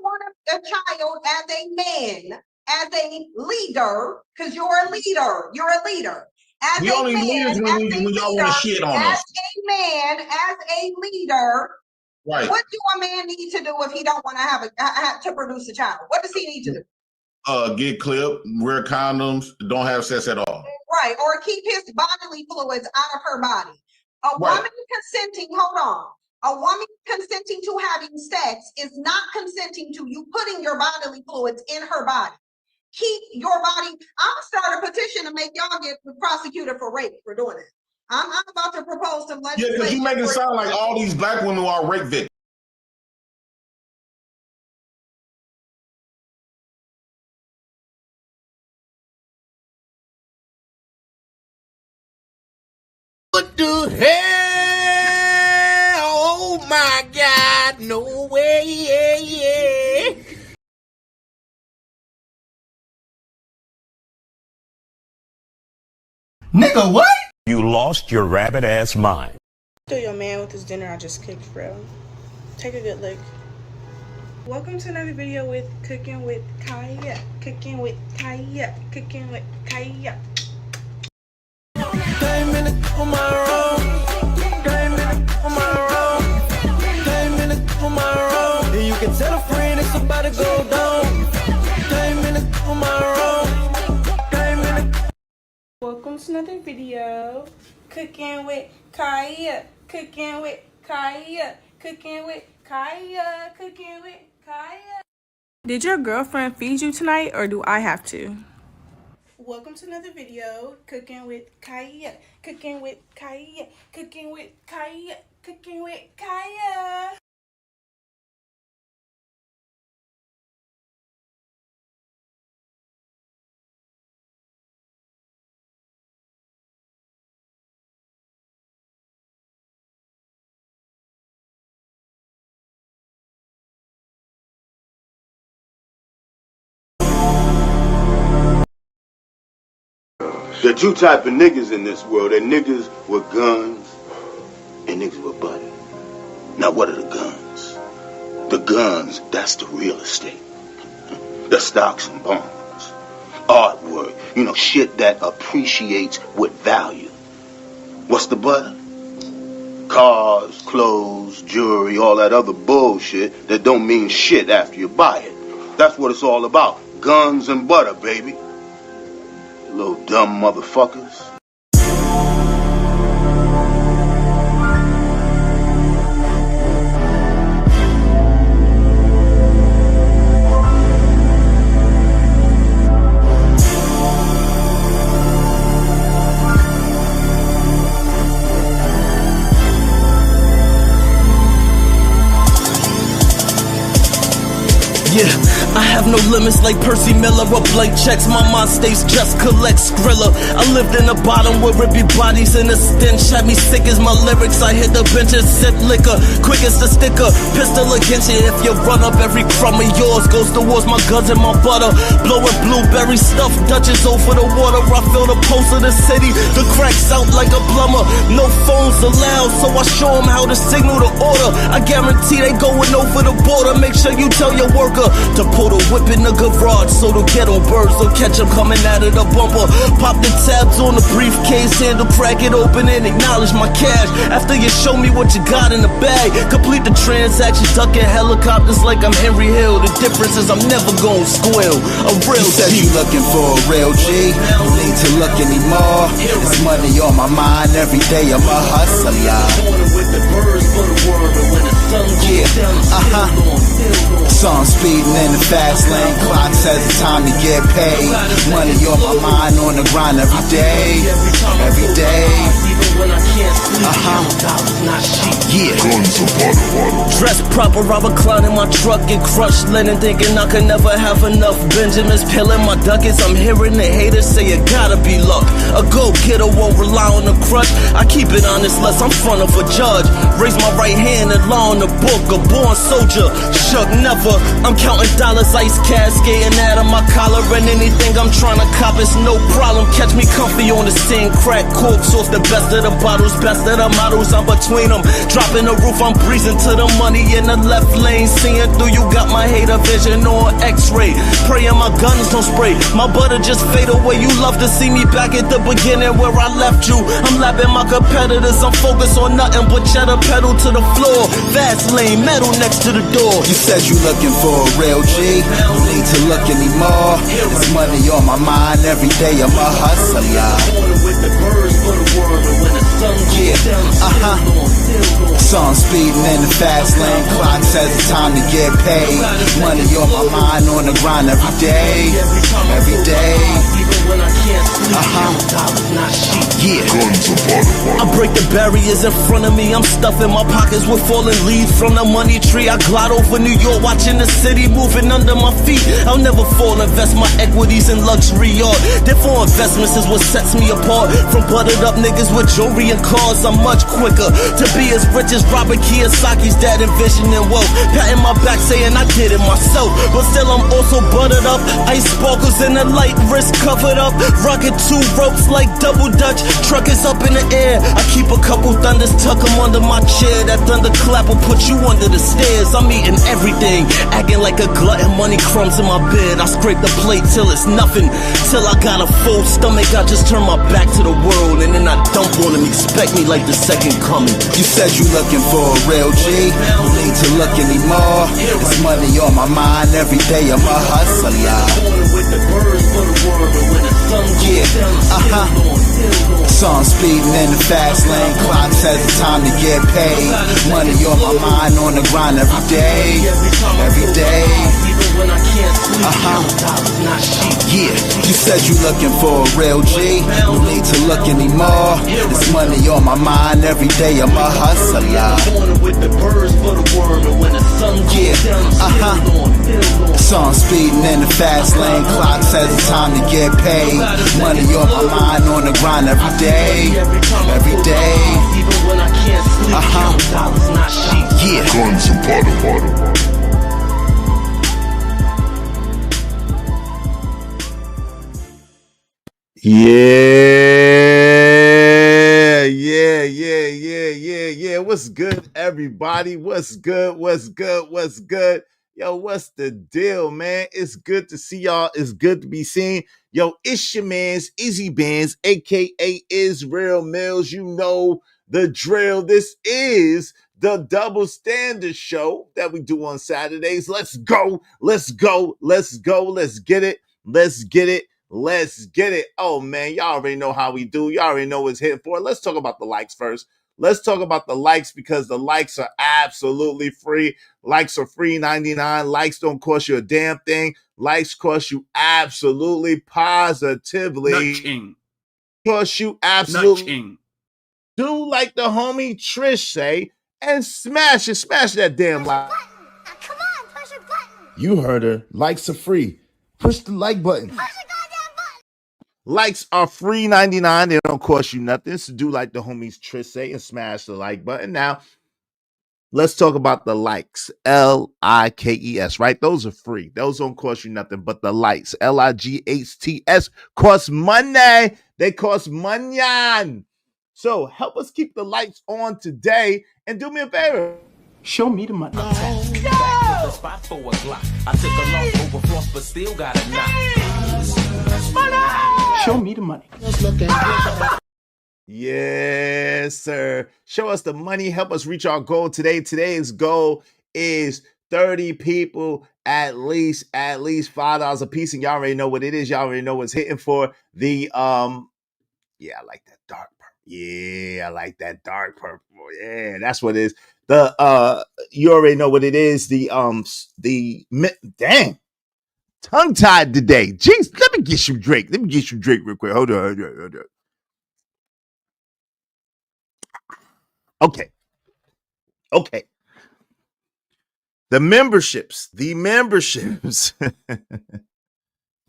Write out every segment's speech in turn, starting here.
want a child as a man, as a leader, because you're a leader. You're a leader. As we a only man, leaders when y'all want to shit on as us. a man, as a leader, right? What do a man need to do if he don't want to have to produce a child? What does he need to do? Get clipped, wear condoms, don't have sex at all. Right, or keep his bodily fluids out of her body. A woman consenting, hold on. A woman consenting to having sex is not consenting to you putting your bodily fluids in her body. Keep your body. I'm start a petition to make y'all get prosecuted for rape for doing it. I'm about to propose some legislation. Yeah, because you make it sound like all these black women are rape victims. What the hell? Oh my God, no way. Nigga, what? You lost your rabbit ass mind. Through your man with his dinner I just cooked, bro. Take a good look. Welcome to another video with Cooking with Kya. Cooking with Kya. Cooking with Kya. Came in it on my road. Came in it on my road. Came in it on my road. And you can tell a friend it's about to go down. Came in it on my road. Came in it. Welcome to another video. Cooking with Kya. Cooking with Kya. Cooking with Kya. Cooking with Kya. Did your girlfriend feed you tonight, or do I have to? Welcome to another video. Cooking with Kya. Cooking with Kya. Cooking with Kya. Cooking with Kya. There are two types of niggas in this world. There are niggas with guns and niggas with butter. Now what are the guns? The guns, that's the real estate. The stocks and bonds. Artwork, shit that appreciates with value. What's the butter? Cars, clothes, jewelry, all that other bullshit that don't mean shit after you buy it. That's what it's all about. Guns and butter, baby. Little dumb motherfuckers. Yeah, I have no limits like Percy Miller or blank checks. My mind stays just collect Skrilla. I lived in the bottom with rippy bodies and the stench had me sick as my lyrics. I hit the bench and sip liquor, quick as the sticker. Pistol against you if you run up. Every crumb of yours goes towards my guns and my butter. Blowing blueberry stuff, Dutchess over the water. I feel the pulse of the city. The cracks out like a plumber. No phones allowed, so I show them how to signal the order. I guarantee they going over the border. Make sure you tell your worker to pull the whip in the garage so the ghetto birds don't catch them coming out of the bumper. Pop the tabs on the briefcase, handle, crack it open and acknowledge my cash. After you show me what you got in the bag, complete the transaction, ducking helicopters like I'm Henry Hill. The difference is I'm never gonna squeal. A real Said you looking for a real G, no need to look anymore. It's money on my mind, every day I'm a hustler. Song speeding in the fast lane, clock says it's time to get paid. Money on my mind, on the grind every day, every day. Yeah. Dress proper, I recline in my truck and crush linen, thinking I could never have enough. Benjamin's peeling my ducats. I'm hearing the haters say it gotta be luck. A go-getter won't rely on the crush. I keep it honest, less I'm front of a judge. Raise my right hand and law in the book. A born soldier, shook never. I'm counting dollars, ice cascading out of my collar, and anything I'm trying to cop is no problem. Catch me comfy on the scene, crack corks off the best of the bottles, best of the models, I'm between them. Dropping the roof, I'm breezing to the money in the left lane. Seeing through, you got my hater vision on X-ray. Praying my guns don't spray, my butter just fade away. You love to see me back at the beginning where I left you. I'm lapping my competitors, I'm focused on nothing but cheddar, pedal to the floor. Fast lane, metal next to the door. You said you looking for a real G, no need to look anymore. It's money on my mind, every day I'm a hustler. Song speeding in the fast lane, clock says it's time to get paid. Money on my mind, on the grind every day, every day. I break the barriers in front of me, I'm stuffing my pockets with fallen leaves from the money tree. I glide over New York, watching the city moving under my feet. I'll never fall, invest my equities in luxury art. Therefore investments is what sets me apart from buttered up niggas with jewelry and cars. I'm much quicker to be as rich as Robert Kiyosaki's dad envisioning wealth. Patting my back saying I did it myself, but still I'm also buttered up. Ice sparkles in the light, wrist covered up. Rocking 2 ropes like double dutch. Truck is up in the air. I keep a couple thunders, tuck them under my chair. That thunderclap will put you under the stairs. I'm eating everything, acting like a glutton. Money crumbs in my bed. I scrape the plate till it's nothing. Till I got a full stomach, I just turn my back to the world, and then I dump on them. Expect me like the second coming. You said you looking for a real G, no need to look anymore. It's money on my mind, every day I'm a hustler. Song speeding in the fast lane, clock says it's time to get paid. Money on my mind, on the grind every day, every day. You said you looking for a real G, no need to look anymore. It's money on my mind, every day I'm a hustler. Song speeding in the fast lane, clock says it's time to get paid. Money on my mind, on the grind every day, every day. Guns and powder. Yeah. What's good, everybody? What's good? Yo, what's the deal, man? It's good to see y'all. It's good to be seen. Yo, it's your man's Izzy Bands, aka Israel Mills. You know the drill. This is the Double Standard Show that we do on Saturdays. Let's go. Let's get it. Oh, man, y'all already know how we do. Y'all already know what's hitting for. Let's talk about the likes first. Let's talk about the likes because the likes are absolutely free. Likes are free 99. Likes don't cost you a damn thing. Likes cost you absolutely positively. Nutching. Cost you absolutely. Nutching. Do like the homie Trish say and smash that damn like. Now, come on, push a button. You heard her. Likes are free. Push the like button. Push the goddamn button. Likes are free 99. They don't cost you nothing. So do like the homies Trish say and smash the like button. Now, let's talk about the likes. Likes, right? Those are free. Those don't cost you nothing. But the likes, Lights, cost money. They cost money. So help us keep the lights on today and do me a favor. Show me the money. Show me the money. Yes, sir. Show us the money. Help us reach our goal today. Today's goal is 30 people, at least $5 a piece. And y'all already know what it is. Y'all already know what's hitting for the yeah, I like that dark purple. Yeah, I like that dark purple. Yeah, that's what it is. The you already know what it is. Dang, tongue tied today. Jeez, let me get some Drake. Real quick. Hold on. Okay. The memberships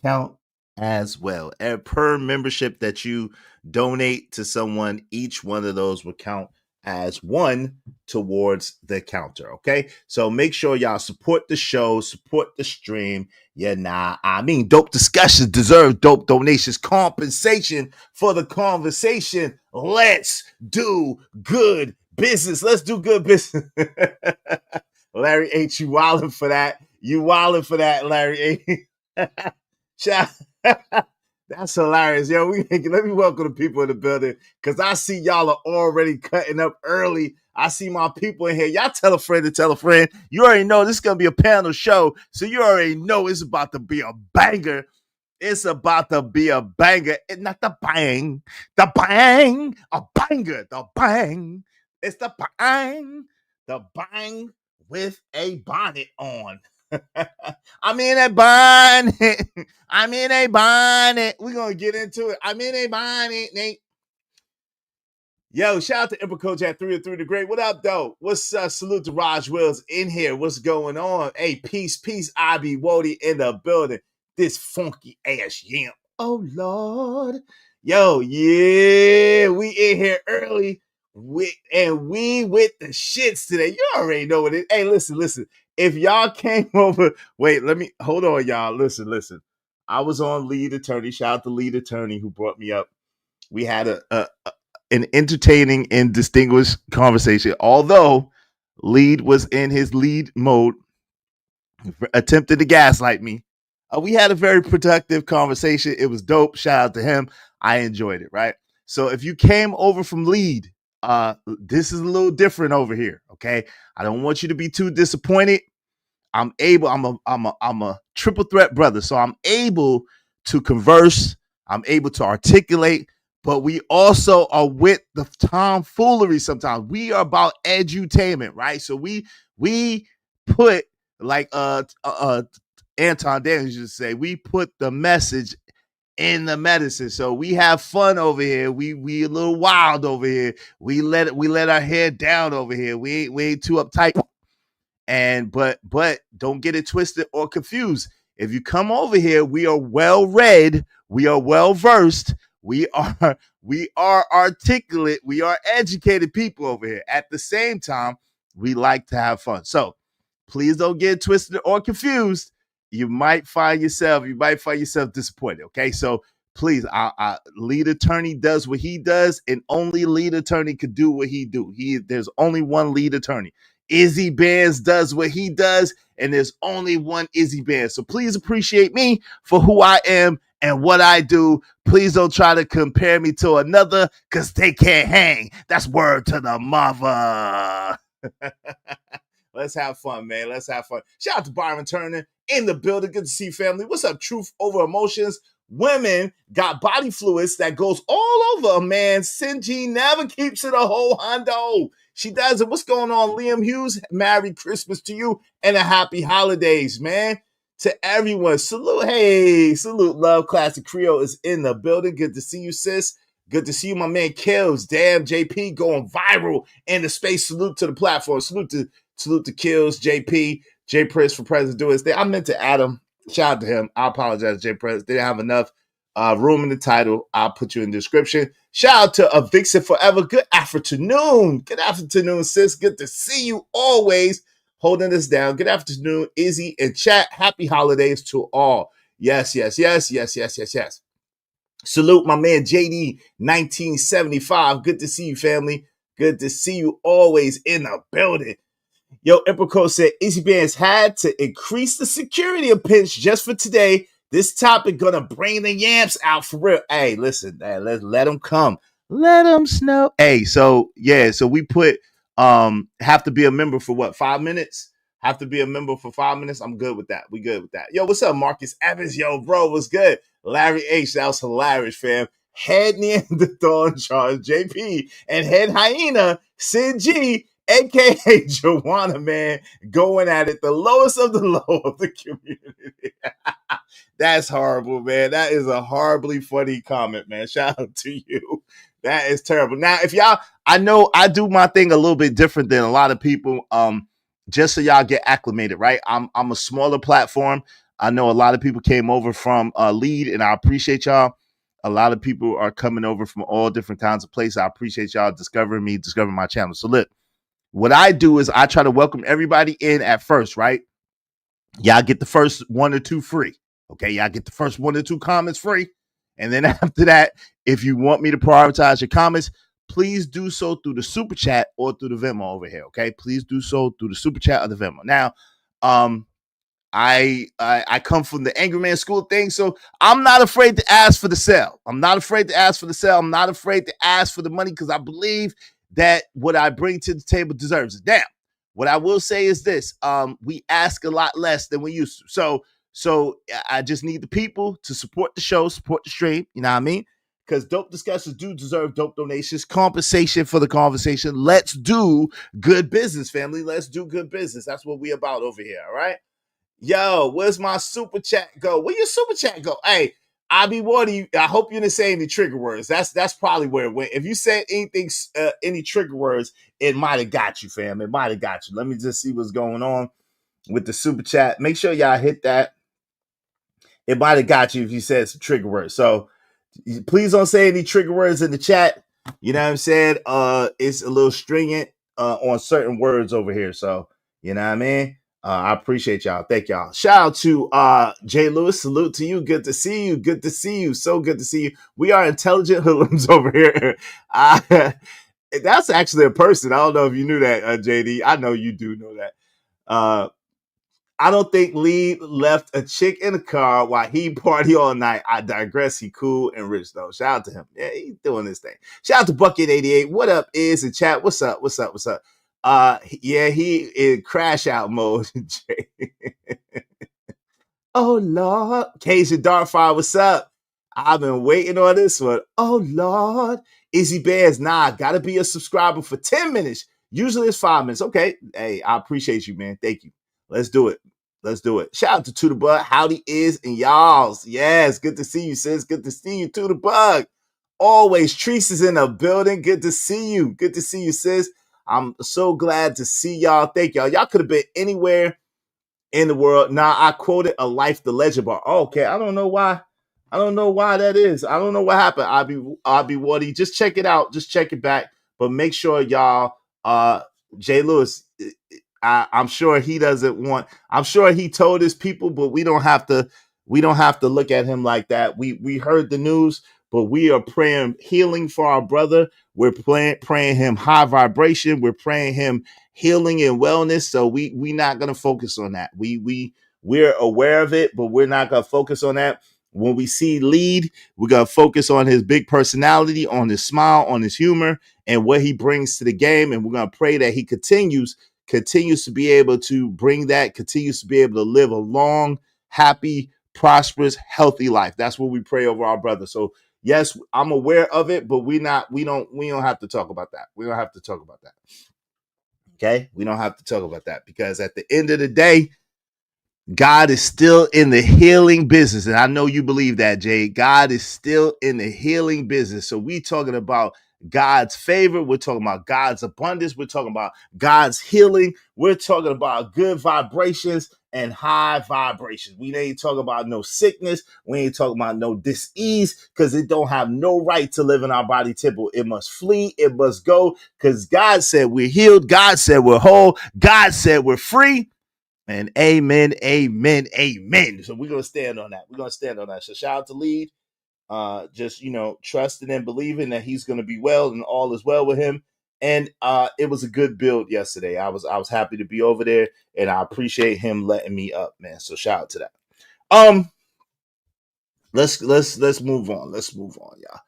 count as well. Per membership that you donate to someone, each one of those will count as one towards the counter. Okay, so make sure y'all support the show, support the stream. I mean, dope discussions deserve dope donations, compensation for the conversation. Let's do good business. Let's do good business. Larry H, you wilding for that. You wilding for that, Larry H. Shout. That's hilarious. Yo, let me welcome the people in the building because I see y'all are already cutting up early. I see my people in here. Y'all tell a friend to tell a friend. You already know this is going to be a panel show, so you already know it's about to be a banger. It's about to be a banger. It's not the bang, a banger, the bang. It's the bang with a bonnet on. I'm in a bonnet. I'm in a bonnet. We're going to get into it. I'm in a bonnet, Nate. Yo, shout out to Emperor Coach at 303 the Great. What up, though? What's salute to Raj Wills in here. What's going on? Hey, peace, IB Wody in the building. This funky ass yamp. Oh, Lord. Yo, yeah, we in here early. We with the shits today. You already know what it is. Hey, listen. If y'all came over, wait, hold on, y'all. Listen. I was on Lead Attorney. Shout out to Lead Attorney who brought me up. We had an entertaining and distinguished conversation. Although Lead was in his lead mode, attempted to gaslight me. We had a very productive conversation. It was dope. Shout out to him. I enjoyed it, right? So if you came over from Lead, this is a little different over here, okay? I don't want you to be too disappointed. I'm a triple threat brother, so I'm able to converse. I'm able to articulate, but we also are with the tomfoolery sometimes. We are about edutainment, right? So we put, like Anton Daniels used to say, we put the message in the medicine. So we have fun over here. We a little wild over here. We let our hair down over here. We ain't too uptight. And but don't get it twisted or confused. If you come over here, we are well read, we are well versed, we are articulate, we are educated people over here. At the same time, we like to have fun. So please don't get twisted or confused. You might find yourself disappointed. Okay, so please, Lead Attorney does what he does, and only Lead Attorney could do what he do. There's only one Lead Attorney. Izzy Bands does what he does, and there's only one Izzy Bands. So please appreciate me for who I am and what I do. Please don't try to compare me to another, because they can't hang. That's word to the mother. Let's have fun, man. Let's have fun. Shout out to Byron Turner in the building. Good to see you, family. What's up, Truth Over Emotions? Women got body fluids that goes all over a man. Sinji never keeps it a whole hundo. She does it. What's going on, Liam Hughes? Merry Christmas to you and a happy holidays, man. To everyone. Salute. Hey, salute. Love Classic Creole is in the building. Good to see you, sis. Good to see you, my man Kills. Damn, JP going viral in the space. Salute to the platform. Salute to Kills, JP, J Prince for president doing his thing. I meant to add him. Shout out to him. I apologize, J Prince. Didn't have enough room in the title. I'll put you in the description. Shout out to Vixen Forever. Good afternoon. Good afternoon, sis. Good to see you always holding us down. Good afternoon, Izzy and chat. Happy holidays to all. Yes. Salute my man JD 1975. Good to see you, family. Good to see you always in the building. Yo, Emperco said Izzy Bands had to increase the security a pinch just for today. This topic gonna bring the yamps out for real. Hey, listen, let them come. Let them snow. Hey, so we put have to be a member for what, 5 minutes? Have to be a member for 5 minutes. I'm good with that. We good with that. Yo, what's up, Marcus Evans? Yo, bro, what's good? Larry H, that was hilarious, fam. Head Neanderthal in charge, JP, and Head Hyena, Sid G, aka Joanna, man, going at it, the lowest of the low of the community. That's horrible, man. That is a horribly funny comment, man. Shout out to you. That is terrible. Now, if y'all, I know I do my thing a little bit different than a lot of people. Just so y'all get acclimated, right? I'm a smaller platform. I know a lot of people came over from Lead, and I appreciate y'all. A lot of people are coming over from all different kinds of places. I appreciate y'all discovering me, discovering my channel. So look, what I do is I try to welcome everybody in at first, right? Y'all get the first 1 or 2 free. Okay, y'all get the first 1 or 2 comments free. And then after that, if you want me to prioritize your comments, please do so through the super chat or through the Venmo over here. Okay, please do so through the super chat or the Venmo. Now, I come from the Angry Man School thing, so I'm not afraid to ask for the sale. I'm not afraid to ask for the sale. I'm not afraid to ask for the money because I believe that what I bring to the table deserves it. Now, what I will say is this: we ask a lot less than we used to. So I just need the people to support the show, support the stream. You know what I mean? Because dope discussions do deserve dope donations, compensation for the conversation. Let's do good business, family. Let's do good business. That's what we about over here. All right. Yo, where's my super chat go? Where your super chat go? Hey, I be warning you. I hope you didn't say any trigger words. That's probably where it went. If you said anything, any trigger words, it might have got you, fam. It might have got you. Let me just see what's going on with the super chat. Make sure y'all hit that. It might have got you if you said some trigger words. So please don't say any trigger words in the chat. You know what I'm saying? It's a little stringent on certain words over here. So you know what I mean? I appreciate y'all. Thank y'all. Shout out to Jay Lewis. Salute to you. Good to see you. Good to see you. So good to see you. We are intelligent hoodlums over here. That's actually a person. I don't know if you knew that, JD. I know you do know that. I don't think Lee left a chick in the car while he party all night. I digress. He cool and rich though. Shout out to him. Yeah, he's doing this thing. Shout out to Bucket88. What up is in chat? What's up? What's up? What's up? Yeah, he in crash out mode. Oh Lord. Cajun Dartfire, what's up? I've been waiting on this one. Oh Lord. Izzy Bears, nah, gotta be a subscriber for 10 minutes. Usually it's 5 minutes. Okay. Hey, I appreciate you, man. Thank you. Let's do it. Let's do it. Shout out to the Bug. Howdy is and y'all's. Yes, good to see you, sis. Good to see you, to the Bug. Always. Treese is in the building. Good to see you. Good to see you, sis. I'm so glad to see y'all. Thank y'all. Y'all could have been anywhere in the world. Now, I quoted a Life the Legend bar. Oh, okay, I don't know why. I don't know why that is. I don't know what happened. I'll be Woody. Just check it out. Just check it back. But make sure y'all, Jay Lewis, I'm sure he doesn't want. I'm sure he told his people, but we don't have to look at him like that. We heard the news, but we are praying healing for our brother. We're praying him high vibration. We're praying him healing and wellness. So we not gonna focus on that. We're aware of it, but we're not gonna focus on that. When we see lead, we're gonna focus on his big personality, on his smile, on his humor, and what he brings to the game. And we're gonna pray that he continues to be able to bring that, continues to be able to live a long, happy, prosperous, healthy life. That's what we pray over our brother. So yes, I'm aware of it, but we don't have to talk about that. We don't have to talk about that. Okay? We don't have to talk about that because at the end of the day, God is still in the healing business. And I know you believe that, Jay. God is still in the healing business. So we talking about God's favor. We're talking about God's abundance. We're talking about God's healing. We're talking about good vibrations and high vibrations. We ain't talking about no sickness. We ain't talking about no dis-ease because it don't have no right to live in our body temple. It must flee. It must go because God said we're healed. God said we're whole. God said we're free. And amen, amen, amen. So we're going to stand on that. We're going to stand on that. So shout out to Lead. Just, trusting and believing that he's going to be well and all is well with him. And it was a good build yesterday. I was happy to be over there and I appreciate him letting me up, man. So shout out to that. Let's move on. Let's move on, y'all.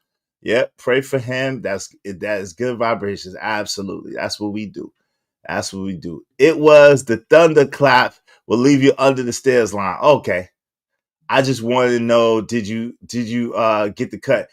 Yeah, pray for him. That is good vibrations. Absolutely. That's what we do. That's what we do. It was the thunderclap will leave you under the stairs line. Okay. I just wanted to know, did you get the cut?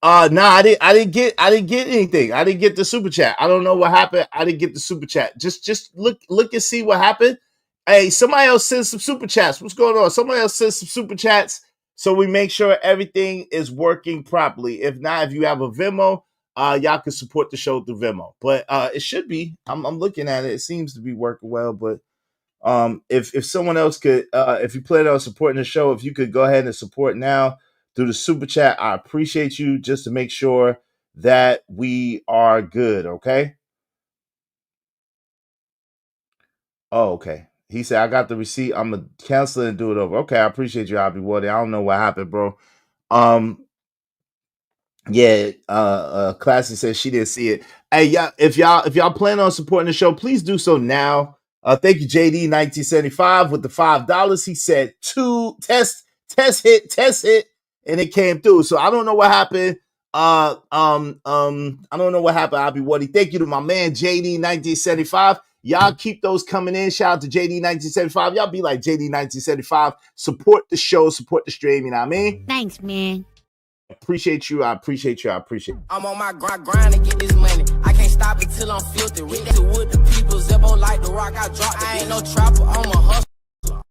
No, I didn't get anything. I didn't get the super chat. I don't know what happened. I didn't get the super chat. Just look and see what happened. Hey, somebody else send some super chats. What's going on? Somebody else send some super chats so we make sure everything is working properly. If not, if you have a Venmo, y'all can support the show through Venmo. But it should be. I'm looking at it. It seems to be working well. But if someone else could, if you plan on supporting the show, if you could go ahead and support now through the super chat. I appreciate you, just to make sure that we are good, okay? Oh, okay. He said, I got the receipt. I'm going to cancel it and do it over. Okay, I appreciate you, Abby Woody. I don't know what happened, bro. Yeah, Classy says she didn't see it. Hey, if y'all plan on supporting the show, please do so now. Thank you, JD 1975 with the $5. He said test hit, and it came through. So I don't know what happened. I don't know what happened, Abby Woody. Thank you to my man JD 1975. Y'all keep those coming in. Shout out to JD 1975. Y'all be like JD 1975. Support the show, support the stream, you know what I mean? Thanks, man. Appreciate you. I appreciate you. I appreciate you. I'm on my grind to get this money. I can't stop it till I'm filthy. With the people, Zebo like the rock, I drop. I ain't no trapper, I'm a hustler.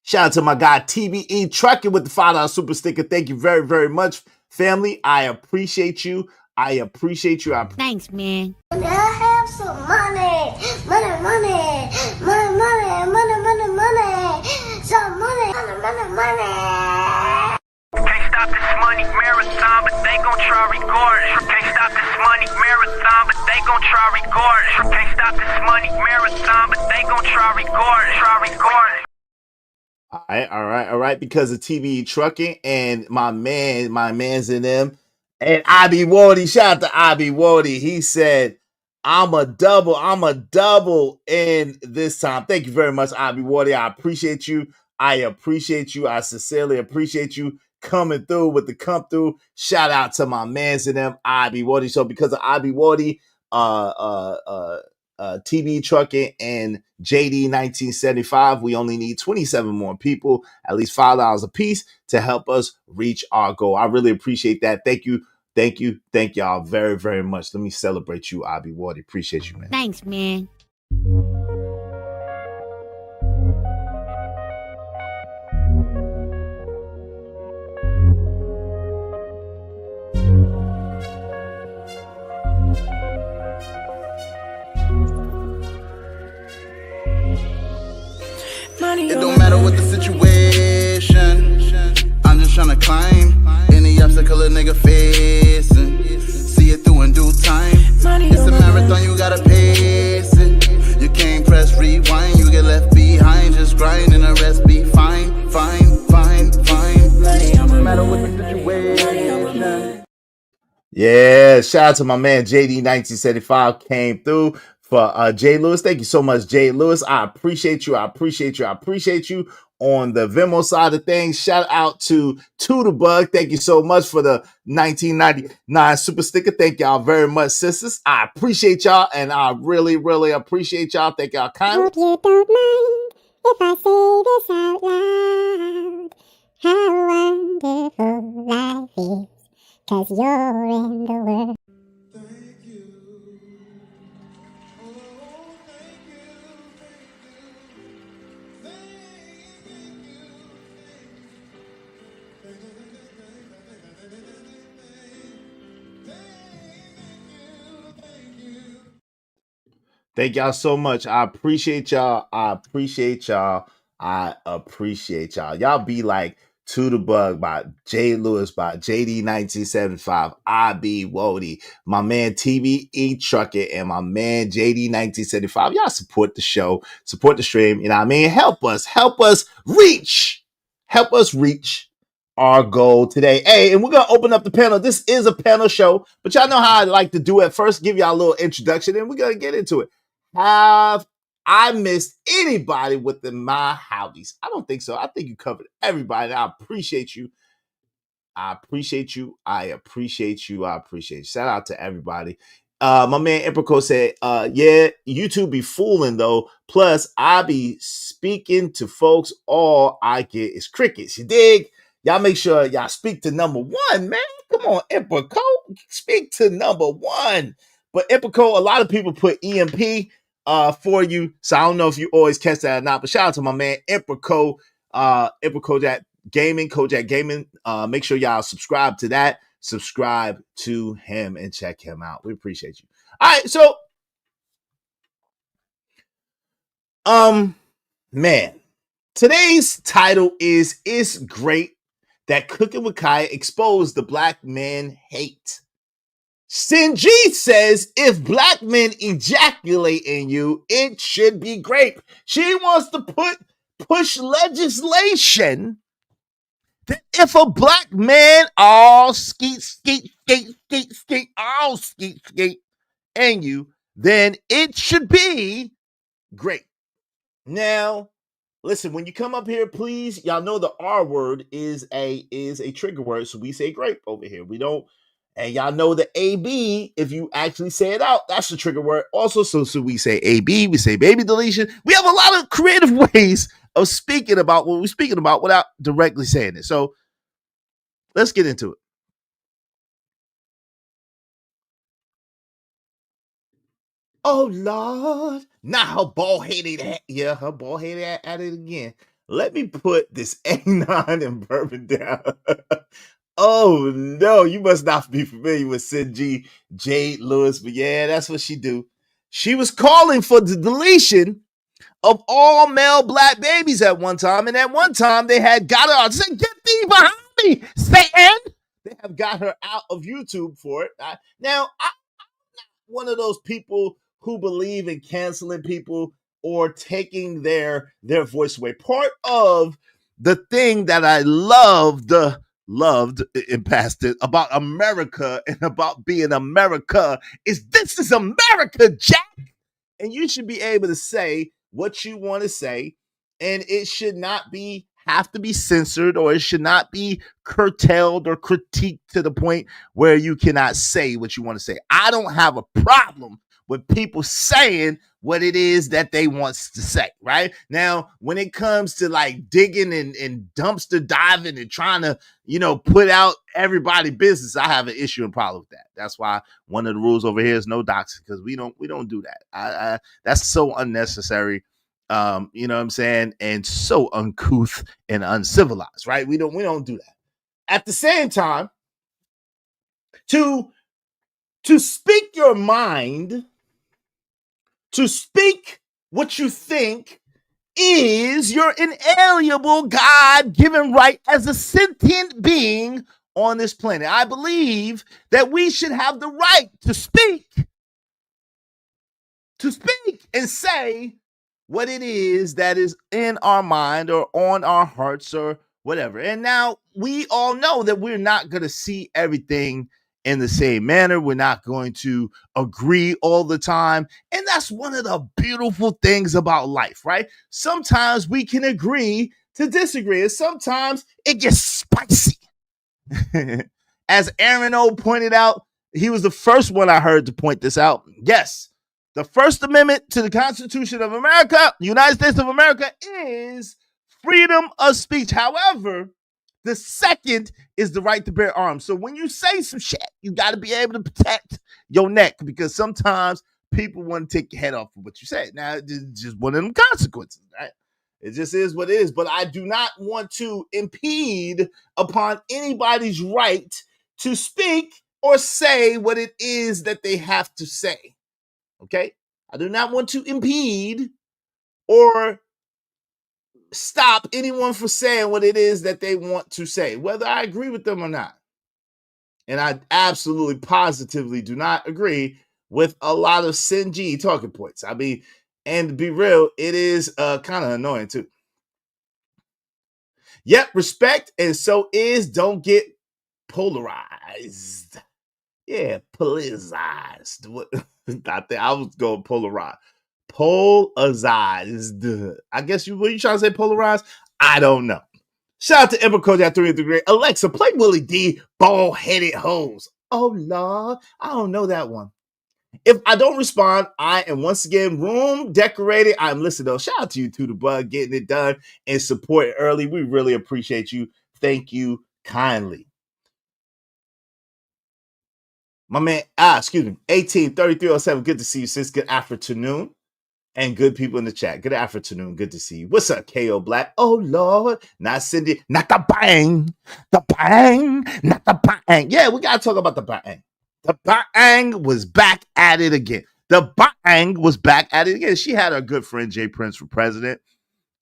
Shout out to my guy TBE Trucking with the $5 super sticker. Thank you very, very much, family. I appreciate you. I appreciate you. Thanks, man. I have some money. Money. Some money. Can't stop this money marathon, but they gon' try regardless. Can't stop this money marathon, but they gon' try regardless. Can't stop this money marathon, but they gon' try regardless. All right. Because of TBE Trucking and my man's in them. And Abby Wardy, shout out to Abby Wardy. He said, I'm a double in this time. Thank you very much, Abby Wardy. I appreciate you. I sincerely appreciate you coming through with the come through. Shout out to my mans in them, Abby Wardy. So because of Abby Wardy, TB Trucking and JD 1975, we only need 27 more people, at least $5 a piece, to help us reach our goal. I really appreciate that. Thank y'all very, very much. Let me celebrate you, Abby Wardy. Appreciate you, man. Thanks, man. It don't matter what the situation, I'm just tryna climb any obstacle a nigga facing. See it through in due time. It's a marathon, you gotta pace it. You can't press rewind, you get left behind. Just grind and the rest be fine. No matter what the situation. Yeah, shout out to my man JD 1975 came through for Jay Lewis. Thank you so much, Jay Lewis. I appreciate you. On the Venmo side of things, shout out to the Bug. Thank you so much for the 1999 super sticker. Thank y'all very much, sisters. I appreciate y'all, and I really, really appreciate y'all. Thank y'all kindly. Hope you don't mind if I say this out loud. How wonderful life is, 'cause you're in the world. Thank y'all so much. I appreciate y'all. Y'all be like To the Bug by Jay Lewis, by JD 1975, IB Wody, my man TBE Trucker, and my man JD 1975. Y'all support the show, support the stream. You know what I mean? Help us reach our goal today. Hey, and we're gonna open up the panel. This is a panel show, but y'all know how I like to do it. First, give y'all a little introduction, and we're gonna get into it. Have I missed anybody within my howdies? I don't think so. I think you covered everybody. I appreciate you. I appreciate you. Shout out to everybody. My man Emperco said, yeah, YouTube be fooling though. Plus, I be speaking to folks. All I get is crickets. You dig? Y'all make sure y'all speak to number one, man. Come on, Emperco. Speak to number one. But Emperco, a lot of people put EMP for you. So I don't know if you always catch that or not. But shout out to my man Emperco, Kojak Gaming. Make sure y'all subscribe to that. Subscribe to him and check him out. We appreciate you. All right, so man, today's title is It's Great that Cooking with Kaya exposed the black man hate. Sinji says if black men ejaculate in you, it should be grape. She wants to push legislation that if a black man all skeet in you, then it should be grape. Now, listen, when you come up here, please, y'all know the R word is a trigger word, so we say grape over here. We don't, and y'all know the AB, if you actually say it out, that's the trigger word also. So we say AB, we say baby deletion. We have a lot of creative ways of speaking about what we're speaking about without directly saying it. So let's get into it. Oh Lord, now her bald headed her bald headed at it again. Let me put this A9 and bourbon down. Oh no, you must not be familiar with Sinji Jade Lewis, but yeah, that's what she do. She was calling for the deletion of all male black babies at one time, and at one time they had got her out. Said, "Get thee behind me, Satan!" They have got her out of YouTube for it. Now, I'm not one of those people who believe in canceling people or taking their voice away. Part of the thing that I loved in past about America and about being America is this is America, Jack. And you should be able to say what you want to say, and it should not have to be censored, or it should not be curtailed or critiqued to the point where you cannot say what you want to say. I don't have a problem with people saying what it is that they want to say, right? Now, when it comes to like digging and dumpster diving and trying to, put out everybody's business, I have an issue and problem with that. That's why one of the rules over here is no doxing, because we don't do that. That's so unnecessary. You know what I'm saying? And so uncouth and uncivilized, right? We don't do that. At the same time, to speak your mind, to speak what you think is your inalienable God-given right as a sentient being on this planet. I believe that we should have the right to speak and say what it is that is in our mind or on our hearts or whatever. And now we all know that we're not going to see everything in the same manner. We're not going to agree all the time. And that's one of the beautiful things about life, right? Sometimes we can agree to disagree, and sometimes it gets spicy. As Aaron O pointed out, he was the first one I heard to point this out. Yes, the First Amendment to the Constitution of America, United States of America, is freedom of speech. However, the second is the right to bear arms. So when you say some shit, you got to be able to protect your neck, because sometimes people want to take your head off of what you say. Now, it's just one of them consequences, right? It just is what it is. But I do not want to impede upon anybody's right to speak or say what it is that they have to say. Okay? I do not want to impede or stop anyone from saying what it is that they want to say, whether I agree with them or not. And I absolutely positively do not agree with a lot of Sinji talking points. I mean, and to be real, it is kind of annoying too. Yep, respect, and so is don't get polarized. Yeah, politicized. What I was going polarized. Polarized. I guess what you trying to say, polarized? I don't know. Shout out to Ember Coach at 3 Great. Alexa, play Willie D, bald-headed hoes. Oh, Lord. I don't know that one. If I don't respond, I am once again room decorated. I'm listening though. Shout out to you, to the bug, getting it done and support early. We really appreciate you. Thank you kindly. My man, 183307. Good to see you, sis. Good afternoon. And good people in the chat. Good afternoon. Good to see you. What's up, KO Black? Oh, Lord. Not Cindy. Not the bang. The bang. Not the bang. Yeah, we got to talk about the bang. The bang was back at it again. The bang was back at it again. She had her good friend Jay Prince for president.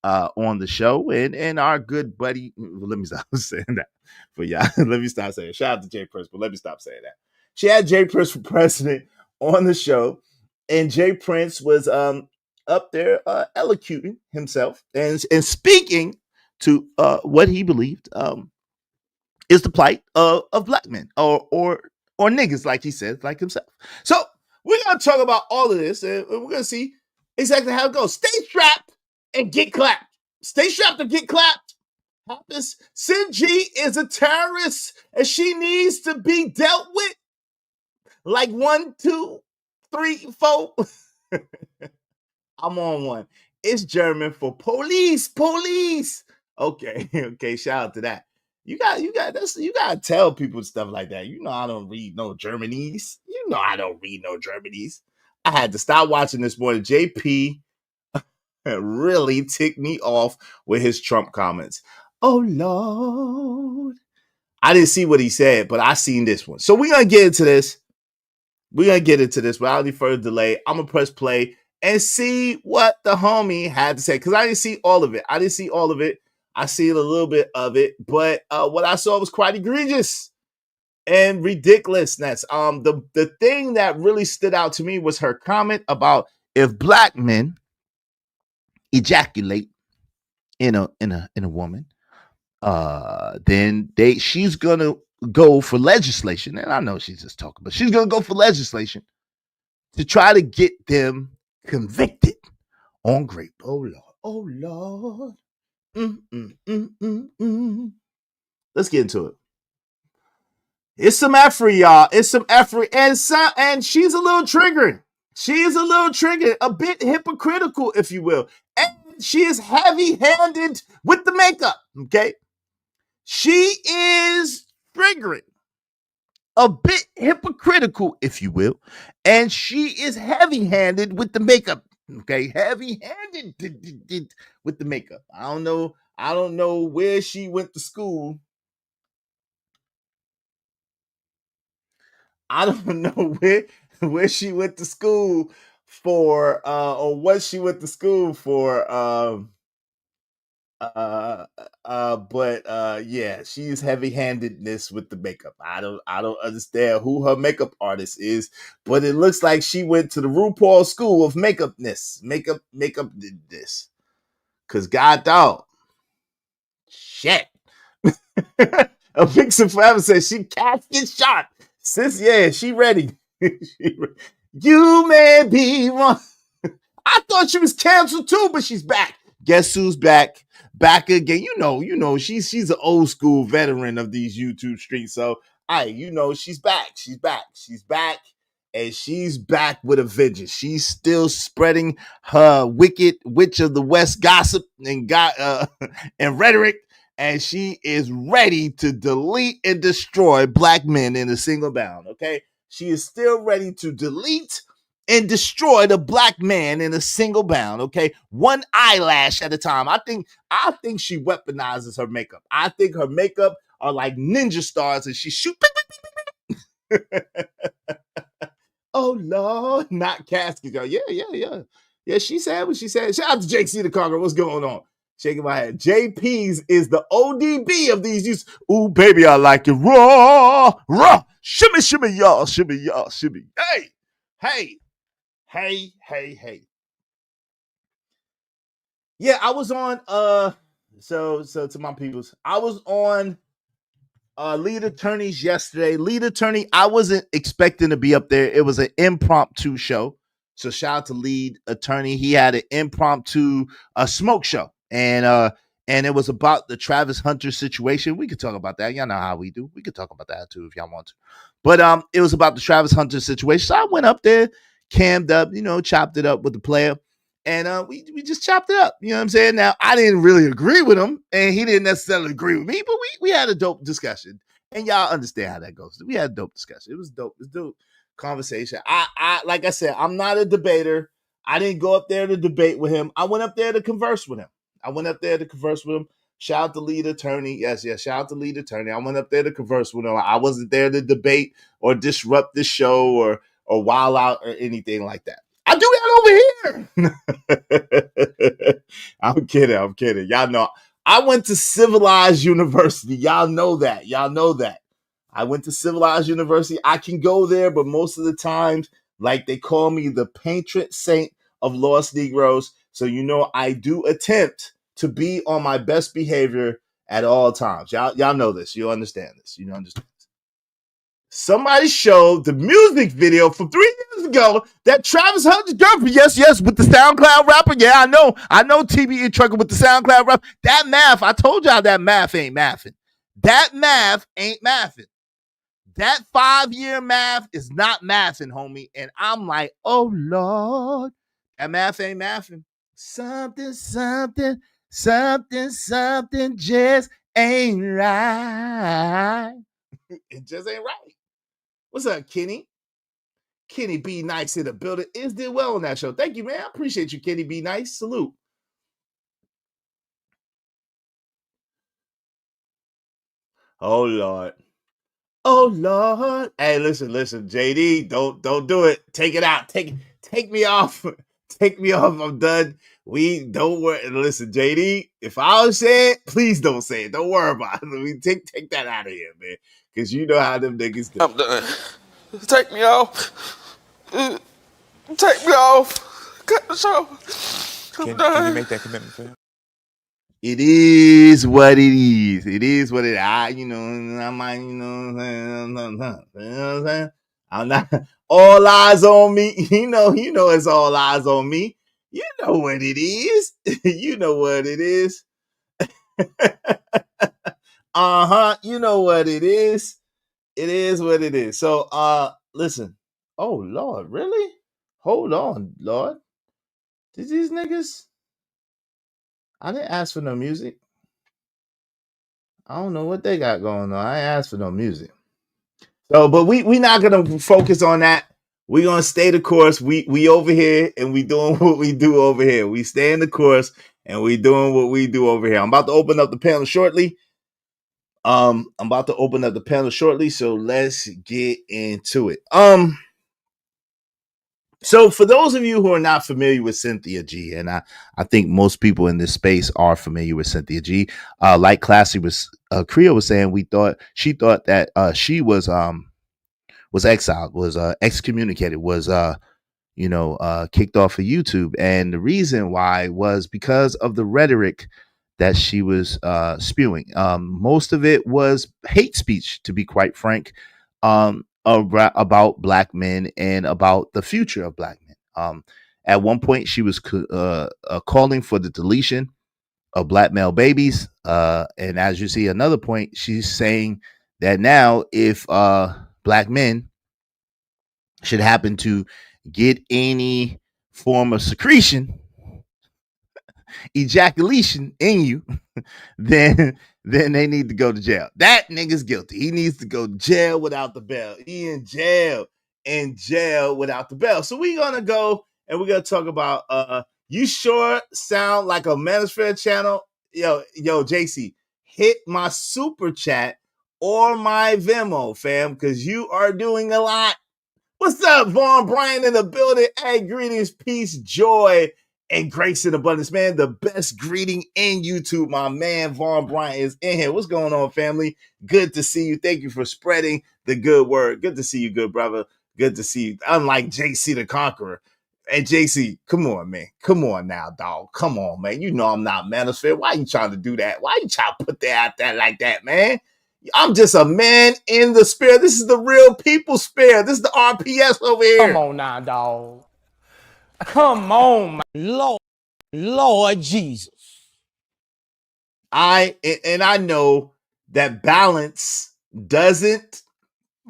on the show, and our good buddy. Let me stop saying that for y'all. Let me stop saying. Shout out to Jay Prince, but let me stop saying that. She had Jay Prince for president on the show, and Jay Prince was up there elocuting himself and speaking to what he believed is the plight of black men or niggas, like he says, like himself. So we're gonna talk about all of this, and we're gonna see exactly how it goes. Stay strapped and get clapped. Stay strapped and get clapped. Happens. Sin-G is a terrorist, and she needs to be dealt with. Like 1, 2, 3, 4. I'm on one. It's German for police. Okay, okay. Shout out to that. You gotta tell people stuff like that. You know I don't read no Germanese. I had to stop watching this morning. JP really ticked me off with his Trump comments. Oh Lord. I didn't see what he said, but I seen this one. So we're gonna get into this. Without any further delay. I'm gonna press play and see what the homie had to say, because I didn't see all of it. I see a little bit of it, but what I saw was quite egregious and ridiculousness. The thing that really stood out to me was her comment about if black men ejaculate in a woman, then she's gonna go for legislation, and I know she's just talking, but she's gonna go for legislation to try to get them convicted on Grape. Oh Lord. Let's get into it. It's some effort, y'all. It's some effort, and she's a little triggered. A bit hypocritical, if you will. And she is heavy-handed with the makeup, okay? She is triggering. A bit hypocritical, if you will, and she is heavy-handed with the makeup. Okay, heavy-handed with the makeup. I don't know where she went to school. I don't know where she went to school for, or what she went to school for. But yeah, she's heavy-handedness with the makeup. I don't understand who her makeup artist is, but it looks like she went to the RuPaul school of makeupness. Makeup did this. Cause God dog. Shit. A Vixen Forever says she casket shot. Sis, yeah, she ready. You may be wrong. I thought she was canceled too, but she's back. Guess who's back? Back again. You know, she's an old school veteran of these YouTube streets. So she's back. And she's back with a vengeance. She's still spreading her wicked witch of the West gossip and and rhetoric. And she is ready to delete and destroy black men in a single bound. Okay. She is still ready to delete and destroy the black man in a single bound, okay? One eyelash at a time. I think she weaponizes her makeup. I think her makeup are like ninja stars and she shoot. Oh Lord, not caskets, y'all. Yeah. Yeah, she said what she said. Shout out to Jake C. the Conqueror. What's going on? Shaking my head. JP's is the ODB of these youths. Ooh, baby, I like it raw. Shimmy, y'all. Hey. Yeah, I was on so to my peoples. I was on lead attorneys yesterday. Lead attorney, I wasn't expecting to be up there. It was an impromptu show. So shout out to lead attorney. He had an impromptu smoke show. And it was about the Travis Hunter situation. We could talk about that. Y'all know how we do. We could talk about that too if y'all want to. But it was about the Travis Hunter situation. So I went up there, cammed up, chopped it up with the player. And we just chopped it up. You know what I'm saying? Now, I didn't really agree with him, and he didn't necessarily agree with me, but we had a dope discussion. And y'all understand how that goes. We had a dope discussion. It was dope. It was dope conversation. I like I said, I'm not a debater. I didn't go up there to debate with him. I went up there to converse with him. Shout out to lead attorney. Yes, shout out to lead attorney. I went up there to converse with him. I wasn't there to debate or disrupt the show or wild out or anything like that. I I do that over here. I'm kidding. Y'all know I went to civilized university. Y'all know that. I went to civilized university. I can go there, but most of the times, like, they call me the patron saint of lost Negroes. So, I do attempt to be on my best behavior at all times. Y'all know this. You understand this. Somebody showed the music video from 3 years ago that Travis Hunter's girlfriend, yes, with the SoundCloud rapper. Yeah, I know TB in trucker with the SoundCloud rapper. That math, I told y'all that math ain't mathing. That 5-year math is not mathing, homie. And I'm like, oh Lord, that math ain't mathing. Something just ain't right. It just ain't right. What's up, Kenny? Kenny B Nice in the building. Did well on that show. Thank you, man. I appreciate you, Kenny B Nice. Salute. Oh Lord. Hey, listen, JD, don't do it. Take it out. Take me off. Take me off. I'm done. We don't worry. Listen, JD, if I don't say it, please don't say it. Don't worry about it. Take that out of here, man. Because you know how them niggas do. I'm done. Take me off. Take me off. Cut the show. I'm done. Can you make that commitment for him? It is what it is. It is what it is. I might, what I'm saying? I'm not all eyes on me. You know it's all eyes on me. You know what it is. You know what it is. You know what it is. It is what it is. So listen. Oh Lord, really? Hold on, Lord. Did these niggas? I didn't ask for no music. I don't know what they got going on. I ain't asked for no music. So, but we not gonna focus on that. We're gonna stay the course. We over here and we doing what we do over here. We stay in the course and we doing what we do over here. I'm about to open up the panel shortly. So let's get into it. So for those of you who are not familiar with Cynthia G, and I think most people in this space are familiar with Cynthia G, like Classy was Creo was saying, she thought that she was exiled, was excommunicated, was kicked off of YouTube, and the reason why was because of the rhetoric that she was spewing. Most of it was hate speech, to be quite frank. About black men and about the future of black men. At one point, she was calling for the deletion of black male babies. And as you see, another point, she's saying that now if black men should happen to get any form of secretion, ejaculation in you, then they need to go to jail. That nigga's guilty. He needs to go to jail without the bail. He in jail without the bail. So we're gonna go and we're gonna talk about you sure sound like a Manosphere channel. Yo, JC, hit my super chat or my Venmo, fam, because you are doing a lot. What's up, Vaughn Bryant in the building? Hey, greetings, peace, joy, and grace and abundance, man. The best greeting in YouTube, my man Vaughn Bryant is in here. What's going on, family? Good to see you. Thank you for spreading the good word. Good to see you, good brother. Good to see you. Unlike JC the Conqueror. Hey, JC, come on, man. Come on now, dog. Come on, man. You know I'm not Manosphere. Why you trying to do that? Why you trying to put that out there like that, man? I'm just a man in the spirit. This is the real people spirit. This is the RPS over here. Come on now, dog. Come on, my Lord Jesus. I know that balance doesn't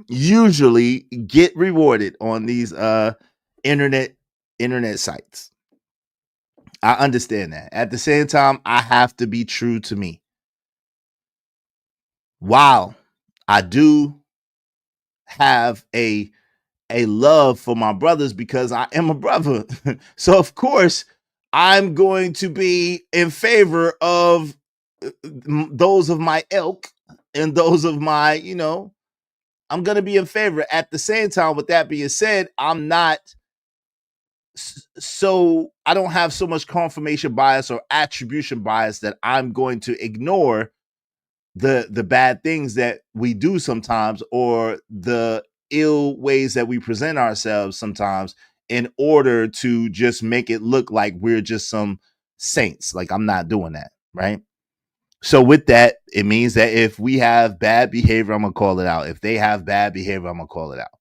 usually get rewarded on these internet sites. I understand that. At the same time, I have to be true to me. While I do have a love for my brothers because I am a brother. So of course, I'm going to be in favor of those of my ilk and those of my, I'm going to be in favor. At the same time, with that being said, I'm not So I don't have so much confirmation bias or attribution bias that I'm going to ignore the bad things that we do sometimes, or the ill ways that we present ourselves sometimes, in order to just make it look like we're just some saints. Like, I'm not doing that, right? So with that, it means that if we have bad behavior, I'm gonna call it out. If they have bad behavior, I'm gonna call it out.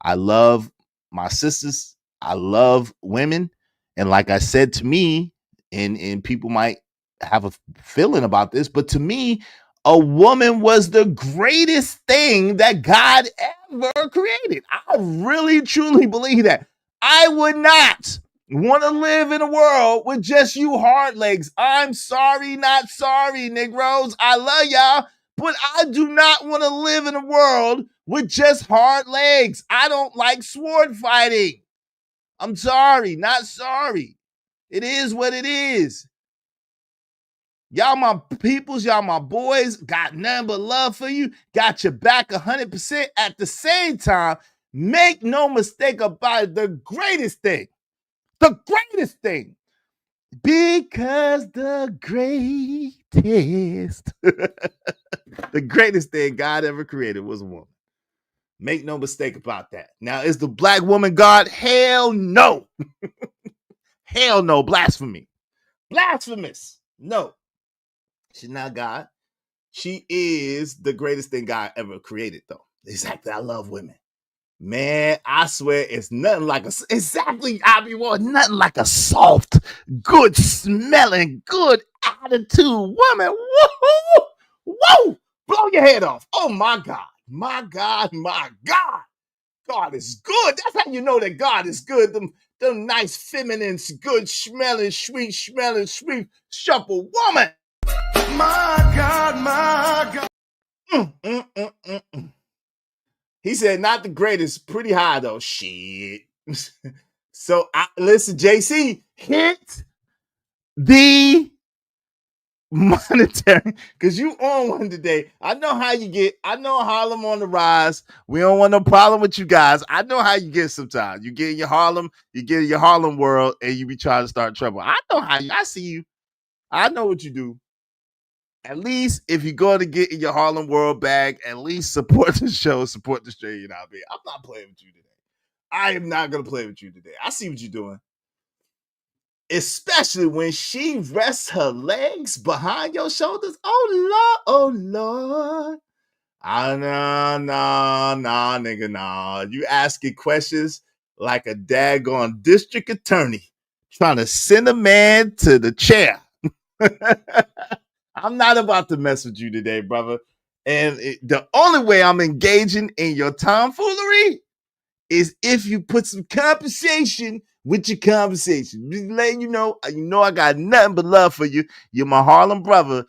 I love my sisters. I love women. And like I said, to me, and people might have a feeling about this, but to me, a woman was the greatest thing that God ever created. I really, truly believe that. I would not want to live in a world with just you hard legs. I'm sorry, not sorry, Negroes. I love y'all, but I do not want to live in a world with just hard legs. I don't like sword fighting. I'm sorry, not sorry. It is what it is. Y'all my peoples, y'all my boys, got nothing but love for you, got your back 100%. At the same time, make no mistake about it, the greatest thing, because the greatest, the greatest thing God ever created was a woman. Make no mistake about that. Now, is the black woman God? Hell no. Hell no. Blasphemy. Blasphemous. No. She's not God. She is the greatest thing God ever created, though. Exactly. I love women. Man, I swear it's nothing like nothing like a soft, good smelling, good attitude woman. Woo! Woo! Blow your head off. Oh my God. My God, my God. God is good. That's how you know that God is good. Them nice, feminine, good smelling, sweet shuffle woman. My God, my God. He said, not the greatest, pretty high though. Shit. So listen, JC, hit the monetary, because you on one today. I know how you get. I know Harlem on the rise. We don't want no problem with you guys. I know how you get sometimes. You get in your Harlem, world, and you be trying to start trouble. I know how you. I see you. I know what you do. At least if you're going to get in your Harlem World bag, at least support the show, support the stream. You know what I mean? I'm not playing with you today. I am not going to play with you today. I see what you're doing. Especially when she rests her legs behind your shoulders. Oh, Lord. Oh, Lord. Nah, nigga, nah. You asking questions like a daggone district attorney trying to send a man to the chair. I'm not about to mess with you today, brother. And the only way I'm engaging in your tomfoolery is if you put some compensation with your conversation. Just letting you know I got nothing but love for you. You're my Harlem brother,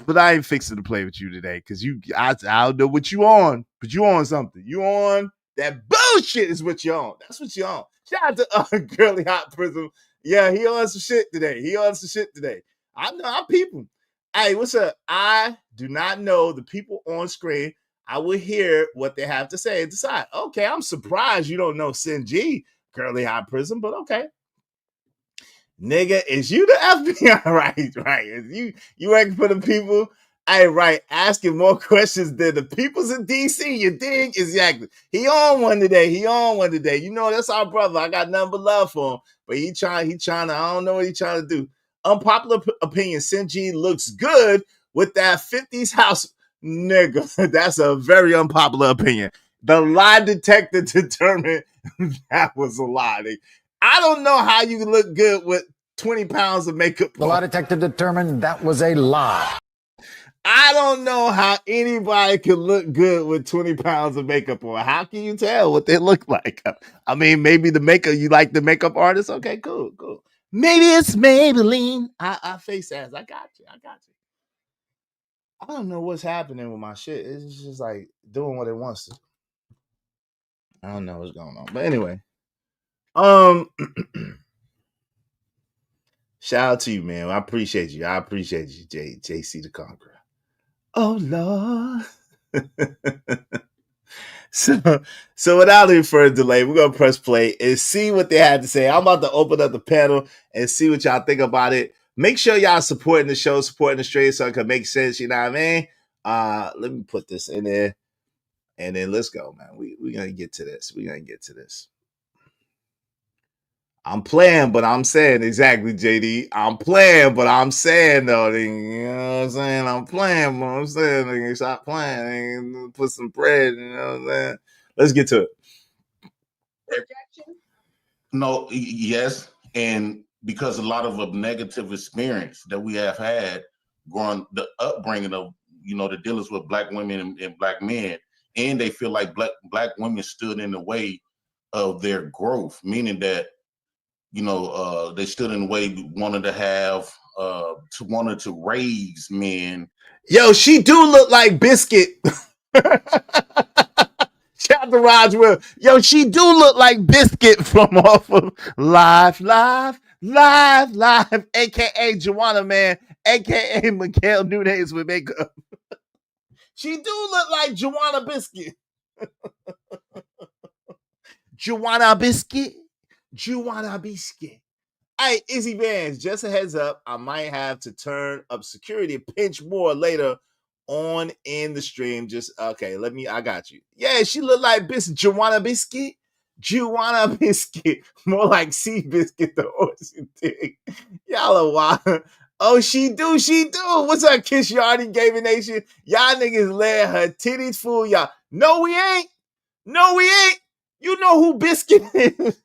but I ain't fixing to play with you today because I don't know what you on, but you on something. You on that bullshit is what you on. That's what you on. Shout out to Girly Hot Prism. Yeah, he on some shit today. I know I'm people. Hey, what's up? I do not know the people on screen. I will hear what they have to say and decide. Okay, I'm surprised you don't know Sin G, Girly Hot Prism, but okay. Nigga, is you the FBI? Right. Is you working for the people? Hey, right. Asking more questions than the peoples in DC. You dig? Exactly. He on one today. You know, that's our brother. I got nothing but love for him. But he trying to, I don't know what he trying to do. Unpopular opinion. Sinji looks good with that 50s house. Nigga, that's a very unpopular opinion. The lie detector determined that was a lie. I don't know how you can look good with 20 pounds of makeup. The lie detector determined that was a lie. I don't know how anybody can look good with 20 pounds of makeup on. How can you tell what they look like? I mean, maybe the makeup, you like the makeup artist? Okay, cool. Maybe it's Maybelline. I face ass. I got you. I don't know what's happening with my shit. It's just like doing what it wants to. I don't know what's going on. But anyway. Shout out to you, man. I appreciate you. JC the Conqueror. Oh, Lord. So without any further delay, we're gonna press play and see what they had to say. I'm about to open up the panel and see what y'all think about it. Make sure y'all supporting the show, supporting the stream so it can make sense. You know what I mean? Let me put this in there, and then let's go, man. We're gonna get to this. We're gonna get to this. I'm playing, but I'm saying exactly, JD. I'm playing, but I'm saying though, you know what I'm saying? I'm playing, but I'm saying, nigga, stop playing, nigga, put some bread, you know what I'm saying? Let's get to it. No, yes, and because a lot of negative experience that we have had growing the upbringing of the dealings with black women and black men, and they feel like black women stood in the way of their growth, meaning that they stood in the way, wanted to raise men. Yo, she do look like Biscuit. Shout out to Raj Will. Yo, she do look like Biscuit from off of Live, aka Joanna Man, aka Miguel Nunez with makeup. She do look like Joanna Biscuit. Joanna Biscuit. Hey, Izzy Vans, just a heads up, I might have to turn up security a pinch more later on in the stream. Just okay, I got you. Yeah, she look like Joanna Biscuit. More like Sea Biscuit though. Y'all are wild. Oh, she do. What's up, Kiss Yardy Gaming Nation? Y'all niggas let her titties fool y'all. No, we ain't. You know who Biscuit is.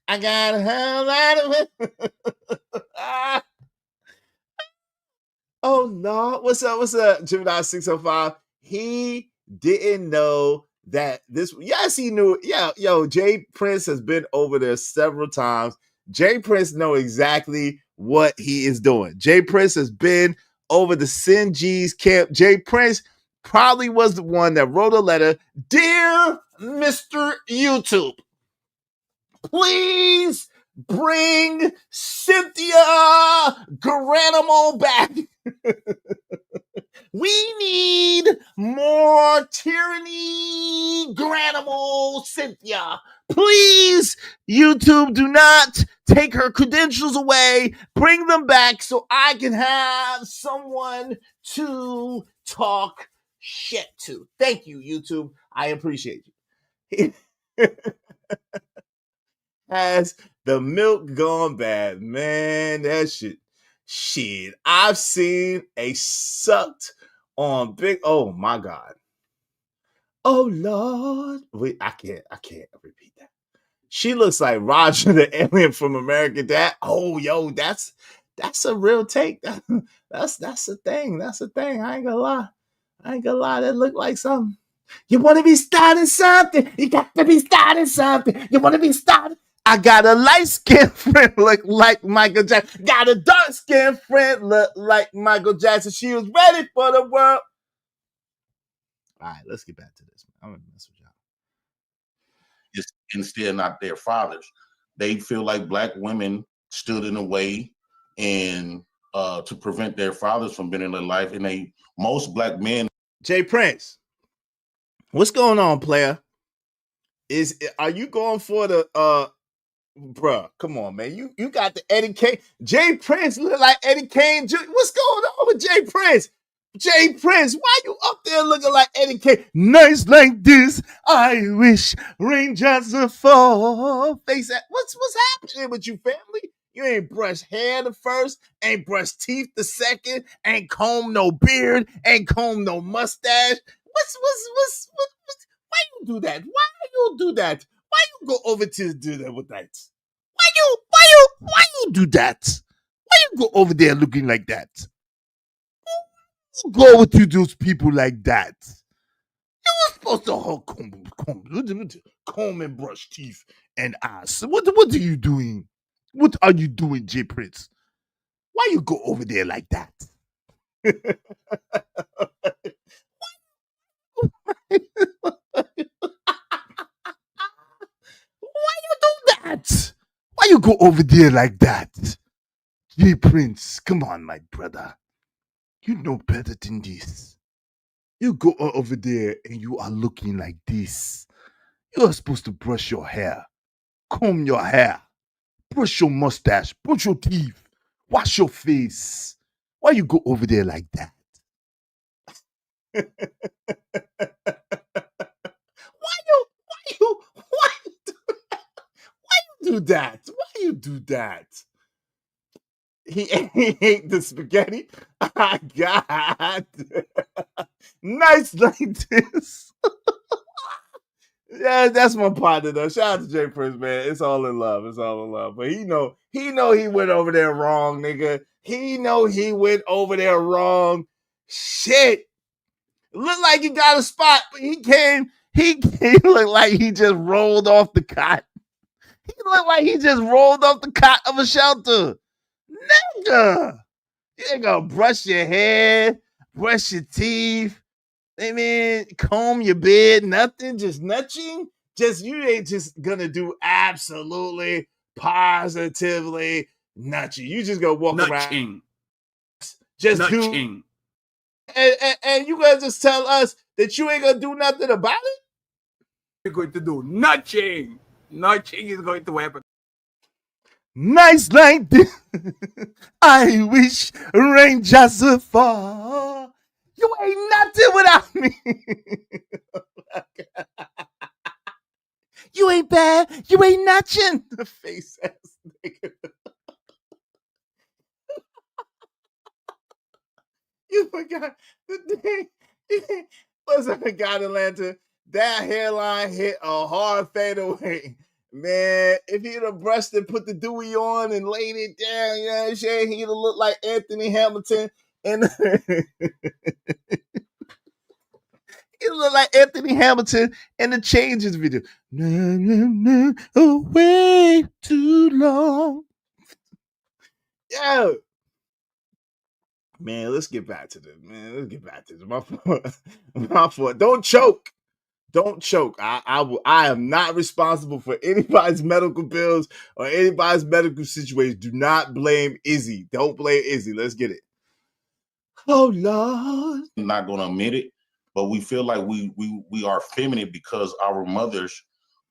I got a hell lot of it. Oh no. What's up? Gemini 605. He didn't know that this. Yes, he knew. Yeah, yo, Jay Prince has been over there several times. Jay Prince know exactly what he is doing. Jay Prince has been over the Sin G's camp. Jay Prince probably was the one that wrote a letter. Dear Mr. YouTube, please bring Cynthia Geronimo back. We need more tyranny, Geronimo Cynthia. Please, YouTube, do not take her credentials away. Bring them back so I can have someone to talk shit to. Thank you, YouTube. I appreciate you. Has the milk gone bad? Man, that shit. I've seen a sucked on big. Oh my God. Oh Lord. Wait, I can't repeat that. She looks like Roger the alien from American Dad. Oh, yo, that's a real take. That's a thing. That's a thing. I ain't gonna lie. That look like something. You want to be starting something? You got to be starting something. You want to be starting? I got a light-skinned friend look like Michael Jackson. Got a dark-skinned friend look like Michael Jackson. She was ready for the world. All right, let's get back to this. I'm going to mess with y'all. It's instead not their fathers. They feel like black women stood in the way and to prevent their fathers from being in their life. And most black men. Jay Prince, what's going on, player? Are you going for the bruh, come on, man. You got the Eddie Kane. Jay Prince look like Eddie Kane Jr. What's going on with Jay Prince? Jay Prince, why you up there looking like Eddie Kane? Nights like this, I wish raindrops would fall. Face that. What's happening with you, family? You ain't brushed hair the first, ain't brushed teeth the second, ain't combed no beard, ain't combed no mustache. Why you do that? Why you do that? Why you go over to do that with that? Why you do that? Why you go over there looking like that? You go over to those people like that. You were supposed to comb and brush teeth and ass. What are you doing? What are you doing, Jay Prince? Why you go over there like that? Why you do that? Why you go over there like that? Jay Prince, come on, my brother. You know better than this. You go over there and you are looking like this. You are supposed to brush your hair, comb your hair, brush your mustache, brush your teeth, wash your face. Why you go over there like that? Why you do that? Why you do that? He ate the spaghetti. I got nice like this. Yeah, that's my partner though. Shout out to Jay Prince, man. It's all in love. It's all in love. But he went over there wrong, nigga. He went over there wrong. Shit. Looked like he got a spot, but he looked like he just rolled off the cot. He looked like he just rolled off the cot of a shelter. Nigga. You ain't gonna brush your hair, brush your teeth. I mean, comb your beard, nothing, just nudging. You ain't just gonna do absolutely, positively nothing. You just gonna walk around. Just nutching. And you gonna just tell us that you ain't gonna do nothing about it? You're going to do nothing. Nothing is going to happen. Nice like this. I wish rain just would fall. You ain't nothing without me. You ain't bad. You ain't nothing. The face ass nigga. You forgot the thing. Listen, I got Atlanta. That hairline hit a hard fadeaway. Man, if he'd have brushed it, put the dewy on and laid it down, you know what I'm saying? He'd have looked like Anthony Hamilton. And he looked like Anthony Hamilton in the Changes video. Way too long. Yo. Man, let's get back to this. My fault. My fault. Don't choke. I am not responsible for anybody's medical bills or anybody's medical situation. Do not blame Izzy. Don't blame Izzy. Let's get it. Oh Lord. I'm not gonna admit it, but we feel like we are feminine because our mothers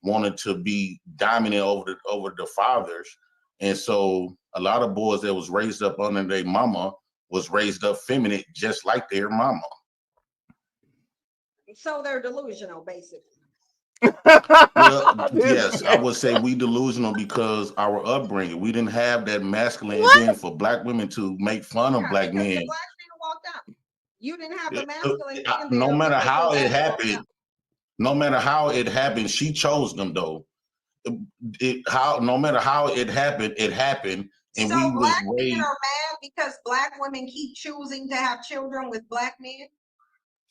wanted to be dominant over the fathers. And so a lot of boys that was raised up under their mama was raised up feminine just like their mama. So they're delusional, basically. Well, yes, I would say we delusional because our upbringing, we didn't have that masculine. And then for black women to make fun of black men. The black men walked out. You didn't have the masculine. No matter how it happened, she chose them though. No matter how it happened, and so we black was raised. Men are mad because black women keep choosing to have children with black men.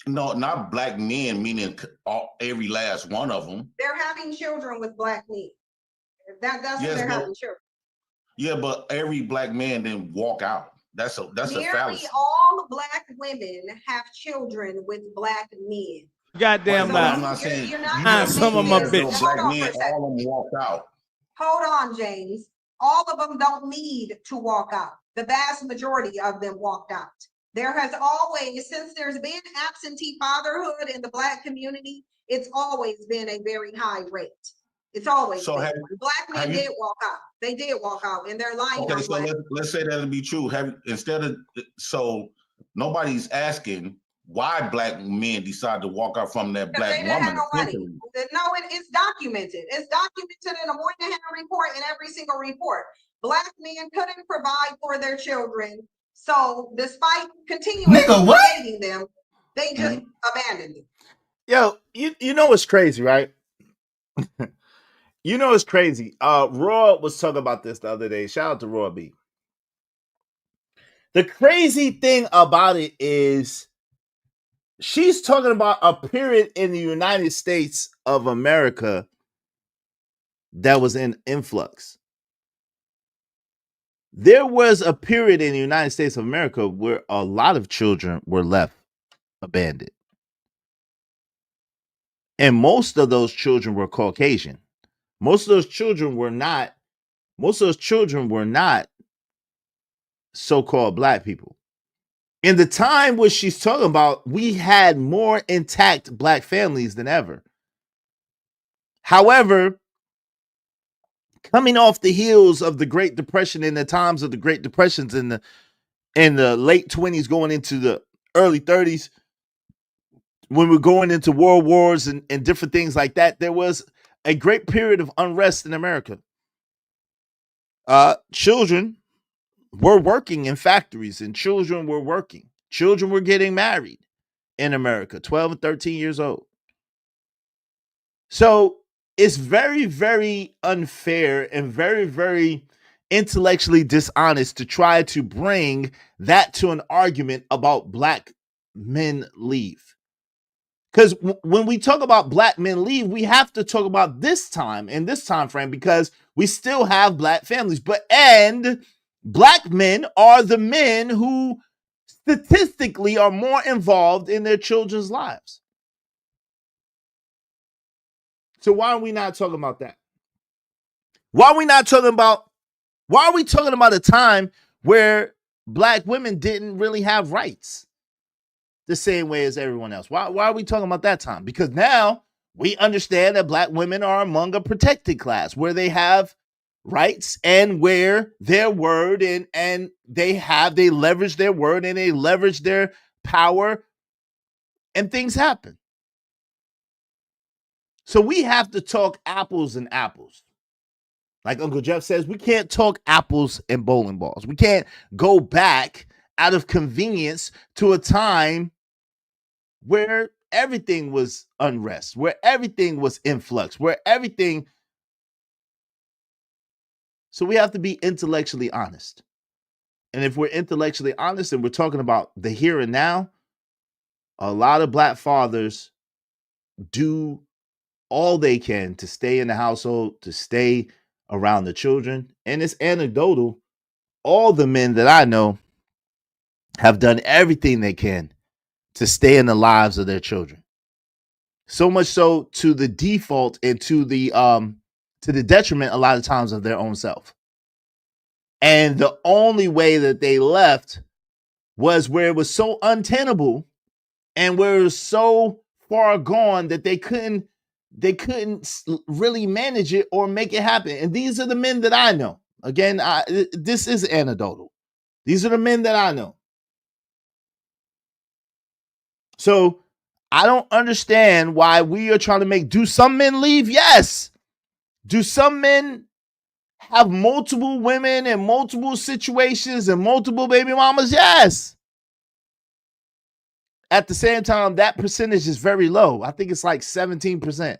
No, not black men, meaning every last one of them. They're having children with black men. That's yes, they're having children. Yeah, but every black man didn't walk out. That's a fallacy. Nearly all black women have children with black men. Goddamn I'm not saying some of my bitch. Black men, all of them walked out. Hold on, James. All of them don't need to walk out. The vast majority of them walked out. There has always, since there's been absentee fatherhood in the black community, it's always been a very high rate. It's always been. Black men did walk out. They did walk out in their life. Okay, so let's say that'll be true. So nobody's asking why black men decide to walk out from that black woman. No, it's documented. It's documented in a Moynihan report, in every single report. Black men couldn't provide for their children. So despite continuing creating them, they just abandoned them. Yo, you know what's crazy, right? You know what's crazy. Raw was talking about this the other day. Shout out to Raw B. The crazy thing about it is she's talking about a period in the United States of America that was in influx. There was a period in the United States of America where a lot of children were left abandoned. And most of those children were Caucasian. Most of those children were not so-called black people. In the time where she's talking about, we had more intact black families than ever. However, coming off the heels of the Great Depression, in the times of the Great Depressions in the late 20s going into the early 30s, when we're going into world wars and different things like that, there was a great period of unrest in America. Children were working in factories, and children were working. Children were getting married in America, 12 and 13 years old. So it's very, very unfair and very, very intellectually dishonest to try to bring that to an argument about black men leave. Because when we talk about black men leave, we have to talk about this time and this time frame, because we still have black families. And black men are the men who statistically are more involved in their children's lives. So why are we not talking about that? Why are we talking about a time where black women didn't really have rights the same way as everyone else? Why are we talking about that time? Because now we understand that black women are among a protected class where they have rights and where their word and they leverage their word and they leverage their power and things happen. So we have to talk apples and apples. Like Uncle Jeff says, we can't talk apples and bowling balls. We can't go back out of convenience to a time where everything was unrest, where everything was influx, where everything. So we have to be intellectually honest. And if we're intellectually honest and we're talking about the here and now, a lot of black fathers do all they can to stay in the household, to stay around the children. And it's anecdotal. All the men that I know have done everything they can to stay in the lives of their children. So much so to the default and to the detriment a lot of times of their own self. And the only way that they left was where it was so untenable and where it was so far gone that they couldn't really manage it or make it happen. And these are the men that I know. Again, this is anecdotal. These are the men that I know. So I don't understand why we are trying to do some men leave? Yes. Do some men have multiple women and multiple situations and multiple baby mamas? Yes. At the same time, that percentage is very low. I think it's like 17%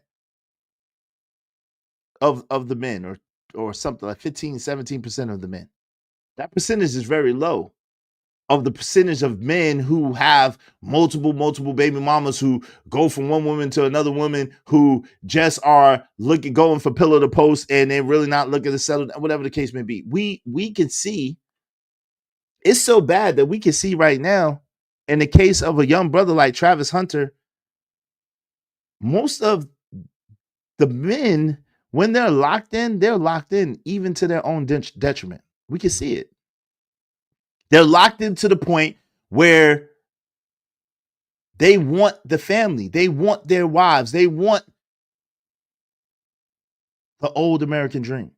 of the men or something like 15, 17% of the men. That percentage is very low of the percentage of men who have multiple baby mamas, who go from one woman to another woman, who just are going for pillow to post and they're really not looking to settle, whatever the case may be. We can see, it's so bad that we can see right now, in the case of a young brother like Travis Hunter, most of the men, when they're locked in even to their own detriment. We can see it. They're locked into the point where they want the family. They want their wives. They want the old American dream.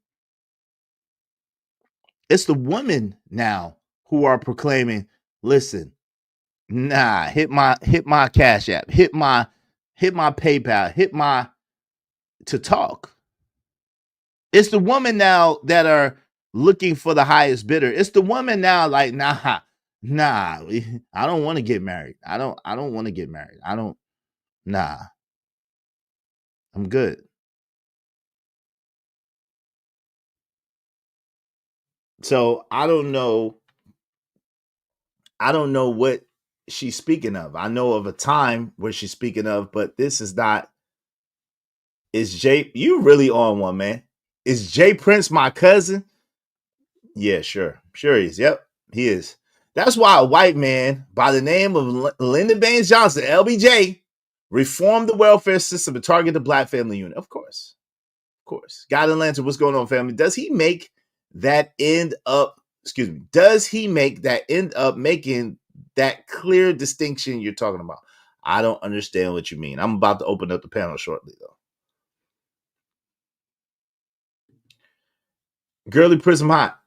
It's the women now who are proclaiming, listen, nah, hit my Cash App, hit my PayPal, to talk. It's the women now that are looking for the highest bidder. It's the woman now like, nah, I don't want to get married. I don't want to get married. I'm good. So I don't know what she's speaking of. I know of a time where she's speaking of, but this is not. Is Jay, you really on one, man? Is Jay Prince my cousin? Yeah, sure he is. Yep, he is. That's why a white man by the name of Lyndon Baines Johnson, LBJ, reformed the welfare system to target the black family unit. Of course. God and Lantern, what's going on, family? Does he make that end up making that clear distinction you're talking about. I don't understand what you mean. I'm about to open up the panel shortly, though. Girly Prism Hot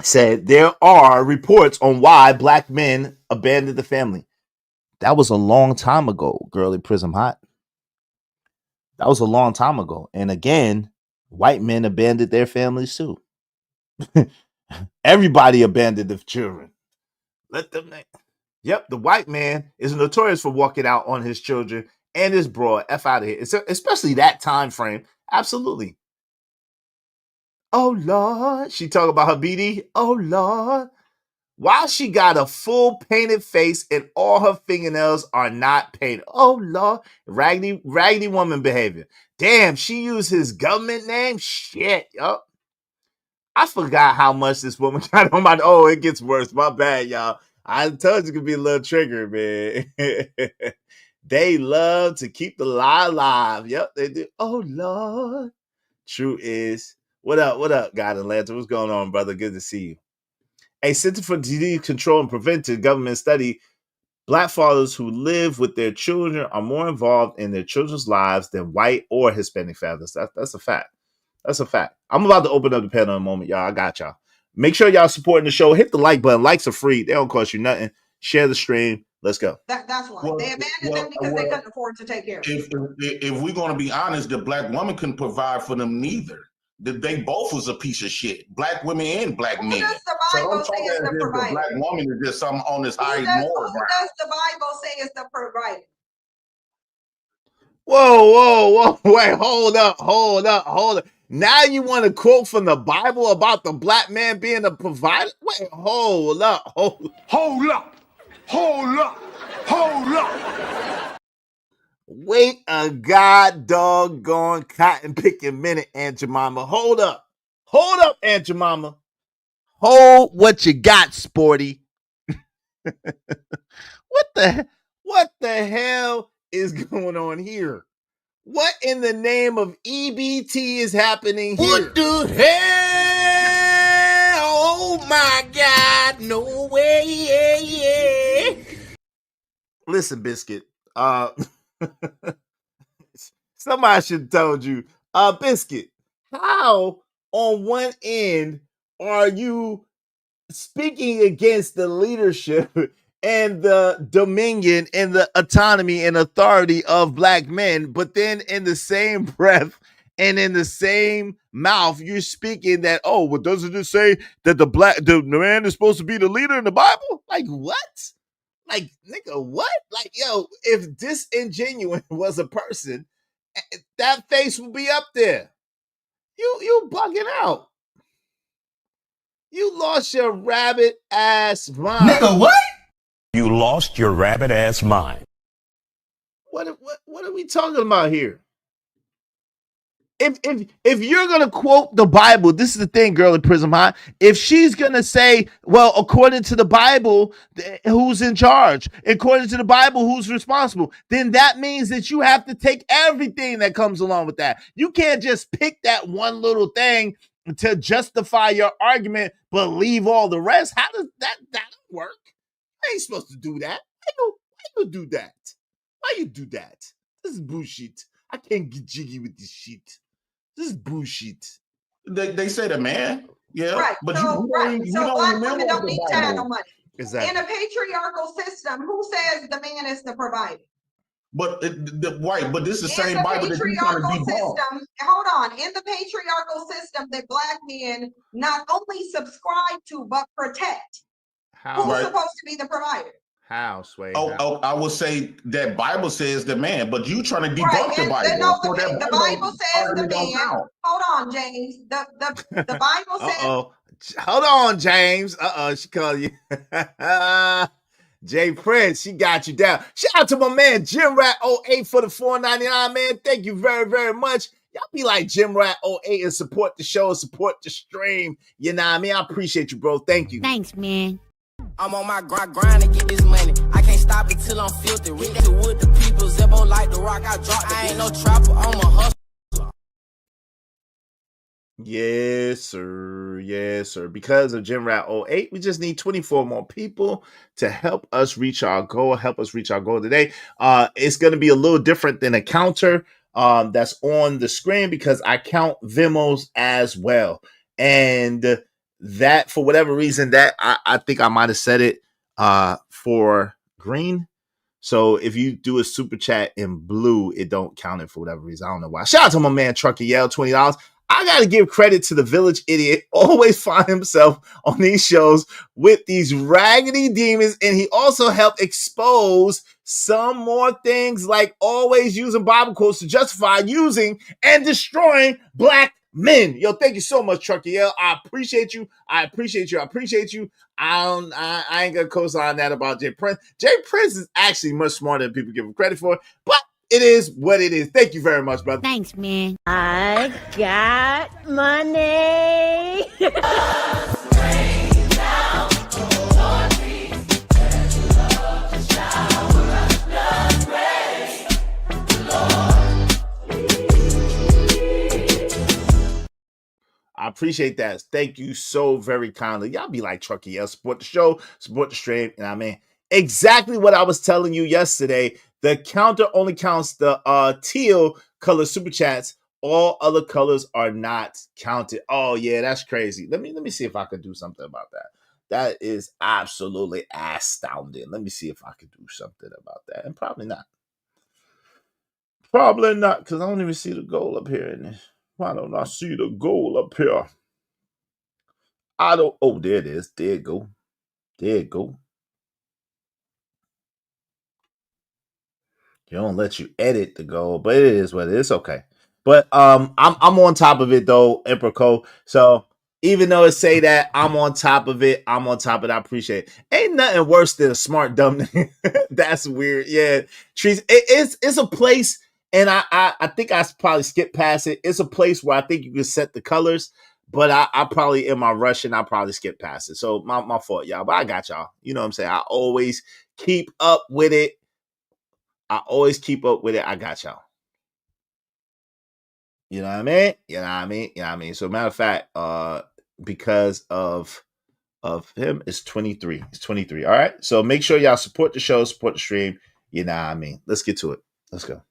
said there are reports on why black men abandoned the family. That was a long time ago, Girly Prism Hot. That was a long time ago. And again, white men abandoned their families too. Everybody abandoned the children. Let them. Yep, the white man is notorious for walking out on his children and his broad. F out of here. Especially that time frame. Absolutely. Oh, Lord. She talk about her BD. Oh, Lord. Why she got a full painted face and all her fingernails are not painted? Oh, Lord. Raggedy woman behavior. Damn, she used his government name? Shit. Yup. I forgot how much this woman got on my... Oh, it gets worse. My bad, y'all. I told you it could be a little trigger, man. They love to keep the lie alive. Yep, they do. Oh, Lord. True is. What up, God Atlanta? What's going on, brother? Good to see you. A Center for Disease Control and Prevention government study, black fathers who live with their children are more involved in their children's lives than white or Hispanic fathers. That's a fact. That's a fact. I'm about to open up the panel in a moment, y'all. I got y'all. Make sure y'all supporting the show. Hit the like button. Likes are free. They don't cost you nothing. Share the stream. Let's go. That's why. They abandoned them because they couldn't afford to take care of them. If we're going to be honest, the black woman couldn't provide for them neither. They both was a piece of shit. Black women and black men. Does the Bible say is the provider? The black woman is just something on this high moral ground. Who does the Bible say is the provider? Whoa. Wait, hold up. Now you want to quote from the Bible about the black man being a provider? Wait, hold up. Wait a god doggone cotton picking minute, Aunt Jemima. Hold up, Aunt Jemima. Hold what you got, sporty. What the hell is going on here? What in the name of EBT is happening here? What the hell? Oh my God, no way. Listen, Biscuit. Somebody should have told you. Biscuit, how on one end are you speaking against the leadership and the dominion and the autonomy and authority of black men, but then in the same breath and in the same mouth, you're speaking that, oh, well, doesn't it say that the man is supposed to be the leader in the Bible? Like, what? Like, nigga, what? Like, yo, if Disingenuous was a person, that face would be up there. You bugging out. You lost your rabbit ass mind. Nigga, what? You lost your rabbit ass mind. What are we talking about here? If you're gonna quote the Bible, this is the thing, Girl at Prism High. If she's gonna say, well, according to the Bible, who's in charge? According to the Bible, who's responsible? Then that means that you have to take everything that comes along with that. You can't just pick that one little thing to justify your argument, but leave all the rest. How does that work? I ain't supposed to do that. Why you do that? Why you do that? This is bullshit. I can't get jiggy with this shit. This is bullshit. They say the man, yeah, right. But so black women don't need to have no money. Exactly. In a patriarchal system, who says the man is the provider? But but this is the same Bible that you're trying to debunk. Hold on. In the patriarchal system that black men not only subscribe to but protect. Who's supposed to be the provider? How, Sway? Oh, I will say that Bible says the man, but you trying to debunk the Bible. No, the Bible says the man. Hold on, James. The Bible says. Hold on, James. She called you. Jay Prince, she got you down. Shout out to my man Jim Rat 08 for the $4.99, man. Thank you very, very much. Y'all be like Jim Rat 08 and support the show, support the stream. You know what I mean? I appreciate you, bro. Thank you. Thanks, man. I'm on my grind to get this money. I can't stop it till I'm filthy. With the people, Zebo like the rock. I ain't no trapper, I'm a hustler. Yes, sir. Yes, sir. Because of Gym Rat 08, we just need 24 more people to help us reach our goal. Help us reach our goal today. It's going to be a little different than a counter that's on the screen because I count Vimos as well. And that, for whatever reason, that I think I might have said it for green. So if you do a super chat in blue, it don't count it for whatever reason. I don't know why. Shout out to my man Trucker Yell, $20. I got to give credit to the village idiot. Always find himself on these shows with these raggedy demons. And he also helped expose some more things like always using Bible quotes to justify using and destroying black men. Yo, thank you so much, Trucker Yell. I appreciate you. I appreciate you. I appreciate you. I ain't going to co-sign that about Jay Prince. Jay Prince is actually much smarter than people give him credit for. But it is what it is. Thank you very much, brother. Thanks, man. I got money. I appreciate that. Thank you so very kindly. Y'all be like Trucky, yeah, support the show, support the stream. And I mean, exactly what I was telling you yesterday. The counter only counts the teal color super chats. All other colors are not counted. Oh yeah, that's crazy. Let me see if I could do something about that. That is absolutely astounding. Let me see if I could do something about that. And probably not. Probably not, because I don't even see the goal up here in this. Why don't I see the goal up here? I don't. Oh, there it is. There it go. There it go. You don't let you edit the goal, but it is what it is. It's okay. But I'm on top of it though, Emperor Cole. So even though it say that I'm on top of it, I'm on top of it. I appreciate it. Ain't nothing worse than a smart dumb. That's weird. Yeah, trees. It's a place. And I think I probably skipped past it. It's a place where I think you can set the colors, but I probably in my rush and I probably skipped past it. So my fault, y'all. But I got y'all. You know what I'm saying? I always keep up with it. I got y'all. You know what I mean? You know what I mean? You know what I mean? So matter of fact, because of him, it's 23. It's 23. All right. So make sure y'all support the show, support the stream. You know what I mean? Let's get to it. Let's go.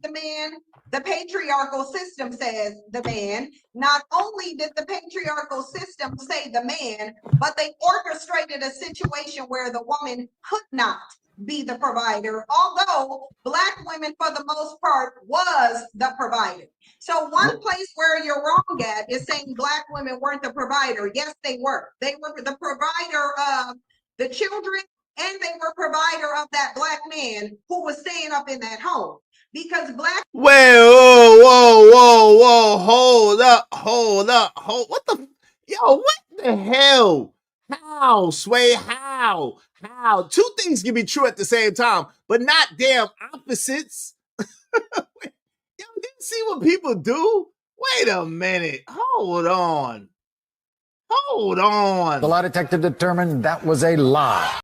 The man, the patriarchal system says the man. Not only did the patriarchal system say the man, but they orchestrated a situation where the woman could not be the provider, although Black women, for the most part, was the provider. So one place where you're wrong at is saying Black women weren't the provider. Yes, they were. They were the provider of the children, and they were provider of that Black man who was staying up in that home. Because Black. Wait, whoa, hold up. What the, yo, what the hell? How, Sway, how? Two things can be true at the same time, but not damn opposites. Yo, you see what people do? Wait a minute. Hold on. The lie detector determined that was a lie.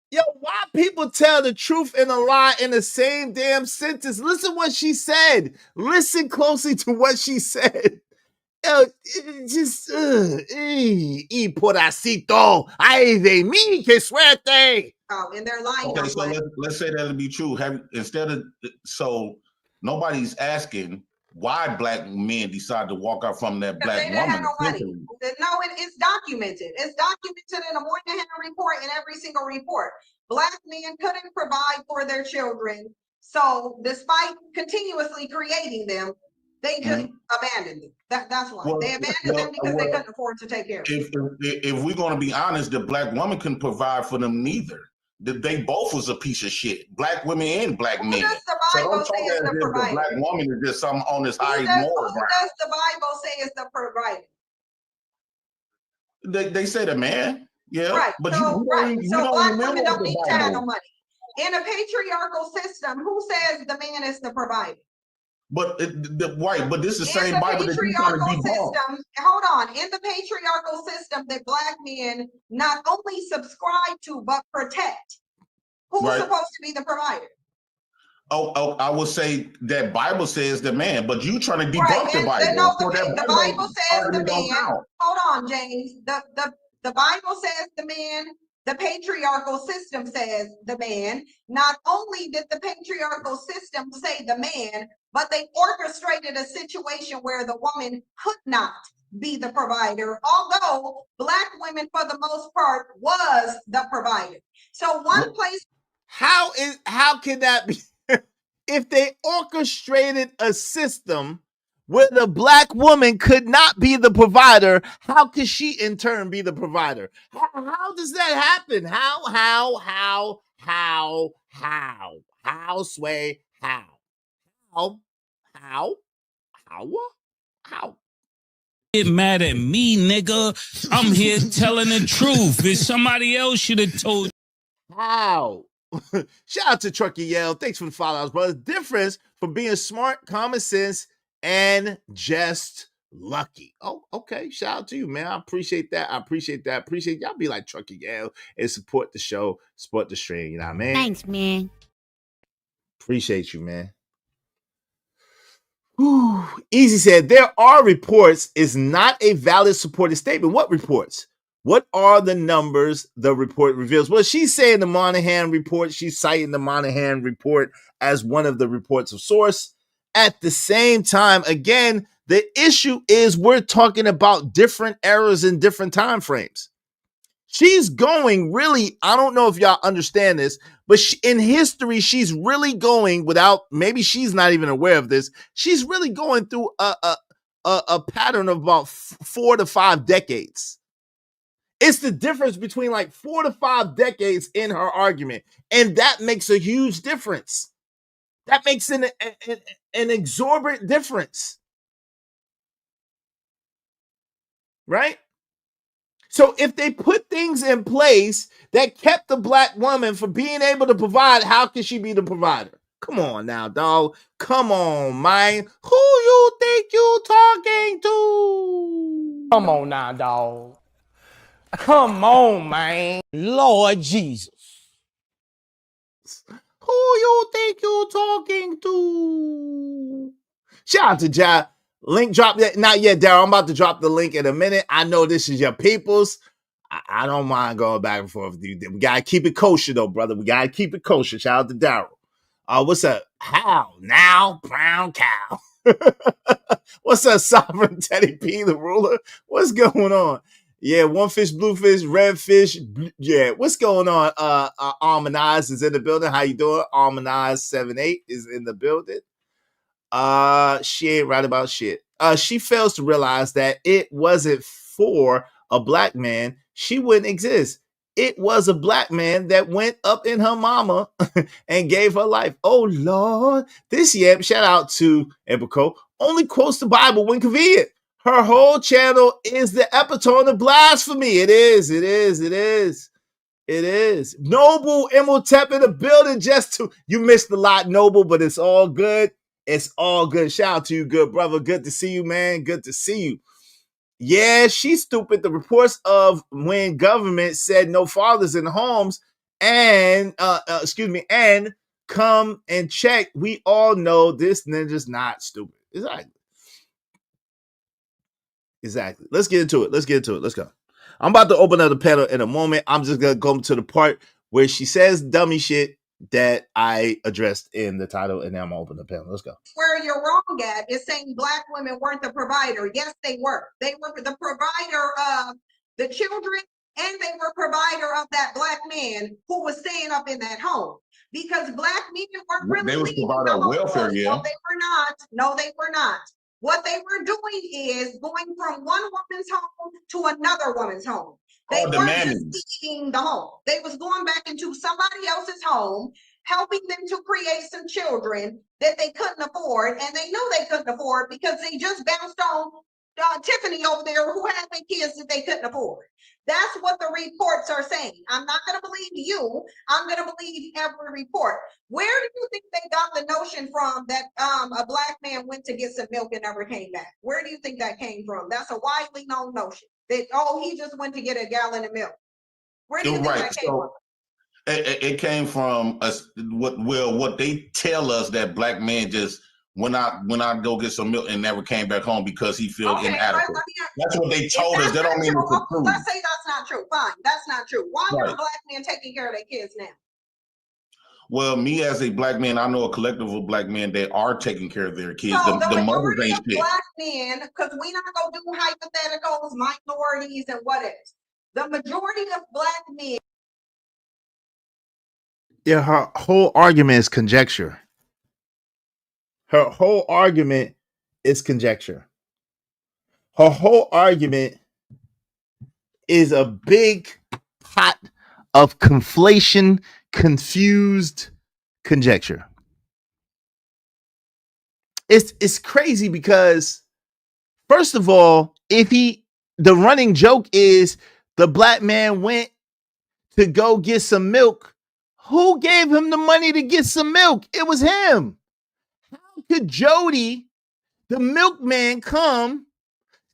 Yo, why people tell the truth and a lie in the same damn sentence? Listen what she said. Listen closely to what she said. Yo, just, y poracito, ay de mí, que suerte. Oh, and they're lying. Okay, so let's say that'll be true. So nobody's asking why Black men decide to walk out from that Black woman. No, it's documented. It's documented in a Moynihan report, in every single report. Black men couldn't provide for their children. So despite continuously creating them, they just abandoned them. That's why. They abandoned them because they couldn't afford to take care of them. If we're going to be honest, the Black woman couldn't provide for them neither. They both was a piece of shit. Black women and Black men. Who does the Bible say is the provider? The Black woman is just something on this high moral ground. Who does the Bible say is the provider? They say the man. Yeah. Right. But so Black women don't need to have no money. In a patriarchal system, who says the man is the provider? But but this is the same Bible that you're trying to system. Hold on. In the patriarchal system that Black men not only subscribe to but protect, who's supposed to be the provider? I would say that Bible says the man, but you trying to debunk the And Bible. no, So that the Bible says the argument don't man. count. Hold on, James. The Bible says the man. The patriarchal system says the man. Not only did the patriarchal system say the man, but they orchestrated a situation where the woman could not be the provider, although Black women, for the most part, was the provider. So one place. How can that be? If they orchestrated a system where the Black woman could not be the provider, how could she in turn be the provider? How does that happen? How, Sway, how? Get mad at me, nigga. I'm here telling the truth. If somebody else should have told. How? Shout out to Truckee Yell. Thanks for the follow-ups, brother. Difference from being smart, common sense, and just lucky. Oh, okay. Shout out to you, man. I appreciate that. Appreciate y'all be like Truckee Yell and support the show, support the stream. You know what I mean? Thanks, man. Appreciate you, man. Whew. Easy said, there are reports is not a valid supported statement. What reports? What are the numbers the report reveals? Well, she's saying the Monahan report. She's citing the Monahan report as one of the reports of source. At the same time, again, the issue is we're talking about different eras and different time frames. She's going really, I don't know if y'all understand this, but in history, she's really going without, maybe she's not even aware of this. She's really going through a pattern of about 4 to 5 decades. It's the difference between like 4 to 5 decades in her argument. And that makes a huge difference. That makes an exorbitant difference. Right? So if they put things in place that kept the Black woman from being able to provide, how can she be the provider? Come on now, dog. Come on, man. Who you think you talking to? Come on now, dog. Come on, man. Lord Jesus. Who you think you talking to? Shout out to Ja. Link drop yet? Not yet, Daryl. I'm about to drop the link in a minute. I know this is your people's. I don't mind going back and forth with you. We gotta keep it kosher though, brother. We gotta keep it kosher. Shout out to Daryl. What's up? How now, brown cow? What's up, Sovereign Teddy P, the ruler? What's going on? Yeah, one fish, blue fish, red fish. Yeah, what's going on? Almanize is in the building. How you doing? Almanize 78 is in the building. She ain't right about shit. She fails to realize that it wasn't for a Black man, she wouldn't exist. It was a Black man that went up in her mama and gave her life. Oh Lord, this yep. Shout out to Epico. Only quotes the Bible when convenient. Her whole channel is the epitome of blasphemy. It is. Noble Imhotep in the building. You missed a lot, Noble, but it's all good. It's all good. Shout out to you, good brother. Good to see you, man. Good to see you. Yeah, she's stupid. The reports of when government said no fathers in homes and and come and check. We all know this ninja's not stupid. Exactly. Let's get into it. Let's go. I'm about to open up the panel in a moment. I'm just gonna go to the part where she says dummy shit that I addressed in the title, and then I'm gonna open the panel. Let's go. Where you're wrong at is saying Black women weren't the provider. Yes, they were. They were the provider of the children, and they were provider of that Black man who was staying up in that home. Because Black men weren't really they was provider of welfare, yeah. No, they were not. No, they were not. What they were doing is going from one woman's home to another woman's home. They weren't just seeing the home. They was going back into somebody else's home, helping them to create some children that they couldn't afford, and they knew they couldn't afford because they just bounced on Tiffany over there who had the kids that they couldn't afford. That's what the reports are saying. I'm not going to believe you. I'm going to believe every report. Where do you think they got the notion from that a Black man went to get some milk and never came back? Where do you think that came from? That's a widely known notion that, he just went to get a gallon of milk. Where do you think that came from? It came from us. What they tell us that black men just went out go get some milk and never came back home because he felt inadequate. That's what they told us. That don't mean it's the truth. Let's say that's not true. Fine, that's not true. Why Right. are black men taking care of their kids now? Well, me as a black man, I know a collective of black men that are taking care of their kids. So The mothers majority ain't of shit. black men, because we not gonna do hypotheticals, minorities, and what else. The majority of black men. Yeah, her whole argument is conjecture. Her whole argument is conjecture. Her whole argument is a big pot of conflation, confused conjecture. It's crazy because, first of all, the running joke is the black man went to go get some milk. Who gave him the money to get some milk? It was him. How could Jody, the milkman, come?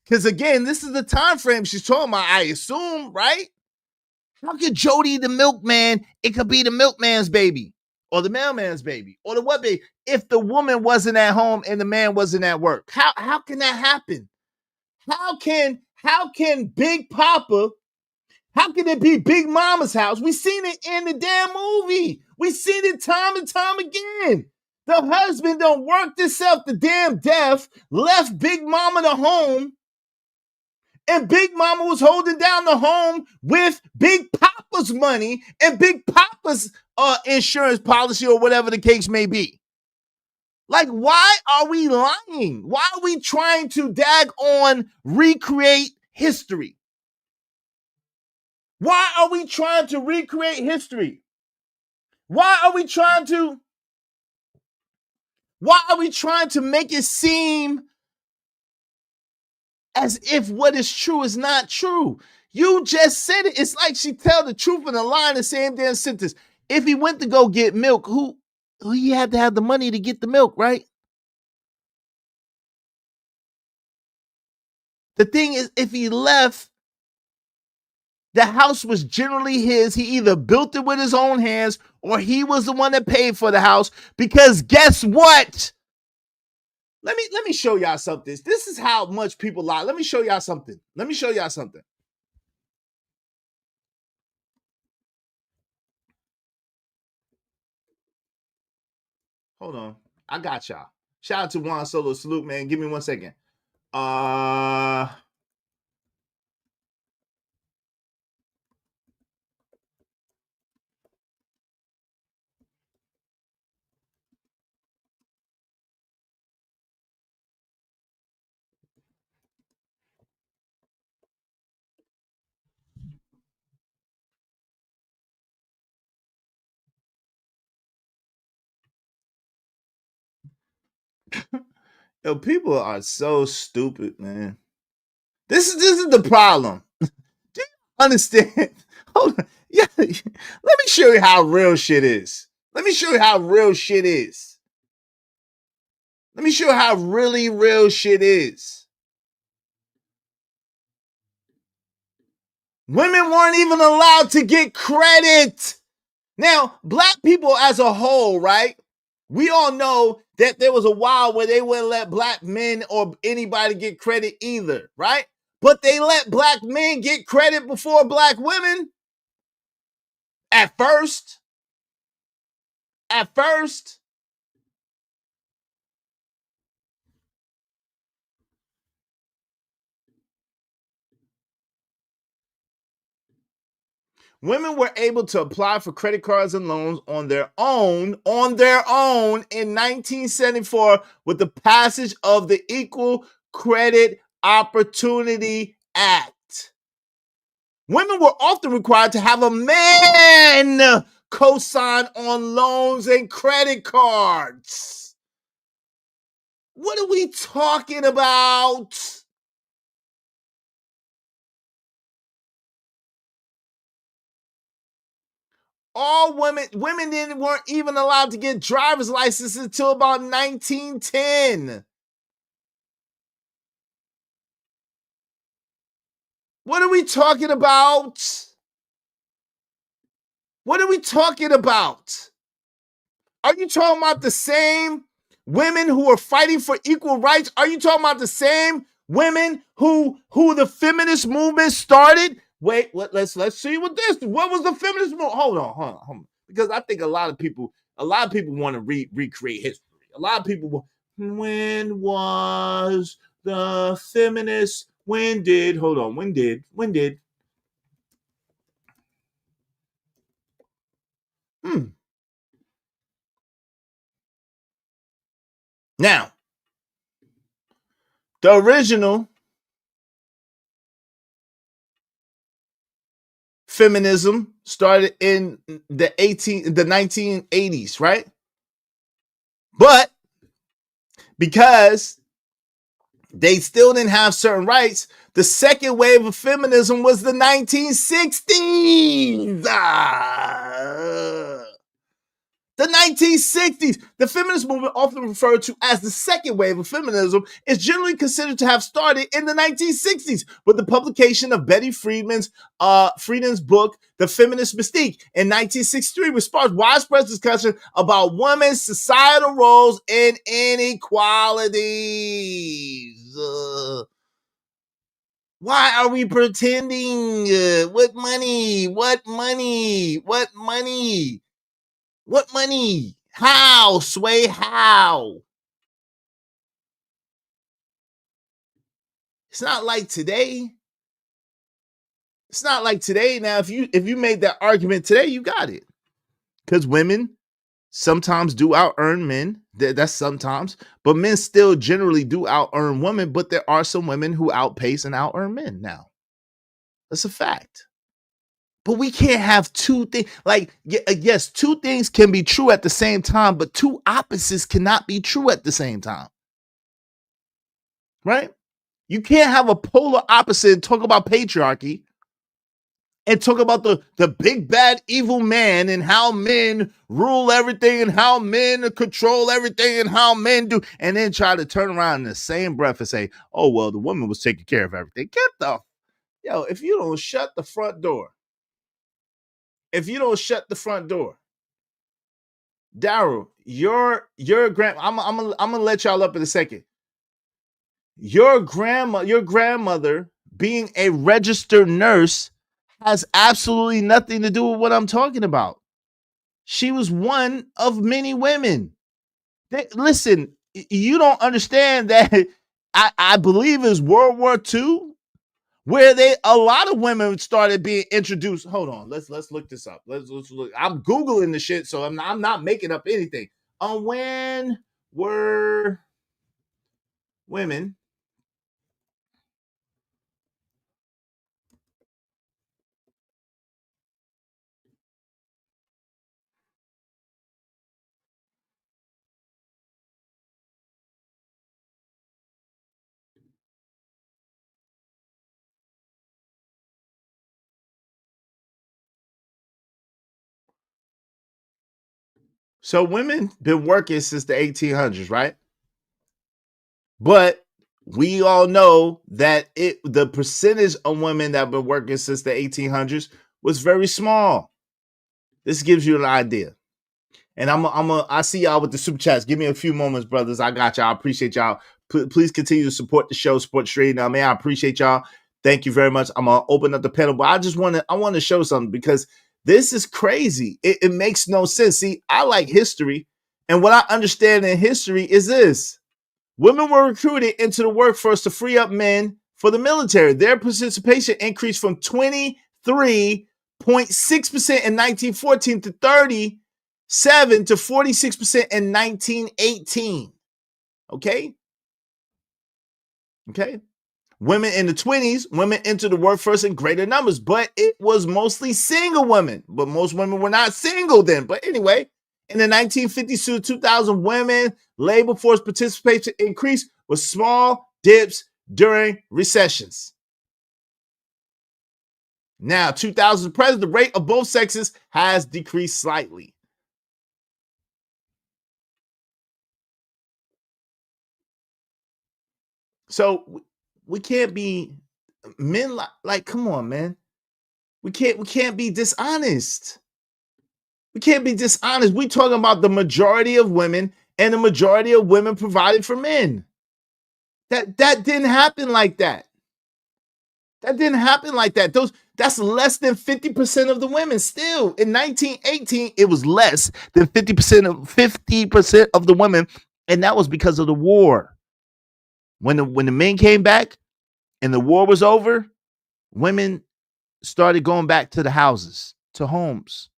Because again, this is the time frame she's talking about, I assume, right? How could Jody, the milkman, it could be the milkman's baby or the mailman's baby or the what baby if the woman wasn't at home and the man wasn't at work? How can that happen? How can Big Papa, how can it be Big Mama's house? We seen it in the damn movie. We seen it time and time again. The husband done worked himself to damn death, left Big Mama the home, and Big Mama was holding down the home with Big Papa's money and Big Papa's insurance policy or whatever the case may be. Like, why are we lying? Why are we trying to recreate history? Why are we trying to recreate history? Why are we trying to make it seem as if what is true is not true? You just said it. It's like she tell the truth in a lie in the same damn sentence. If he went to go get milk, who he had to have the money to get the milk, right? The thing is, if he left, the house was generally his. He either built it with his own hands or he was the one that paid for the house. Because guess what? Let me show y'all something. This is how much people lie. Let me show y'all something. Hold on. I got y'all. Shout out to Juan Solo. Salute, man. Give me 1 second. Yo, people are so stupid, man. This is the problem. Do you understand? Hold on. Yeah, let me show you how real shit is. Let me show you how real shit is. Let me show you how really real shit is. Women weren't even allowed to get credit. Now, black people as a whole, right? We all know that there was a while where they wouldn't let black men or anybody get credit either, right? But they let black men get credit before black women. At first. Women were able to apply for credit cards and loans on their own in 1974 with the passage of the Equal Credit Opportunity Act. Women were often required to have a man co-sign on loans and credit cards. What are we talking about? All women weren't even allowed to get driver's licenses until about 1910. What are we talking about? What are we talking about? Are you talking about the same women who are fighting for equal rights? Are you talking about the same women who the feminist movement started? Wait, let's see what was the feminist movement? Hold on. Because I think a lot of people want to recreate history. A lot of people when was the feminist? When did Now, the original feminism started in the 1980s, right? But because they still didn't have certain rights, the second wave of feminism was the 1960s. The 1960s, the feminist movement, often referred to as the second wave of feminism, is generally considered to have started in the 1960s with the publication of Betty Friedan's book, The Feminist Mystique, in 1963, which sparked widespread discussion about women's societal roles and inequalities. Why are we pretending? What money? What money? How, Sway? How? It's not like today. Now, if you made that argument today, you got it. Because women sometimes do out-earn men. That's sometimes. But men still generally do out-earn women. But there are some women who outpace and out-earn men now. That's a fact. But we can't have two things. Yes, two things can be true at the same time, but two opposites cannot be true at the same time. Right? You can't have a polar opposite and talk about patriarchy and talk about the big bad evil man and how men rule everything and how men control everything and how men do, and then try to turn around in the same breath and say, oh, well, the woman was taking care of everything. If you don't shut the front door, Daryl, your I'm gonna let y'all up in a second. Your grandmother being a registered nurse has absolutely nothing to do with what I'm talking about. She was one of many women. Listen, you don't understand that I believe it's World War II where a lot of women started being introduced. Hold on, let's look this up. Let's look. I'm Googling the shit, so I'm not making up anything. When were women So women been working since the 1800s, right? But we all know that the percentage of women that have been working since the 1800s was very small. This gives you an idea. And I see y'all with the super chats. Give me a few moments, brothers. I got y'all. I appreciate y'all. Please continue to support the show, support the stream. Now, man, I appreciate y'all. Thank you very much. I'm gonna open up the panel, but I want to show something because this is crazy. It makes no sense. See, I like history, and what I understand in history is this: women were recruited into the workforce to free up men for the military. Their participation increased from 23.6% in 1914 to 37 to 46% in 1918. Okay. Women in the 20s, women entered the workforce in greater numbers, but it was mostly single women. But most women were not single then. But anyway, in the 1950s to 2000, women labor force participation increased with small dips during recessions. Now, 2000 to present, the rate of both sexes has decreased slightly. So we can't be men like come on, man. We can't be dishonest. We can't be dishonest. We talking about the majority of women, and the majority of women provided for men. That didn't happen like that. That didn't happen like that. That's less than 50% of the women. Still, in 1918, it was less than 50% of the women, and that was because of the war. When the men came back and the war was over, women started going back to the houses, to homes.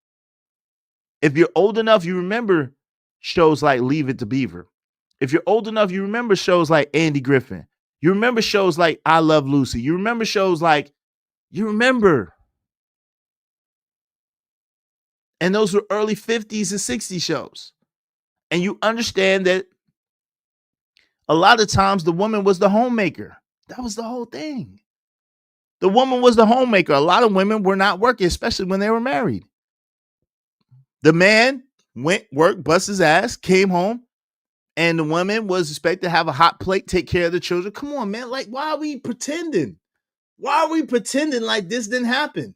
If you're old enough, you remember shows like Leave It to Beaver. If you're old enough, you remember shows like Andy Griffin. You remember shows like I Love Lucy. You remember shows like, you remember. And those were early 50s and 60s shows. And you understand that a lot of times the woman was the homemaker. That was the whole thing. The woman was the homemaker. A lot of women were not working, especially when they were married. The man went, worked, bust his ass, came home, and the woman was expected to have a hot plate, take care of the children. Come on, man. Like, why are we pretending? Why are we pretending like this didn't happen?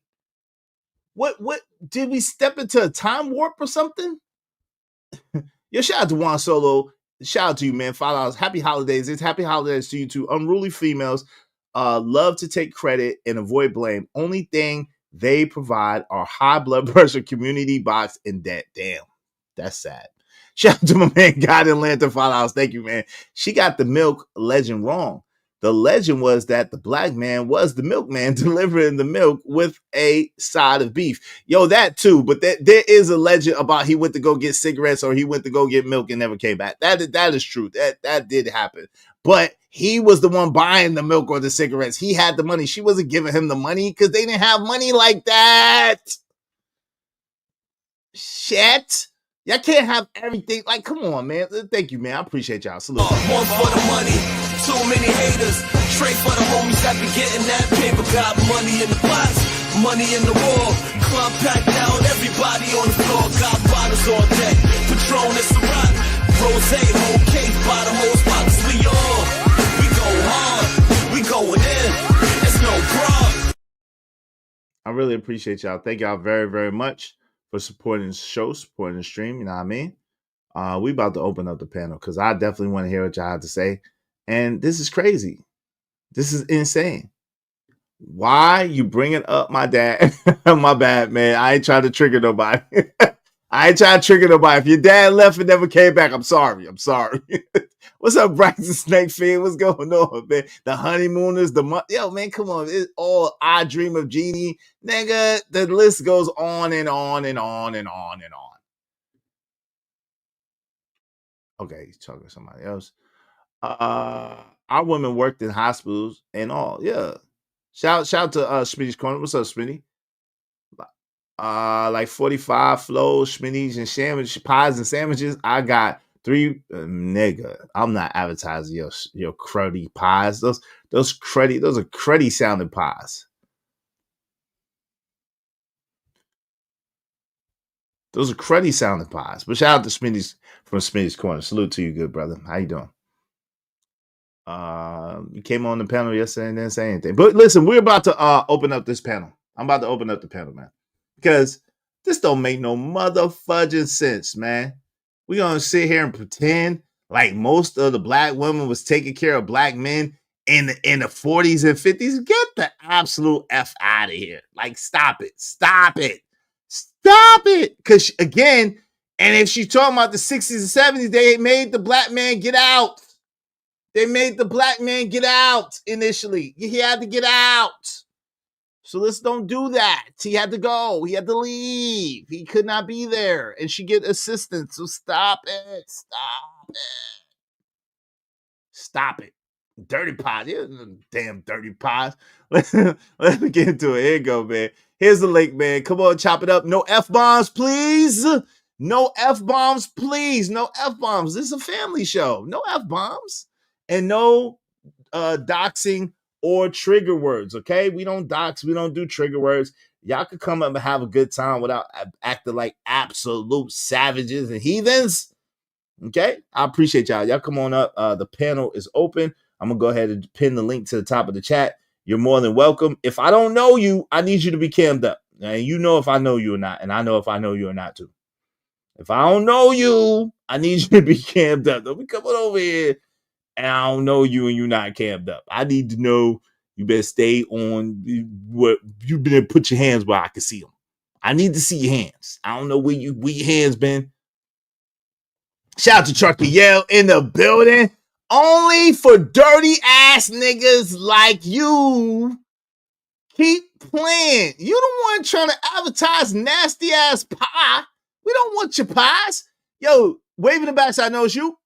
What did we step into a time warp or something? Yo, shout out to Juan Solo. Shout out to you, man. $5. Happy holidays. It's happy holidays to you too. Unruly females love to take credit and avoid blame. Only thing they provide are high blood pressure, community box, and debt. Damn, that's sad. Shout out to my man, God in Lantern, $5. Thank you, man. She got the milk legend wrong. The legend was that the black man was the milkman delivering the milk with a side of beef. Yo, that too. But there is a legend about he went to go get cigarettes or he went to go get milk and never came back. That is true. That did happen. But he was the one buying the milk or the cigarettes. He had the money. She wasn't giving him the money because they didn't have money like that. Shit. Y'all can't have everything. Like, come on, man. Thank you, man. I appreciate y'all. Salute. One for the money, too many haters. Straight for the homies that be getting that paper. Got money in the pots, money in the wall. Club packed out, everybody on the floor. Got bottles on deck, Patron and Ciroc. Rose, whole case, bottom hose bottles. We all, we go hard, we going in. It's no problem. I really appreciate y'all. Thank y'all very, very much for supporting the show, supporting the stream. You know what I mean? We about to open up the panel because I definitely want to hear what y'all have to say. And this is crazy. This is insane. Why you bringing up my dad? My bad, man. I ain't trying to trigger nobody. I ain't trying to trigger nobody. If your dad left and never came back, I'm sorry. I'm sorry. What's up, Braxton Snake Fan? What's going on, man? The honeymooners, yo, man, come on. It's all I Dream of Jeannie. Nigga, the list goes on and on and on and on and on. Okay, he's talking to somebody else. Our women worked in hospitals and all. Yeah. Shout out to Smitty's Corner. What's up, Smitty? Like 45 flows, Schmitty's and sandwich pies and sandwiches. I got 3 nigga. I'm not advertising your cruddy pies. Those are cruddy sounding pies. Those are cruddy sounding pies. But shout out to Smitty's from Smitty's Corner. Salute to you, good brother. How you doing? You came on the panel yesterday and didn't say anything. But listen, we're about to open up this panel. I'm about to open up the panel, man. Because this don't make no motherfudging sense, man. We're going to sit here and pretend like most of the black women was taking care of black men in the 40s and 50s. Get the absolute F out of here. Like, stop it. Stop it. Stop it. Because, again, and if she's talking about the 60s and 70s, they made the black man get out. They made the black man get out initially. He had to get out. So let's don't do that. He had to go. He had to leave. He could not be there. And she get assistance. So stop it. Stop it. Stop it. Dirty pies. Damn dirty pies. Let me get into it. Here you go, man. Here's the link, man. Come on, chop it up. No F-bombs, please. No F-bombs, please. No F-bombs. This is a family show. No F-bombs. And no doxing or trigger words, okay? We don't dox. We don't do trigger words. Y'all could come up and have a good time without acting like absolute savages and heathens, okay? I appreciate y'all. Y'all come on up. The panel is open. I'm going to go ahead and pin the link to the top of the chat. You're more than welcome. If I don't know you, I need you to be cammed up. And you know if I know you or not, and I know if I know you or not too. If I don't know you, I need you to be camped up. Don't be coming over here and I don't know you and you're not camped up. I need to know you better stay on what you better put your hands where I can see them. I need to see your hands. I don't know where your hands been. Shout out to Chucky Yale in the building. Only for dirty ass niggas like you. Keep playing. You the one trying to advertise nasty ass pie. We don't want your pies. Yo, waving the backside knows you.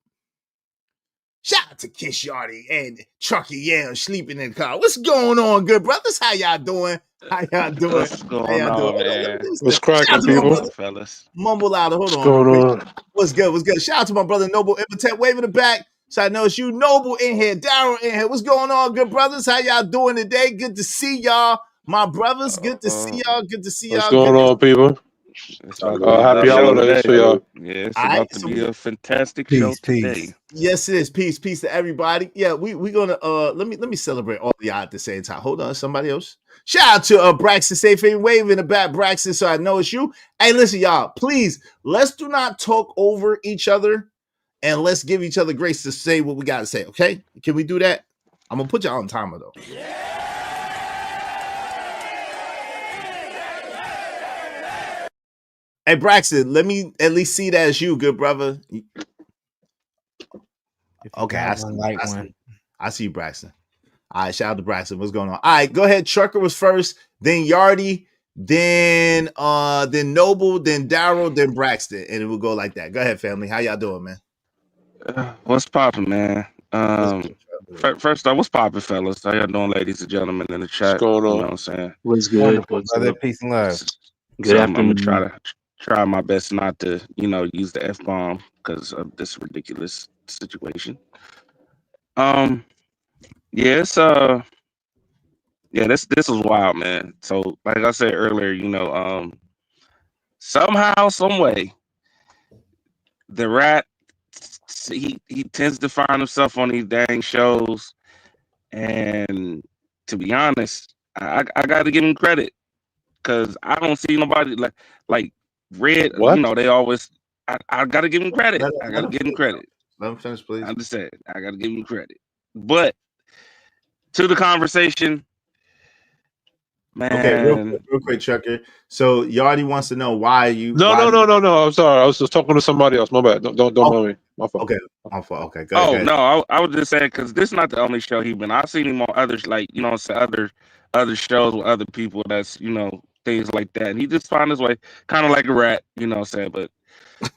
Shout out to Kiss Yardy and Chucky Yale sleeping in the car. What's going on, good brothers? How y'all doing? How y'all doing? What's going on, man? What's cracking, people? Fellas. Mumble louder. Hold What's on. going on? What's good? What's good? Shout out to my brother Noble Imhotep waving the back. So I know it's you, Noble in here, Daryl in here. What's going on, good brothers? How y'all doing today? Good to see y'all, my brothers. Good to see y'all. Good to see y'all. What's going on, people? It's about to be a Happy show holidays today. for y'all. Yeah, it's All about right, to so be a fantastic show today. Yes, it is. Peace to everybody. Yeah, we gonna let me celebrate all of y'all at the same time. Hold on, somebody else. Shout out to Braxton Safe and Wave in the back, Braxton. So I know it's you. Hey, listen, y'all. Please, let's do not talk over each other, and let's give each other grace to say what we gotta say. Okay? Can we do that? I'm gonna put y'all on timer though. Hey, Braxton, let me at least see that as you, good brother. Okay, I see you, Braxton. All right, shout out to Braxton. What's going on? All right, go ahead. Trucker was first, then Yardy, then Noble, then Daryl, then Braxton, and it will go like that. Go ahead, family. How y'all doing, man? What's poppin', man? First off, what's poppin', fellas? How y'all doing, ladies and gentlemen in the chat? What's going on? You know what I'm saying? What's good? Wonderful, What's brother. up? Peace and love. Good I'm gonna afternoon. try my best not to, use the F-bomb because of this ridiculous situation. Yeah, it's this was wild, man. So, like I said earlier, somehow, some way, the rat he tends to find himself on these dang shows, and to be honest, I got to give him credit because I don't see nobody like Red. What? They always. I got to give him credit. I got to give him credit. Let him finish, please. I understand. I got to give him credit. But to the conversation, man. Okay, real quick, Chucker. So Yardy wants to know why you. No. I'm sorry. I was just talking to somebody else. My bad. Don't mind me. My fault. Okay, my fault. Okay, go ahead. No, I was just saying because this is not the only show he's been. I've seen him on others, like other shows with other people. That's things like that. And he just found his way, kind of like a rat. But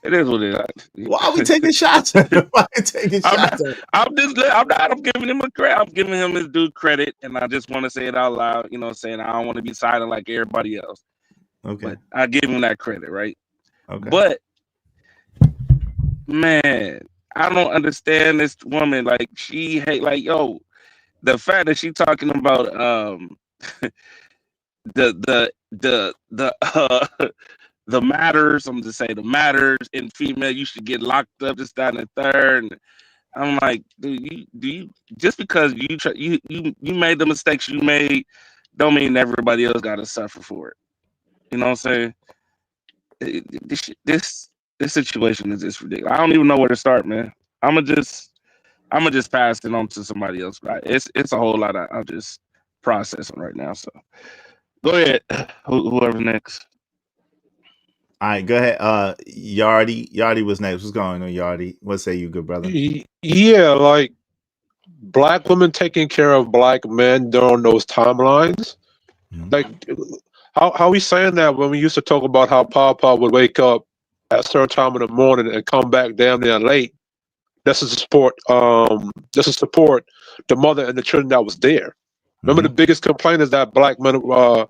it is what it is. Why are we taking shots at him? Why are we taking shots at him? I'm giving him a credit. I'm giving him his due credit, and I just want to say it out loud. I don't want to be silent like everybody else. Okay. But I give him that credit, right? Okay. But man, I don't understand this woman. Like she hate, the fact that she talking about the matters. I'm just saying the matters in female. You should get locked up, this, that, and the third. And I'm like, do you just because you made the mistakes you made, don't mean everybody else got to suffer for it. You know what I'm saying? This situation is just ridiculous. I don't even know where to start, man. I'm gonna just pass it on to somebody else. It's a whole lot I'm just processing right now. So go ahead, whoever next. All right, go ahead. Yardy was next. What's going on, Yardy? What say you, good brother? Yeah, like black women taking care of black men during those timelines. Mm-hmm. Like, how we saying that when we used to talk about how Papa would wake up at a certain time in the morning and come back damn near late? This is to support the mother and the children that was there. Remember, the biggest complaint is that black men are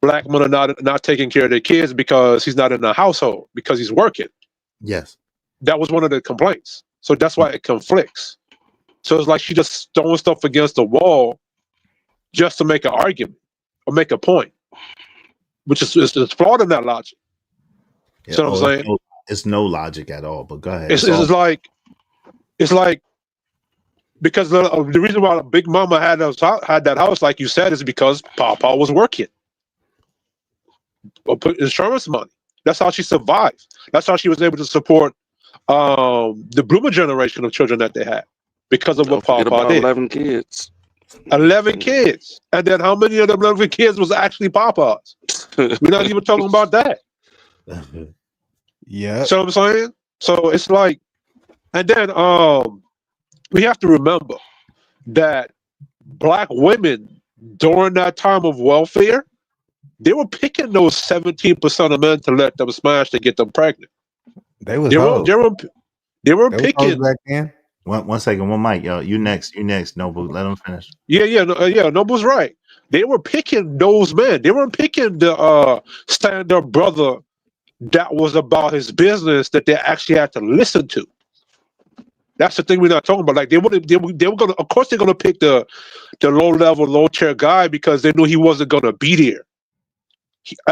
not taking care of their kids because he's not in the household because he's working. Yes, that was one of the complaints. So that's why it conflicts. So it's like she just throwing stuff against the wall just to make an argument or make a point, which is flawed in that logic. Yeah, So I'm saying it's no logic at all. But go ahead. It's like because the reason why Big Mama had that house, like you said, is because Papa was working or put insurance money. That's how she survived. That's how she was able to support the bloomer generation of children that they had because of what Don't forget Papa about did. 11 kids. 11 kids. And then how many of them 11 kids was actually Papa's? We're not even talking about that. Yeah. So I'm saying? So it's like, and then we have to remember that black women during that time of welfare, they were picking those 17% of men to let them smash to get them pregnant. They was They were hoes. they were They was hoes picking. back then. One second, one mic, yo. You next, Noble. Let him finish. Yeah, Noble's right. They were picking those men. They weren't picking the stand-up brother that was about his business that they actually had to listen to. That's the thing we're not talking about. Like they were gonna, of course, they're gonna pick the low-level, low-tier guy because they knew he wasn't gonna be there.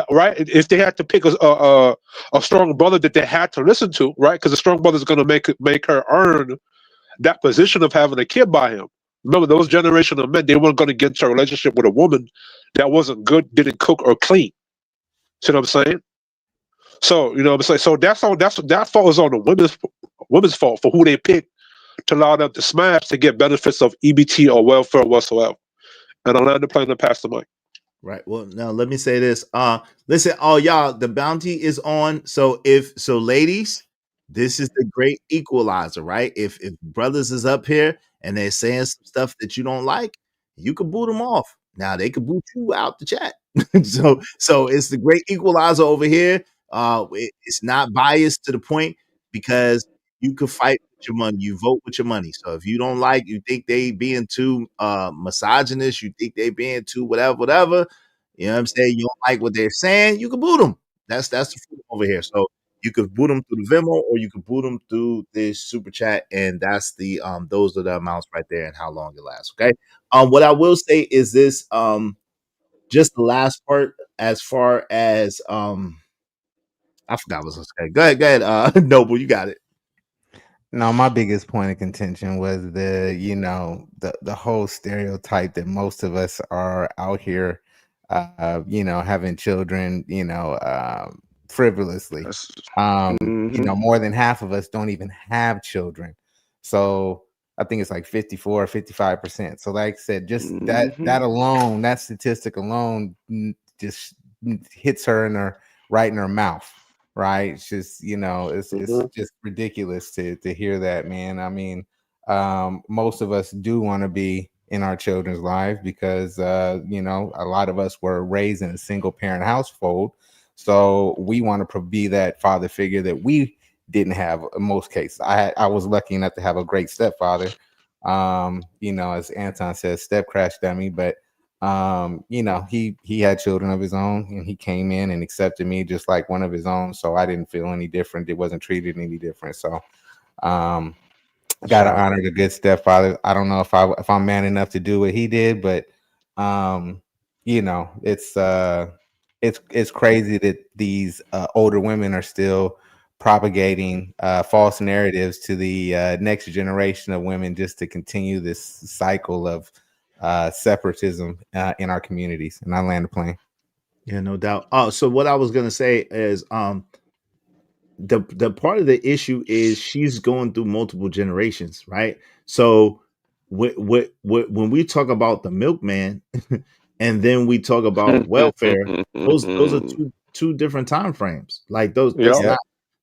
Right? If they had to pick a strong brother that they had to listen to, right? Because a strong brother is gonna make her earn that position of having a kid by him. Remember, those generation of men, they weren't going to get into a relationship with a woman that wasn't good, didn't cook or clean. See what I'm saying? So, you know what I'm saying? So that falls on the women's fault for who they pick to allow them to smash to get benefits of EBT or welfare whatsoever. And I'll land the plane and pass the mic. Right. Well, now let me say this. Listen, all y'all, the bounty is on. So ladies, this is the great equalizer, right? If brothers is up here and they're saying some stuff that you don't like, you can boot them off. Now they can boot you out the chat. so it's the great equalizer over here. It's not biased to the point because you can fight with your money. You vote with your money. So if you don't like, you think they being too misogynist, you think they being too whatever. You know what I'm saying? You don't like what they're saying, you can boot them. That's the freedom over here. So you could boot them through the Venmo or you could boot them through this super chat, and that's the those are the amounts right there and how long it lasts. Okay. What I will say is this, just the last part as far as I forgot what I was going to say. Go ahead, Noble, you got it. No, my biggest point of contention was the whole stereotype that most of us are out here, having children, frivolously. More than half of us don't even have children. So I think it's like 54 or 55%. So like I said, just that alone, that statistic alone just hits her right in her mouth. Right. It's just, it's just ridiculous to hear that, man. I mean, most of us do want to be in our children's lives because, a lot of us were raised in a single parent household. So we want to be that father figure that we didn't have in most cases. I was lucky enough to have a great stepfather. As Anton says, step crash dummy, but he had children of his own and he came in and accepted me just like one of his own. So I didn't feel any different. It wasn't treated any different. So gotta honor the good stepfather. I don't know if I'm man enough to do what he did, but it's crazy that these older women are still propagating false narratives to the next generation of women just to continue this cycle of separatism in our communities. And I land the plane. Yeah, no doubt. So what I was gonna say is the part of the issue is she's going through multiple generations, right? So when we talk about the milkman and then we talk about welfare, those are two different time frames. Like those,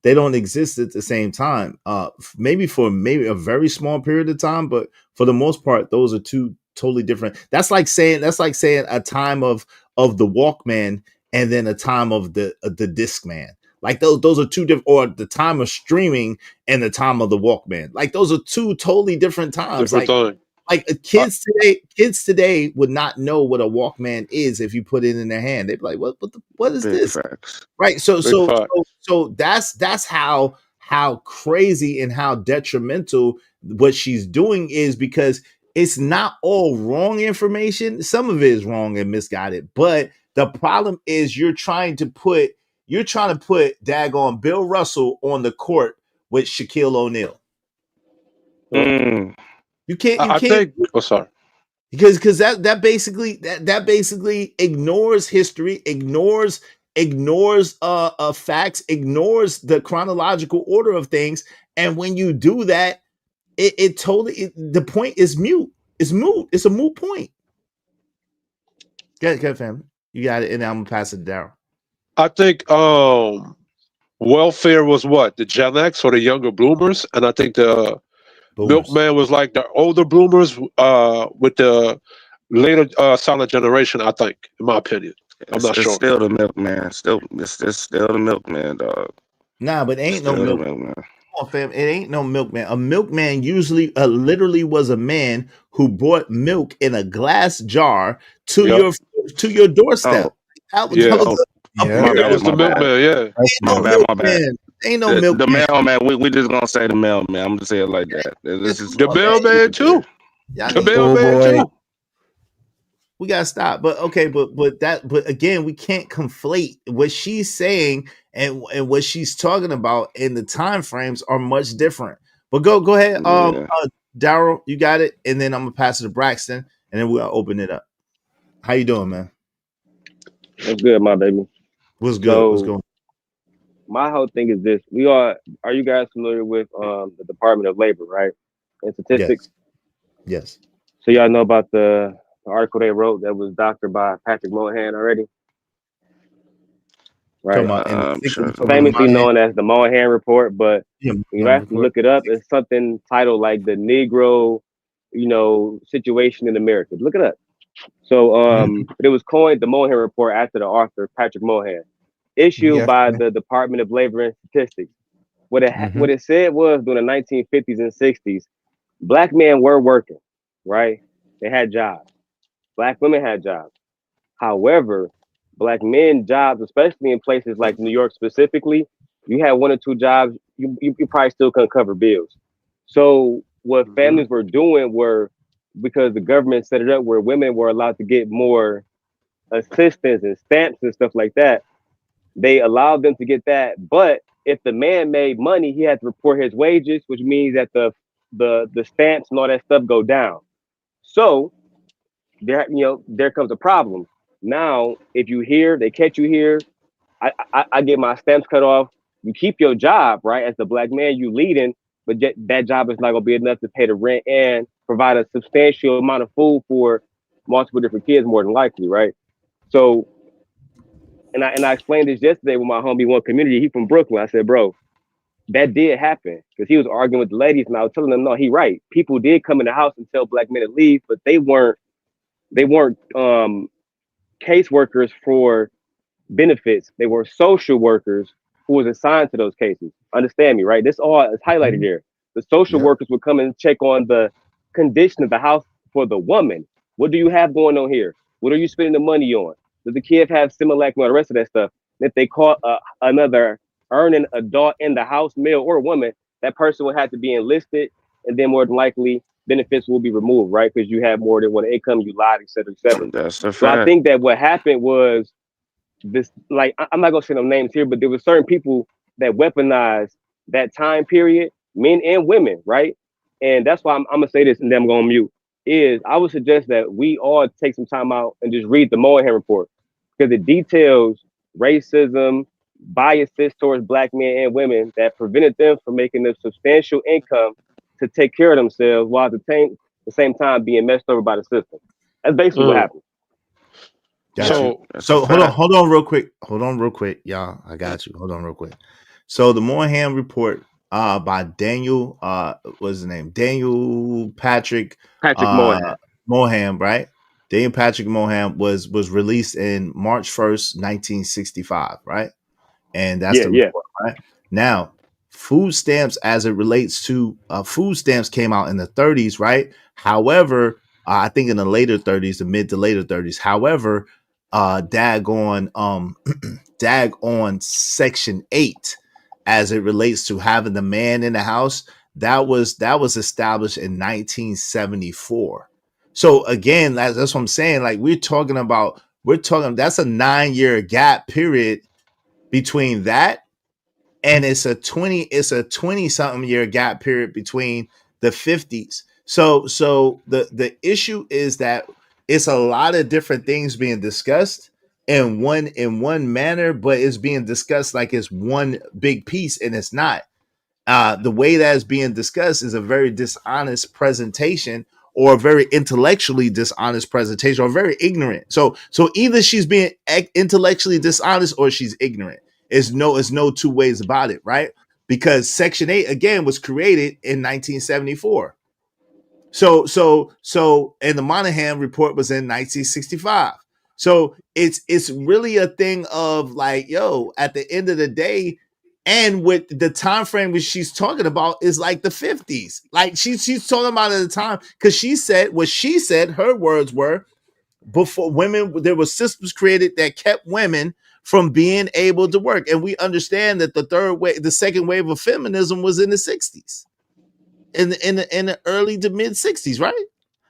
they don't exist at the same time. Maybe for a very small period of time, but for the most part, those are two totally different. That's like saying a time of the Walkman and then a time of the Discman. Like those are two different, or the time of streaming and the time of the Walkman. Like those are two totally different times. Like kids today would not know what a Walkman is if you put it in their hand. They'd be like, what is this? Facts. Right. So that's how crazy and how detrimental what she's doing is, because it's not all wrong information. Some of it is wrong and misguided, but the problem is you're trying to put daggone Bill Russell on the court with Shaquille O'Neal. You can't. Sorry. Because that basically ignores history, ignores ignores facts, ignores the chronological order of things, and when you do that, it totally the point is mute. It's moot. It's a moot point. Good, family. You got it, and I'm gonna pass it down. I think welfare was what, the Gen X or the younger bloomers, and I think the milkman was like the older bloomers with the later silent generation. I think, in my opinion, I'm not It's sure. still the milkman. It's still the milkman, dog. Nah, but ain't no Still the milkman. Come on, fam. It ain't no milkman. A milkman usually, literally, was a man who brought milk in a glass jar to your doorstep. That was That was the milkman. Yeah, My bad. Ain't no The milkman. mailman. We just gonna say the mailman. I'm gonna say it like that. This is the mailman too. The mailman too. We gotta stop. But okay, but again, we can't conflate what she's saying and what she's talking about, and the time frames are much different. But go ahead, Daryl, you got it, and then I'm gonna pass it to Braxton, and then we'll open it up. How you doing, man? What's good, my baby? What's good? So, What's going? My whole thing is this: are you guys familiar with the Department of Labor, right? And statistics. Yes. So y'all know about the article they wrote that was doctored by Patrick Mohan already, right? Famously known as the Mohan Report, but you have to look it up. It's something titled like the Negro, situation in America. Look it up. So but it was coined the Mohan Report after the author Patrick Mohan, issued by the Department of Labor and Statistics. What it said was during the 1950s and 60s, Black men were working, right? They had jobs. Black women had jobs. However, Black men jobs, especially in places like New York specifically, you had 1 or 2 jobs, you probably still couldn't cover bills. So what families were doing were, because the government set it up where women were allowed to get more assistance and stamps and stuff like that, they allowed them to get that. But if the man made money, he had to report his wages, which means that the stamps and all that stuff go down. So there comes a problem. Now, if they catch you here, I get my stamps cut off. You keep your job, right? As the Black man, you leading, but that job is not gonna be enough to pay the rent and provide a substantial amount of food for multiple different kids, more than likely, right? So, and I explained this yesterday with my homie One Community. He from Brooklyn. I said, bro, that did happen, because he was arguing with the ladies, and I was telling them, no, he right. People did come in the house and tell Black men to leave, but they weren't caseworkers for benefits. They were social workers who was assigned to those cases. Understand me, right? This all is highlighted here. The social workers would come and check on the condition of the house for the woman. What do you have going on here? What are you spending the money on? Does the kid have Similac and all the rest of that stuff? And if they caught another earning adult in the house, male or woman, that person would have to be enlisted, and then more than likely benefits will be removed, right? Because you have more than one income, you lied, et cetera, et cetera. That's a fact. So I think that what happened was this, like, I'm not gonna say no names here, but there were certain people that weaponized that time period, men and women, right? And that's why I'm gonna say this, and then I'm gonna mute. I would suggest that we all take some time out and just read the Mohan Report, because it details racism, biases towards Black men and women that prevented them from making a substantial income to take care of themselves, while at the same time being messed over by the system. That's basically what happened. So hold on real quick, y'all. I got you. Hold on real quick. So the Mohan Report by Daniel, what's his name? Daniel Patrick Mohan, right? Daniel Patrick Mohan was released in March 1st, 1965, right? And that's the report, right? Now, food stamps, as it relates to food stamps, came out in the 30s, right? However, I think in the later 30s, the mid to later 30s. However, dag on Section 8, as it relates to having the man in the house, that was established in 1974. So again, that's what I'm saying. Like we're talking that's a 9-year gap period between that, and it's a 20 something year gap period between the 50s. So the issue is that it's a lot of different things being discussed, in one manner, but it's being discussed like it's one big piece, and it's not. The way that is being discussed is a very dishonest presentation, or a very intellectually dishonest presentation, or very ignorant. So either she's being intellectually dishonest or she's ignorant. It's no two ways about it, right? Because Section 8 again was created in 1974. And the Monahan report was in 1965. So it's really a thing of like, yo, at the end of the day, and with the time frame which she's talking about is like the 50s. Like she's talking about at the time, because she said her words were, before women, there were systems created that kept women from being able to work. And we understand that the second wave of feminism was in the 60s. In the early to mid 60s, right?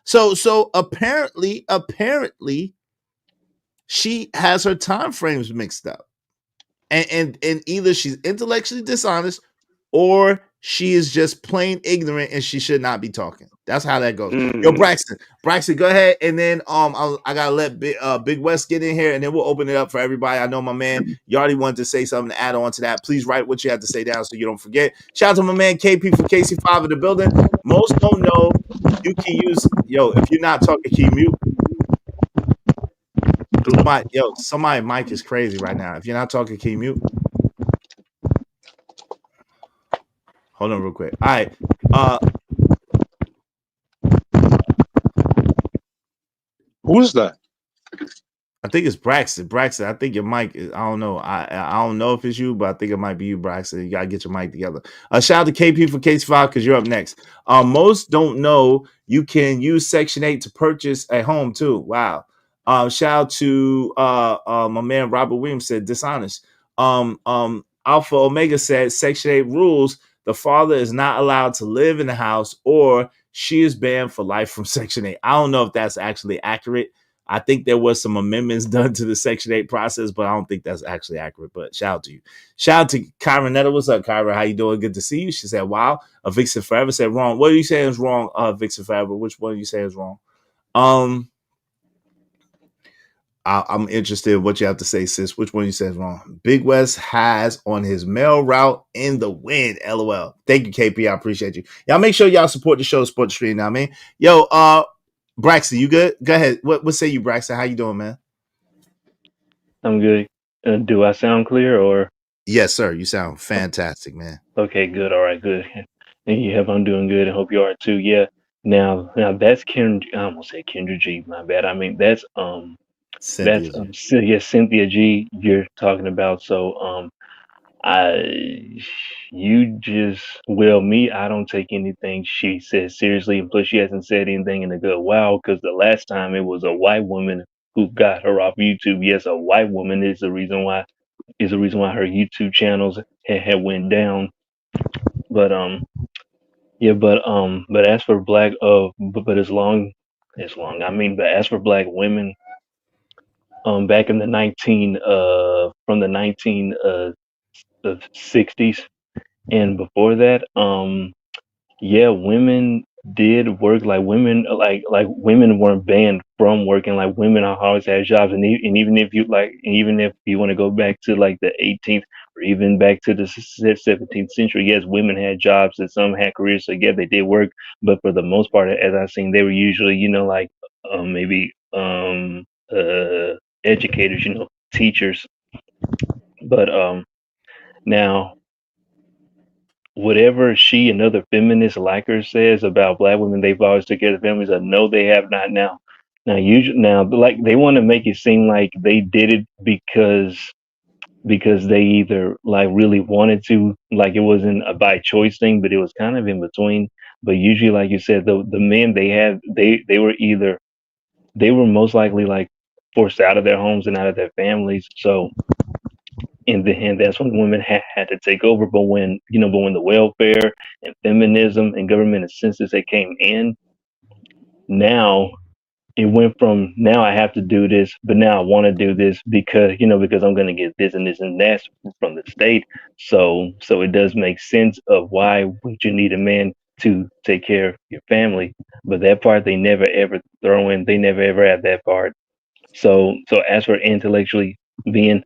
So apparently she has her time frames mixed up. And either she's intellectually dishonest, or she is just plain ignorant and she should not be talking. That's how that goes. Yo, Braxton, go ahead, and then I gotta let Big West get in here, and then we'll open it up for everybody. I know my man Yardy wanted to say something to add on to that. Please write what you have to say down so you don't forget. Shout out to my man KP from KC5 in the building. Most don't know you can use, if you're not talking, can you mute? Somebody mic is crazy right now. If you're not talking, can you mute? Hold on real quick. All right. Who's that? I think it's Braxton. Braxton, I think your mic is, I don't know. I don't know if it's you, but I think it might be you, Braxton. You gotta get your mic together. Shout out to KP for Case 5 because you're up next. Most don't know you can use Section 8 to purchase a home too. Wow. Shout out to my man Robert Williams said dishonest. Alpha Omega said Section 8 rules the father is not allowed to live in the house, or she is banned for life from Section 8. I don't know if that's actually accurate. I think there was some amendments done to the Section 8 process, but I don't think that's actually accurate. But shout out to you. Shout out to Kyra Netta. What's up, Kyra? How you doing? Good to see you. She said, wow. Vixen Forever said wrong. What are you saying is wrong, Vixen Forever? Which one are you saying is wrong? I'm interested in what you have to say, sis. Which one you say is wrong? Big West has on his mail route in the wind. LOL. Thank you, KP. I appreciate you. Y'all make sure y'all support the show, support the stream now, man. Yo, Braxton, you good? Go ahead. What say you, Braxton? How you doing, man? I'm good. Do I sound clear or? Yes, sir. You sound fantastic, man. Okay, good. All right, good. And yeah, I'm doing good. I hope you are too. Yeah. Now that's Kendra. I almost said Kendra G. My bad. I mean that's Cynthia G. Cynthia G. You're talking about. So me, I don't take anything she says seriously, and plus she hasn't said anything in a good while, because the last time it was a white woman who got her off YouTube. Yes, a white woman is the reason why her YouTube channels had went down. But but as for black but as as for black women, back in the 60s and before that, women did work. Like women, like women weren't banned from working. Like women always had jobs, and even if you want to go back to like the 18th or even back to the 17th century, yes, women had jobs and some had careers. So yeah, they did work, but for the most part, as I've seen, they were usually educators, teachers. But now, whatever she and other feminists like her says about black women, they've always took care of the families. No, they have not. Now, like they want to make it seem like they did it because they either like really wanted to, like it wasn't a by choice thing, but it was kind of in between. But usually, like you said, the men they were most likely like forced out of their homes and out of their families. So in the end, that's when women had to take over. But when the welfare and feminism and government and census they came in, now it went from now I have to do this, but now I want to do this because I'm going to get this and this and that from the state. So it does make sense of why would you need a man to take care of your family. But that part they never ever throw in. They never ever have that part. So as for intellectually being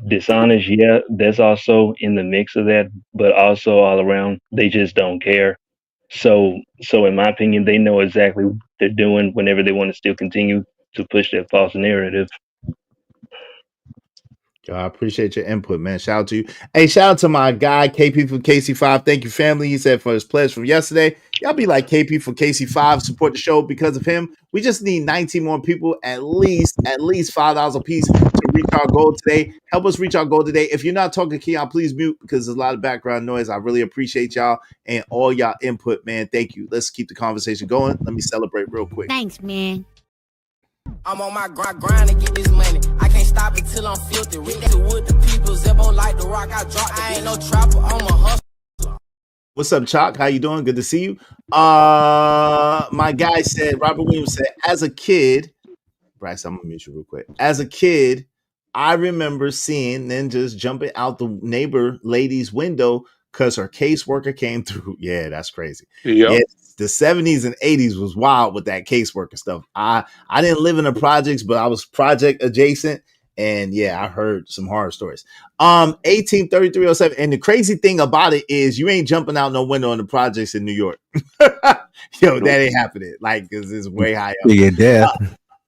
dishonest, yeah, that's also in the mix of that, but also all around they just don't care. So in my opinion, they know exactly what they're doing whenever they want to still continue to push that false narrative. I appreciate your input, man. Shout out to you. Hey, shout out to my guy, KP from KC5. Thank you, family. He said for his pledge from yesterday. Y'all be like KP for KC5. Support the show because of him. We just need 19 more people, at least $5 a piece to reach our goal today. Help us reach our goal today. If you're not talking, Keon, please mute because there's a lot of background noise. I really appreciate y'all and all y'all input, man. Thank you. Let's keep the conversation going. Let me celebrate real quick. Thanks, man. I'm on my grind to get this money. I can't stop it till I'm filthy. Read to wood the people. Zebo like the rock. I drop. I ain't no trapper. I'm a hustler. What's up, Chalk? How you doing? Good to see you. My guy said, Robert Williams said, as a kid, Bryce, I'm gonna mute you real quick. As a kid, I remember seeing ninjas jumping out the neighbor lady's window because her caseworker came through. Yeah, that's crazy. Yep. Yeah, the 70s and 80s was wild with that caseworker stuff. I didn't live in the projects, but I was project adjacent. And yeah, I heard some horror stories. 183307. And the crazy thing about it is you ain't jumping out no window in the projects in New York. Yo, that ain't happening. Like, because it's way high up. Your death.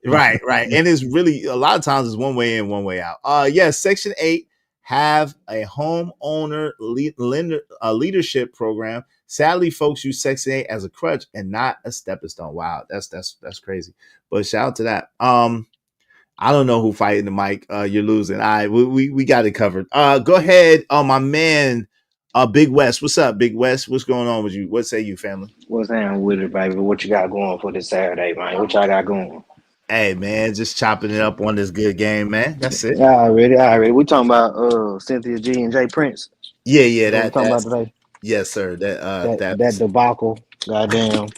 Right. And it's really a lot of times it's one way in, one way out. Yes, Section 8 have a homeowner leadership program. Sadly, folks use Section 8 as a crutch and not a stepping stone. Wow, that's crazy. But shout out to that. I don't know who fighting the mic. You're losing. We got it covered. Go ahead. My man, Big West. What's up, Big West? What's going on with you? What say you, family? What's down with it, baby? What you got going for this Saturday, man? What y'all got going? Hey, man, just chopping it up on this good game, man. That's it. Already. We talking about Cynthia G and Jay Prince. Yeah. That we talking about today. Yes, sir. That debacle, goddamn.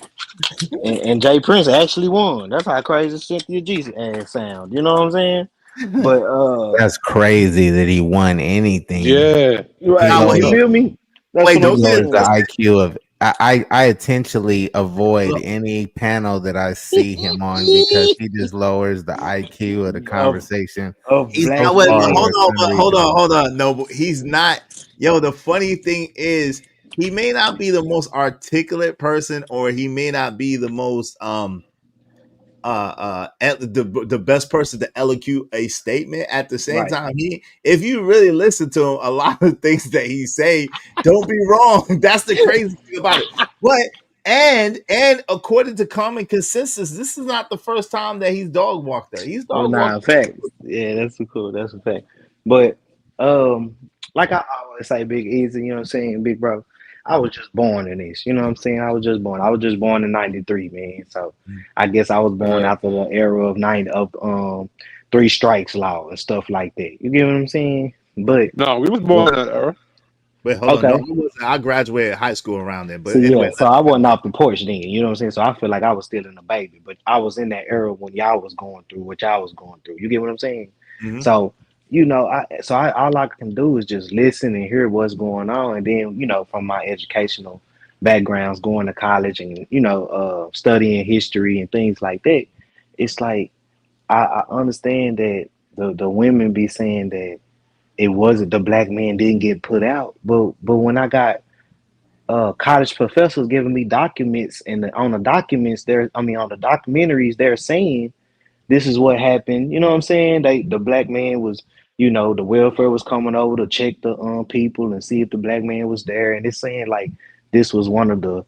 and Jay Prince actually won. That's how crazy Cynthia G ass sound. You know what I'm saying? But that's crazy that he won anything. Yeah, right. You feel me? Wait, don't get the IQ of. I intentionally avoid any panel that I see him on because he just lowers the IQ of the conversation. Hold on. No, but he's not. Yo, the funny thing is, he may not be the most articulate person, or he may not be the most the best person to eloquent a statement. At the same time, if you really listen to him, a lot of things that he say don't be wrong. That's the crazy thing about it. But and according to common consensus, this is not the first time that he's dog walked there. He's dog walked. Fact. Yeah, that's cool. That's a fact. But like I always say, Big Easy, you know what I'm saying, Big Bro. I was just born in this, you know what I'm saying? I was just born in '93, man. So I guess I was born after the era of 3 strikes law and stuff like that. You get what I'm saying? But no, we was born in that era. Wait, hold on. No, I graduated high school around then. But anyway, so I wasn't off the porch then, you know what I'm saying? So I feel like I was still in a baby, but I was in that era when y'all was going through what y'all was going through. You get what I'm saying? Mm-hmm. So you know, all I can do is just listen and hear what's going on. And then, you know, from my educational backgrounds, going to college and, you know, studying history and things like that, it's like, I understand that the women be saying that it wasn't, the black man didn't get put out. But when I got college professors giving me documents and on the documentaries, they're saying, this is what happened. You know what I'm saying? The black man was, you know, the welfare was coming over to check the people and see if the black man was there. And it's saying like this was one of the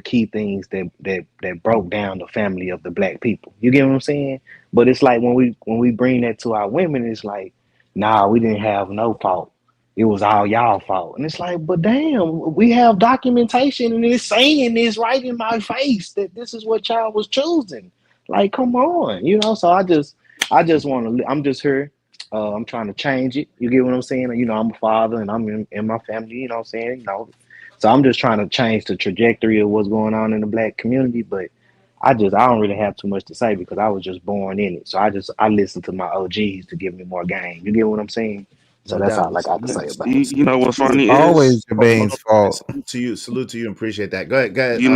key things that broke down the family of the black people. You get what I'm saying? But it's like when we bring that to our women, it's like, nah, we didn't have no fault. It was all y'all fault. And it's like, but damn, we have documentation and it's saying this right in my face that this is what y'all was choosing. Like, come on, you know. So I just want to. I'm just here. I'm trying to change it. You get what I'm saying? You know, I'm a father and I'm in my family. You know what I'm saying? You know, so I'm just trying to change the trajectory of what's going on in the black community. But I don't really have too much to say because I was just born in it. So I listen to my OGs to give me more game. You get what I'm saying? So that's all I got to say about it. You know what's funny? Always Jermaine's fault. Salute to you, and appreciate that. Go ahead. You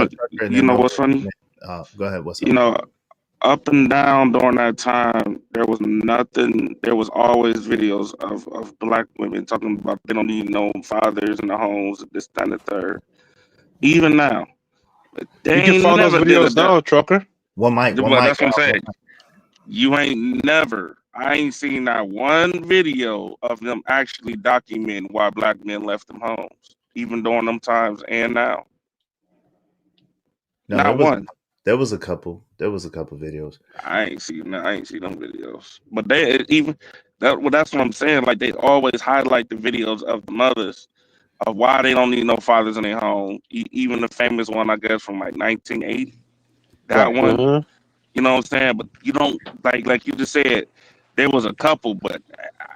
know what's funny? Go ahead. What's up? You know, up and down during that time, there was nothing. There was always videos of black women talking about they don't need no fathers in the homes, this, that, and the third. Even now, they You can ain't find those never did videos a. now, trucker. One mic. But that's what I'm saying. You ain't never. I ain't seen that one video of them actually documenting why black men left them homes, even during them times and now. No, Not one. There was a couple. There was a couple videos. I ain't seen them videos. But they even that. Well, that's what I'm saying. Like they always highlight the videos of the mothers of why they don't need no fathers in their home. Even the famous one, I guess, from like 1980. That Right. one. Mhm. You know what I'm saying? But you don't like you just said. There was a couple, but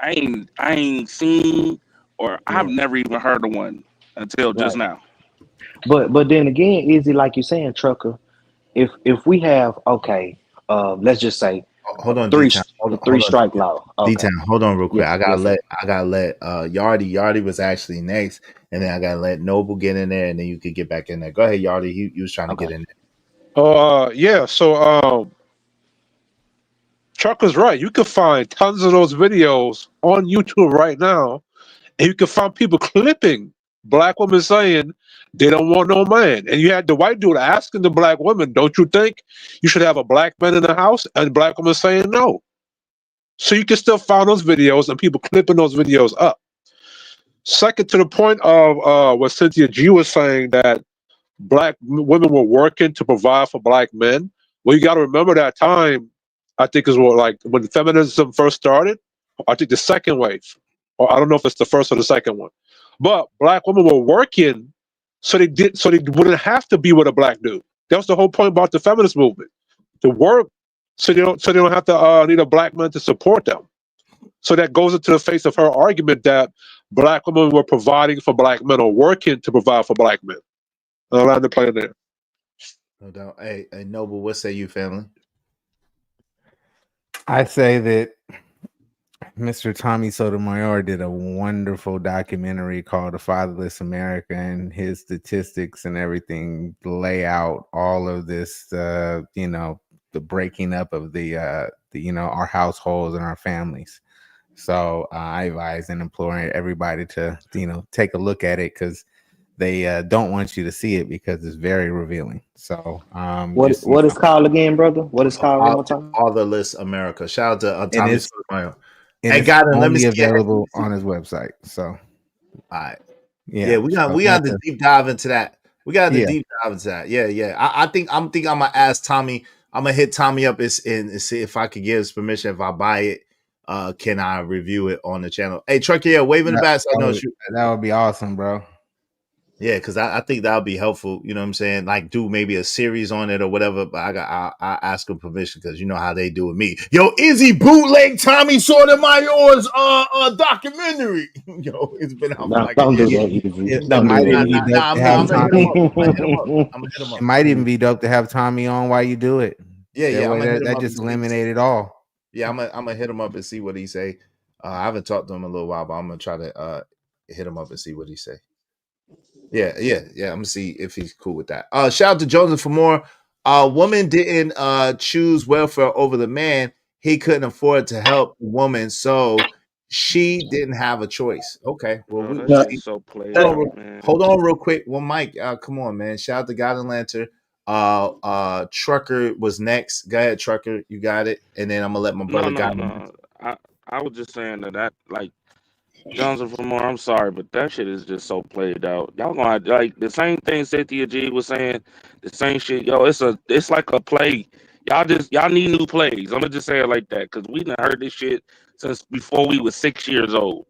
I ain't seen or I've never even heard of one until just now. But then again, Izzy, like you're saying, trucker, if we have let's just say Hold on, three D-Town. strike law. Okay. D-Town, hold on real quick. Yes, I gotta yes, let Yardy was actually next, and then I gotta let Noble get in there, and then you could get back in there. Go ahead, Yardy. He was trying to get in there. Yeah. So Trucker's right. You can find tons of those videos on YouTube right now, and you can find people clipping black women saying they don't want no man. And you had the white dude asking the black woman, "Don't you think you should have a black man in the house?" And the black woman saying no. So you can still find those videos and people clipping those videos up. Second, to the point of what Cynthia G was saying, that black women were working to provide for black men. Well, you got to remember that time. I think is what, like, when feminism first started. I think the second wave, or I don't know if it's the first or the second one. But black women were working so they wouldn't have to be with a black dude. That was the whole point about the feminist movement, to work so they don't have to need a black man to support them. So that goes into the face of her argument that black women were providing for black men, or working to provide for black men. I'll land the plane there. No doubt. Hey, Noble, what say you, family? I say that Mr. Tommy Sotomayor did a wonderful documentary called The Fatherless America, and his statistics and everything lay out all of this, the breaking up of the our households and our families. So I advise and implore everybody to, take a look at it, because they don't want you to see it because it's very revealing. So what is called again, brother? What is called one more time? Fatherless America. Shout out to Tommy Sotomayor. And it's only available on his website. So, all right, yeah, we got to deep dive into that. We got to deep dive into that. Yeah. I think I'm gonna ask Tommy. I'm gonna hit Tommy up and see if I could get his permission. If I buy it, can I review it on the channel? Hey, Truck, waving the bat. So that would be awesome, bro. Yeah, because I think that would be helpful. You know what I'm saying? Like, do maybe a series on it or whatever. But I ask him permission, because you know how they do with me. Yo, Izzy bootleg Tommy Sotomayor's documentary. Yo, it's been out. Don't do that, Izzy. It might even be dope to have Tommy on while you do it. Yeah. That just eliminated all. Yeah, I'm gonna hit him up and see what he say. I haven't talked to him in a little while, but I'm gonna try to hit him up and see what he say. Yeah. I'm gonna see if he's cool with that. Shout out to Joseph for more. Woman didn't choose welfare over the man. He couldn't afford to help the woman, so she didn't have a choice. Okay, well, hold on real quick. Well, Mike, come on, man. Shout out to God and Lantern. Trucker was next. Go ahead, Trucker. You got it. And then I'm gonna let my brother No. I was just saying that like, Johnson for more. I'm sorry, but that shit is just so played out. Y'all gonna like the same thing Cynthia G was saying, the same shit. Yo, it's like a play. Y'all need new plays. I'm gonna just say it like that, because we done heard this shit since before we was 6 years old.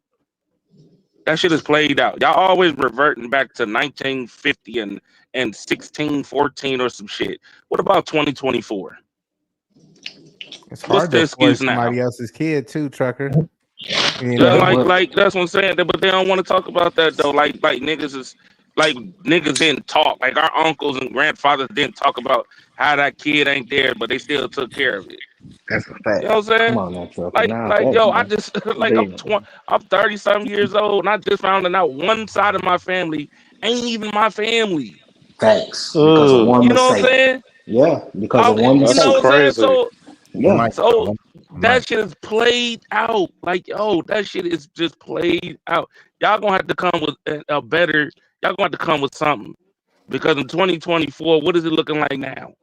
That shit is played out. Y'all always reverting back to 1950 and 1614 or some shit. What about 2024? It's hard to afford somebody else's kid too, Trucker. Like that's what I'm saying. But they don't want to talk about that though. Like niggas didn't talk. Like our uncles and grandfathers didn't talk about how that kid ain't there, but they still took care of it. That's a fact. You know what I'm saying? Come on now, Trucker. I just I'm 30 something years old, and I just found out one side of my family ain't even my family. Facts. Because of one you know what I'm mistake. saying? Yeah, because a woman. You That's know what I'm saying? crazy. Yeah, So that shit is played out. Like, yo, that shit is just played out. Y'all gonna have to come with a better. Y'all gonna have to come with something because in 2024, what is it looking like now?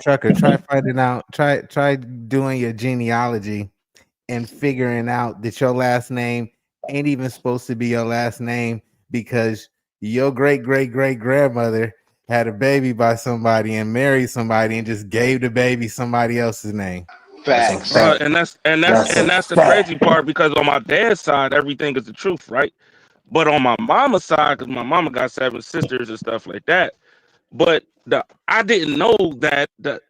Trucker, try finding out. Try doing your genealogy and figuring out that your last name ain't even supposed to be your last name because your great grandmother had a baby by somebody and married somebody and just gave the baby somebody else's name. Facts. And that's the crazy part because on my dad's side, everything is the truth, right? But on my mama's side, because my mama got 7 sisters and stuff like that. But I didn't know that the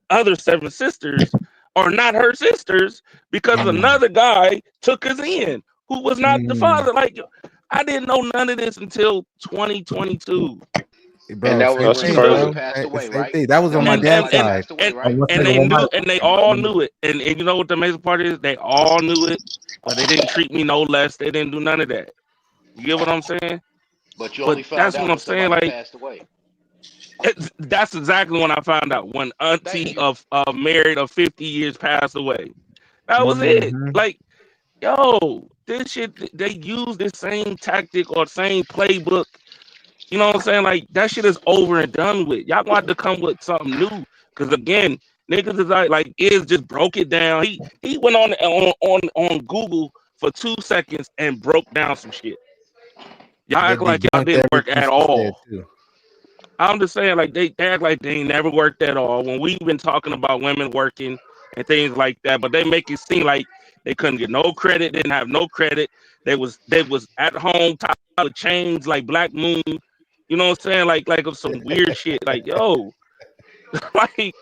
other 7 sisters are not her sisters because another guy took us in who was not the father. Like, I didn't know none of this until 2022. Bro, And that was That's when his mother crazy. passed away, right? That was on my dad's Somebody side. passed away, right? And they all knew it. And you know what the amazing part is? They all knew it, but they didn't treat me no less. They didn't do none of that. You get what I'm saying? But you But only found that's out what when I'm saying. somebody Like, passed away. that's exactly when I found out when auntie of married of 50 years passed away. That was it. Like, yo, this shit, they use this same tactic or same playbook. You know what I'm saying? Like, that shit is over and done with. Y'all gonna have to come with something new. Cause again, niggas is like is just broke it down. He went on Google for 2 seconds and broke down some shit. Y'all act like y'all didn't work at all. I'm just saying, like, they act like they ain't never worked at all. When we've been talking about women working and things like that, but they make it seem like they couldn't get no credit, didn't have no credit. They was at home, top of chains like Black Moon. You know what I'm saying? Like of some weird shit. Like, yo, like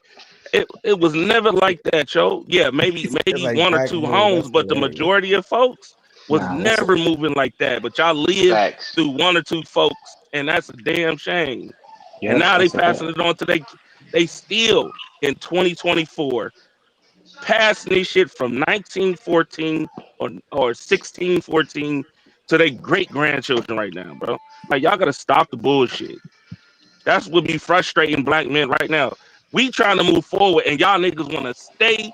it was never like that, yo. Yeah, maybe like 1 or Black 2 Moon, homes, that's but the hilarious. majority of folks was Nah, never moving like that. But y'all lived Facts. through 1 or 2 folks, and that's a damn shame. And yep, now they that's a fact. passing it on to they still in 2024 passing this shit from 1914 or 1614 to their great grandchildren right now, bro. Like, y'all gotta stop the bullshit. That's what be frustrating Black men right now. We trying to move forward, and y'all niggas want to stay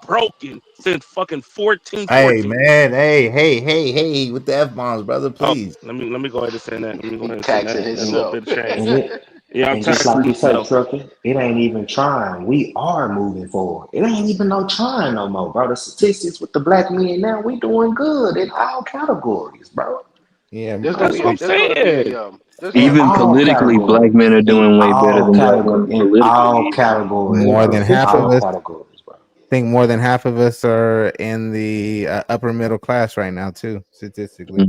broken since fucking 1414. Hey man, hey, with the F-bombs, brother, Oh, please. let me go ahead and send that. Let me go He ahead and send taxing that. A little himself. bit of shame. And it, Yeah, I'm and just taxing like you say, myself. trucker, it ain't even trying. We are moving forward. It ain't even no trying no more, bro. The statistics with the black men now, we doing good in all categories, bro. Yeah, There's gonna That's be what I'm saying. In Even all politically, black categories. men are In doing way better all than black women categories. In politically. all Even. categories, more bro. than In half of all us. categories, bro. I think more than half of us are in the upper middle class right now too, statistically.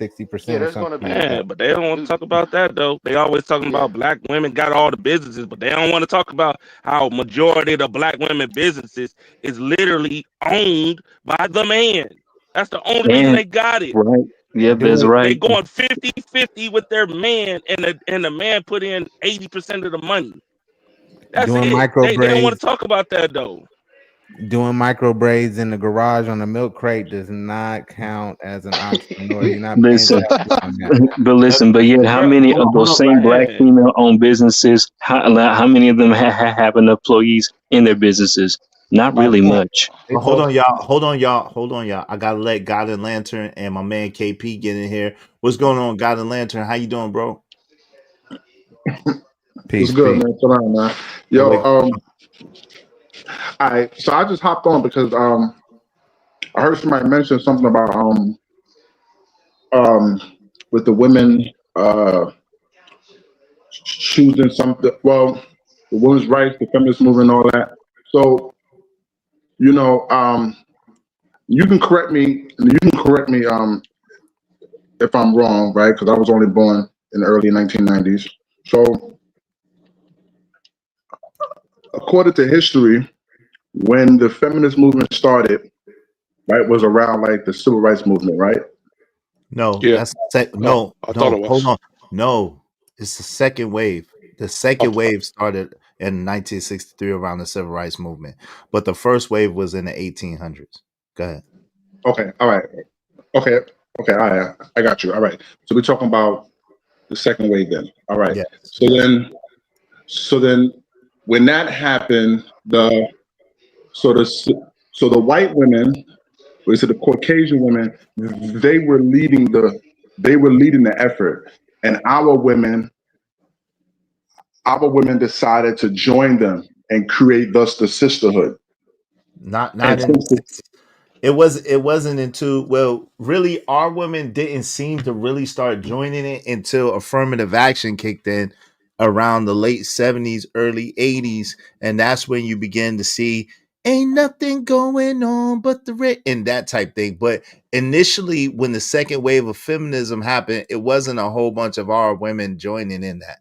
60% Yeah, or there's something gonna like be that. Man, but they don't want to talk about that though. They always talking about Black women got all the businesses, but they don't want to talk about how majority of the Black women businesses is literally owned by the man. That's the only reason And they got it. right, yep, that's They right. going 50-50 with their man, and the man put in 80% of the money. That's Doing it. micro They don't want braids, to talk about that though. doing micro braids in the garage on a milk crate does not count as an entrepreneur. You're not paying Listen, taxes on that. but yet, how Bro, many of those same black man. female-owned businesses? How many of them have employees in their businesses? Not really much. Well, hold on, y'all. I gotta let God and Lantern and my man KP get in here. What's going on, God and Lantern? How you doing, bro? It's good, man. Come on, man. Yo, all right. So I just hopped on because I heard somebody mention something about with the women choosing something. Well, the women's rights, the feminist movement, all that. So you know, you can correct me. If I'm wrong, right? Because I was only born in the early 1990s. So according to history, when the feminist movement started, right, was around like the civil rights movement, right? No, Yeah. that's Oh, I thought it hold was. on. No, it's the second wave. The second wave started in 1963 around the civil rights movement, but the first wave was in the 1800s. Go ahead. Okay. All right. Okay. Okay. All right. I got you. All right. So we're talking about The second wave then. All right. Yes. So then when that happened, the white women, or is it the Caucasian women, they were leading the effort. And our women decided to join them and create thus the sisterhood. Not in it wasn't until, well, really our women didn't seem to really start joining it until affirmative action kicked in around the late 70s, early 80s, and that's when you begin to see ain't nothing going on but the and that type thing. But initially when the second wave of feminism happened, it wasn't a whole bunch of our women joining in that.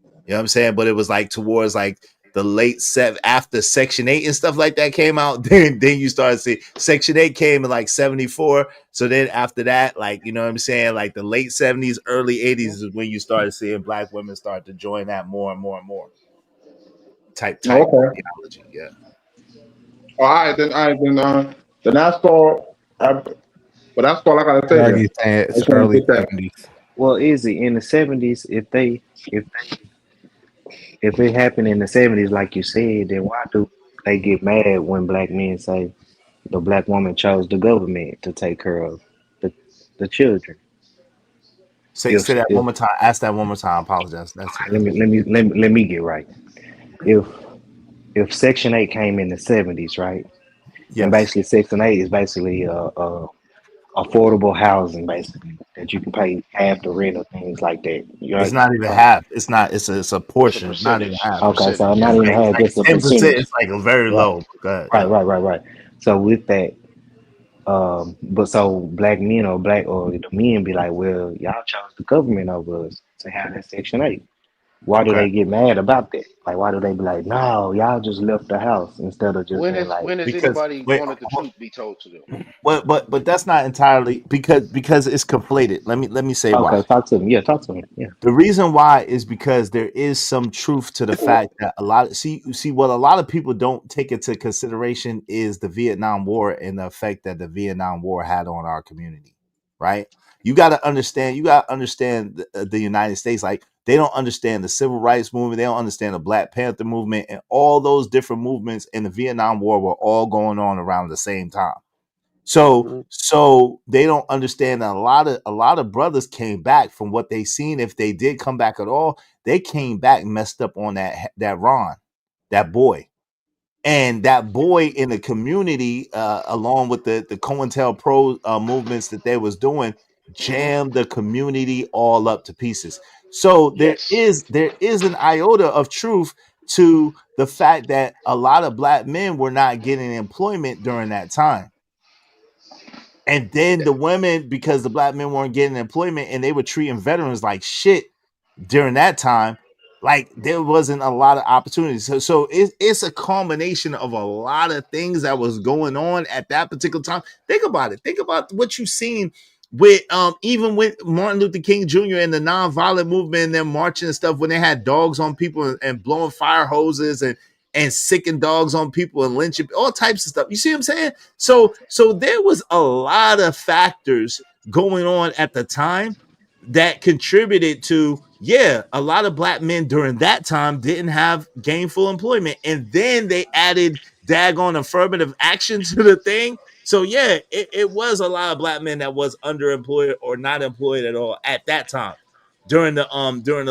You know what I'm saying? But it was like towards like the late after Section 8 and stuff like that came out, then you started to see Section 8 came in like 74. So then after that, like, you know what I'm saying? Like the late 70s, early 80s is when you started seeing black women start to join that more and more and more. Type theology, yeah. All right, then that's all. But that's all I gotta say. Like you saying, it's early 70s. Well, is it in the 70s? If it happened in the 70s, like you said, then why do they get mad when black men say the black woman chose the government to take care of the children? Say that one more time. Ask that one more time. I apologize. Let me get right. If Section 8 came in the 70s, right? Yes. And basically Section 8 is basically affordable housing, basically, that you can pay half the rent or things like that. It's not even half. It's not. It's a portion. It's not even half. Okay, so not even half. Just a 10%. It's like a very low. Go ahead. Right. So with that, but so black men or the men be like, well, y'all chose the government over us to have that Section 8. Why do they get mad about that? Like, why do they be like, no, y'all just left the house instead of just When being has anybody wanted the truth be told to them? But that's not entirely because it's conflated. Let me say why. Okay, talk to me. Yeah, talk to me. Yeah. The reason why is because there is some truth to the fact that what a lot of people don't take into consideration is the Vietnam War and the effect that the Vietnam War had on our community, right? You got to understand the United States. Like, they don't understand the civil rights movement. They don't understand the Black Panther movement, and all those different movements in the Vietnam War were all going on around the same time. So they don't understand that a lot of brothers came back from what they seen. If they did come back at all, they came back messed up on that Ron, that boy. And that boy in the community, along with the COINTELPRO movements that they was doing, jammed the community all up to pieces. So there is an iota of truth to the fact that a lot of black men were not getting employment during that time. And then the women, because the black men weren't getting employment and they were treating veterans like shit during that time, like there wasn't a lot of opportunities. So it's a combination of a lot of things that was going on at that particular time. Think about it. Think about what you've seen with even with Martin Luther King Jr. and the nonviolent movement and them marching and stuff, when they had dogs on people and blowing fire hoses and sicking dogs on people and lynching, all types of stuff. You see what I'm saying? So there was a lot of factors going on at the time that contributed to, a lot of black men during that time didn't have gainful employment. And then they added daggone affirmative action to the thing. So it was a lot of black men that was underemployed or not employed at all at that time during the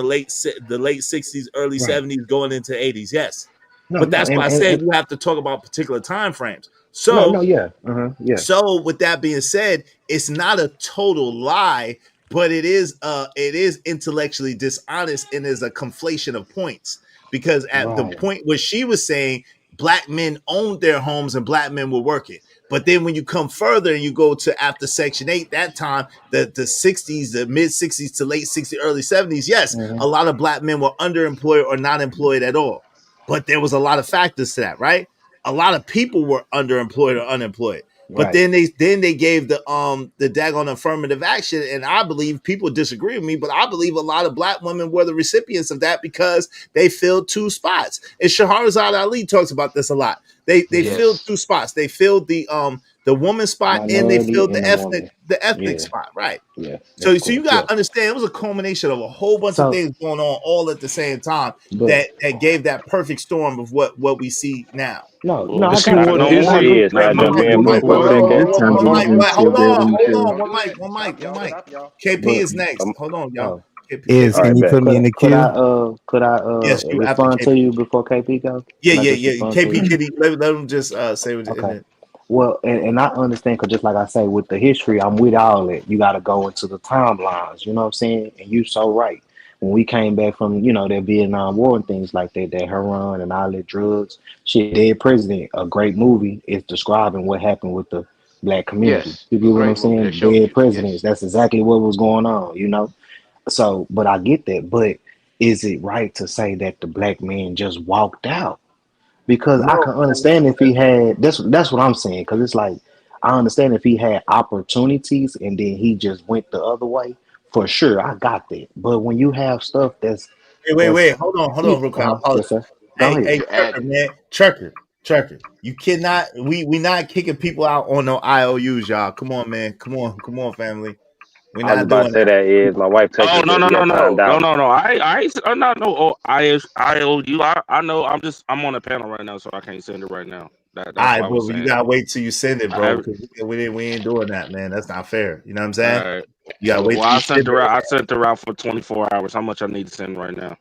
late 60s, early 70s, going into 80s. Yes. But that's why I said you have to talk about particular time frames. So So with that being said, it's not a total lie, but it is intellectually dishonest and is a conflation of points, because at the point where she was saying black men owned their homes and black men were working. But then when you come further and you go to after Section 8, that time, the 60s, the mid 60s to late 60s, early 70s, a lot of black men were underemployed or not employed at all. But there was a lot of factors to that, right? A lot of people were underemployed or unemployed. But then they gave the daggone affirmative action, and I believe people disagree with me, but I believe a lot of black women were the recipients of that because they filled 2 spots. And Shahrazad Ali talks about this a lot. They filled 2 spots. They filled the the woman spot and they Minority filled and the a woman. ethnic Yeah, spot, right? yeah, So of so you course, yeah. gotta understand it was a culmination of a whole bunch of So, things going on all at the same time but that gave that perfect storm of what we see now. no, But I see got what you, No and is I more it? agree. is. Can I One jump mic, in one real mic, quick? one Hold mic, on, hold hold on, on, one hold mic. on. Wait, hold on, Hold hold on. on, Don't one do mic, that. one mic, Stop, one y'all. mic. Stop, y'all. KP But is next. Hold on, y'all. Oh, KP. all right, Can you bet. put me in the could queue? I Yes, you after respond to KP. you before KP goes? Yeah, Could I yeah, just yeah. respond to KP you? Kitty, let him just say what in Okay. it. Well, and I understand because just like I say with the history, I'm with all that. You got to go into the timelines. You know what I'm saying? And you so right. When we came back from that Vietnam War and things like that, that heroin and all that drugs, shit, Dead President, a great movie, is describing what happened with the black community. Yes, You a get what I'm great movie that saying? showed Dead you. Presidents. Yes. That's exactly what was going on. So, but I get that. But is it right to say that the black man just walked out? Because I No, can understand if he had that's what I'm saying. Because it's like I understand if he had opportunities and then he just went the other way. For sure, I got that. But when you have stuff that's wait. Hold yeah, on, real quick. I apologize. yes sir. Go Hey, ahead. hey, You're Trucker, adding. man, Trucker. You cannot. We not kicking people out on no IOUs, y'all. Come on, man. Come on, family. We're I was not about to doing say that. that is my wife Oh texted no said no she no got timed no no out. no no. I ain't I'm not no I owe you. I know. I'm on a panel right now, so I can't send it right now. All That's right, why I was but you saying. gotta wait till you send it, bro. I, Because we ain't doing that, man. That's not fair. You know what I'm all saying? right. You gotta wait Well, till you I send sent her it out. I sent her out for 24 hours. How much I need to send right now?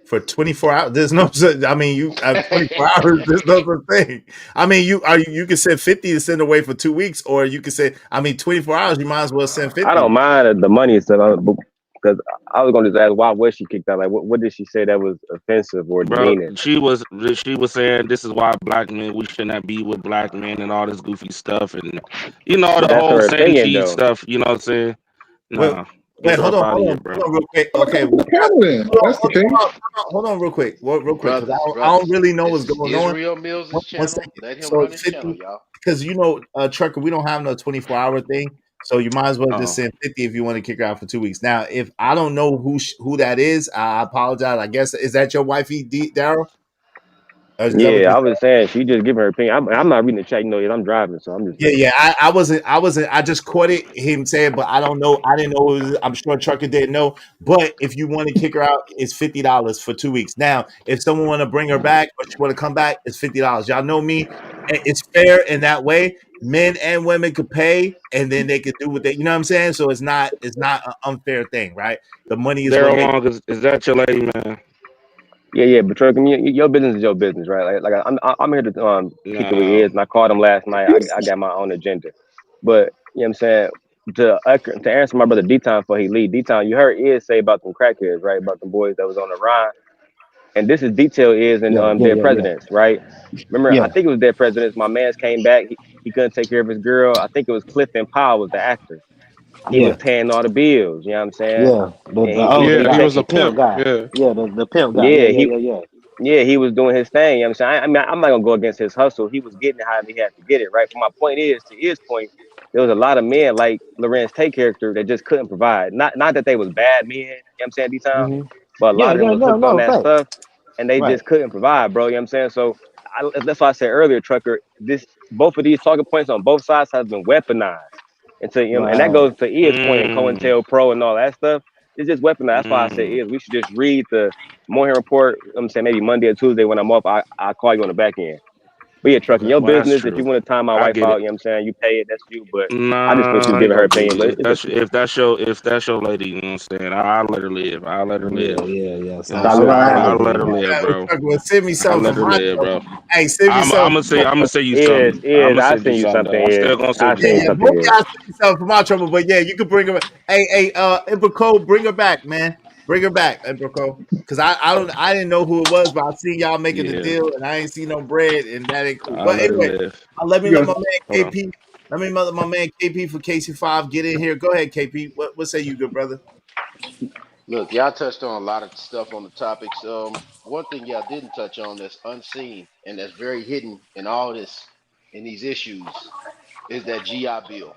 for 24 hours. There's no. I mean, you 24 hours. There's no such thing. I mean, you can send 50 to send away for 2 weeks, or you can say, I mean, 24 hours. You might as well send I 50. don't mind the money stuff because I was gonna just ask why was she kicked out? Like what did she say that was offensive or Bro, demeaning? she was saying this is why black men we should not be with black men and all this goofy stuff and But the that's whole her saying opinion cheese though. stuff. You know what I'm saying? Wait, Nah, wait, get her hold up on, out of here, bro. real quick. Well, Okay, come we to the got. panel then. If that's the case. Hold on, real quick. Real quick, because Brothers, I don't brothers. really know This what's is going on. Israel Mills' One channel. second. Let him So run his channel, 50, y'all. because Trucker, we don't have no 24-hour thing. So you might as well just Oh, send 50 if you want to kick her out for 2 weeks. Now, if I don't know who that is, I apologize. I guess is that your wifey, Daryl? Or is that what Yeah, you I said? was saying she just giving her opinion. I'm not reading the chat, I'm driving, so I'm just Yeah, listening. yeah. I wasn't. I just caught him saying, but I don't know. I didn't know. I'm sure Trucker didn't know. But if you want to kick her out, it's $50 for 2 weeks. Now, if someone want to bring her back or she want to come back, it's $50. Y'all know me. It's fair in that way. Men and women could pay, and then they could do what they. You know what I'm saying? So it's not. It's not an unfair thing, right? The money is what Daryl makes. Long is that your lady, man? Yeah, but Trey, your business is your business, right? Like I'm here to kick it with No. Eds, and I called him last night. I got my own agenda, but you know what I'm saying to answer my brother D-Town before he leave. D-Town, you heard Ed say about them crackheads, right? About them boys that was on the ride, and this is detail is in Yeah, yeah, Dead yeah, yeah. Presidents, right? Remember, I Yeah, think it was Dead Presidents. My man's came back. He couldn't take care of his girl. I think it was Cliff and Powell was the actor. He was yeah, paying all the bills. You know what I'm saying? yeah. And The he Yeah, he guy, was the a taking pimp pimp. guy. Yeah. Yeah, the pimp guy. Yeah, yeah, yeah, yeah, yeah. yeah, he was doing his thing. You know what I'm saying? I mean, I'm not gonna go against his hustle. He was getting it however he had to get it, right? But my point is, to his point, there was a lot of men like Lorenz Tate character that just couldn't provide. Not that they was bad men, you know what I'm saying, D-Town, hmm but a Yeah, lot of them yeah, was no, hooked on no, that facts. stuff and they Right. just couldn't provide, bro. You know what I'm saying? So that's why I said earlier, Trucker, this both of these talking points on both sides have been weaponized. And so, and that Right. goes to Ed's point and COINTELPRO and all that stuff. It's just weaponized. That's why I say is we should just read the Morning Report. I'm saying maybe Monday or Tuesday when I'm off, I call you on the back end. But yeah, Trucking, Okay, your well that's business. If you true. want to time my I wife get out, it. you know what I'm saying, you pay it, that's you. But I just think she was Nah, giving her fuck opinion. it. But it's up to you. If that's your lady, you know what I'm saying? I'll let her live. I'll let her Yeah, live. yeah, yeah. You know So what I'm Stop I saying? living I I'll crazy. let her understand. live, bro. Trucker, well, send me I'll something let for her my live, trouble. bro. Hey, send me something. I'm gonna say you Is something. I'm gonna I send you send you something something, though. I'm is still gonna I send you Yeah, send you yeah. something. something, Both is. y'all send me something for my trouble, but yeah, you can bring her. Hey, Emperor Cole, bring her back, man. Bring her back, Emperor Cole. Cause I didn't know who it was, but I seen y'all making the Yeah, deal, and I ain't see no bread, and that ain't cool. I'll But let her anyway, live. let me You let guys, my man Hold on. KP. Let me let my man KP for KC5 get in here. Go ahead, KP. What say you, good brother? Look, y'all touched on a lot of stuff on the topics. One thing y'all didn't touch on that's unseen and that's very hidden in all this in these issues is that GI Bill.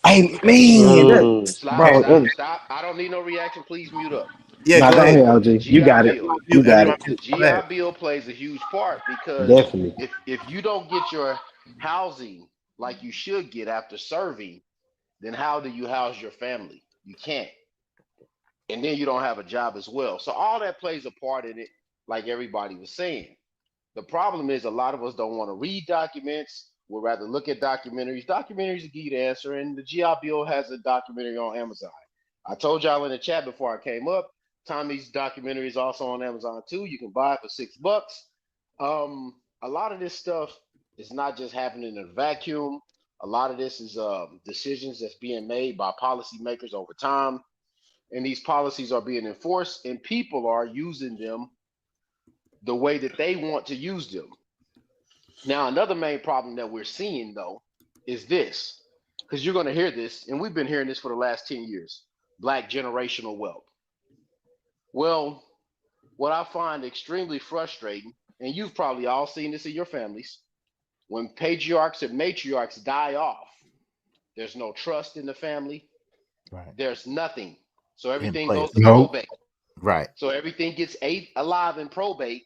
Hey man, bro. Stop. I don't need no reaction. Please mute up. Yeah, Now go go ahead. ahead, The LG. You GI got it. Bill. You That's got my it. The Go ahead. GI Bill plays a huge part because Definitely. if you don't get your housing like you should get after serving, then how do you house your family? You can't. And then you don't have a job as well. So all that plays a part in it, like everybody was saying. The problem is a lot of us don't want to read documents. We'd rather look at documentaries. Documentaries give you the answer, and the GI Bill has a documentary on Amazon. I told y'all in the chat before I came up, Tommy's documentary is also on Amazon too. You can buy it for $6. A lot of this stuff is not just happening in a vacuum. A lot of this is decisions that's being made by policymakers over time, and these policies are being enforced, and people are using them the way that they want to use them. Now, another main problem that we're seeing, though, is this, because you're going to hear this, and we've been hearing this for the last 10 years, Black generational wealth. Well, what I find extremely frustrating, and you've probably all seen this in your families, when patriarchs and matriarchs die off, there's no trust in the family. Right. There's nothing. So everything place. goes to Nope. probate. Right. So everything gets ate alive in probate.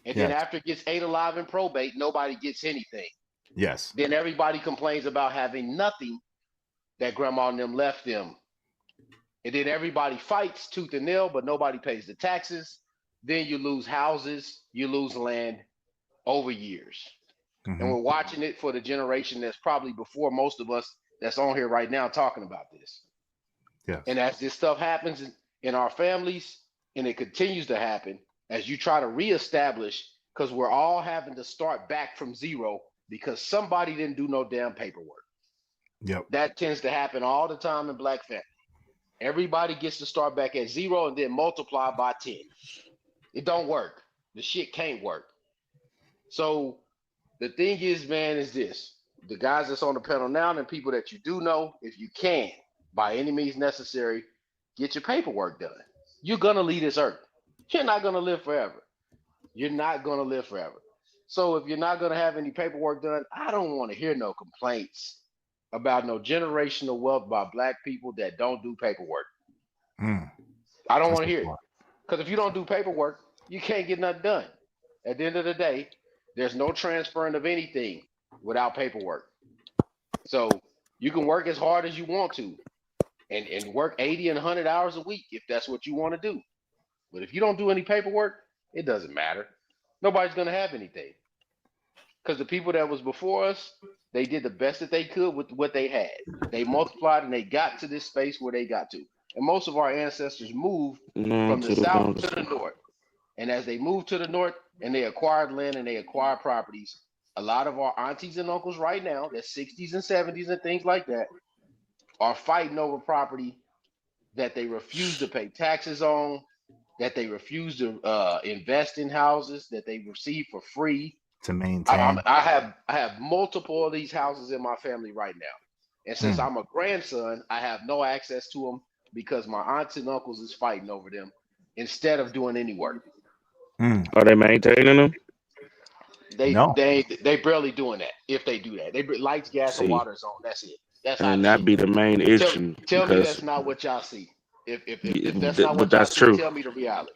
And then Yes. after it gets ate alive in probate, nobody gets anything. Yes. Then everybody complains about having nothing that grandma and them left them. And then everybody fights tooth and nail, but nobody pays the taxes. Then you lose houses, you lose land over years. Mm-hmm. And we're watching it for the generation that's probably before most of us that's on here right now talking about this. Yes. And as this stuff happens in our families, and it continues to happen, as you try to reestablish, because we're all having to start back from zero because somebody didn't do no damn paperwork. Yep. That tends to happen all the time in Black families. Everybody gets to start back at zero and then multiply by 10. It don't work. The shit can't work. So the thing is, man, is this. The guys that's on the panel now and people that you do know, if you can, by any means necessary, get your paperwork done. You're going to leave this earth. You're not going to live forever. You're not going to live forever. So if you're not going to have any paperwork done, I don't want to hear no complaints about no generational wealth by Black people that don't do paperwork. I don't want to hear it. Because if you don't do paperwork, you can't get nothing done. At the end of the day, there's no transferring of anything without paperwork. So you can work as hard as you want to and work 80 and 100 hours a week if that's what you want to do. But if you don't do any paperwork, it doesn't matter. Nobody's going to have anything. Because the people that was before us, they did the best that they could with what they had. They multiplied and they got to this space where they got to. And most of our ancestors moved from the south to the north. And as they moved to the north and they acquired land and they acquired properties, a lot of our aunties and uncles right now, that's 60s and 70s and things like that, are fighting over property that they refuse to pay taxes on, that they refuse to invest in houses, that they receive for free. To maintain. I have multiple of these houses in my family right now. And since I'm a grandson, I have no access to them because my aunts and uncles is fighting over them instead of doing any work. Are they maintaining them? They barely doing that. If they do that, they lights, gas, and water is on. That's it. That's how. And that be the main issue. Tell me that's not what y'all see. If that's not what y'all see, true. Tell me the reality.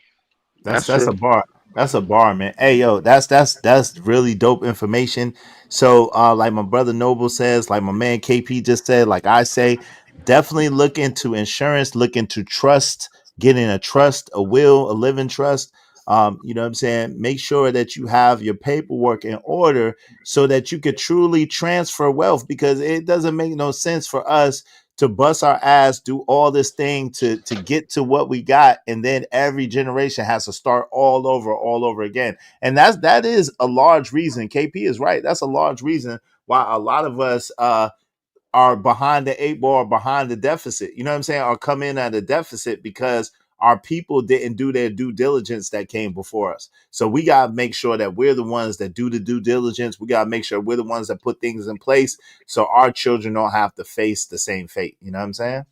That's a bar. That's a bar, man. Hey, yo, that's really dope information. So, like my brother Noble says, like my man KP just said, like I say, definitely look into insurance, look into trust, getting a trust, a will, a living trust. You know what I'm saying? Make sure that you have your paperwork in order so that you could truly transfer wealth, because it doesn't make no sense for us to bust our ass, do all this thing to get to what we got, and then every generation has to start all over again. And that is a large reason. KP is right. That's a large reason why a lot of us are behind the 8 ball, behind the deficit. You know what I'm saying? Or come in at a deficit because our people didn't do their due diligence that came before us. So we got to make sure that we're the ones that do the due diligence. We got to make sure we're the ones that put things in place so our children don't have to face the same fate. You know what I'm saying?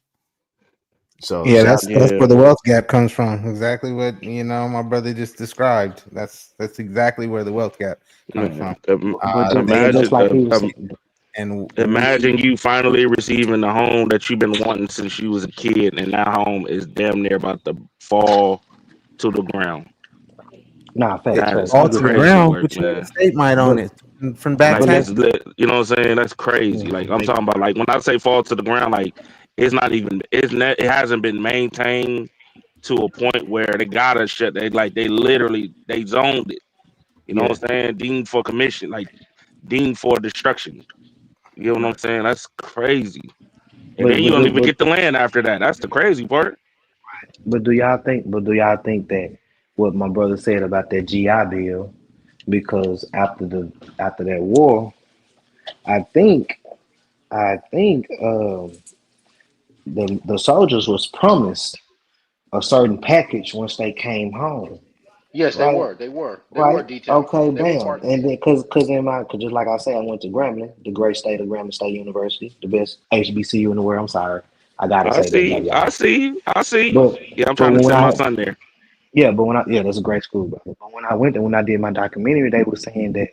So yeah, that's where the wealth gap comes from. Exactly what my brother just described. That's exactly where the wealth gap comes from. Imagine you finally receiving the home that you've been wanting since you was a kid, and that home is damn near about to fall to the ground. Nah, facts. Fall to the ground, but your estate might own it. from back Like then. you know what I'm saying? That's crazy. Like I'm talking about, like when I say fall to the ground, like it's not even it hasn't been maintained to a point where they gotta shut. They literally they zoned it. You know what I'm saying? Deemed for commission, like deemed for destruction. You know what I'm saying? That's crazy. And then you don't even get the land after that. That's the crazy part. But do y'all think? But do y'all think that what my brother said about that GI Bill? Because after that war, I think the soldiers was promised a certain package once they came home. Yes, they Right, were. They were. They were right. detailed. Okay, They were bam. part. And then cause just like I say, I went to Grambling, the great state of Grambling State University, the best HBCU in the world. I'm sorry, I gotta I say that, see blah you. blah I blah. see you. I see you. But Yeah, I'm but trying to when send my I son there. that's a great school, brother. But when I went there, when I did my documentary, they were saying that,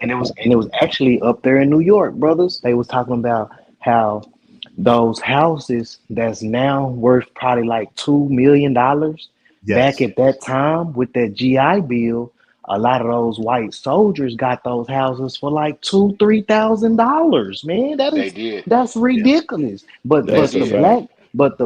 and it was actually up there in New York, brothers. They was talking about how those houses that's now worth probably like $2 million. Back Yes. at that time with that GI Bill, a lot of those white soldiers got those houses for like $2,000, 3,000. Man, They did. that's ridiculous. But They but That's a the did. fact.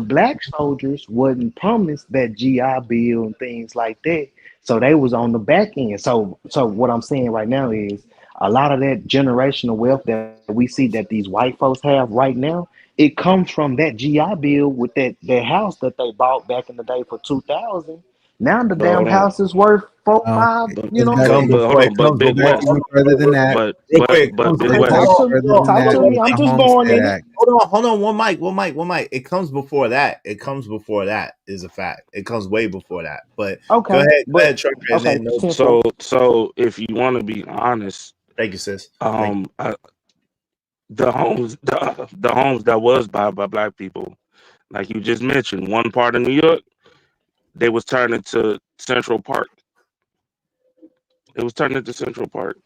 black soldiers wasn't promised that GI Bill and things like that. So they was on the back end. So what I'm saying right now is a lot of that generational wealth that we see that these white folks have right now, it comes from that GI Bill with that house that they bought back in the day for 2,000. Now the But damn hold on. house is worth four, five. But You know what I'm but saying? but hold on. But It goes Big back West. even further than that. Real quick. But Big It goes West. back Talk to me. further than Talk that to with me. I'm the just born Homestead in it. Act. Hold on, one mic. It comes before that. It comes before that is a fact. It comes way before that. But Okay, go but ahead, Trucker, and okay, then no. 10-4. So if you want to be honest, Thank you, sis. Thank you. the homes that was by black people, like you just mentioned, one part of New York, they was turned into Central Park. It was turned into Central Park.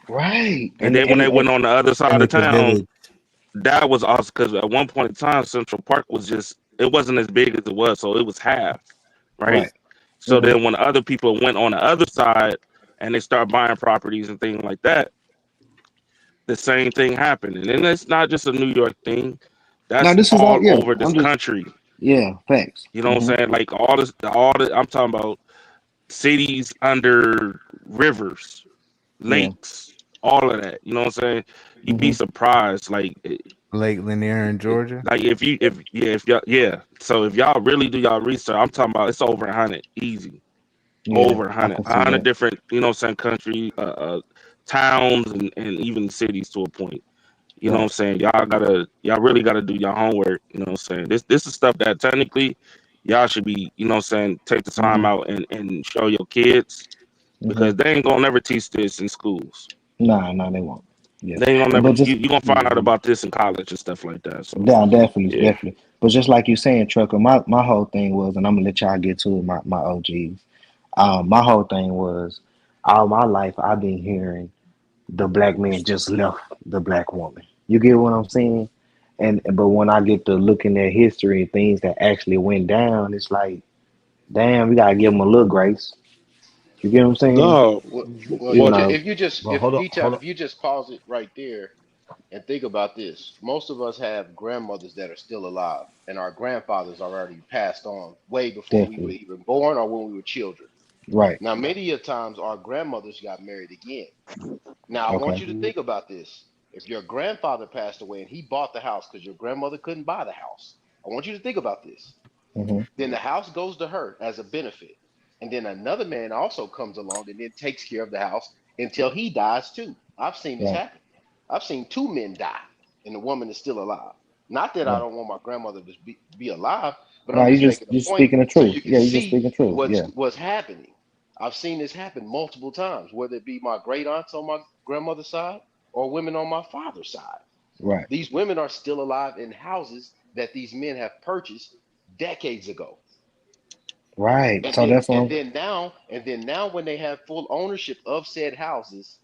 Right. And then when they went on the other side of Seneca town, Village. that was also because at one point in time, Central Park was just it wasn't as big as it was, so it was half, right? Right. So then when other people went on the other side and they start buying properties and things like that, the same thing happened. And then it's not just a New York thing. Now That's this is all. all Yeah, over this I'm just. country. Yeah, facts. You know what I'm saying? Like all the I'm talking about cities under rivers, Yeah. lakes, all of that. You know what I'm saying? You'd be surprised. Lake Lanier in Georgia. Like if y'all so if y'all really do y'all research, I'm talking about it's over 100 easy, Yeah, over I 100, can see that. different you know what I'm saying country, towns and even cities to a point. You know what I'm Right. saying? Y'all really gotta do your homework. You know what I'm saying? This is stuff that technically y'all should be, you know what I'm saying, take the time out and show your kids because they ain't gonna never teach this in schools. Nah, they won't. Yeah, They ain't gonna never but just. you gonna find out about this in college and stuff like that. So Yeah, definitely, yeah. definitely. But just like you saying, Trucker, my whole thing was, and I'm gonna let y'all get to it, my OGs. My whole thing was, all my life I've been hearing the black man just left the black woman. You get what I'm saying? And but when I get to looking at history and things that actually went down, it's like, damn, we gotta give them a little grace. You get what I'm saying? No, Well, You what? know, if you just Well, if hold on, detail hold on. if you just pause it right there and think about this, most of us have grandmothers that are still alive, and our grandfathers are already passed on way before we were definitely. even born or when we were children. Right. Now, many of times our grandmothers got married again. Now, I want Okay. you to think about this. If your grandfather passed away and he bought the house because your grandmother couldn't buy the house, I want you to think about this. hmm Then the house goes to her as a benefit. And then another man also comes along and then takes care of the house until he dies too. I've seen this Right. happen. I've seen two men die and the woman is still alive. Not that I Right. don't want my grandmother to be alive, but No, I'm you just just making you a point speaking the so truth. you can Yeah, you just see speaking truth. what's Yeah. what's happening. I've seen this happen multiple times, whether it be my great aunts on my grandmother's side or women on my father's side. Right. These women are still alive in houses that these men have purchased decades ago. Right. And So then that's what and I'm. then now and then now when they have full ownership of said houses,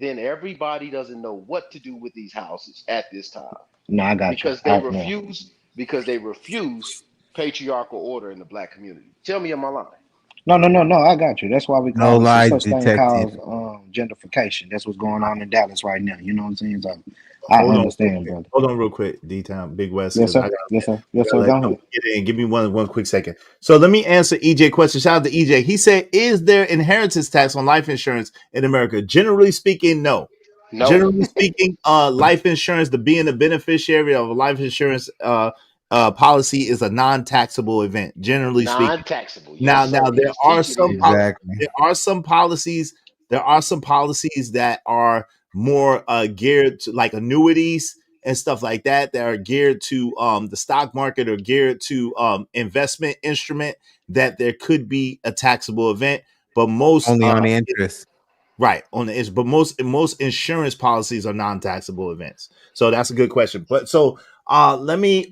then everybody doesn't know what to do with these houses at this time No, I got you. because they I no. refuse patriarchal order in the black community. Tell me, am I lying? No. I got you. That's why we No call it's a lie such thing detected. called gentrification. That's what's going on in Dallas right now. You know what I'm saying? So I understand, brother. Hold on real quick, D-Town, Big West, Yes, because I sir. got Yes, sir. I Yes, gotta sir. let Go ahead. get in. Give me one quick second. So let me answer EJ question. Shout out to EJ. He said, "Is there inheritance tax on life insurance in America?" Generally speaking, no. No, Generally speaking, life insurance, the being a beneficiary of a life insurance policy is a non-taxable event. Generally speaking. non-taxable. Yes, Now sir. there He's are teaching me some today. Exactly. there are some policies that are more geared to like annuities and stuff like that are geared to the stock market or geared to investment instrument that there could be a taxable event, but most Only on interest. right on the edge, but most insurance policies are non-taxable events. So that's a good question. But so let me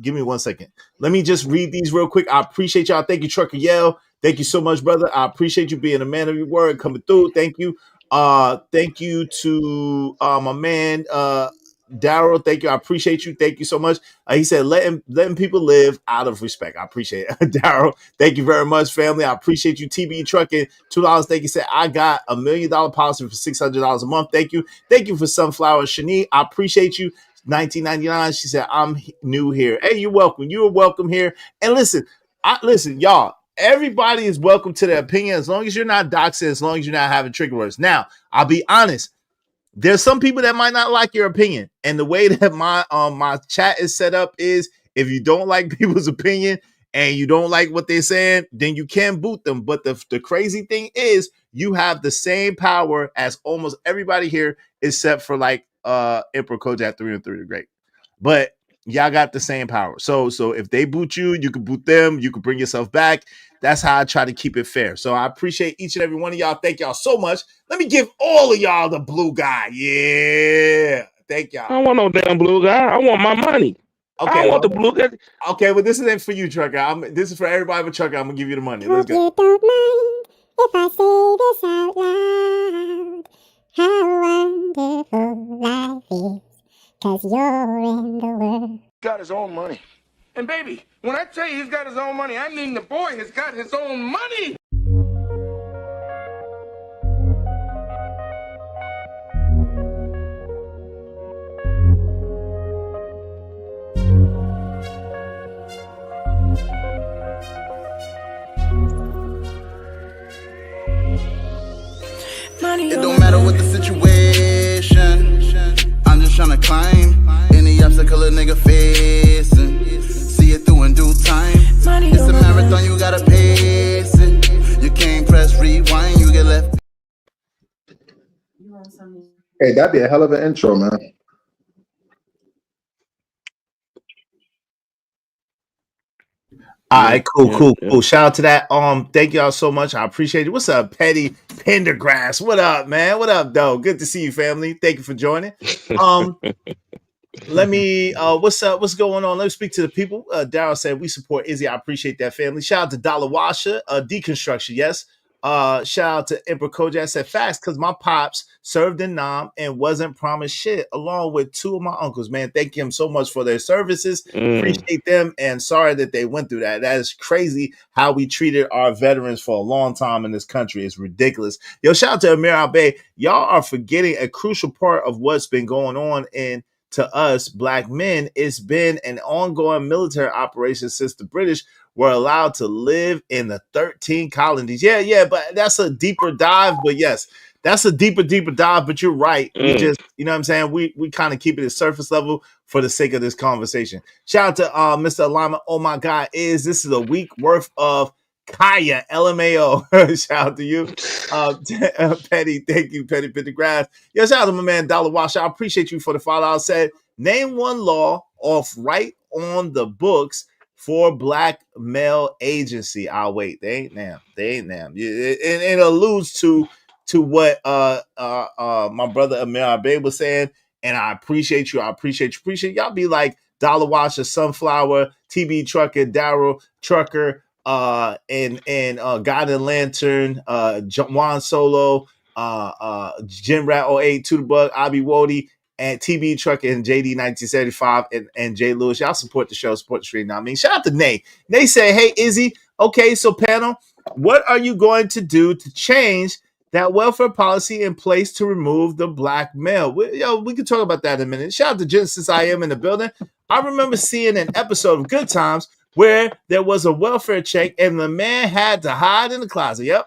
give me 1 second. Let me just read these real quick. I appreciate y'all. Thank you, Trucker Yell. Thank you so much, brother. I appreciate you being a man of your word coming through. Thank you. Thank you to my man Daryl. Thank you. I appreciate you. Thank you so much. He said letting people live out of respect. I appreciate it. Daryl, thank you very much, family. I appreciate you. TB Trucking, $2. Thank you. Said I got $1 million policy for $600 a month. Thank you. Thank you for Sunflower Shani. I appreciate you. 1999. She said I'm new here. Hey, you're welcome. You are welcome here. And listen, listen, y'all. Everybody is welcome to their opinion as long as you're not doxing, as long as you're not having trigger words. Now, I'll be honest. There's some people that might not like your opinion, and the way that my chat is set up is if you don't like people's opinion and you don't like what they're saying, then you can boot them. But the crazy thing is you have the same power as almost everybody here except for like Emperor Kojak 3 and 3 the Great. But y'all got the same power. So if they boot you, you can boot them, you can bring yourself back. That's how I try to keep it fair. So I appreciate each and every one of y'all. Thank y'all so much. Let me give all of y'all the blue guy. Yeah. Thank y'all. I don't want no damn blue guy. I want my money. Okay, I don't want the blue guy. Okay, well, this isn't for you, Trucker. This is for everybody but Trucker. I'm gonna give you the money. Let's Hope go. you don't mind if I say this out loud. How wonderful life is, 'cause you're in the world. Got his own money. And baby, when I tell you he's got his own money, I mean the boy has got his own money. It don't matter what the situation. I'm just tryna climb any obstacle a nigga facing. See it through in due time. It's a marathon, you gotta pace it. You can't press rewind, you get left. Hey, that'd be a hell of an intro, man. All right, cool. Shout out to that. Thank y'all so much. I appreciate it. What's up, Petty Pendergrass? What up, man? What up, though? Good to see you, family. Thank you for joining. Let me what's up? What's going on? Let me speak to the people. Daryl said we support Izzy. I appreciate that, family. Shout out to Dollar Washer, deconstruction, yes. Shout out to Emperor Kojak said facts because my pops served in Nam and wasn't promised shit, along with two of my uncles. Man, thank him so much for their services. Appreciate them and sorry that they went through that. That is crazy how we treated our veterans for a long time in this country. It's ridiculous. Yo, shout out to Amir Abe. Y'all are forgetting a crucial part of what's been going on in to us black men. It's been an ongoing military operation since the British were allowed to live in the 13 colonies. Yeah, but that's a deeper dive. But yes, that's a deeper dive. But you're right. We just, you know what I'm saying? We kind of keep it at surface level for the sake of this conversation. Shout out to Mr. Alama. Oh my God, this is a week worth of Kaya LMAO. Shout out to you. Petty, thank you, Petty Pendergrass. Yeah, shout out to my man Dollar Wash. I appreciate you for the follow. I said, name one law off right on the books for black male agency. I'll wait. They ain't now. And it alludes to what my brother Amir Abe was saying. And I appreciate you. Appreciate y'all be like Dollar Washer, Sunflower, TB Trucker, Daryl Trucker, and God and Lantern, Juan Solo, Jim Rat 08, To the Bug, Abi Wody, and TB Truck and JD 1975 and Jay Lewis. Y'all support the show, support the stream. Now, I mean, shout out to Nay. Nay said, hey, Izzy, okay, so panel, what are you going to do to change that welfare policy in place to remove the black male? We can talk about that in a minute. Shout out to Genesis I Am in the building. I remember seeing an episode of Good Times where there was a welfare check and the man had to hide in the closet. Yep.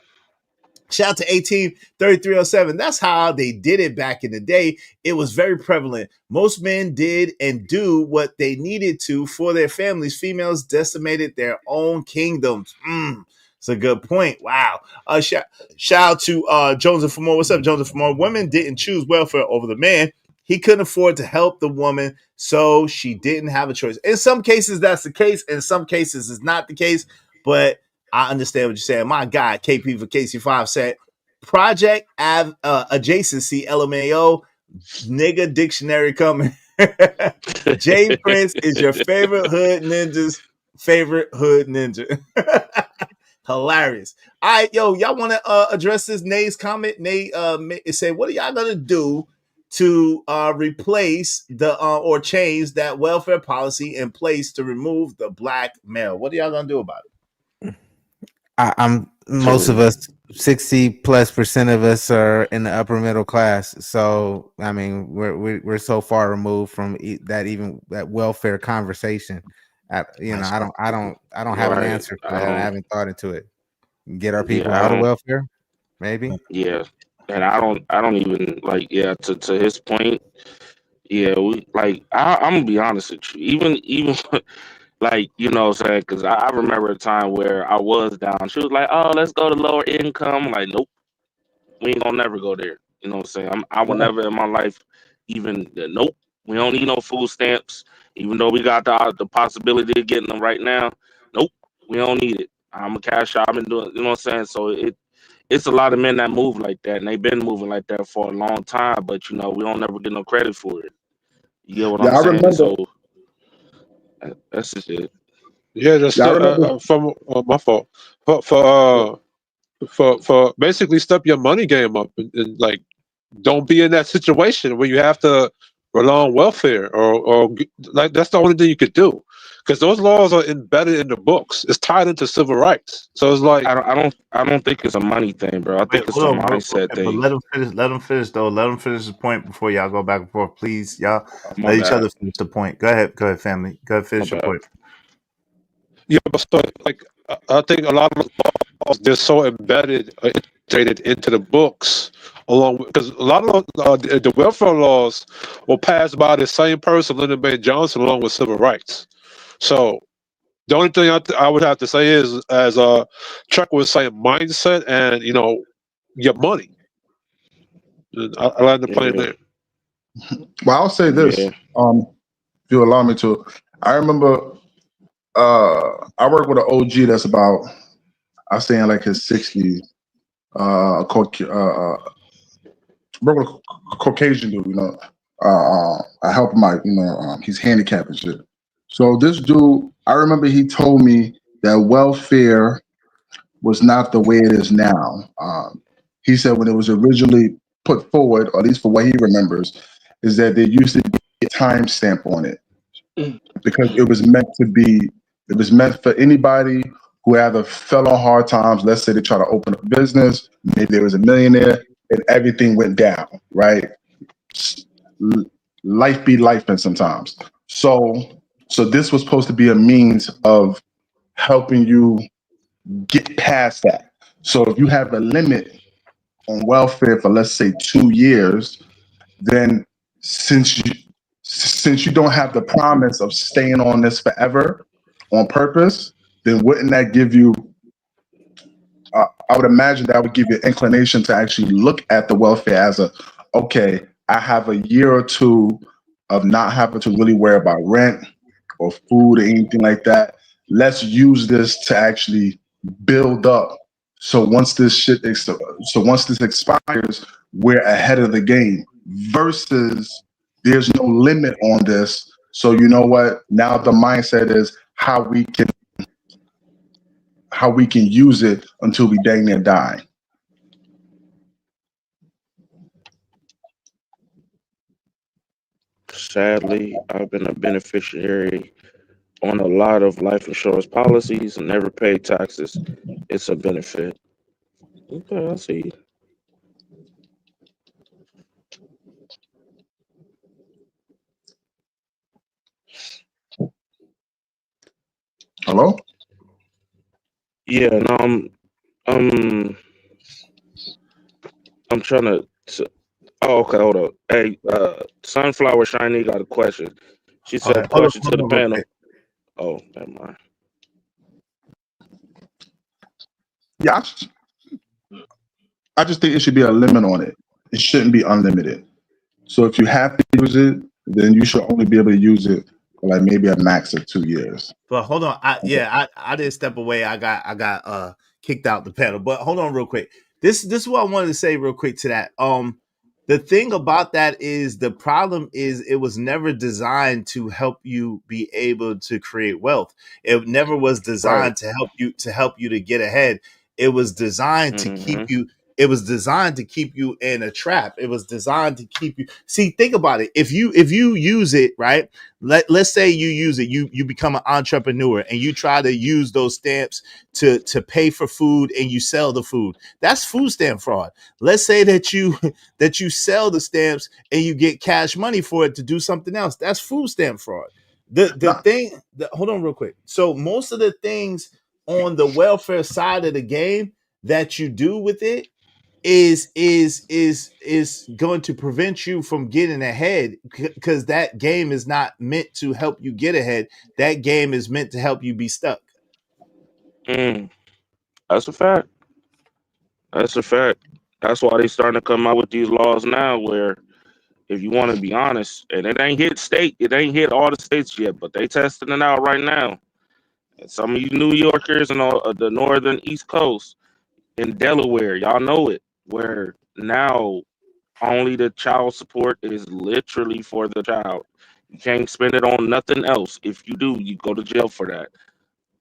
Shout out to 183307. That's how they did it back in the day. It was very prevalent. Most men did and do what they needed to for their families. Females decimated their own kingdoms. It's a good point. Wow. Shout out to Jones and Famore. What's up, Jones and Famore? Women didn't choose welfare over the man. He couldn't afford to help the woman, so she didn't have a choice. In some cases, that's the case. In some cases, it's not the case. But I understand what you're saying. My guy, KP for KC5 said, Project Adjacency, LMAO, nigga dictionary coming. Jay Prince is your favorite hood ninja's favorite hood ninja. Hilarious. All right, yo, y'all want to address this Nay's comment? Nay say, what are y'all going to do to replace the or change that welfare policy in place to remove the black male? What are y'all going to do about it? I'm most of us, 60+% of us are in the upper middle class. So I mean, we're so far removed from that welfare conversation. I don't have an answer for that. I haven't thought into it. Get our people out of welfare, maybe. Yeah, and I don't even like. Yeah, to his point. Yeah, we like. I'm gonna be honest with you. Even. Like, you know what I'm saying? Because I remember a time where I was down. She was like, oh, let's go to lower income. I'm like, nope, we ain't gonna never go there. You know what I'm saying? I will never in my life even, nope, we don't need no food stamps. Even though we got the possibility of getting them right now, nope, we don't need it. I'm a cash out. I've been doing, you know what I'm saying? So it's a lot of men that move like that, and they've been moving like that for a long time, but, you know, we don't never get no credit for it. You get what I'm saying? Remember. So that's just it. Yeah, just from my fault. For basically step your money game up and like don't be in that situation where you have to rely on welfare or like that's the only thing you could do, because those laws are embedded in the books. It's tied into civil rights. So it's like I don't think it's a money thing, bro. I think it's a mindset thing. But let him finish though. Let him finish the point before y'all go back and forth, please. Y'all let each other finish the point. Go ahead, family. Go ahead, finish your point. Yeah, but so like I think a lot of laws, they're so embedded, integrated into the books, along with, because a lot of the welfare laws were passed by the same person, Lyndon B. Johnson, along with civil rights. So the only thing I would have to say is, as Chuck was saying, mindset and your money. I like the plane there. Well, I'll say this, if you allow me to. I remember I work with an OG that's about, I say in like his 60s. Work with a Caucasian dude, I help him out, he's handicapped and shit. So this dude, I remember he told me that welfare was not the way it is now. He said when it was originally put forward, or at least for what he remembers, is that there used to be a timestamp on it because it was meant for anybody who either fell on hard times. Let's say they try to open a business, maybe there was a millionaire, and everything went down, right? Life be life, and sometimes. So this was supposed to be a means of helping you get past that. So if you have a limit on welfare for, let's say, 2 years, then since you don't have the promise of staying on this forever on purpose, then wouldn't that give you, I would imagine that would give you an inclination to actually look at the welfare as okay, I have a year or two of not having to really worry about rent or food or anything like that. Let's use this to actually build up. So once this expires, we're ahead of the game versus there's no limit on this. So you know what? Now the mindset is how we can use it until we dang near die. Sadly, I've been a beneficiary on a lot of life insurance policies and never paid taxes. It's a benefit. Okay, I see. Hello? Yeah, no, um, I'm trying to. Oh, okay, hold on. Hey, Sunflower Shiny got a question. She All said, right, hold question to the on real panel. quick. Oh, never mind. Yeah, I just think it should be a limit on it. It shouldn't be unlimited. So if you have to use it, then you should only be able to use it for like maybe a max of 2 years. But hold on, I didn't step away. I got kicked out the panel. But hold on real quick. This is what I wanted to say real quick to that. The thing about that is the problem is it was never designed to help you be able to create wealth. It never was designed to help you to get ahead. It was designed to keep you. It was designed to keep you in a trap. It was designed to keep you. See, think about it. If you use it right, let's say you use it, you become an entrepreneur and you try to use those stamps to pay for food and you sell the food. That's food stamp fraud. Let's say that you sell the stamps and you get cash money for it to do something else. That's food stamp fraud. Hold on real quick. So most of the things on the welfare side of the game that you do with it is going to prevent you from getting ahead, because that game is not meant to help you get ahead. That game is meant to help you be stuck. That's a fact. That's a fact. That's why they starting to come out with these laws now where if you want to be honest, and it ain't hit all the states yet, but they testing it out right now. And some of you New Yorkers and all the northern East Coast in Delaware, y'all know it, where now only the child support is literally for the child. You can't spend it on nothing else. If you do, you go to jail for that.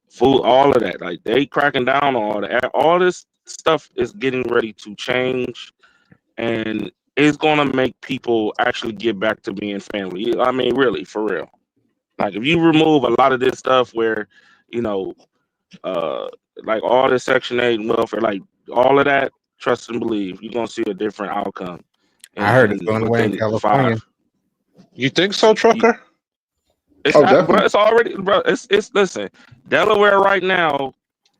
Food, all of that. Like they cracking down on all that. All this stuff is getting ready to change, and it's gonna make people actually get back to being family. I mean, really, for real. Like if you remove a lot of this stuff where, you know, like all this Section 8 and welfare, like all of that, trust and believe, you're gonna see a different outcome. I heard it's going away in Within California. 5. You think so, Trucker? It's bro, it's already, bro. It's listen, Delaware right now,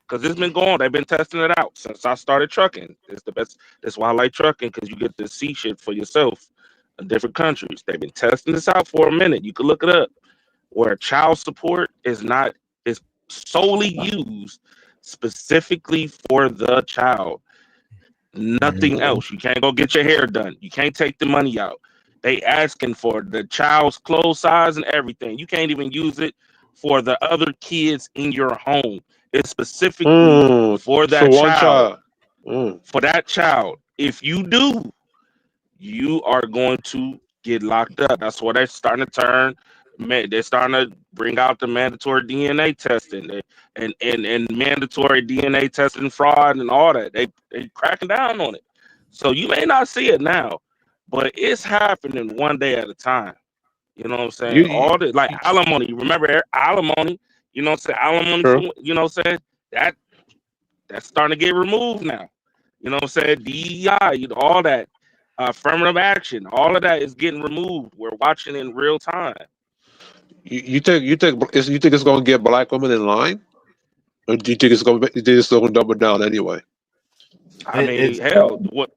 because it's been going. They've been testing it out since I started trucking. It's the best. That's why I like trucking, because you get to see shit for yourself in different countries. They've been testing this out for a minute. You can look it up. Where child support is solely used specifically for the child. Nothing else. You can't go get your hair done. You can't take the money out. They asking for the child's clothes size and everything. You can't even use it for the other kids in your home. It's specifically for that child. For that child. If you do, you are going to get locked up. That's why they're starting to turn. They're starting to bring out the mandatory DNA testing and mandatory DNA testing fraud and all that. They cracking down on it. So you may not see it now, but it's happening one day at a time. You know what I'm saying? All the like alimony. Remember alimony? You know what I'm saying? Alimony. True. You know what I'm saying? That's starting to get removed now. You know what I'm saying? DEI, all that. Affirmative action, all of that is getting removed. We're watching in real time. You think it's going to get black women in line, or do you think it's going to double down anyway? I mean, hell, what?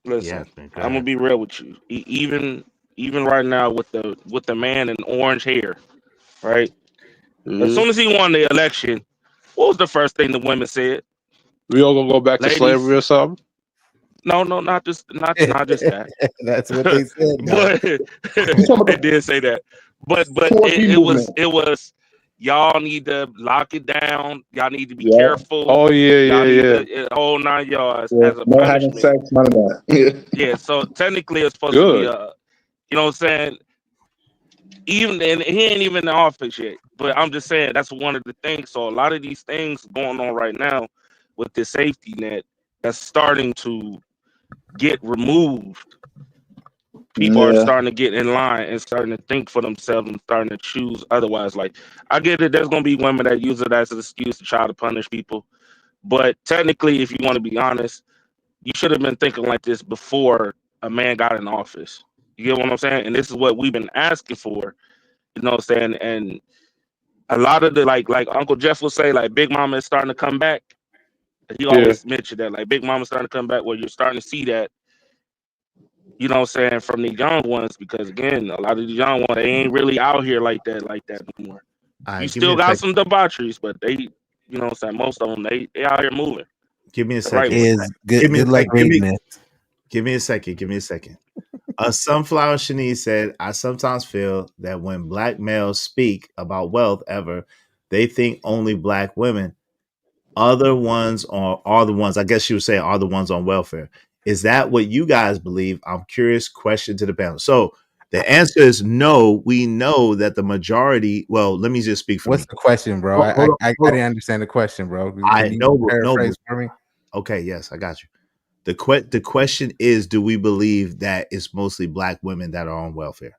Listen, I'm gonna be real with you. Even right now with the man in orange hair, right? As soon as he won the election, what was the first thing the women said? We all gonna go back Ladies, to slavery or something? No, not just that. That's what they said. But they did say that. But it was y'all need to lock it down. Y'all need to be careful. Oh yeah. The whole 9 yards as a no punishment. having sex, none of that. Yeah, so technically it's supposed to be you know what I'm saying? Even and he ain't even in the office yet. But I'm just saying that's one of the things. So a lot of these things going on right now with the safety net that's starting to get removed. people are Yeah. starting to get in line and starting to think for themselves and starting to choose otherwise. Like, I get it, there's gonna be women that use it as an excuse to try to punish people. But technically, if you want to be honest, you should have been thinking like this before a man got in office. You get what I'm saying? And this is what we've been asking for. You know what I'm saying? And a lot of the like Uncle Jeff will say, like, Big Mama is starting to come back. He Yeah. always mentioned that, like, Big Mama's starting to come back, where you're starting to see that, you know what I'm saying, from the young ones, because again, a lot of the young ones, they ain't really out here like that no more. All You right, give me still a got second. some debaucheries, but they, you know what I'm saying, most of them, they out here moving. Give me a The right second. way. Is good. Give me a Good luck second. reading this. Give me a second. Give me a second. Sunflower Shanice said, I sometimes feel that when black males speak about wealth ever, they think only black women. Other ones are the ones, I guess she was saying, are the ones on welfare. Is that what you guys believe? I'm curious. Question to the panel. So the answer is no. We know that the majority, well, let me just speak for What's me. the question, bro? I didn't understand the question, bro. Can you paraphrase for me? Okay, yes, I got you. The question is, do we believe that it's mostly black women that are on welfare?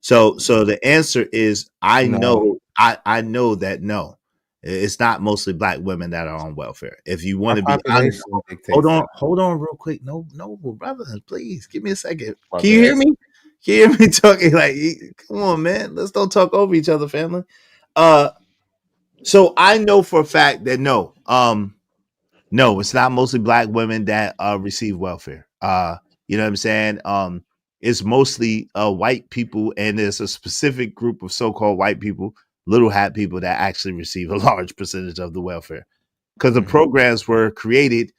So the answer is I know that no. It's not mostly black women that are on welfare. If you want to be honest, hold on real quick. No, brother, please give me a second. Can you hear me? Can you hear me talking? Like, come on, man. Let's don't talk over each other, family. So I know for a fact that no, it's not mostly black women that receive welfare. You know what I'm saying? It's mostly white people, and there's a specific group of so-called white people, little hat people, that actually receive a large percentage of the welfare because the programs were created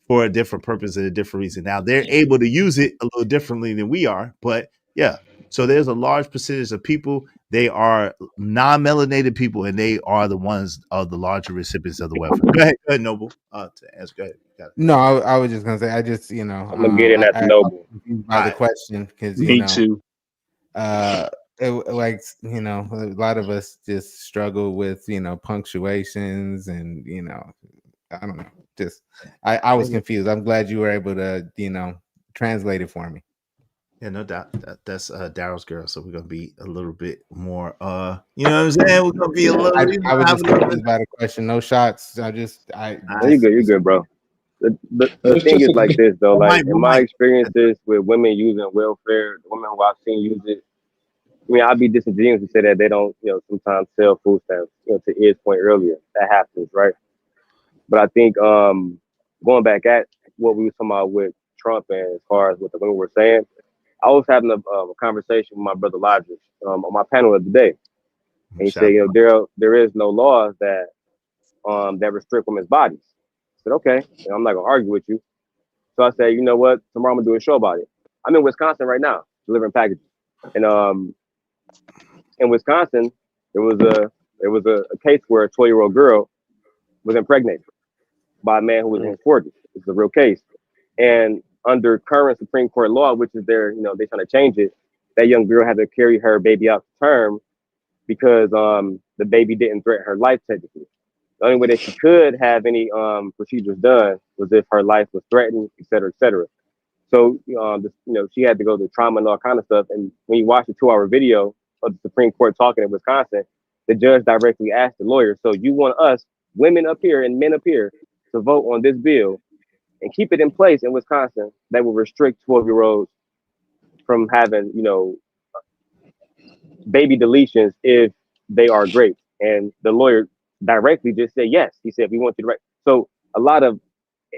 for a different purpose and a different reason. Now they're able to use it a little differently than we are, but yeah. So there's a large percentage of people. They are non-melanated people, and they are the ones of the larger recipients of the welfare. Go ahead, Noble. To answer, go ahead. Got it. No, I was just gonna say, I just, you know, I'm gonna get in at the I Noble. confused by the question because Me too. like, you know, a lot of us just struggle with, you know, punctuations and, you know, I don't know. Just I was confused. I'm glad you were able to, you know, translate it for me. Yeah, no doubt. That's Daryl's girl, so we're gonna be a little bit more you know what I'm saying? We're gonna be a little I was just confused by the question. No shots. No, you're good, bro. The thing is like this though, like in my experiences with women using welfare, the women who I've seen use it, I mean, I'd be disingenuous to say that they don't, you know, sometimes sell food stamps, you know, to Ed's point earlier. That happens, right? But I think going back at what we were talking about with Trump and as far as what the women were saying, I was having a conversation with my brother Logic on my panel of the day. And he said, you know, there is no laws that that restrict women's bodies. I said, okay, I'm not gonna argue with you. So I said, you know what? Tomorrow I'm gonna do a show about it. I'm in Wisconsin right now, delivering packages. And in Wisconsin, there was a case where a 12-year-old girl was impregnated by a man who was in his 40s. It's a real case. And under current Supreme Court law, which is they're trying to change it, that young girl had to carry her baby out to term because the baby didn't threaten her life technically. The only way that she could have any procedures done was if her life was threatened, et cetera, et cetera. So, she had to go to trauma and all kind of stuff. And when you watch the 2-hour video of the Supreme Court talking in Wisconsin, the judge directly asked the lawyer, so you want us, women up here and men up here, to vote on this bill and keep it in place in Wisconsin that will restrict 12-year-olds from having, baby deletions if they are grapes. And the lawyer directly just said yes. He said, we want you to write. So a lot of,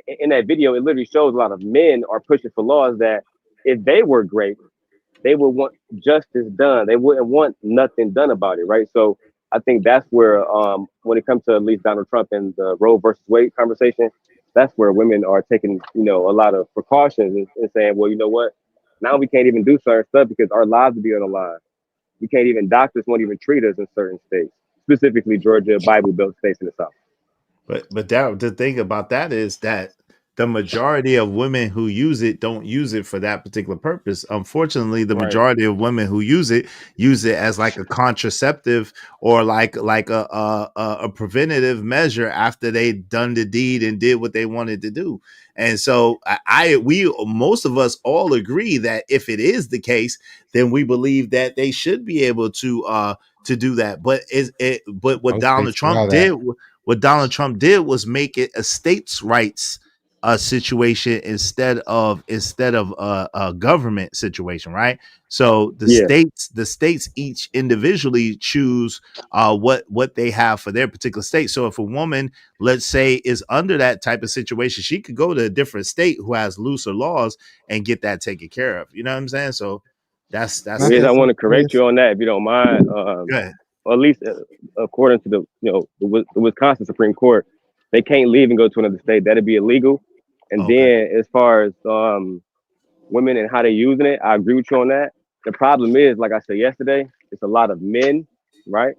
in that video, it literally shows a lot of men are pushing for laws that if they were grapes, they would want justice done. They wouldn't want nothing done about it, right? So I think that's where, when it comes to at least Donald Trump and the Roe versus Wade conversation, that's where women are taking, a lot of precautions and saying, well, you know what? Now we can't even do certain stuff because our lives will be on the line. We can't even, doctors won't even treat us in certain states, specifically Georgia, Bible Belt states in the South. But Darryl, the thing about that is that the majority of women who use it don't use it for that particular purpose. Unfortunately, the Right. majority of women who use it as like a contraceptive or like a preventative measure after they done the deed and did what they wanted to do. And so we most of us all agree that if it is the case, then we believe that they should be able to do that. But but what Most Donald states allow Trump that. did, what Donald Trump did was make it a states' rights situation instead of a government situation, right? So the Yeah. states each individually choose what they have for their particular state. So if a woman, let's say, is under that type of situation, she could go to a different state who has looser laws and get that taken care of. You know what I'm saying? So that's Wiz, I want to correct you on that if you don't mind. Go ahead. Or at least according to the Wisconsin Supreme Court, they can't leave and go to another state. That'd be illegal. And then as far as women and how they're using it, I agree with you on that. The problem is, like I said yesterday, it's a lot of men, right,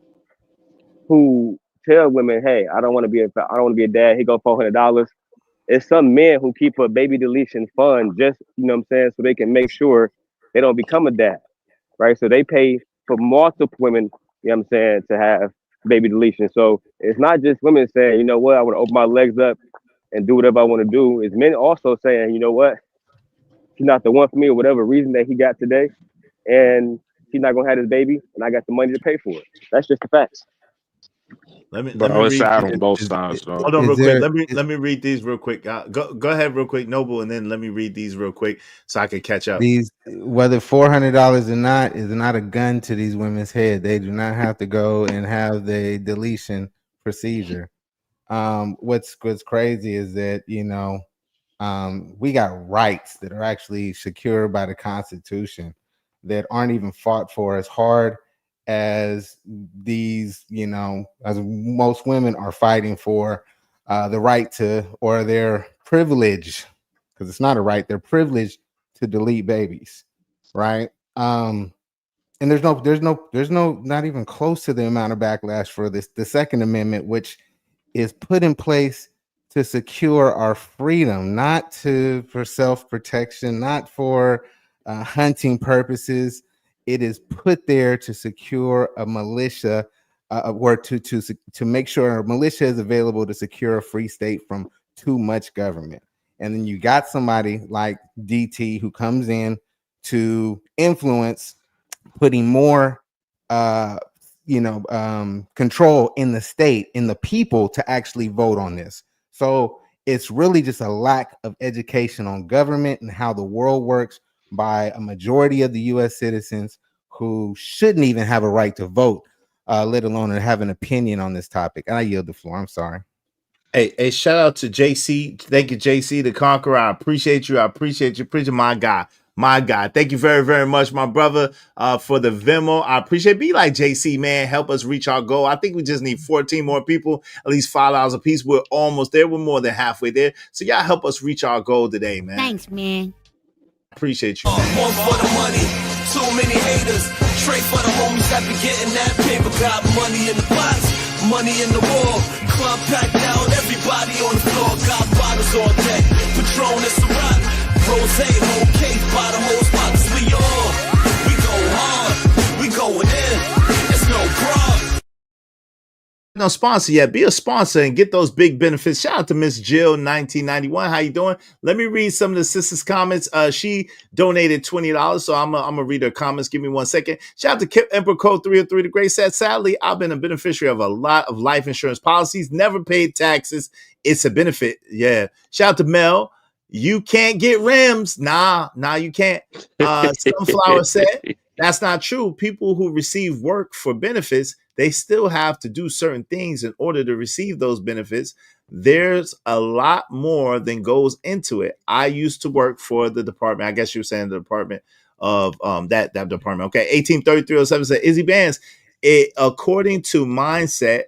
who tell women, "Hey, I don't want to be a dad. Here go $400." It's some men who keep a baby deletion fund just, what I'm saying, so they can make sure they don't become a dad, right? So they pay for multiple women, what I'm saying, to have baby deletion. So it's not just women saying, you know what, I want to open my legs up and do whatever I want to do. It's men also saying, you know what, she's not the one for me or whatever reason that he got today, and she's not gonna have this baby, and I got the money to pay for it. That's just the facts. Let me Bro, it's read. sad on both sides, though. Hold on, real quick. Let me read these real quick. Go ahead, real quick, Noble, and then let me read these real quick so I can catch up. These, whether $400 or not, is not a gun to these women's head. They do not have to go and have the deletion procedure. What's crazy is that we got rights that are actually secured by the Constitution that aren't even fought for as hard as these, as most women are fighting for the right to, or their privilege, because it's not a right, they're privileged to delete babies, right? And there's no not even close to the amount of backlash for this, the Second Amendment, which is put in place to secure our freedom, not for self-protection, not for hunting purposes. It is put there to secure a militia, or to make sure a militia is available to secure a free state from too much government. And then you got somebody like DT who comes in to influence putting more control in the state, in the people, to actually vote on this. So it's really just a lack of education on government and how the world works by a majority of the U.S. citizens who shouldn't even have a right to vote, let alone have an opinion on this topic. And I yield the floor. I'm sorry. Hey, shout out to JC. Thank you, JC, the Conqueror. I appreciate you. I appreciate you. Preaching, my guy. My God. Thank you very, very much, my brother, for the Venmo. I appreciate. Be like JC, man. Help us reach our goal. I think we just need 14 more people, at least $5 a piece. We're almost there. We're more than halfway there. So y'all help us reach our goal today, man. Thanks, man. Appreciate you, man. One for the money, too many haters. Straight for the homies that be getting that paper. Got money in the box, money in the wall. Club packed out, everybody on the floor. Got bottles on deck, Patron is a rock. Rose, whole case, bottom whole spots. We go hard, we going in. It's no problem. No sponsor yet. Be a sponsor and get those big benefits. Shout out to Miss Jill 1991. How you doing? Let me read some of the sister's comments. She donated $20, so I'm gonna read her comments. Give me 1 second. Shout out to Kip Emperor Code 303. The Great said, sadly, I've been a beneficiary of a lot of life insurance policies. Never paid taxes. It's a benefit. Yeah. Shout out to Mel. You can't get rims. Nah, you can't. Sunflower said, that's not true. People who receive work for benefits, they still have to do certain things in order to receive those benefits. There's a lot more than goes into it. I used to work for the department. I guess you were saying the department of that department. Okay, 183307 said Izzy Bands. According to mindset,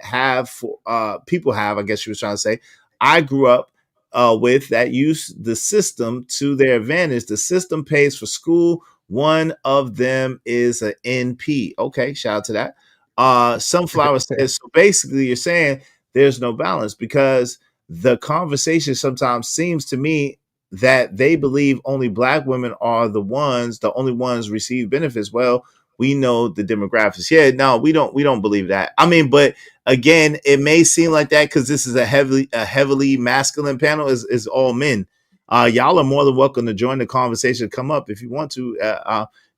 people have. I guess you were trying to say. I grew up with that use the system to their advantage. The system pays for school. One of them is an NP. Okay, shout out to that. Sunflower says, so basically you're saying there's no balance because the conversation sometimes seems to me that they believe only black women are the only ones receive benefits. Well, we know the demographics. Yeah, no, we don't believe that. I mean, but again, it may seem like that because this is a heavily masculine panel. Is all men. Y'all are more than welcome to join the conversation. Come up if you want to.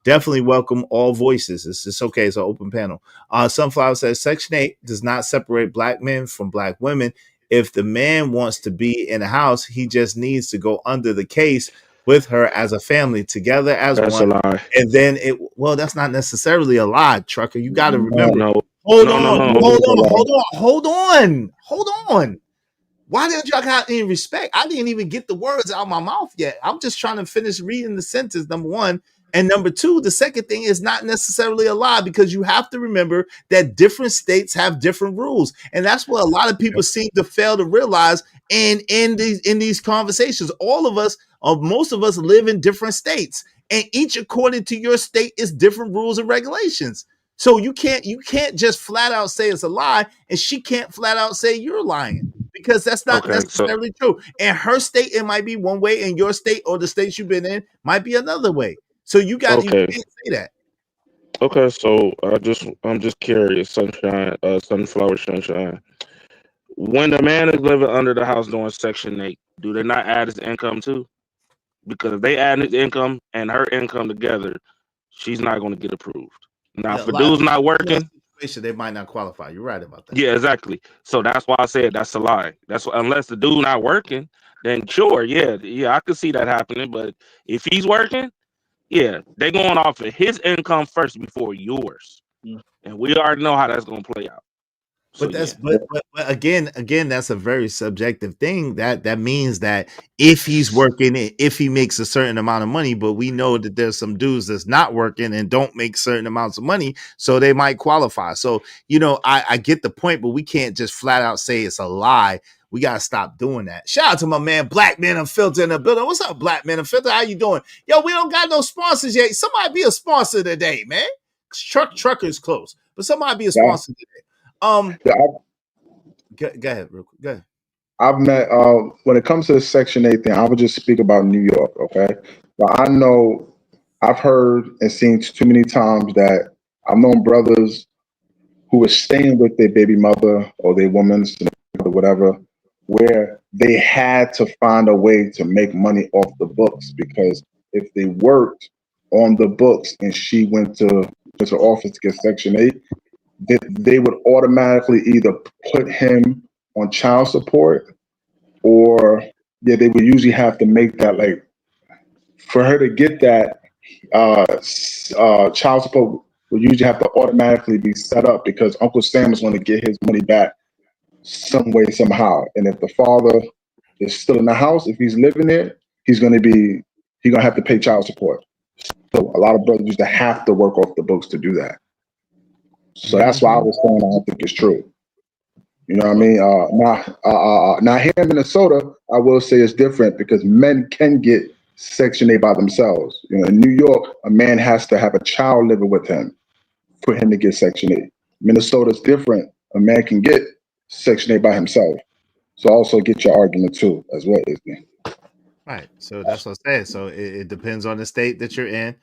Definitely welcome all voices. It's okay. It's an open panel. Sunflower says Section 8 does not separate black men from black women. If the man wants to be in a house, he just needs to go under the case with her as a family together as That's one. a lie. And then that's not necessarily a lie, Trucker. You got to remember. No. Hold No, on. Why didn't y'all got any respect? I didn't even get the words out of my mouth yet. I'm just trying to finish reading the sentence, number one. And number two, the second thing is not necessarily a lie because you have to remember that different states have different rules. And that's what a lot of people seem to fail to realize in these conversations. All of us, most of us live in different states. And each according to your state is different rules and regulations. So you can't just flat out say it's a lie, and she can't flat out say you're lying. Because that's not necessarily true. In her state, it might be one way. In your state or the states you've been in might be another way. So you can't say that. Okay, so I'm just curious, Sunflower Sunshine. When a man is living under the house doing Section 8, do they not add his income too? Because if they add his income and her income together, she's not going to get approved. Now, if the dude's not working, they might not qualify. You're right about that. Yeah, exactly. So that's why I said that's a lie. That's unless the dude not working, then sure, yeah, I could see that happening. But if he's working, yeah, they going off of his income first before yours, and we already know how that's going to play out. So, but again, that's a very subjective thing. That means that if he's working, if he makes a certain amount of money, but we know that there's some dudes that's not working and don't make certain amounts of money, so they might qualify. So I get the point, but we can't just flat out say it's a lie. We gotta stop doing that. Shout out to my man Black Man Unfiltered in the building. What's up, Black Man Unfiltered? How you doing? Yo, we don't got no sponsors yet. Somebody be a sponsor today, man. Trucker's close, but somebody be a sponsor today. Go ahead, real quick. Go ahead. I've met when it comes to the Section 8 thing, I would just speak about New York, okay? But I know I've heard and seen too many times that I've known brothers who were staying with their baby mother or their woman's or whatever, where they had to find a way to make money off the books, because if they worked on the books and she went to the office to get Section 8, they would automatically either put him on child support, or they would usually have to make that, like, for her to get that child support would usually have to automatically be set up because Uncle Sam is going to get his money back some way, somehow. And if the father is still in the house, if he's living there, he's going to have to pay child support. So a lot of brothers used to have to work off the books to do that. So that's why I was saying I don't think it's true. You know what I mean? Now here in Minnesota, I will say it's different because men can get Section 8 by themselves. In New York, a man has to have a child living with him for him to get Section 8. Minnesota's different. A man can get Section 8 by himself. So also get your argument too, as well, Isn't it? Right. So that's what I'm saying. So it depends on the state that you're in,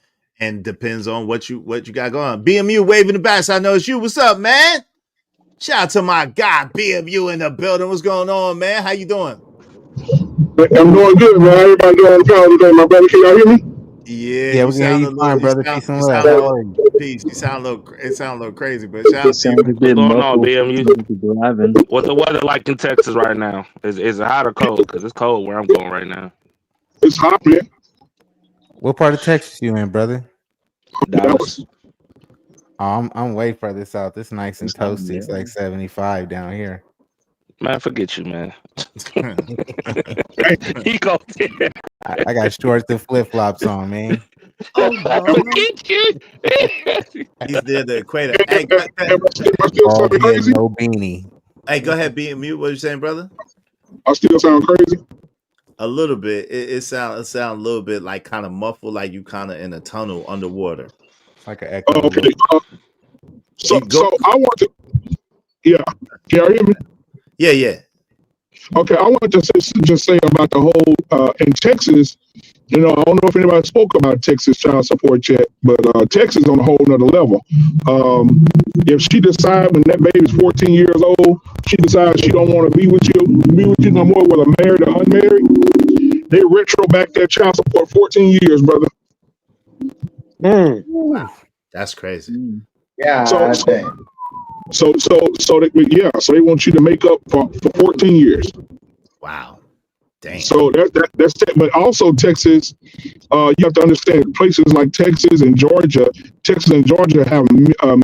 and depends on what you got going on. BMU waving the back. So I know it's you. What's up, man? Shout out to my guy BMU in the building. What's going on, man? How you doing? I'm doing good, man. Everybody doing well today, my brother. Can y'all hear me? Yeah, we can hear you fine, brother. Peace and love. How are you? Peace. You sound a little crazy, but shout out to you. What's going on, BMU? What's the weather like in Texas right now? Is it hot or cold? Because it's cold where I'm going right now. It's hot, man. What part of Texas you in, brother? Dallas. I'm way further south. It's nice and toasty. It's like 75 down here. Man, forget you, man. I got shorts and flip flops on, man. Forget you. He's near the equator. Hey, no beanie. Hey, go ahead, BMU. What are you saying, brother? I still sound crazy. A little bit. It sounds a little bit like kind of muffled, like you kind of in a tunnel underwater. It's like an echo. Okay. So I want to. Yeah. Can you hear me? Yeah. Okay, I want to just say about the whole in Texas. You know, I don't know if anybody spoke about Texas child support yet, but Texas on a whole nother level. If she decides when that baby's 14 years old, she decides she don't want to be with you no more, whether married or unmarried, they retro back that child support 14 years, brother. Wow, that's crazy. So, Yeah, so, damn. so they want you to make up for 14 years. Wow, damn. So that's but also Texas. You have to understand places like Texas and Georgia. Texas and Georgia have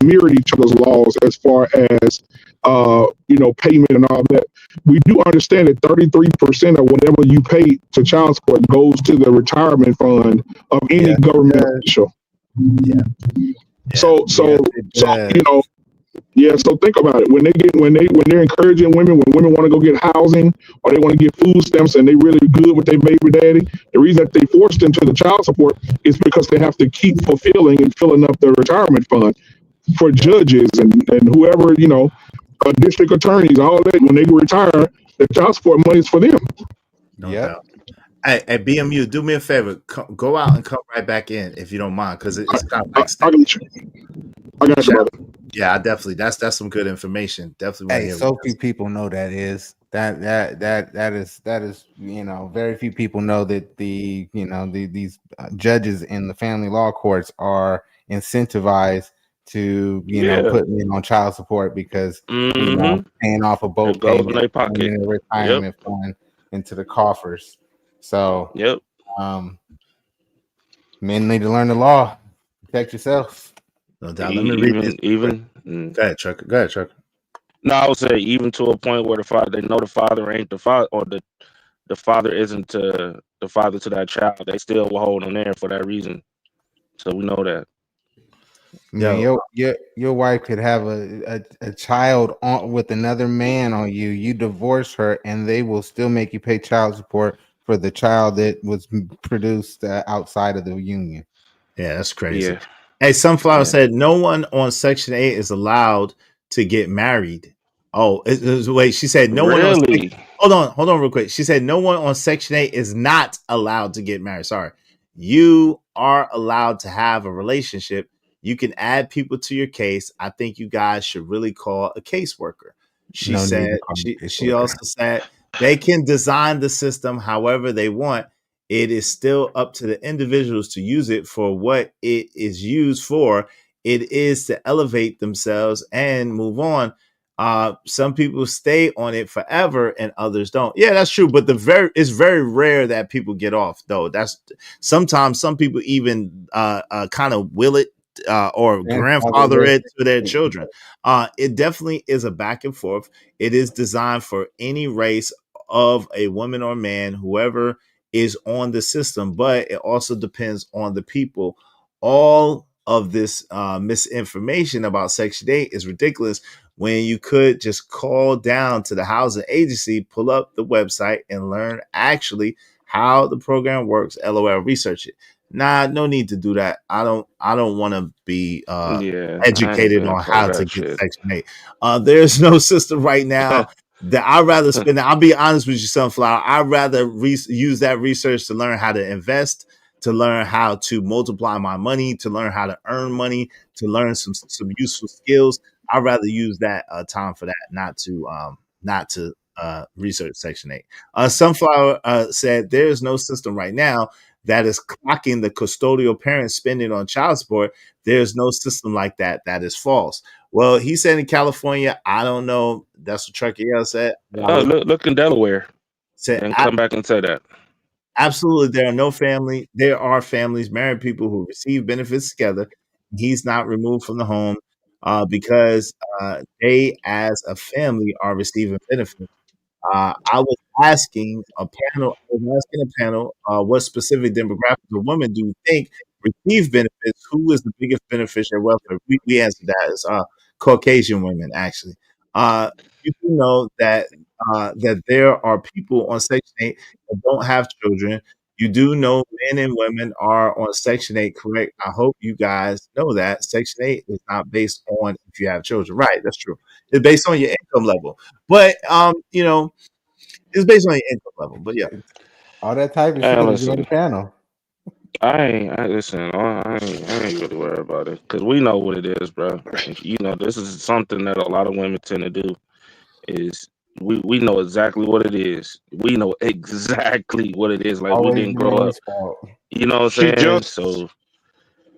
mirrored each other's laws as far as payment and all that. We do understand that 33% of whatever you pay to child support goes to the retirement fund of any government official. Yeah. So yeah, so think about it. When they're encouraging women, when women want to go get housing or they want to get food stamps and they really good with their baby daddy, the reason that they forced them to the child support is because they have to keep fulfilling and filling up their retirement fund for judges and whoever, district attorneys, all that. When they retire, the child support money is for them. No doubt. Hey, BMU, do me a favor. Go out and come right back in if you don't mind, because it's kind of like I got you, brother. Yeah, I definitely. That's some good information. Definitely want to Hey, hear. so few people know that is very few people know that these judges in the family law courts are incentivized to put men on child support because paying off a boat payment in their pocket. in a retirement fund into the coffers. So men need to learn the law. Protect yourself. No doubt. Let me read this. Go ahead, Trucker. Go ahead, Trucker. No, I would say even to a point where they know the father ain't the father, or the father isn't the father to that child. They still will hold on there for that reason. So we know that. Your wife could have a child with another man on you. You divorce her, and they will still make you pay child support for the child that was produced outside of the union. Yeah, that's crazy. Yeah. Hey, Sunflower said no one on Section 8 is allowed to get married. Oh, wait, she said no one on hold on real quick. She said no one on Section 8 is not allowed to get married. Sorry. You are allowed to have a relationship. You can add people to your case. I think you guys should really call a caseworker. She said she also said they can design the system however they want. It is still up to the individuals to use it for what it is used for. It is to elevate themselves and move on. Some people stay on it forever and others don't. Yeah, that's true. But it's very rare that people get off, though. That's sometimes some people even kind of will it or grandfather it to their children. It definitely is a back and forth. It is designed for any race of a woman or man, whoever is on the system, but it also depends on the people. All of this misinformation about Section 8 is ridiculous when you could just call down to the housing agency, pull up the website, and learn actually how the program works. LOL, research it. Nah, no need to do that. I don't want to be educated on how to get Section 8. There's no system right now that I'd rather spend. I'll be honest with you, Sunflower. I'd rather use that research to learn how to invest, to learn how to multiply my money, to learn how to earn money, to learn some useful skills. I'd rather use that time for that, not to research Section 8. Sunflower said there is no system right now that is clocking the custodial parent spending on child support. There's no system like that. That is false. Well, he said in California, I don't know. That's what Truckee said. Look in Delaware and come back and say that. Absolutely. There are families, married people who receive benefits together. He's not removed from the home because they as a family are receiving benefits. I was asking a panel what specific demographics of women do you think receive benefits? Who is the biggest beneficiary of welfare? We answered that as Caucasian women, actually. You do know that there are people on Section 8 that don't have children. You do know men and women are on Section 8, correct? I hope you guys know that Section 8 is not based on if you have children. Right, that's true. It's based on your income level. But It's based on your income level, but yeah. All that typing, she Hey, could have joined listen, the panel. I ain't really worried about it because we know what it is, bro. You know, this is something that a lot of women tend to do. Is we know exactly what it is. We know exactly what it is. Like we Always didn't the grow up. man's fault. You know what She I'm saying? just So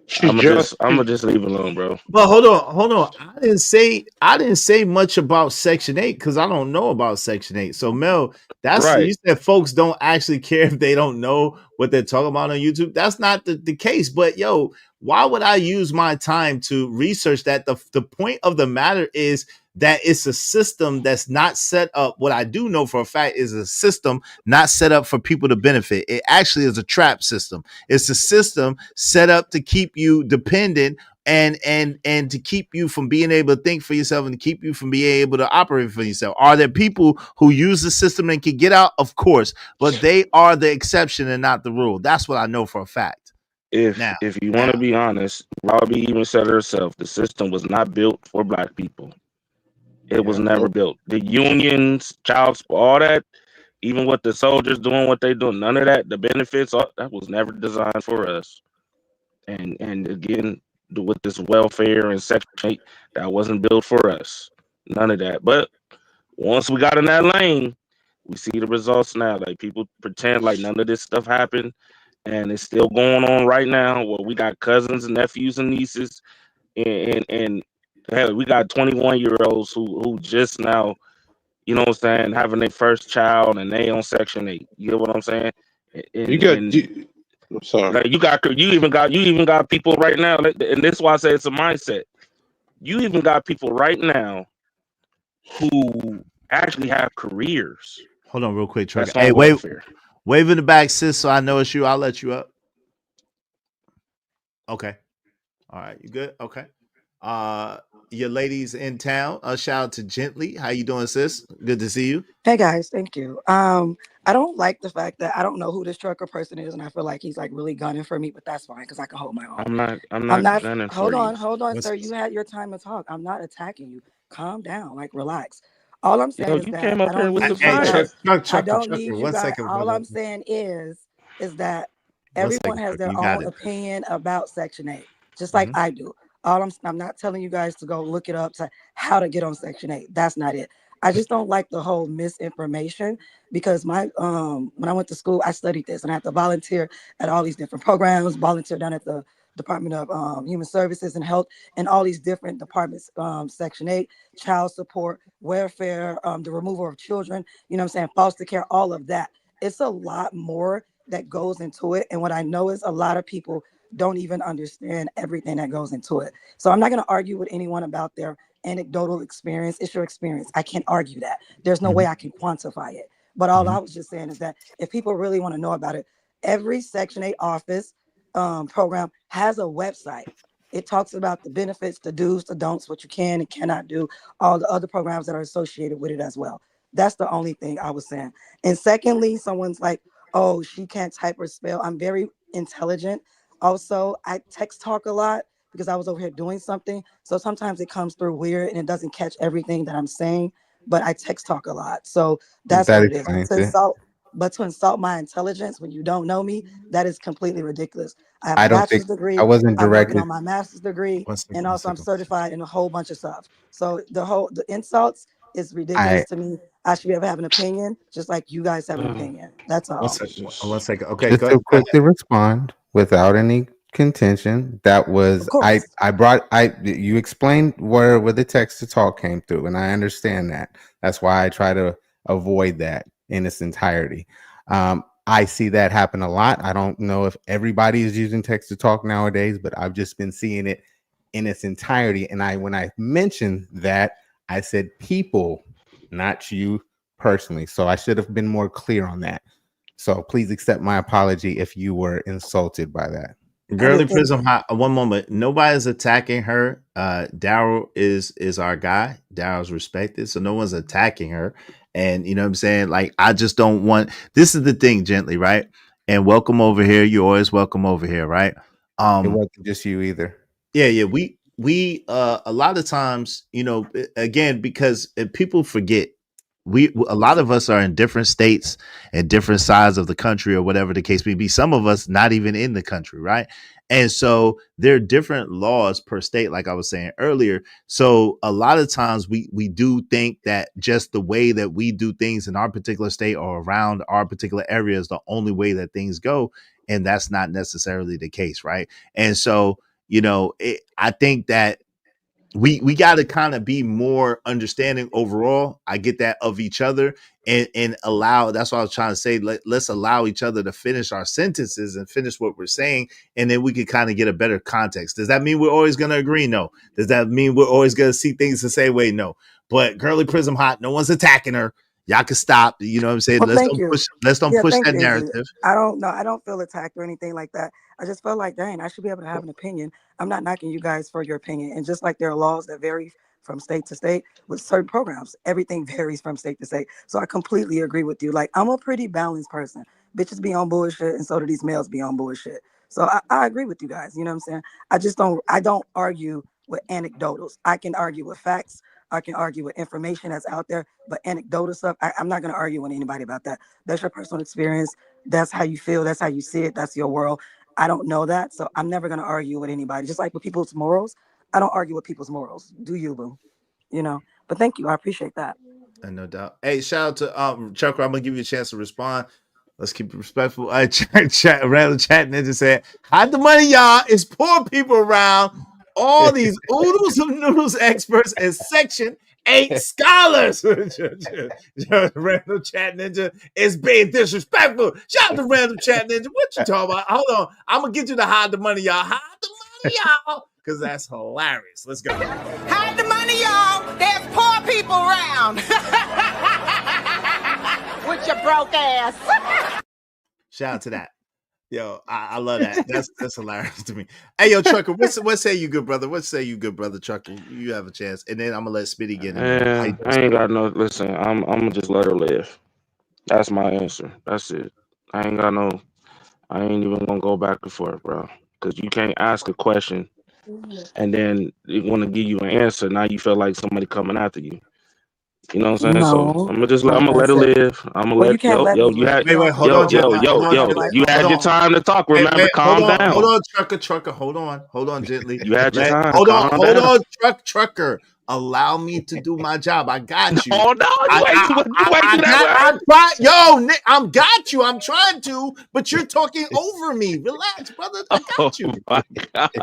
she just I'm gonna just leave it alone, bro. But hold on. I didn't say much about Section 8 because I don't know about Section 8. So Mel, that's Right. you said folks don't actually care if they don't know what they're talking about on YouTube. That's not the case. But yo, why would I use my time to research that? The point of the matter is that it's a system that's not set up. What I do know for a fact is a system not set up for people to benefit. It actually is a trap system. It's a system set up to keep you dependent and to keep you from being able to think for yourself and to keep you from being able to operate for yourself. Are there people who use the system and can get out? Of course, but they are the exception and not the rule. That's what I know for a fact. If Now, you want to be honest, Robbie even said it herself. The system was not built for black people. It was never built. The unions, child support, all that, even what the soldiers doing, what they doing, none of that, the benefits, all, that was never designed for us. And again, with this welfare and Section 8, that wasn't built for us. None of that. But once we got in that lane, we see the results now. Like people pretend like none of this stuff happened, and it's still going on right now. Well, we got cousins and nephews and nieces, and hell, we got 21-year-olds who just now, you know what I'm saying, having their first child and they on Section 8. You know what I'm saying? I'm sorry. Like you even got people right now, and this is why I say it's a mindset. You even got people right now who actually have careers. hold on real quick, Trucker. That's on Hey, welfare. wave in the back, sis, so I know it's you. I'll let you up. Okay. All right, you good? Okay. Your ladies in town. Shout out to Gently. How you doing, sis? Good to see you. Hey guys, thank you. I don't like the fact that I don't know who this trucker person is, and I feel like he's like really gunning for me, but that's fine because I can hold my own. I'm not gunning for you. Hold on, sir. You had your time to talk. I'm not attacking you. Calm down, like relax. All I'm saying Yo, is you that came up I here don't with need the you fire. guys. I don't need you One guys. second, All brother. I'm saying is that One everyone second, has Trucker. their You got own it. opinion about Section 8, just like I do. I'm not telling you guys to go look it up to how to get on Section 8. That's not it. I just don't like the whole misinformation because my when I went to school, I studied this and I had to volunteer at all these different programs, volunteer down at the Department of Human Services and Health and all these different departments, Section 8, child support, welfare, the removal of children, you know what I'm saying, foster care, all of that. It's a lot more that goes into it. And what I know is a lot of people don't even understand everything that goes into it. So I'm not going to argue with anyone about their anecdotal experience. It's your experience. I can't argue that. There's no way I can quantify it. But all I was just saying is that if people really want to know about it, every Section 8 office program has a website. It talks about the benefits, the do's, the don'ts, what you can and cannot do, all the other programs that are associated with it as well. That's the only thing I was saying. And secondly, someone's like, oh, she can't type or spell. I'm very intelligent. Also, I text talk a lot because I was over here doing something. So sometimes it comes through weird and it doesn't catch everything that I'm saying, but I text talk a lot. So that's That what it is. explains it. But to insult my intelligence when you don't know me, that is completely ridiculous. I have a I don't think bachelor's degree. I wasn't I'm working directed. on my master's degree. One second, And one also I'm second. certified in a whole bunch of stuff. So the insults is ridiculous I to me. I should be able to have an opinion, just like you guys have an opinion. That's all. One second. Okay, just go to ahead. quickly respond without any contention. That was Of course. you explained where the text to talk came through, and I understand that. That's why I try to avoid that in its entirety. I see that happen a lot. I don't know if everybody is using text to talk nowadays, but I've just been seeing it in its entirety. And when I mentioned that, I said people, not you personally. So I should have been more clear on that. So please accept my apology if you were insulted by that. Girly Prism, one moment. Nobody's attacking her. Daryl is our guy. Daryl's respected, so no one's attacking her. And you know what I'm saying? Like, I just don't want. This is the thing, Gently, right? And welcome over here. You're always welcome over here, right? It wasn't just you either. Yeah. We a lot of times, you know, again, because people forget a lot of us are in different states and different sides of the country or whatever the case may be. Some of us not even in the country, right? And so there are different laws per state, like I was saying earlier. So a lot of times we do think that just the way that we do things in our particular state or around our particular area is the only way that things go. And that's not necessarily the case, right? And so, I think that we got to kind of be more understanding overall. I get that, of each other, and allow. That's what I was trying to say. Let's allow each other to finish our sentences and finish what we're saying, and then we can kind of get a better context. Does that mean we're always going to agree? No. Does that mean we're always going to see things the same way? No. But Girly Prism Hot, no one's attacking her. Y'all can stop. You know what I'm saying? Well, Let's thank don't you. push. Let's don't Yeah, push thank that you, AZ. narrative. I don't know. I don't feel attacked or anything like that. I just felt like, dang, I should be able to have an opinion. I'm not knocking you guys for your opinion. And just like there are laws that vary from state to state with certain programs, everything varies from state to state. So I completely agree with you. Like, I'm a pretty balanced person. Bitches be on bullshit, and so do these males be on bullshit. So I agree with you guys. You know what I'm saying? I don't argue with anecdotals. I can argue with facts. I can argue with information that's out there, but anecdotal stuff, I'm not going to argue with anybody about that. That's your personal experience. That's how you feel. That's how you see it. That's your world. I don't know that, so I'm never going to argue with anybody. Just like with people's morals, I don't argue with people's morals. Do you, boo? But thank you. I appreciate that. And no doubt. Hey, shout out to Chucker. I'm gonna give you a chance to respond. Let's keep it respectful. Random chat ninja said, "Hide the money, y'all. It's poor people around. All these oodles of noodles experts and Section 8 scholars." Random chat ninja is being disrespectful. Shout out to Random chat ninja. What you talking about? Hold on. I'm gonna get you to hide the money, y'all. Hide the money, y'all. Because that's hilarious. Let's go. Hide the money, y'all. There's poor people around. With your broke ass. Shout out to that. Yo, I love that. That's hilarious to me. Hey, yo, Trucker, what say you, good brother? What say you, good brother, Trucker? You have a chance. And then I'm going to let Spitty get in there. Man, I ain't got no. Listen, I'm gonna just let her live. That's my answer. That's it. I ain't got no. I ain't even gonna go back and forth, bro. Because you can't ask a question and then they want to give you an answer. Now you feel like somebody coming after you. You know what I'm saying? So No, I'm gonna like I let her said. live. I'm gonna Well, you let can't let me you live. had You don't. Hold You on, don't live gently. my. You Hold on, don't live gently. life you for had Hold me. your on. time to talk. Remember, Wait, calm down. hold on, Trucker. Hold on, gently. You had your time. Hold Calm down. on, Trucker. Allow me to do my job. I got you. Oh no, you ain't do that word. I'm got you. I'm trying to, but you're talking over me. Relax, brother. I Oh got you. my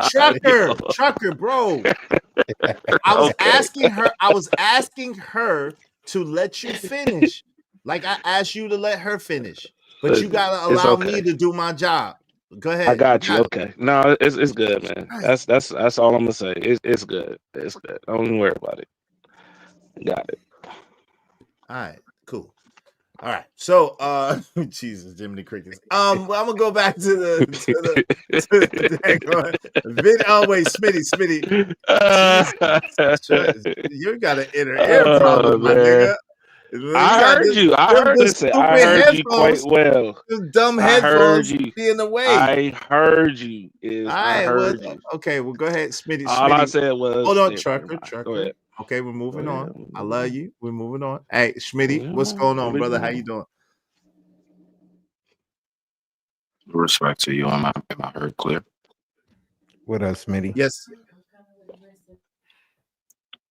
god, Trucker, bro. I was okay. asking her to let you finish. Like I asked you to let her finish. But you Listen, gotta it's allow me okay. to do my job. Go I ahead. You got you. got it. Okay. No, it's good, man. All right. That's all I'm gonna say. It's good. It's good. Don't even worry about it. Got it. All right, cool. All right. So Jesus, Jiminy Crickets. Well, I'm gonna go back to the oh wait, Smitty. Jesus. You got an inner ear Oh problem, my man. nigga. You I got heard you. the Listen, I stupid heard you quite headphones, well. the dumb I heard headphones you. be in the way. I heard you. All I right, well, heard you. okay, well, go ahead, All I Smitty. said Hold was, on, never mind. Go Trucker. ahead. Okay, we're Go moving ahead. on. I love you. We're moving on. Hey, Schmitty, what's going on, brother? How you doing? Respect to you. Am I heard clear? What up, Smitty? Yes.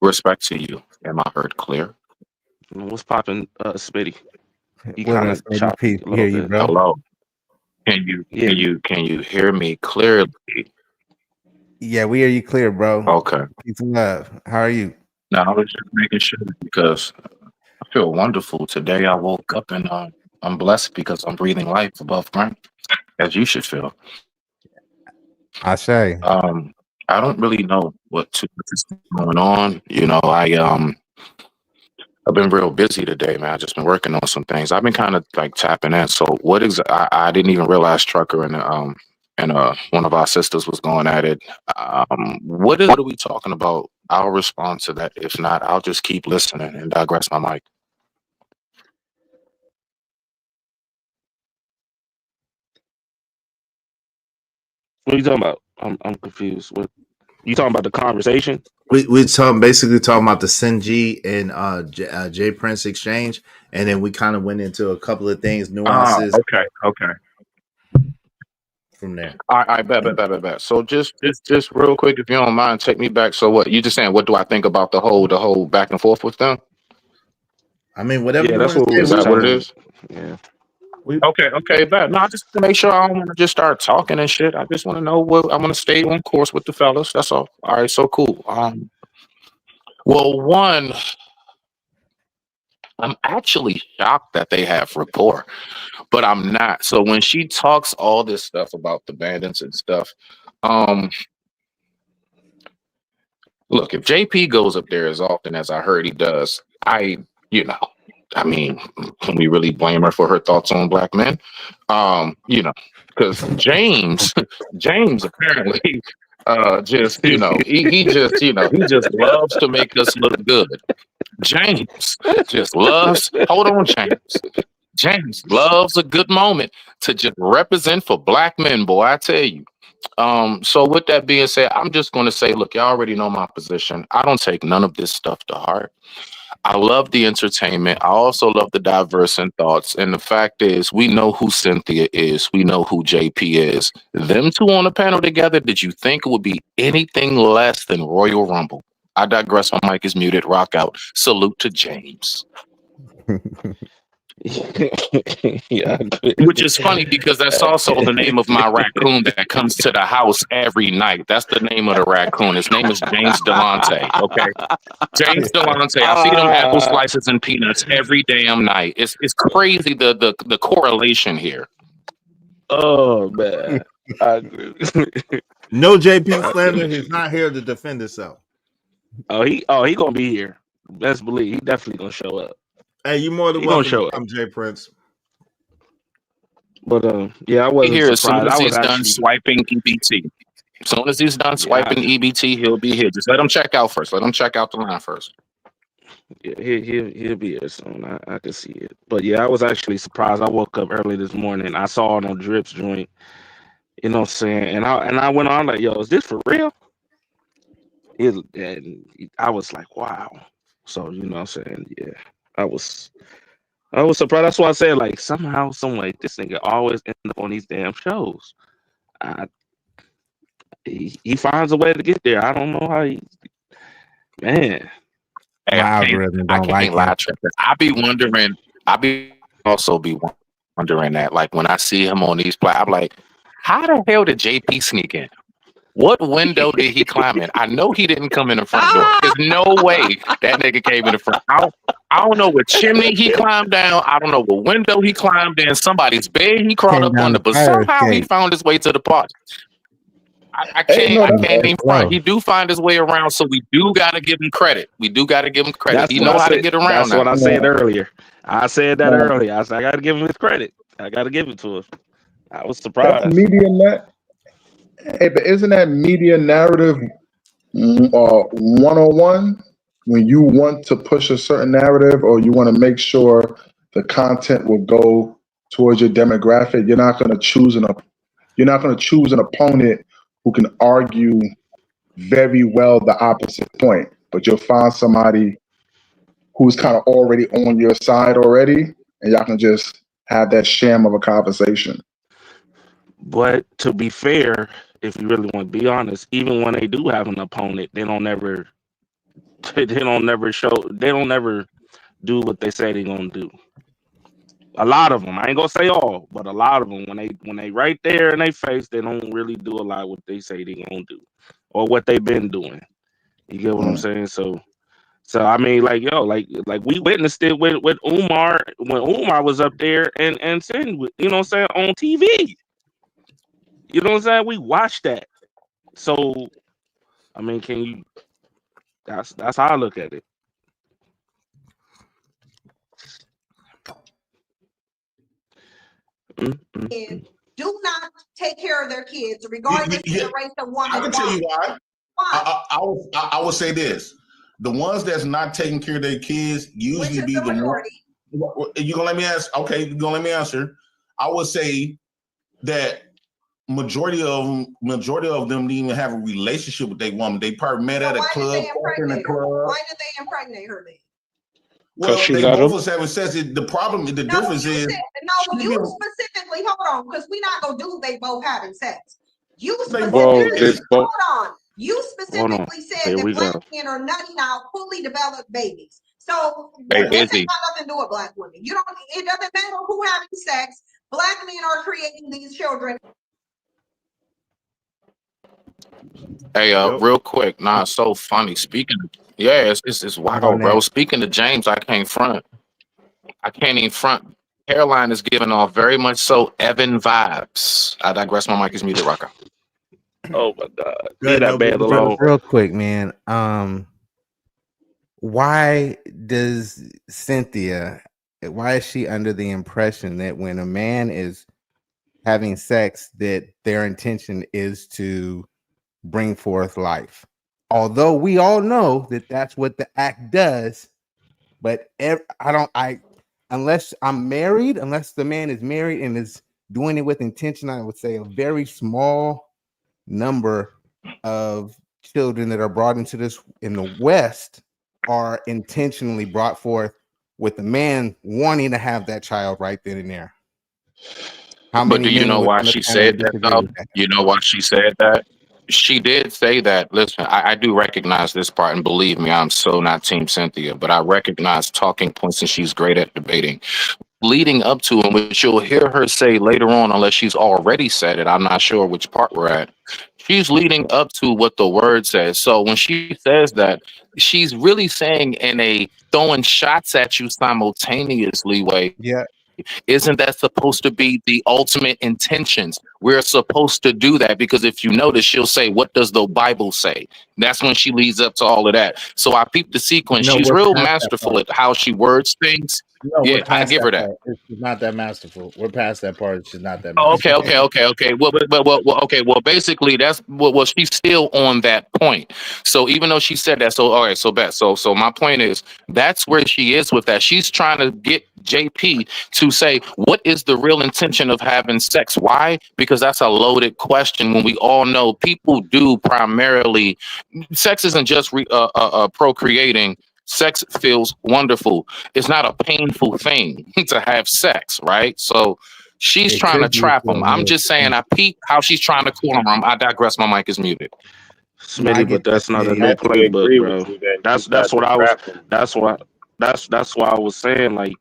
Respect to you. Am I heard clear? What's popping, Spitty? He What kind up, of Smitty? choppy Peace. a Hear little you, bit. bro. Hello. Can you hear me clearly? Yeah, we hear you clear, bro. Okay. Peace and love. How are you? Now I was just making sure because I feel wonderful today. I woke up and I'm blessed because I'm breathing life above ground, as you should feel. I say. I don't really know what too much is going on. You know, I've been real busy today, man. I've just been working on some things. I've been kind of like tapping in. So what is I didn't even realize Trucker and one of our sisters was going at it. What are we talking about? I'll respond to that. If not, I'll just keep listening and digress my mic. What are you talking about? I'm confused. What? You talking about the conversation? We basically talking about the Sinji and J Prince exchange, and then we kind of went into a couple of things, nuances Okay. from there. I bet. So just real quick, if you don't mind, take me back. So what you just saying? What do I think about the whole back and forth with them? I mean, whatever Yeah, you that's want to what we say. was Is that what it telling. is? Yeah. Okay, bet. No, I just to make sure I don't want to just start talking and shit. I just want to know what I want to stay on course with the fellas. That's all. All right, so cool. Well, one, I'm actually shocked that they have rapport, but I'm not. So when she talks all this stuff about the bandits and stuff, um, look, if JP goes up there as often as I heard he does, you know, I mean, can we really blame her for her thoughts on black men? Because James apparently, just he just he just loves to make us look good. James just loves. Hold on, James. James loves a good moment to just represent for black men, boy. I tell you. So with that being said, I'm just going to say, look, y'all already know my position. I don't take none of this stuff to heart. I love the entertainment. I also love the diverse in thoughts. And the fact is, we know who Cynthia is. We know who JP is. Them two on a panel together, did you think it would be anything less than Royal Rumble? I digress. My mic is muted. Rock out. Salute to James. Yeah, which is funny because that's also the name of my raccoon that comes to the house every night. That's the name of the raccoon. His name is James Delonte. Okay, James Delonte. I feed him apple slices and peanuts every damn night. It's crazy the correlation here. Oh man, I agree. No JP slander. He's not here to defend himself. He gonna be here. Best believe he definitely gonna show up. Hey, you more than He gonna welcome show to come, J Prince. But yeah, I wasn't Here, as soon surprised. as I was he's done actually swiping EBT. As soon as he's done swiping EBT, he'll be here. Just let him check out first. Let him check out the line first. Yeah, he'll be here soon. I can see it. But yeah, I was actually surprised. I woke up early this morning. I saw it on Drips joint. You know what I'm saying? And I went on like, yo, is this for real? And I was like, wow. So you know what I'm saying? Yeah, I was surprised. That's why I said like somehow, some way, this nigga always end up on these damn shows. He finds a way to get there. I don't know how he, man. Hey, I can't lie, Trevor. I be also be wondering that. Like when I see him on these I'm like, how the hell did JP sneak in? What window did he climb in? I know he didn't come in the front door. There's no way that nigga came in the front. I don't know what chimney he climbed down. I don't know what window he climbed in. Somebody's bed he crawled up under, but somehow he found his way to the party. I can't even front. He do find his way around, so we do gotta give him credit. He know how to get around. That's what I said earlier. I said that earlier. I said I gotta give him his credit. I gotta give it to him. I was surprised. That's media Hey, but isn't that media narrative 101? When you want to push a certain narrative or you want to make sure the content will go towards your demographic, you're not going to choose an opponent who can argue very well the opposite point, but you'll find somebody who's kind of already on your side already, and y'all can just have that sham of a conversation. But to be fair, if you really want to be honest, even when they do have an opponent, they don't never do what they say they're gonna do. A lot of them, I ain't gonna say all, but a lot of them, when they right there in their face, they don't really do a lot what they say they're gonna do, or what they've been doing. You get what I'm saying? So I mean, like we witnessed it with Umar when Umar was up there and saying, you know what I'm saying, on TV. You know what I'm saying? We watched that. So I mean, that's how I look at it. Do not take care of their kids, regardless of the race of woman. I can tell you why. I will say this: the ones that's not taking care of their kids usually be the majority. You gonna let me ask? Okay, you gonna let me answer? I would say that majority of them didn't even have a relationship with their woman. They probably met at a club, in a club. Why did they impregnate her then? Well, she they let both him. was having sex. The problem, the No, difference you is, said, you specifically, hold on, because we're not gonna do they both having sex. You they Well, specifically, they did. both. hold on. You Hold on. specifically said Here that we black go. men are nutting out fully developed babies. So Hey, this ain't Izzy. got nothing to do with black women. You don't. It doesn't matter who having sex. Black men are creating these children. Hey, Yep. real quick. Nah, it's so funny. Speaking, yeah, it's Not on wild, bro. that. Speaking to James, I can't front. I can't even front. Caroline is giving off very much so Evan vibes. I digress. My mic is muted, Rocco. Oh my God. Go Leave ahead, that Noble. man What you gonna alone. say? Real quick, man. Why does Cynthia? Why is she under the impression that when a man is having sex, that their intention is to bring forth life? Although we all know that that's what the act does, but unless I'm married, unless the man is married and is doing it with intention, I would say a very small number of children that are brought into this in the West are intentionally brought forth with the man wanting to have that child right then and there. How But many do you men know would why on the she panel said would that, disagree though? with that? You know why she said that? She did say that. Listen, I do recognize this part, and believe me, I'm so not Team Cynthia, but I recognize talking points, and she's great at debating. Leading up to, and which you'll hear her say later on, unless she's already said it, I'm not sure which part we're at. She's leading up to what the word says. So when she says that, she's really saying in a throwing shots at you simultaneously way. Yeah. Isn't that supposed to be the ultimate intentions? We're supposed to do that because if you notice, she'll say, "What does the Bible say?" That's when she leads up to all of that. So I peeped the sequence. No, She's we're real past that masterful part. at how she words things. No, we're Yeah, I past give that her that. part. It's not that masterful. We're past that part. She's not that Oh, masterful. okay. Okay. Well, basically, that's well, she's still on that point. So even though she said that, so all right, so my point is that's where she is with that. She's trying to get JP to say what is the real intention of having sex. Why? Because that's a loaded question. When we all know people do primarily, sex isn't just procreating. Sex feels wonderful. It's not a painful thing to have sex, right? So she's It trying to could be trap for him. a I'm male. just saying, I peep how she's trying to corner him. I digress. My mic is muted. No, I Smitty, get but that. that's not Yeah, a yeah. new Actually playbook, agree with bro. you that she That's tried what to I was. trap him. That's why I was saying, like,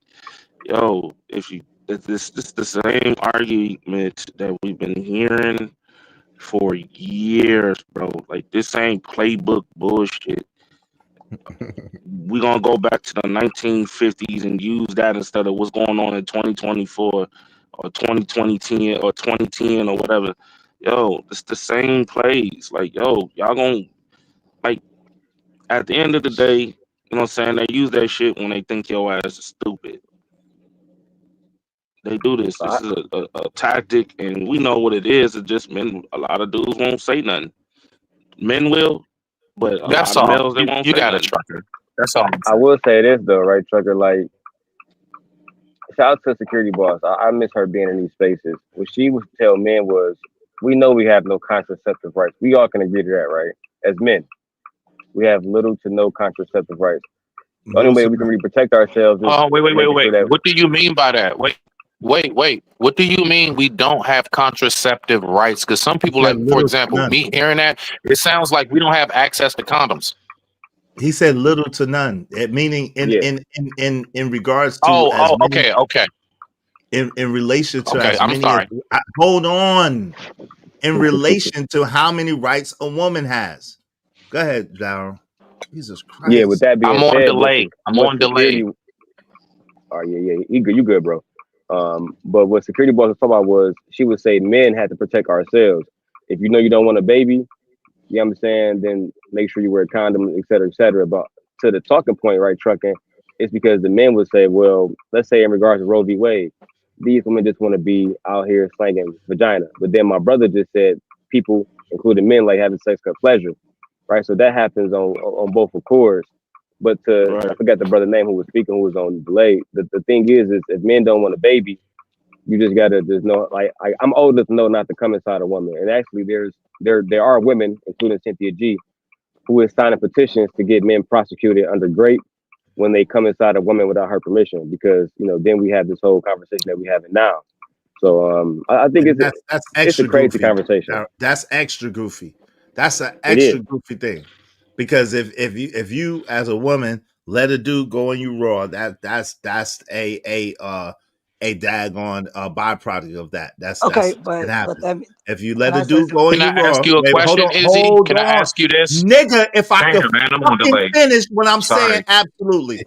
yo, if you this the same argument that we've been hearing for years, bro. Like this ain't playbook bullshit. We gonna go back to the 1950s and use that instead of what's going on in 2024 or 2020 or 2010 or whatever. Yo, it's the same plays. Like, yo, y'all gonna like at the end of the day, you know what I'm saying? They use that shit when they think your ass is stupid. They do this. This is a tactic, and we know what it is. It's just men. A lot of dudes won't say nothing. Men will, but a That's lot of all. males they won't You say got a nothing. trucker. That's all. I will say this though, right, Trucker? Like, shout out to security boss. I miss her being in these spaces. What she would tell men was, we know we have no contraceptive rights. We all can agree to that, right? As men, we have little to no contraceptive rights. The only Little way to we can none. really protect ourselves is Oh, making sure wait. that, What do you mean by that? Wait. What do you mean we don't have contraceptive rights? Because some He people, said like, for little to example, none. me hearing that, it sounds like we don't have access to condoms. He said little to none. Meaning yeah. in regards to as Oh, many okay. in relation to Okay, as I'm many as sorry. hold on. In relation to how many rights a woman has. Go ahead, Daryl. Jesus Yeah, with Christ. that being I'm on said, delay. I'm what on security, delay. oh yeah, you good, bro. But what security boss was talking about was, she would say men had to protect ourselves. If you know you don't want a baby, you understand, then make sure you wear a condom, et cetera, et cetera. But to the talking point, right, Trucking, it's because the men would say, well, let's say in regards to Roe v. Wade, these women just want to be out here slanging vagina. But then my brother just said people, including men, like having sex for pleasure, right? So that happens on both accords. But I Right. forgot the brother name who was speaking, who was on delay. The thing is if men don't want a baby, You just gotta just know, like I'm old enough to know not to come inside a woman. And actually, there are women, including Cynthia G, who is signing petitions to get men prosecuted under Grape when they come inside a woman without her permission, because then we have this whole conversation that we having now. So I think And it's that's it's a extra crazy goofy. conversation. That's extra goofy. That's an It extra is. goofy thing. Because if you as a woman let a dude go on you raw, that's a daggone byproduct of that. Okay, That's it but happens. If you let can a I say dude go something? on Can I you raw, ask you a wait, question, Izzy? hold Can I on, ask you this? nigga. If I Damn, could man, I'm on fucking delay. finish what I'm saying, Sorry. absolutely.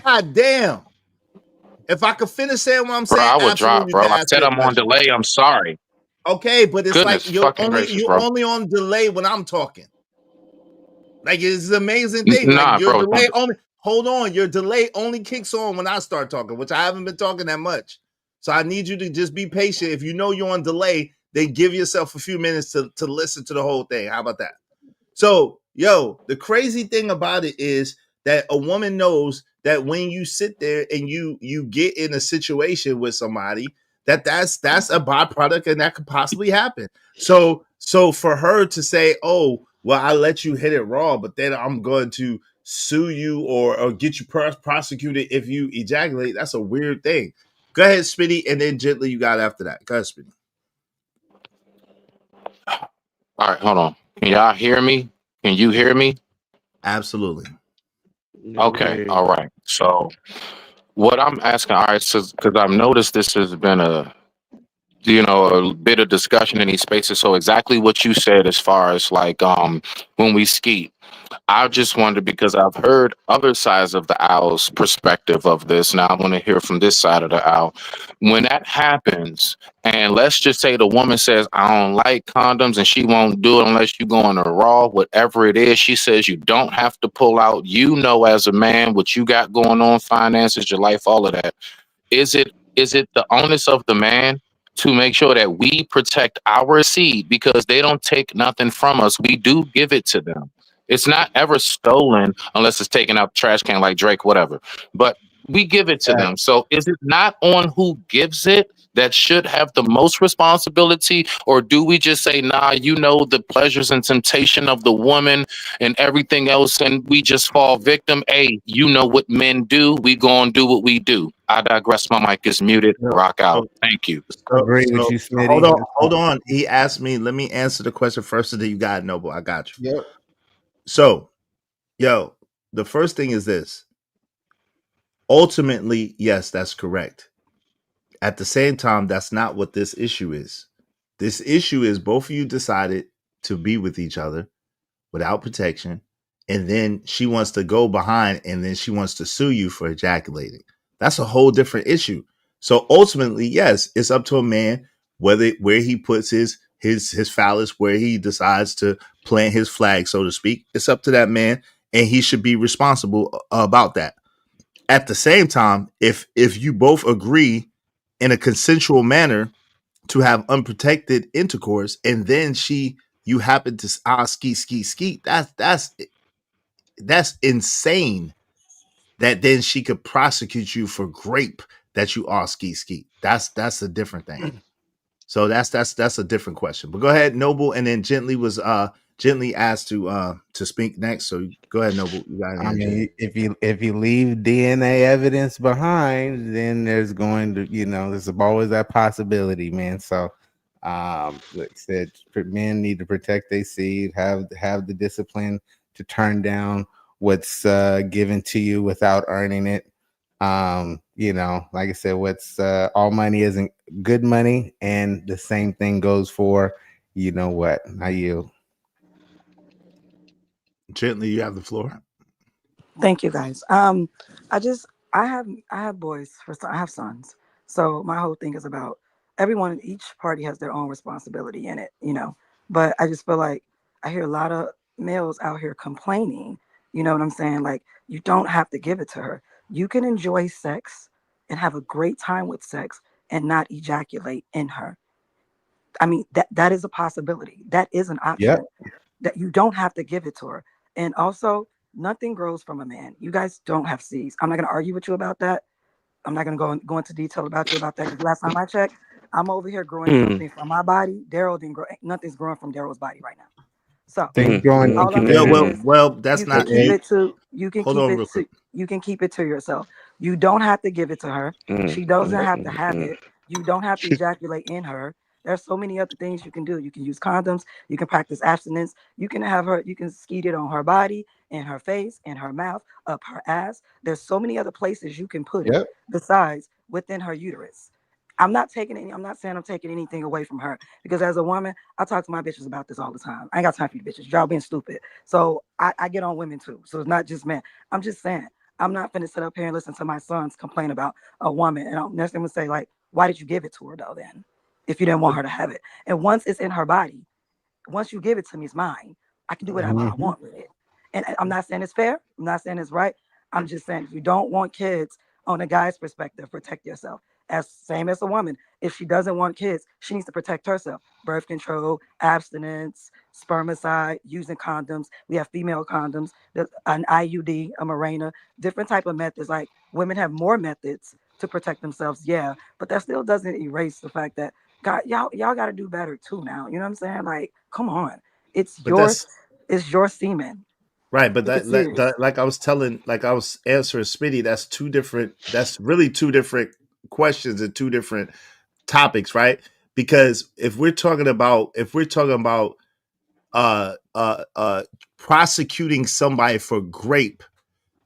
God damn. If I could finish saying what I'm Bro, saying, I would drop, absolutely, bro. to I ask said you a I'm on question. delay. I'm sorry. Okay, but it's like Goodness fucking gracious, you're bro. only on delay when I'm talking. Like, it's an amazing thing. Like, Nah, your bro. delay only hold on, your delay only kicks on when I start talking, which I haven't been talking that much. So I need you to just be patient. If you know you're on delay, then give yourself a few minutes to listen to the whole thing. How about that? So, the crazy thing about it is that a woman knows that when you sit there and you get in a situation with somebody, that's a byproduct and that could possibly happen. So for her to say, "Oh, well, I let you hit it raw, but then I'm going to sue you or get you prosecuted if you ejaculate," that's a weird thing. Go ahead, Spitty, and then gently you got after that. Go ahead, Spitty. All right, hold on. Can y'all hear me? Can you hear me? Absolutely. Okay, all right. So what I'm asking, all right, so because I've noticed this has been a bit of discussion in these spaces. So exactly what you said as far as like when we ski. I just wondered because I've heard other sides of the owl's perspective of this. Now I want to hear from this side of the owl. When that happens, and let's just say the woman says, I don't like condoms and she won't do it unless you go on a raw, whatever it is, she says you don't have to pull out. You know, as a man, what you got going on, finances, your life, all of that. Is it the onus of the man to make sure that we protect our seed because they don't take nothing from us? We do give it to them. It's not ever stolen unless it's taken out the trash can like Drake, whatever. But we give it to them. So is it not on who gives it that should have the most responsibility? Or do we just say, nah, the pleasures and temptation of the woman and everything else, and we just fall victim? Hey, you know what men do. We gonna do what we do. I digress. My mic is muted. Rock out. Thank you. Agree with So you, hold on, Smitty. hold on. He asked me. Let me answer the question first, and then you got it, Noble. I got you. Yep. So, the first thing is this. Ultimately, yes, that's correct. At the same time, that's not what this issue is. This issue is both of you decided to be with each other without protection, and then she wants to go behind and then she wants to sue you for ejaculating. That's a whole different issue. So ultimately, yes, it's up to a man where he puts his phallus, where he decides to plant his flag, so to speak. It's up to that man, and he should be responsible about that. At the same time, if you both agree in a consensual manner to have unprotected intercourse, and then you happen to ski, that's insane. That then she could prosecute you for grape that you are ski. That's a different thing. So that's a different question. But go ahead, Noble, and then Gently was gently asked to speak next. So go ahead, Noble. You got I it, mean, if you leave DNA evidence behind, then there's going to, there's always that possibility, man. So, like I said, men need to protect their seed, have the discipline to turn down what's given to you without earning it. Like I said, what's all money isn't good money, and the same thing goes for, what? I yield. Gently, you have the floor. Thank you guys. I have boys I have sons. So my whole thing is about everyone, each party has their own responsibility in it. But I just feel like I hear a lot of males out here complaining, you know what I'm saying? Like, you don't have to give it to her. You can enjoy sex and have a great time with sex and not ejaculate in her. I mean, that is a possibility. That is an Yep. option. That you don't have to give it to her. And also, nothing grows from a man. You guys don't have seeds. I'm not going to argue with you about that. I'm not gonna go into detail about that because last time I checked, I'm over here growing something from my body. Daryl didn't grow. Nothing's growing from Daryl's body right now. So Things growing all I'm Yeah, saying incubator. is well, that's you can not keep you. it to you can Hold keep on it real to quick. you can keep it to yourself. You don't have to give it to her. She doesn't have to have it. You don't have to ejaculate in her. There's so many other things you can do. You can use condoms. You can practice abstinence. You can have her. You can skeet it on her body, in her face, in her mouth, up her ass. There's so many other places you can put it Yep. besides within her uterus. I'm not saying I'm taking anything away from her because as a woman, I talk to my bitches about this all the time. I ain't got time for you bitches. Y'all being stupid. So I get on women too. So it's not just men. I'm just saying I'm not finna sit up here and listen to my sons complain about a woman. And I'm next thing I'm gonna say, like, why did you give it to her though then? If you didn't want her to have it. And once it's in her body, once you give it to me, it's mine. I can do whatever I want with it. And I'm not saying it's fair. I'm not saying it's right. I'm just saying if you don't want kids on a guy's perspective, protect yourself. As same as a woman. If she doesn't want kids, she needs to protect herself. Birth control, abstinence, spermicide, using condoms. We have female condoms, an IUD, a Mirena, different type of methods. Like women have more methods to protect themselves, yeah, but that still doesn't erase the fact that God, y'all got to do better too now. You know what I'm saying? Like, come on, it's But that's your semen. right. But Take it that serious. like I was answering Smitty. That's two different. That's really two different questions and two different topics, right? Because if we're talking about uh uh uh prosecuting somebody for grape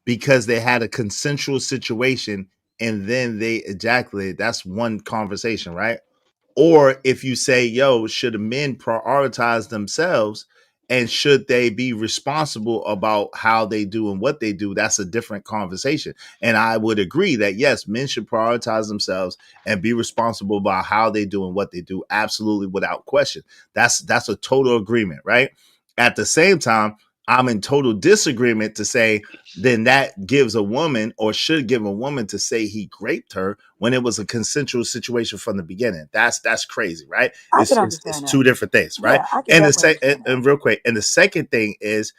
because they had a consensual situation and then they ejaculated, that's one conversation, right? Or if you say, yo, should men prioritize themselves and should they be responsible about how they do and what they do, that's a different conversation. And I would agree that yes, men should prioritize themselves and be responsible about how they do and what they do, absolutely, without question. That's a total agreement, right? At the same time, I'm in total disagreement to say then that gives a woman or should give a woman to say he raped her when it was a consensual situation from the beginning. That's crazy, right? I can It's understand that. two different things, right? Yeah, I can And the definitely second, understand that. and real quick, and the second thing is,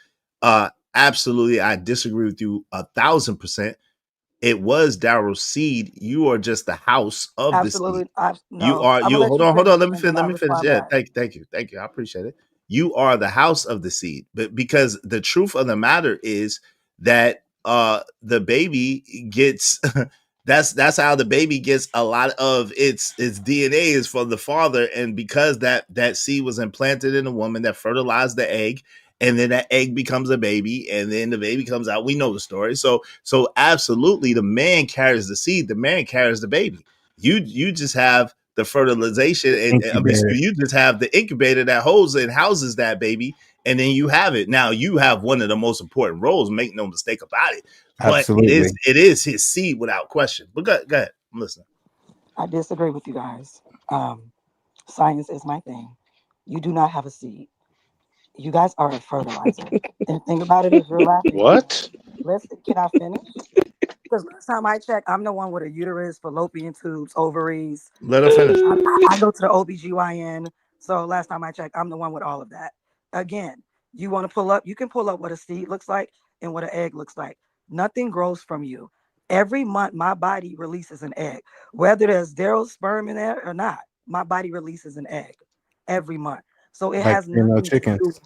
absolutely, I disagree with you 1,000%. It was Daryl's seed. You are just the house of the seed. Absolutely. You No, are I'm gonna you. let Hold you on, hold finish on. Let me and finish. then Let I'll me finish. respond Yeah, back. thank you, thank you. I appreciate it. You are the house of the seed, but because the truth of the matter is that the baby gets that's how the baby gets a lot of its DNA is from the father, and because that seed was implanted in a woman that fertilized the egg, and then that egg becomes a baby, and then the baby comes out. We know the story. So absolutely, the man carries the seed, the man carries the baby. You just have the fertilization, and I mean, Incubator. you just have the incubator that holds and houses that baby, and then you have it. Now you have one of the most important roles. Make no mistake about it. But Absolutely. it is his seed without question. But go ahead, I'm listening. I disagree with you guys. Science is my thing. You do not have a seed. You guys are a fertilizer. And the thing about it is you're laughing. What? Listen, can I finish? Because last time I checked, I'm the one with a uterus, fallopian tubes, ovaries. Let her finish. I go to the OBGYN. So last time I checked, I'm the one with all of that. Again, you want to pull up, you can pull up what a seed looks like and what an egg looks like. Nothing grows from you. Every month, my body releases an egg. Whether there's Daryl's sperm in there or not, my body releases an egg every month. So it Like has female nothing to do. chickens.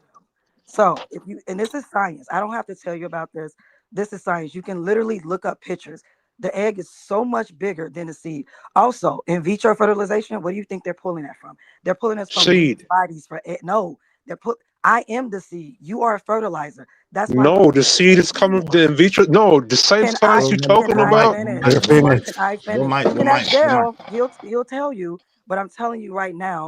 So if you, and this is science, I don't have to tell you about this. This is science. You can literally look up pictures. The egg is so much bigger than the seed. Also, in vitro fertilization, what do you think they're pulling that from? They're pulling us from women's Seed. bodies for egg. No, they're put. I am the seed. You are a fertilizer. That's why No, women the get seed is coming pregnant from more. the in vitro. No, the same Can I science you One can talking I about. mic, finish? Let her finish. Can I one finish? mic, You one can mic, ask one mic. Daryl. He'll tell you. But I'm telling you right now,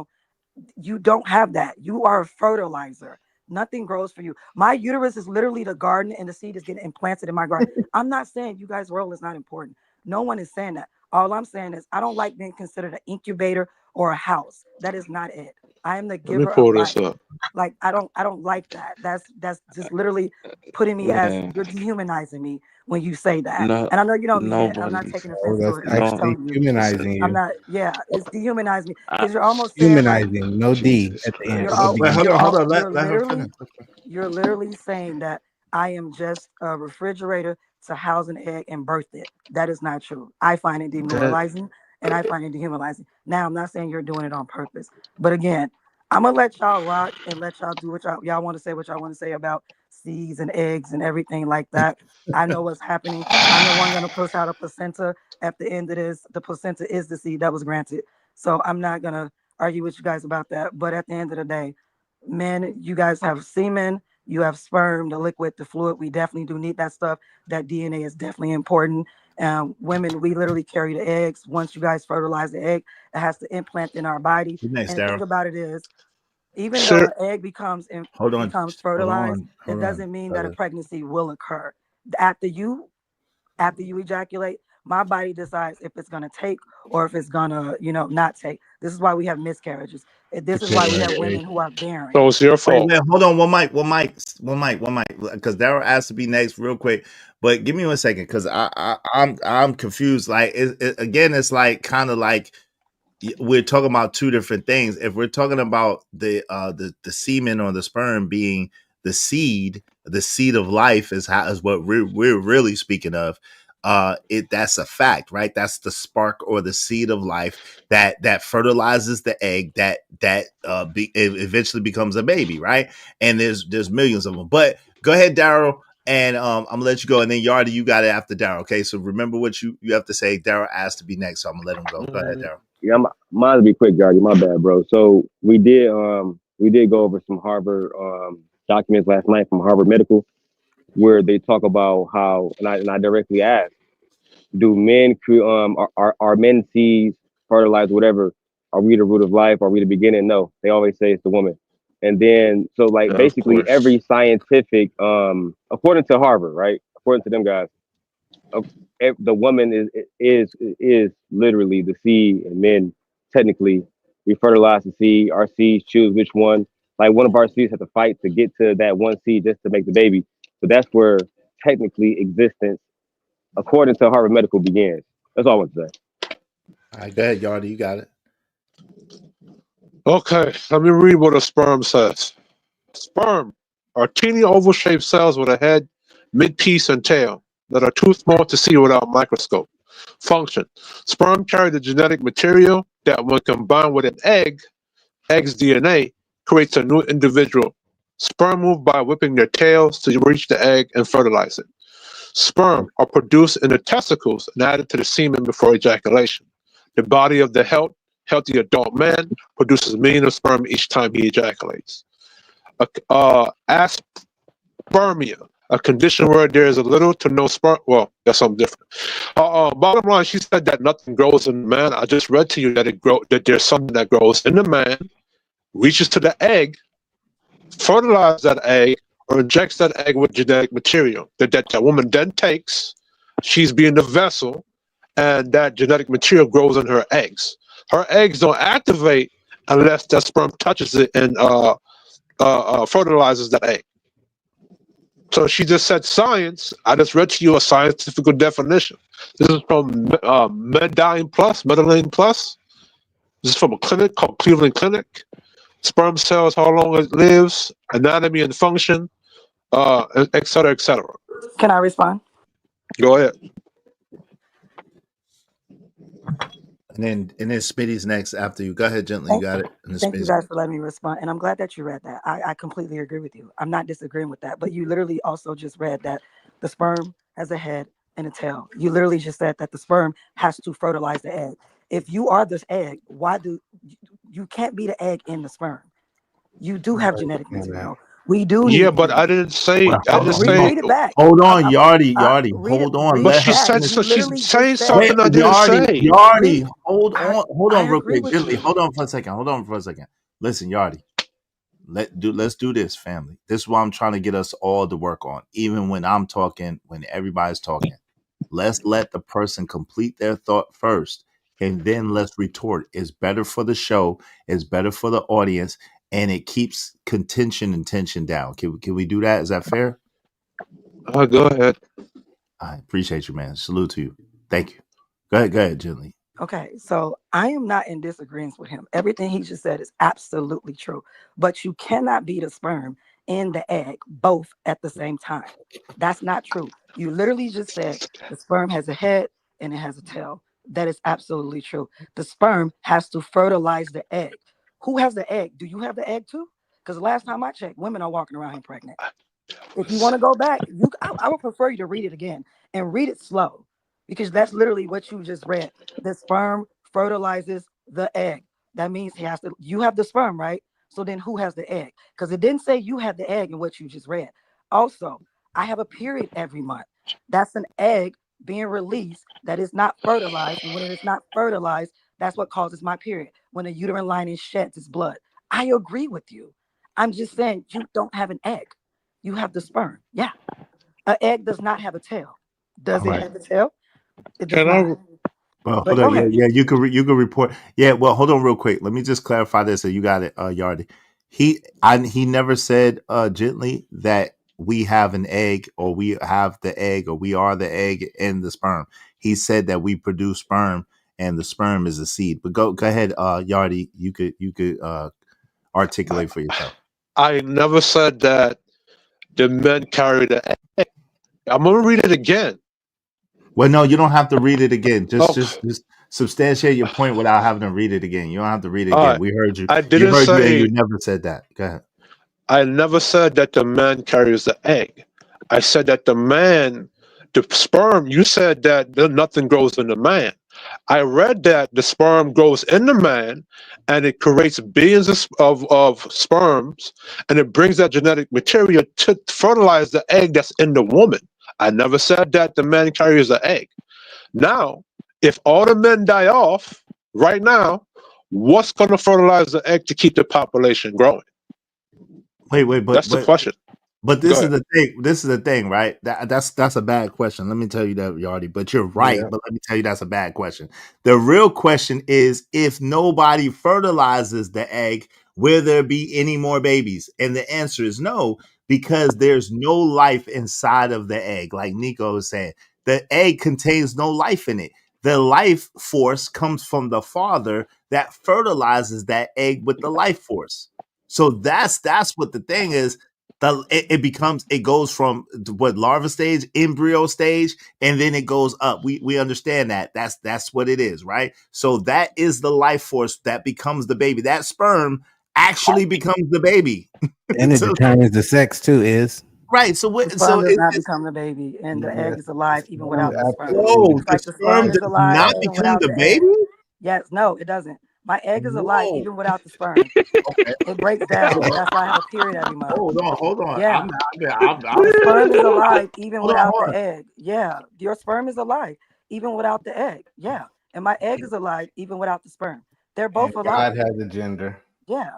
you don't have that. You are a fertilizer. Nothing grows for you. My uterus is literally the garden, and the seed is getting implanted in my garden. I'm not saying you guys' role is not important. No one is saying that. All I'm saying is I don't like being considered an incubator or a house. That is not it. I am the Let me giver of pull this life. up. Like I don't like that. That's just literally putting me as Man, you're dehumanizing me when you say that. no, And I know you don't mean it. I'm not nobody. taking Oh, offense to that's it. I'm just No, actually telling you. humanizing I'm you. not. Yeah, it's dehumanizing me I, because you're almost saying like Humanizing. No D Jesus at the end. you're Christ. No all Wait, D. hold on. you're Let her literally finish. you're literally saying that I am just a refrigerator to house an egg and birth it. That is not true. I find it demoralizing and I find it dehumanizing. Now, I'm not saying you're doing it on purpose, but again, I'm gonna let y'all rock and let y'all do what y'all want to say, what y'all want to say about seeds and eggs and everything like that. I know what's happening. I'm the one gonna push out a placenta at the end of this. The placenta is the seed that was granted. So I'm not gonna argue with you guys about that. But at the end of the day, men, you guys have semen, you have sperm, the liquid, the fluid. We definitely do need that stuff. That DNA is definitely important. Women, we literally carry the eggs. Once you guys fertilize the egg, it has to implant in our body. Next, And the thing Daryl. about it is, even though Sure. the egg becomes Hold on. fertilized, Hold it on, doesn't mean that a brother. pregnancy will occur. After you ejaculate, my body decides if it's gonna take or if it's gonna, not take. This is why we have miscarriages. This is why we have women who are barren. So it's your Wait, fault. hold on. One mic. Because Daryl asked to be next, real quick. But give me 1 second, because I'm confused. Like again, it's like kind of like we're talking about two different things. If we're talking about the semen or the sperm being the seed of life is what we're really speaking of. That's a fact, right? That's the spark or the seed of life that fertilizes the egg that it eventually becomes a baby, right? And there's millions of them. But go ahead, Daryl. And I'm gonna let you go, and then Yardy, you got it after Daryl. Okay, so remember what you have to say. Daryl asked to be next, so I'm gonna let him go. Go ahead, Daryl. Yeah, mine will be quick, Jardy. My bad, bro. So we did go over some Harvard documents last night from Harvard Medical, where they talk about how, and I directly asked, do men are men seeds, fertilized, whatever? Are we the root of life? Are we the beginning? No, they always say it's the woman. And then so like Yeah, of basically course. every scientific according to Harvard, right? According to them guys, the woman is literally the seed, and men technically we fertilize the seed. Our seeds choose which one. Like one of our seeds have to fight to get to that one seed just to make the baby. So that's where technically existence, according to Harvard Medical, begins. That's all I want to say. All right, go ahead, Yardy. You got it. Okay, let me read what a sperm says. Sperm are teeny oval-shaped cells with a head, midpiece, and tail that are too small to see without a microscope. Function: sperm carry the genetic material that, when combined with an egg's DNA, creates a new individual. Sperm move by whipping their tails to reach the egg and fertilize it. Sperm are produced in the testicles and added to the semen before ejaculation. The body of the healthy adult man produces millions of sperm each time he ejaculates. Aspermia, a condition where there is a little to no sperm. Well, that's something different. Bottom line, she said that nothing grows in the man. I just read to you that there's something that grows in the man, reaches to the egg, fertilizes that egg, or injects that egg with genetic material that woman then takes. She's being the vessel, and that genetic material grows in her eggs. Her eggs don't activate unless that sperm touches it and fertilizes that egg. So she just said science. I just read to you a scientific definition. This is from Medline Plus. This is from a clinic called Cleveland Clinic. Sperm cells, how long it lives, anatomy and function, et cetera, et cetera. Can I respond? Go ahead. And then Smitty's next after you. Go ahead, gently. You got it. And then Thank you Smitty's guys for letting me respond. And I'm glad that you read that. I completely agree with you. I'm not disagreeing with that. But you literally also just read that the sperm has a head and a tail. You literally just said that the sperm has to fertilize the egg. If you are this egg, why do you can't be the egg in the sperm? You do have genetic material. We do Yeah, need but I DNA. didn't say. Well, I just hold say. Read it back. on, Yardy. Hold on. But Let she her said finish. so. You She's literally saying just said, something I didn't say. Yardy, hold on I real agree quick. with Gently, you. hold on for a second. Listen, Yardy. Let's do this, family. This is what I'm trying to get us all to work on. Even when I'm talking, when everybody's talking. Let's let the person complete their thought first, and then let's retort. It's better for the show, it's better for the audience, and it keeps contention and tension down. Can we do that? Is that fair? Go ahead. I appreciate you, man. Salute to you. Thank you. Go ahead, gently. Okay, so I am not in disagreement with him. Everything he just said is absolutely true. But you cannot be the sperm in the egg, both at the same time. That's not true. You literally just said the sperm has a head and it has a tail. That is absolutely true. The sperm has to fertilize the egg. Who has the egg? Do you have the egg too? Because the last time I checked, women are walking around here pregnant. If you want to go back, I would prefer you to read it again and read it slow, because that's literally what you just read. The sperm fertilizes the egg. That means you have the sperm, right? So then who has the egg? Because it didn't say you had the egg in what you just read. Also, I have a period every month. That's an egg being released that is not fertilized. And when it is not fertilized, that's what causes my period. When the uterine lining sheds its blood. I agree with you. I'm just saying you don't have an egg. You have the sperm. Yeah. An egg does not have a tail. Does it have a tail? It does not. Well, But hold on. go Yeah, ahead. yeah. You can report. Yeah. Well, hold on real quick. Let me just clarify this. So you got it, Yardy. He never said gently that we have an egg or we have the egg or we are the egg and the sperm. He said that we produce sperm and the sperm is a seed. But go ahead, Yardy. You could articulate for yourself. I never said that the men carry the egg. I'm gonna read it again. Well, no, you don't have to read it again. Oh, Just substantiate your point without having to read it again. You don't have to read it all again. right. We heard you. I You didn't heard you, and say you never said that. Go ahead. I never said that the man carries the egg. I said that the sperm, you said that nothing grows in the man. I read that the sperm grows in the man and it creates billions of sperms and it brings that genetic material to fertilize the egg that's in the woman. I never said that the man carries the egg. Now, if all the men die off right now, what's going to fertilize the egg to keep the population growing? Wait, That's the question. But Go this is ahead. the thing. This is the thing, right? That's a bad question. Let me tell you that, Yardy. But you're right. Yeah. But let me tell you that's a bad question. The real question is, if nobody fertilizes the egg, will there be any more babies? And the answer is no, because there's no life inside of the egg. Like Nico was saying, the egg contains no life in it. The life force comes from the father that fertilizes that egg with the life force. So that's what the thing is. It goes from what larva stage, embryo stage, and then it goes up. We understand that. That's what it is, right? So that is the life force that becomes the baby. That sperm actually becomes the baby. And it So, determines the sex too, is right. So The what? sperm So does it, not it's become the baby, and the egg yes, is alive even without the sperm. whoa. Just The like the sperm sperm is does alive not even become without the the egg. baby. Yes, no, it doesn't. My egg is alive Whoa. even without the sperm. Okay. It breaks down. That's why I have a period every month. Hold on. Yeah. I'm The sperm is alive even hold on. without the egg. Yeah. Your sperm is alive even without the egg. Yeah. And my egg is alive even without the sperm. They're both and God alive. has a gender. Yeah.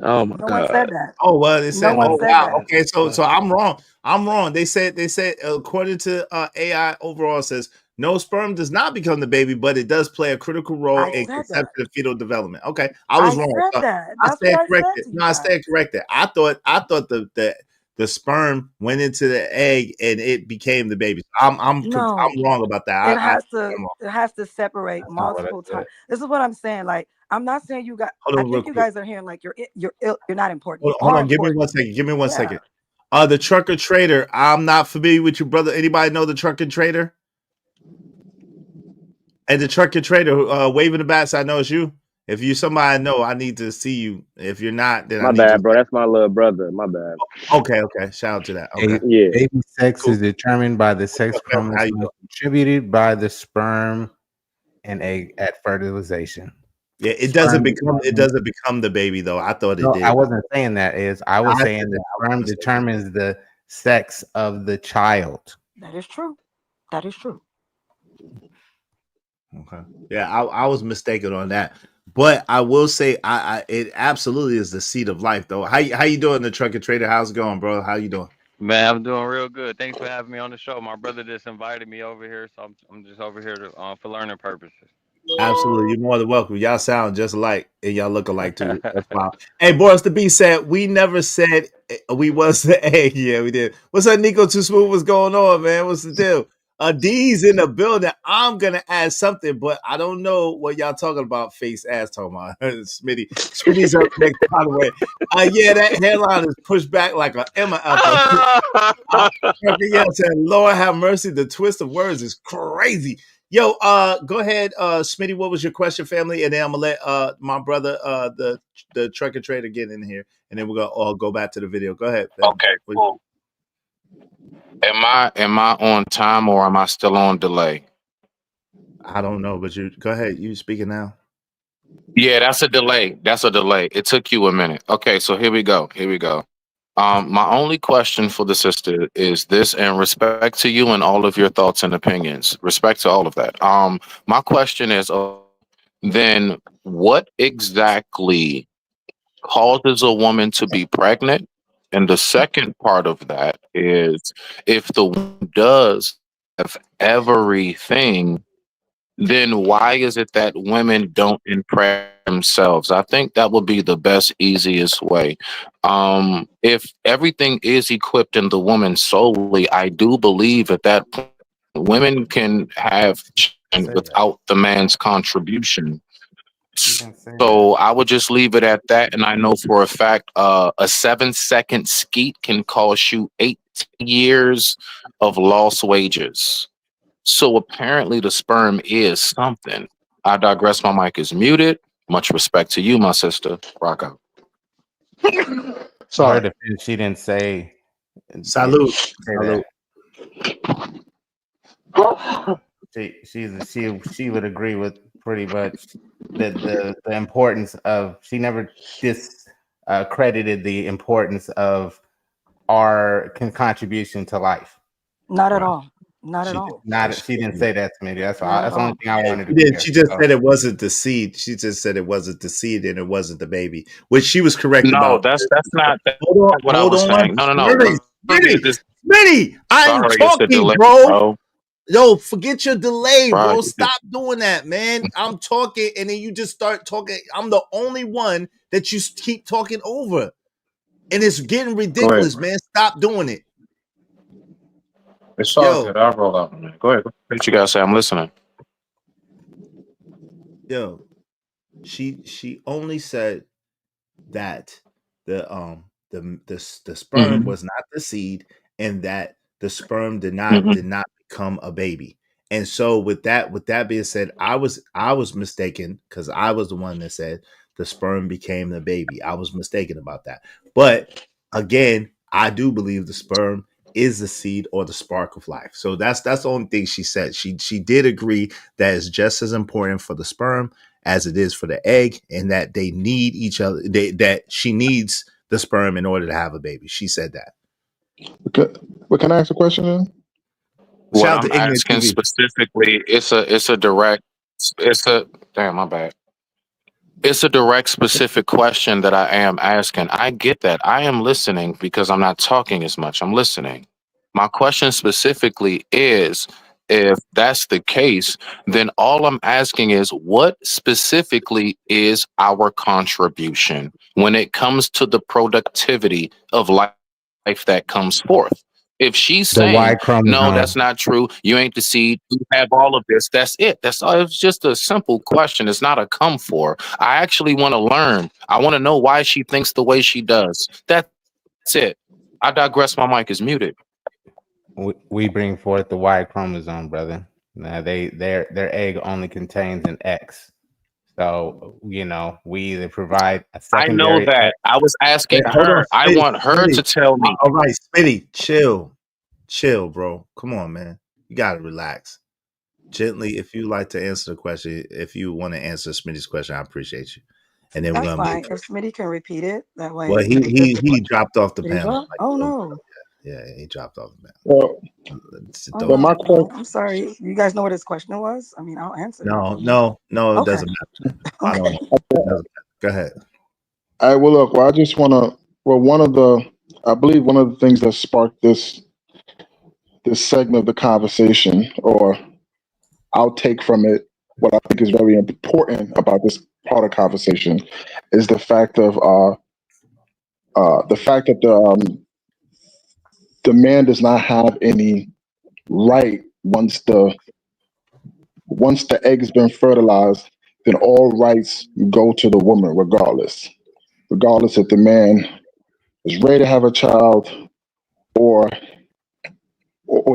Oh my No one God. said that. Oh well, they No said. one Oh said wow. that. Okay, so I'm wrong. I'm wrong. They said according to AI overall says no, sperm does not become the baby, but it does play a critical role I in said conception that. and fetal development. Okay, I was I wrong. said So that. I That's what stand I said corrected. to you No, I guys. stand corrected. I thought the sperm went into the egg and it became the baby. I'm No. wrong about that. It I'm has to wrong. it has to separate That's not what I multiple said. times. This is what I'm saying. Like, I'm not saying you got Hold I on, real think you quick. guys are hearing like you're not important. You Hold are on. Give me important. 1 second. Give me one Yeah. second. The trucker trader. I'm not familiar with you, brother. Anybody know the trucker trader? And the trucker trader waving the bats, I know it's you. If you somebody I know, I need to see you. If you're not, then I My need you. bad, bro. That's my little brother. My bad. Okay. Shout out to that. Okay. Yeah. Baby sex Cool. is determined by the sex What's up, family? How you chromosome doing? contributed by the sperm and egg at fertilization. Yeah, it doesn't Sperm become the baby though. I thought it No, I did. wasn't saying that. I was I said saying that. the I was sperm mistaken. determines the sex of the child. That is true. That is true. Okay. Yeah, I was mistaken on that. But I will say it absolutely is the seed of life though. How you doing, the trucker trader? How's it going, bro? How you doing? Man, I'm doing real good. Thanks for having me on the show. My brother just invited me over here, so I'm just over here for learning purposes. Absolutely. You're more than welcome. Y'all sound just alike and y'all look alike too. That's wild. Hey, Boris the B said, we never said we was the egg. Yeah, we did. What's up, Nico Too Smooth? What's going on, man? What's the deal? D's in the building. I'm gonna add something, but I don't know what y'all talking about. Face ass talking about Smitty. Smitty's up next, by the way. Yeah, that hairline is pushed back like an Emma apple. Yeah, saying Lord have mercy. The twist of words is crazy. Yo, go ahead, Smitty. What was your question, family? And then I'm gonna let my brother, the trucker trader, get in here, and then we're gonna all go back to the video. Go ahead. Family. Okay, cool. Am I on time or am I still on delay? I don't know, but you go ahead. You speaking now? Yeah, that's a delay. That's a delay. It took you a minute. Okay, so here we go. Here we go. My only question for the sister is this, in respect to you and all of your thoughts and opinions. Respect to all of that. My question is, then what exactly causes a woman to be pregnant? And the second part of that is, if the woman does have everything, then why is it that women don't impress themselves? I think that would be the best, easiest way. If everything is equipped in the woman solely, I do believe at that point, women can have children without the man's contribution. So I would just leave it at that. And I know for a fact, a 7-second skeet can cost you 8 years of lost wages. So apparently the sperm is something. I digress. My mic is muted. Much respect to you, my sister. Rock out. Sorry. Her defense, she didn't say. Salute. Salute. She would agree with pretty much the importance of. She never credited the importance of our contribution to life. Not at all. Not at all. She didn't say that to me. That's the only thing I wanted to hear. She just said it wasn't the seed. She just said it wasn't the seed and it wasn't the baby, which she was correct about. No, that's not what I was saying. No. Smitty, I'm talking, delay, bro. Yo, forget your delay, bro. Bro, Stop doing that, man. I'm talking, and then you just start talking. I'm the only one that you keep talking over, and it's getting ridiculous, man. Stop doing it. It's all good. I'll roll out. Go ahead. What you guys say? I'm listening. Yo, she only said that the sperm was not the seed, and that the sperm did not become a baby. And so with that being said, I was mistaken, because I was the one that said the sperm became the baby. I was mistaken about that. But again, I do believe the sperm is the seed or the spark of life. So that's the only thing she said. She did agree that it's just as important for the sperm as it is for the egg, and that they need each other. That she needs the sperm in order to have a baby. She said that. Okay. Well, can I ask a question then? What I'm asking specifically, it's a direct specific question that I am asking. I get that. I am listening because I'm not talking as much. I'm listening. My question specifically is, if that's the case, then all I'm asking is, what specifically is our contribution when it comes to the productivity of life that comes forth? If she's saying, no, that's not true, you ain't the seed, you have all of this, that's it. That's all. It's just a simple question. It's not a come for. I actually want to learn. I want to know why she thinks the way she does. That's it. I digress. My mic is muted. We bring forth the Y chromosome, brother. Now their egg only contains an X. So, we either provide a secondary. I know that. I was asking her. I want her to tell me. All right, Smitty, chill, bro. Come on, man. You gotta relax. Gently, if you like to answer the question, if you want to answer Smitty's question, I appreciate you. And then that's fine. If Smitty can repeat it, that way. Well, he dropped off the panel. Oh no. Yeah, he dropped off the panel. Well, my question. I'm sorry. You guys know what his question was? I mean, I'll answer. No, it doesn't matter. I don't know. Go ahead. All right. Well, look. I just want to. Well, I believe one of the things that sparked this segment of the conversation, or I'll take from it, what I think is very important about this part of conversation, is the fact of the man does not have any right once the egg's been fertilized, then all rights go to the woman, regardless if the man is ready to have a child or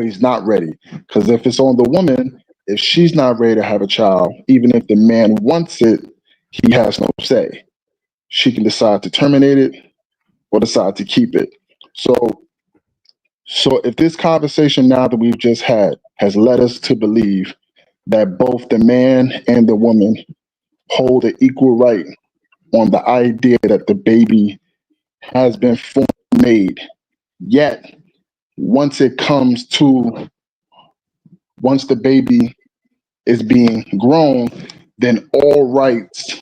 he's not ready. Because if it's on the woman, if she's not ready to have a child, even if the man wants it, he has no say. She can decide to terminate it or decide to keep it. So if this conversation now that we've just had has led us to believe that both the man and the woman hold an equal right on the idea that the baby has been made, yet once the baby is being grown, then all rights,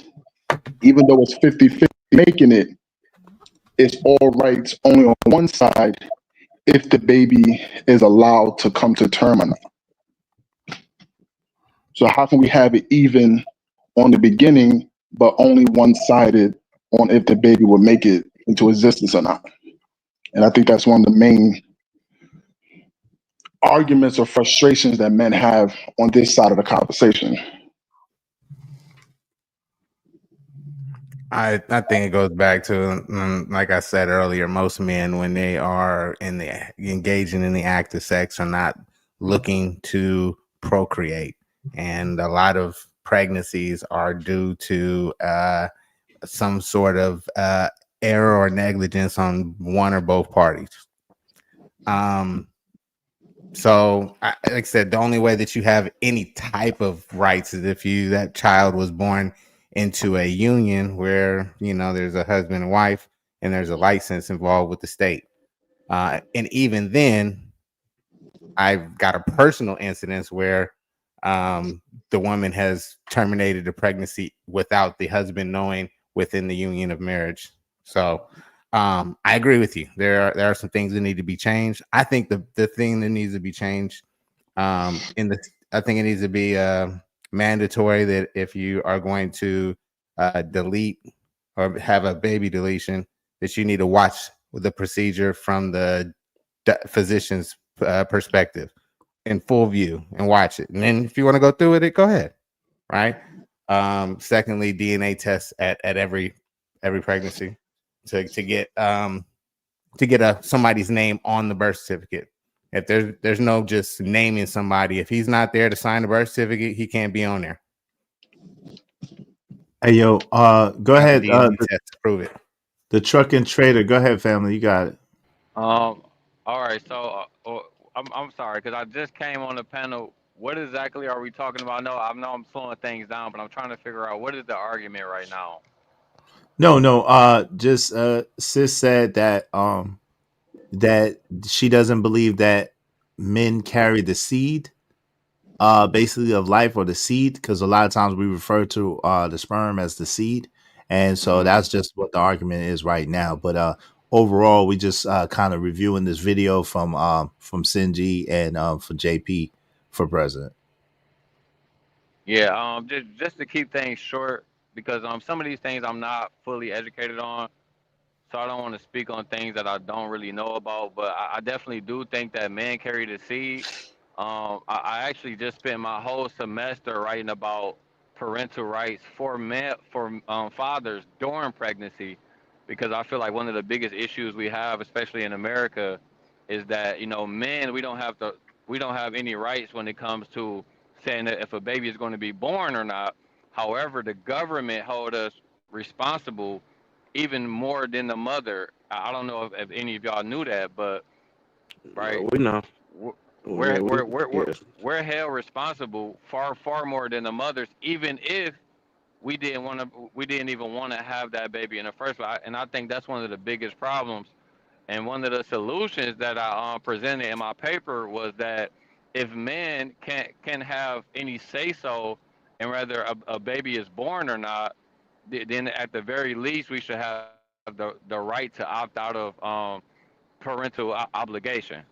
even though it's 50-50 making it, it's all rights only on one side if the baby is allowed to come to term or not. So how can we have it even on the beginning, but only one-sided on if the baby will make it into existence or not? And I think that's one of the main arguments or frustrations that men have on this side of the conversation. I think it goes back to like I said earlier, most men when they are engaging in the act of sex are not looking to procreate, and a lot of pregnancies are due to some sort of error or negligence on one or both parties. So, like I said, the only way that you have any type of rights is if that child was born into a union where, there's a husband and wife and there's a license involved with the state. And even then, I've got a personal incident where the woman has terminated the pregnancy without the husband knowing within the union of marriage. So I agree with you. There are some things that need to be changed. I think the thing that needs to be changed I think it needs to be mandatory that if you are going to delete or have a baby deletion, that you need to watch the procedure from the physician's perspective in full view and watch it. And then if you want to go through it, go ahead. Right. Secondly, DNA tests at every pregnancy to get somebody's name on the birth certificate. If there's no just naming somebody, if he's not there to sign the birth certificate, he can't be on there. Hey yo, go ahead. To prove it. The truck and trader. Go ahead, family. You got it. All right. So I'm sorry because I just came on the panel. What exactly are we talking about? I know I'm slowing things down, but I'm trying to figure out what is the argument right now. No. Just sis said that that she doesn't believe that men carry the seed, basically of life or the seed, because a lot of times we refer to the sperm as the seed, and so that's just what the argument is right now. But overall, we just kind of reviewing this video from Sinji and for JP for president. Yeah. Just to keep things short because some of these things I'm not fully educated on. So I don't want to speak on things that I don't really know about, but I definitely do think that men carry the seed. I actually just spent my whole semester writing about parental rights for men, for fathers during pregnancy, because I feel like one of the biggest issues we have, especially in America, is that men we don't have any rights when it comes to saying that if a baby is going to be born or not. However, the government hold us responsible even more than the mother. I don't know if any of y'all knew that, but right, We know. we're Yeah, we're we're we're, yes. we're held responsible far more than the mothers, even if we didn't even want to have that baby in the first place. And I think that's one of the biggest problems. And one of the solutions that I presented in my paper was that if men can have any say so and whether a baby is born or not, then at the very least we should have the right to opt out of parental obligation.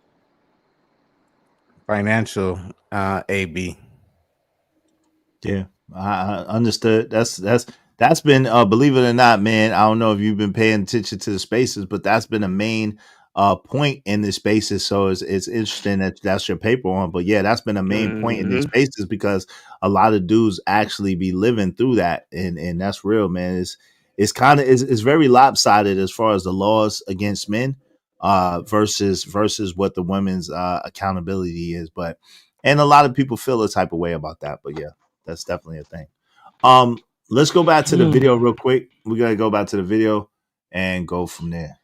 Financial AB. Yeah, I understood. That's been believe it or not, man. I don't know if you've been paying attention to the spaces, but that's been a main point in this spaces. So it's interesting that that's your paper on. But yeah, that's been a main point in these spaces because a lot of dudes actually be living through that, and that's real, man. It's kind of it's very lopsided as far as the laws against men versus what the women's accountability is. But and a lot of people feel a type of way about that. But yeah, that's definitely a thing. Let's go back to the video real quick. We gotta go back to the video and go from there.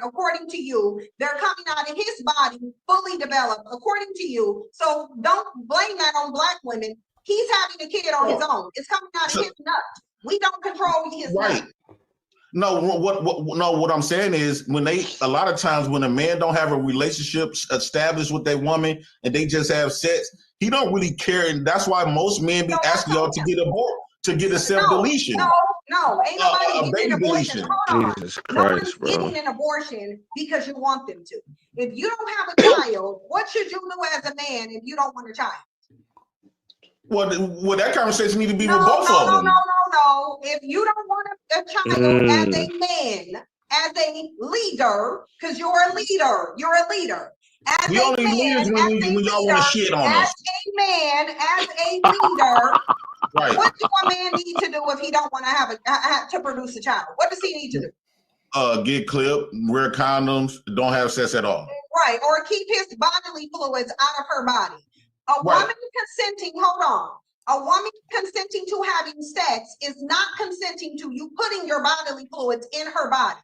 According to you, they're coming out of his body fully developed, according to you. So don't blame that on black women. He's having a kid on his own. It's coming out of his nuts. We don't control his nuts. No, what I'm saying is a lot of times when a man don't have a relationship established with their woman and they just have sex, he don't really care, and that's why most men be asking y'all to get a self-deletion. No, ain't nobody getting an abortion. Hold on. Jesus No one's Christ, bro. getting an abortion because you want them to. If you don't have a child, what should you do as a man if you don't want a child? Well, that conversation need to be with both of them. No. If you don't want a child as a man, as a leader, because you're a leader. As we only leaders when y'all want to shit on us. As a man, as a leader, right. What do a man need to do if he don't want to have to produce a child? What does he need to do? Get clipped, wear condoms, don't have sex at all. Right, or keep his bodily fluids out of her body. A woman consenting, hold on. A woman consenting to having sex is not consenting to you putting your bodily fluids in her body.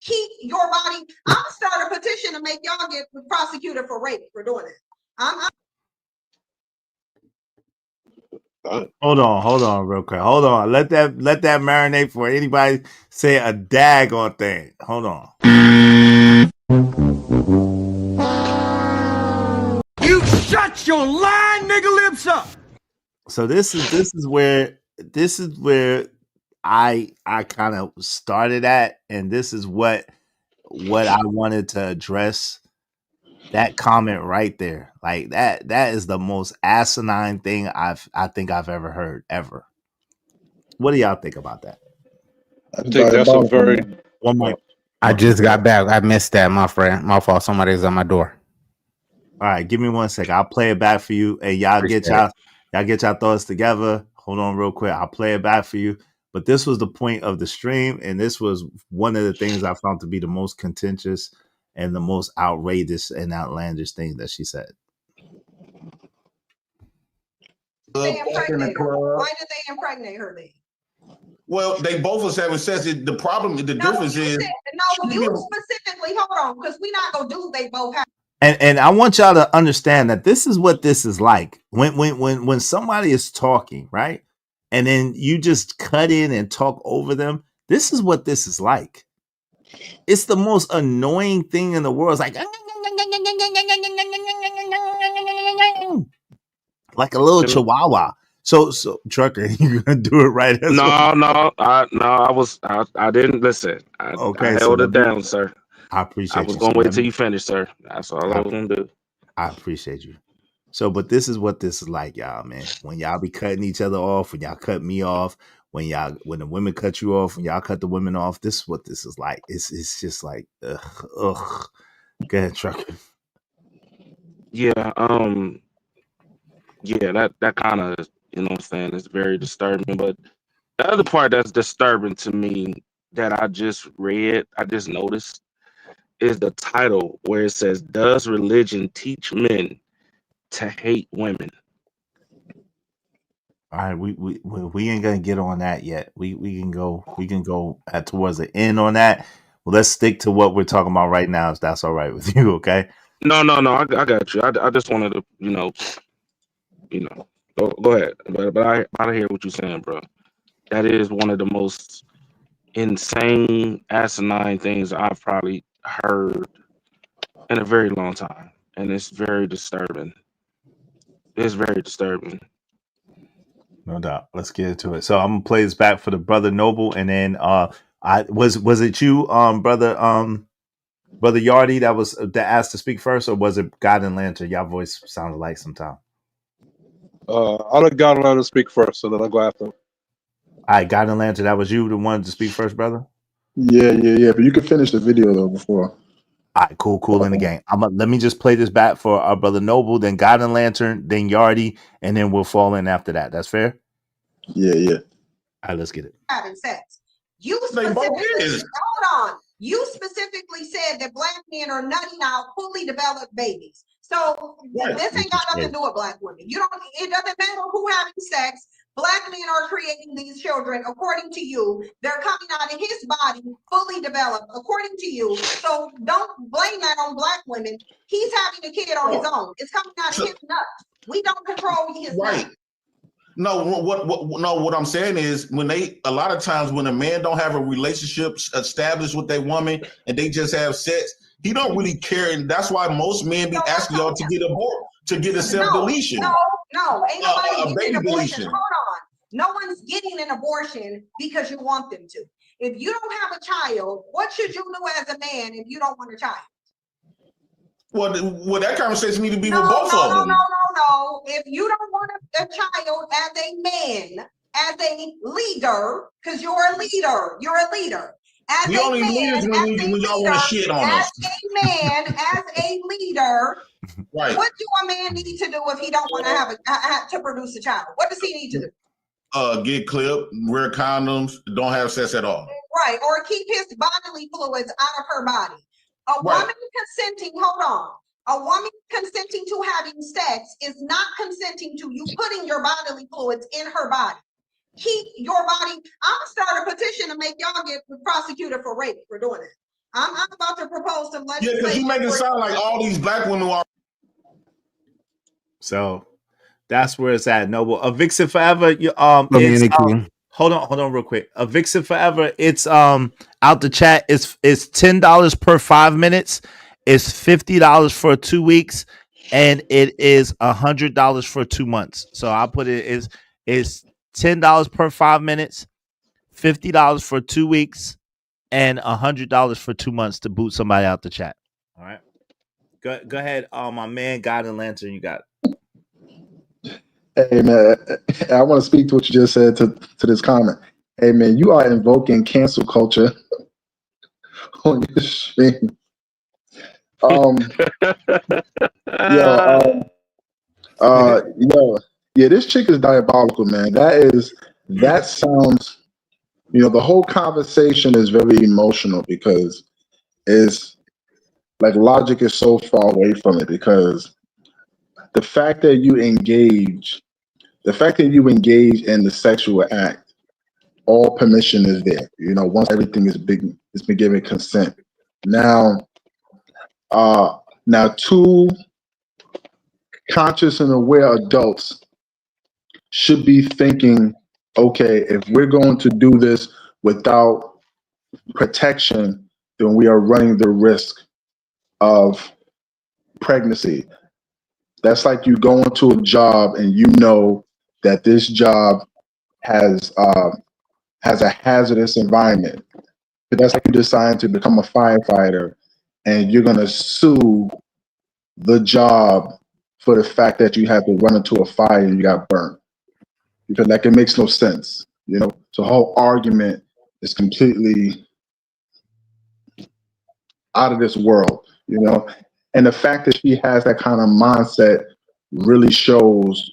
Keep your body. I'm gonna start a petition to make y'all get prosecuted for rape for doing it. Hold on, real quick. Hold on. Let that marinate for anybody say a daggone thing. Hold on. You shut your lying nigga lips up. So this is where I kind of started at, and this is what I wanted to address. That comment right there, like that is the most asinine thing I think I've ever heard ever. What do y'all think about that? I think that's a very one mic. I just got back. I missed that, my friend. My fault. Somebody's at my door. All right, give me 1 second. I'll play it back for you. And y'all get y'all thoughts together. Hold on real quick. I'll play it back for you. But this was the point of the stream, and this was one of the things I found to be the most contentious and the most outrageous and outlandish thing that she said. Why did they impregnate her then? Well, they both was having sex. The difference is you specifically, hold on, because we're not gonna do they both have. And I want y'all to understand that this is what this is like when somebody is talking, right? And then you just cut in and talk over them. This is what this is like. It's the most annoying thing in the world. It's like a little chihuahua. So Trucker, you gonna do it right? I didn't listen. I held it down, sir. I appreciate you. I was gonna wait till you finish, sir. That's all I was gonna do. I appreciate you. So, but this is what this is like, y'all, man. When y'all be cutting each other off, when y'all cut me off, when the women cut you off, when y'all cut the women off, this is what this is like. It's just like, ugh. Go ahead, Trucker. Yeah, that kind of, you know what I'm saying, is very disturbing. But the other part that's disturbing to me that I just noticed is the title where it says, "Does religion teach men to hate women?" All right, we ain't gonna get on that yet. We can go towards the end on that. Well, let's stick to what we're talking about right now, if that's all right with you, okay? No, I got you. I just wanted to, go ahead. But I hear what you're saying, bro. That is one of the most insane, asinine things I've probably heard in a very long time, and it's very disturbing. It's very disturbing. No doubt. Let's get into it. So I'm gonna play this back for the brother Noble, and then was it you, brother Yardy, that asked to speak first, or was it God and Lantern? Y'all voice sounded like sometime. I'll let God and Lantern speak first, so then I'll go after him. All right, God and Lantern, that was you, the one to speak first, brother. Yeah. But you can finish the video though before. All right, cool in the game. Let me just play this back for our brother Noble, then God and Lantern, then Yardy, and then we'll fall in after that. That's fair? Yeah. All right, let's get it. Having sex. You They both specifically, is. hold on. You specifically said that black men are nutting out fully developed babies. So this ain't got nothing to do with black women. It doesn't matter who having sex. Black men are creating these children according to you. They're coming out of his body fully developed according to you. So don't blame that on black women. He's having a kid on his own. It's coming out of his nuts. We don't control his nuts. No, what I'm saying is a lot of times when a man don't have a relationship established with a woman and they just have sex, he don't really care, and that's why most men be asking y'all to get a self-deletion. No, ain't nobody getting an abortion. Deletion. Hold on. No one's getting an abortion because you want them to. If you don't have a child, what should you do as a man if you don't want a child? Well, that conversation need to be with both of them. No. If you don't want a child as a man, as a leader, because you're a leader. As we only leaders when y'all want to shit on us. As a man, as a leader, right. What do a man need to do if he don't want to have to produce a child? What does he need to do? Get clipped, wear condoms, don't have sex at all. Right, or keep his bodily fluids out of her body. A woman consenting, hold on. A woman consenting to having sex is not consenting to you putting your bodily fluids in her body. Keep your body. I'm starting a petition to make y'all get prosecuted for rape for doing it. I'm about to propose some legislation. Yeah, because you make it sound like all these black women are. So that's where it's at. Noble. A Vixen Forever. Hold on real quick. A Vixen Forever. It's out the chat. It's $10 per 5 minutes. It's $50 for 2 weeks, and it is $100 for 2 months. So I put it is $10 per 5 minutes, $50 for 2 weeks, and $100 for 2 months to boot somebody out the chat. All right. Go ahead, my man, God and Lantern. You got it. Hey man, I want to speak to what you just said to this comment. Hey man, you are invoking cancel culture on your stream. This chick is diabolical, man. That sounds, the whole conversation is very emotional because it's like logic is so far away from it, because the fact that you engage in the sexual act, all permission is there. Once everything has been given consent. Now two conscious and aware adults should be thinking, okay, if we're going to do this without protection, then we are running the risk of pregnancy. That's like you go into a job and you know that this job has a hazardous environment. But that's like you decide to become a firefighter and you're gonna sue the job for the fact that you had to run into a fire and you got burnt. Because it makes no sense. So the whole argument is completely out of this world, And the fact that she has that kind of mindset really shows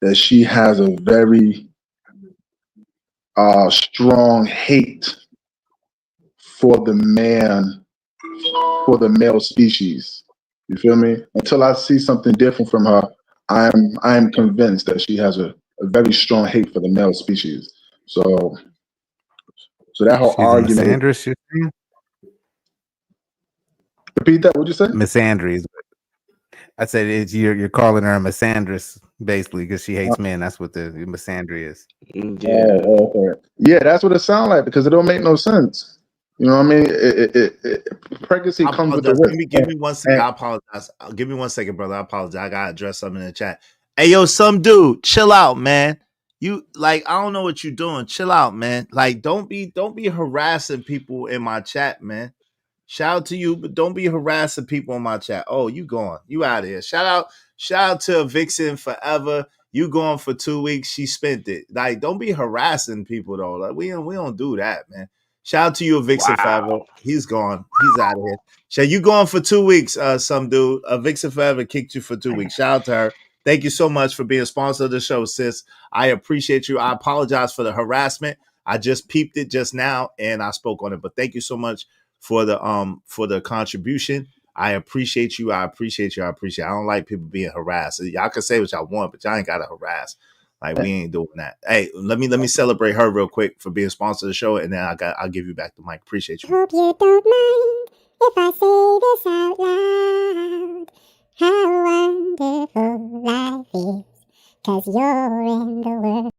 that she has a very strong hate for the male species. You feel me? Until I see something different from her, I am convinced that she has a very strong hate for the male species. So that whole argument. Misandrous, Repeat that. What'd you say? Misandries. I said you're calling her a misandrous basically because she hates men. That's what the misandry is. Yeah, that's what it sounds like because it don't make no sense. You know what I mean? Pregnancy comes with the risk. Give me 1 second. I apologize. Give me 1 second, brother. I apologize. I gotta address something in the chat. Hey, yo, some dude, chill out, man. You I don't know what you're doing. Chill out, man. Don't be harassing people in my chat, man. Shout out to you, but don't be harassing people in my chat. Oh, you gone. You out of here. Shout out to Vixen Forever. You gone for 2 weeks. She spent it. Don't be harassing people though. We don't do that, man. Shout out to you, Vixen Forever. He's gone. He's out of here. Shay, you gone for 2 weeks, some dude. Vixen Forever kicked you for 2 weeks. Shout out to her. Thank you so much for being a sponsor of the show, sis. I appreciate you. I apologize for the harassment. I just peeped it just now and I spoke on it. But thank you so much for the contribution. I appreciate you. I appreciate you. I appreciate you. I don't like people being harassed. Y'all can say what y'all want, but y'all ain't gotta harass. Like, we ain't doing that. Hey, let me celebrate her real quick for being sponsor of the show, and then I'll give you back the mic. Appreciate you. Hope you don't mind if I say this out loud. How wonderful life is, 'cause you're in the world.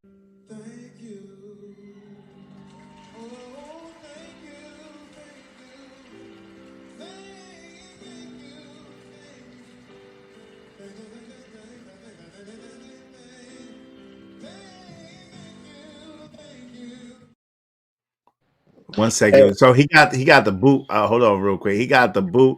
One second. So he got the boot. Hold on real quick. He got the boot.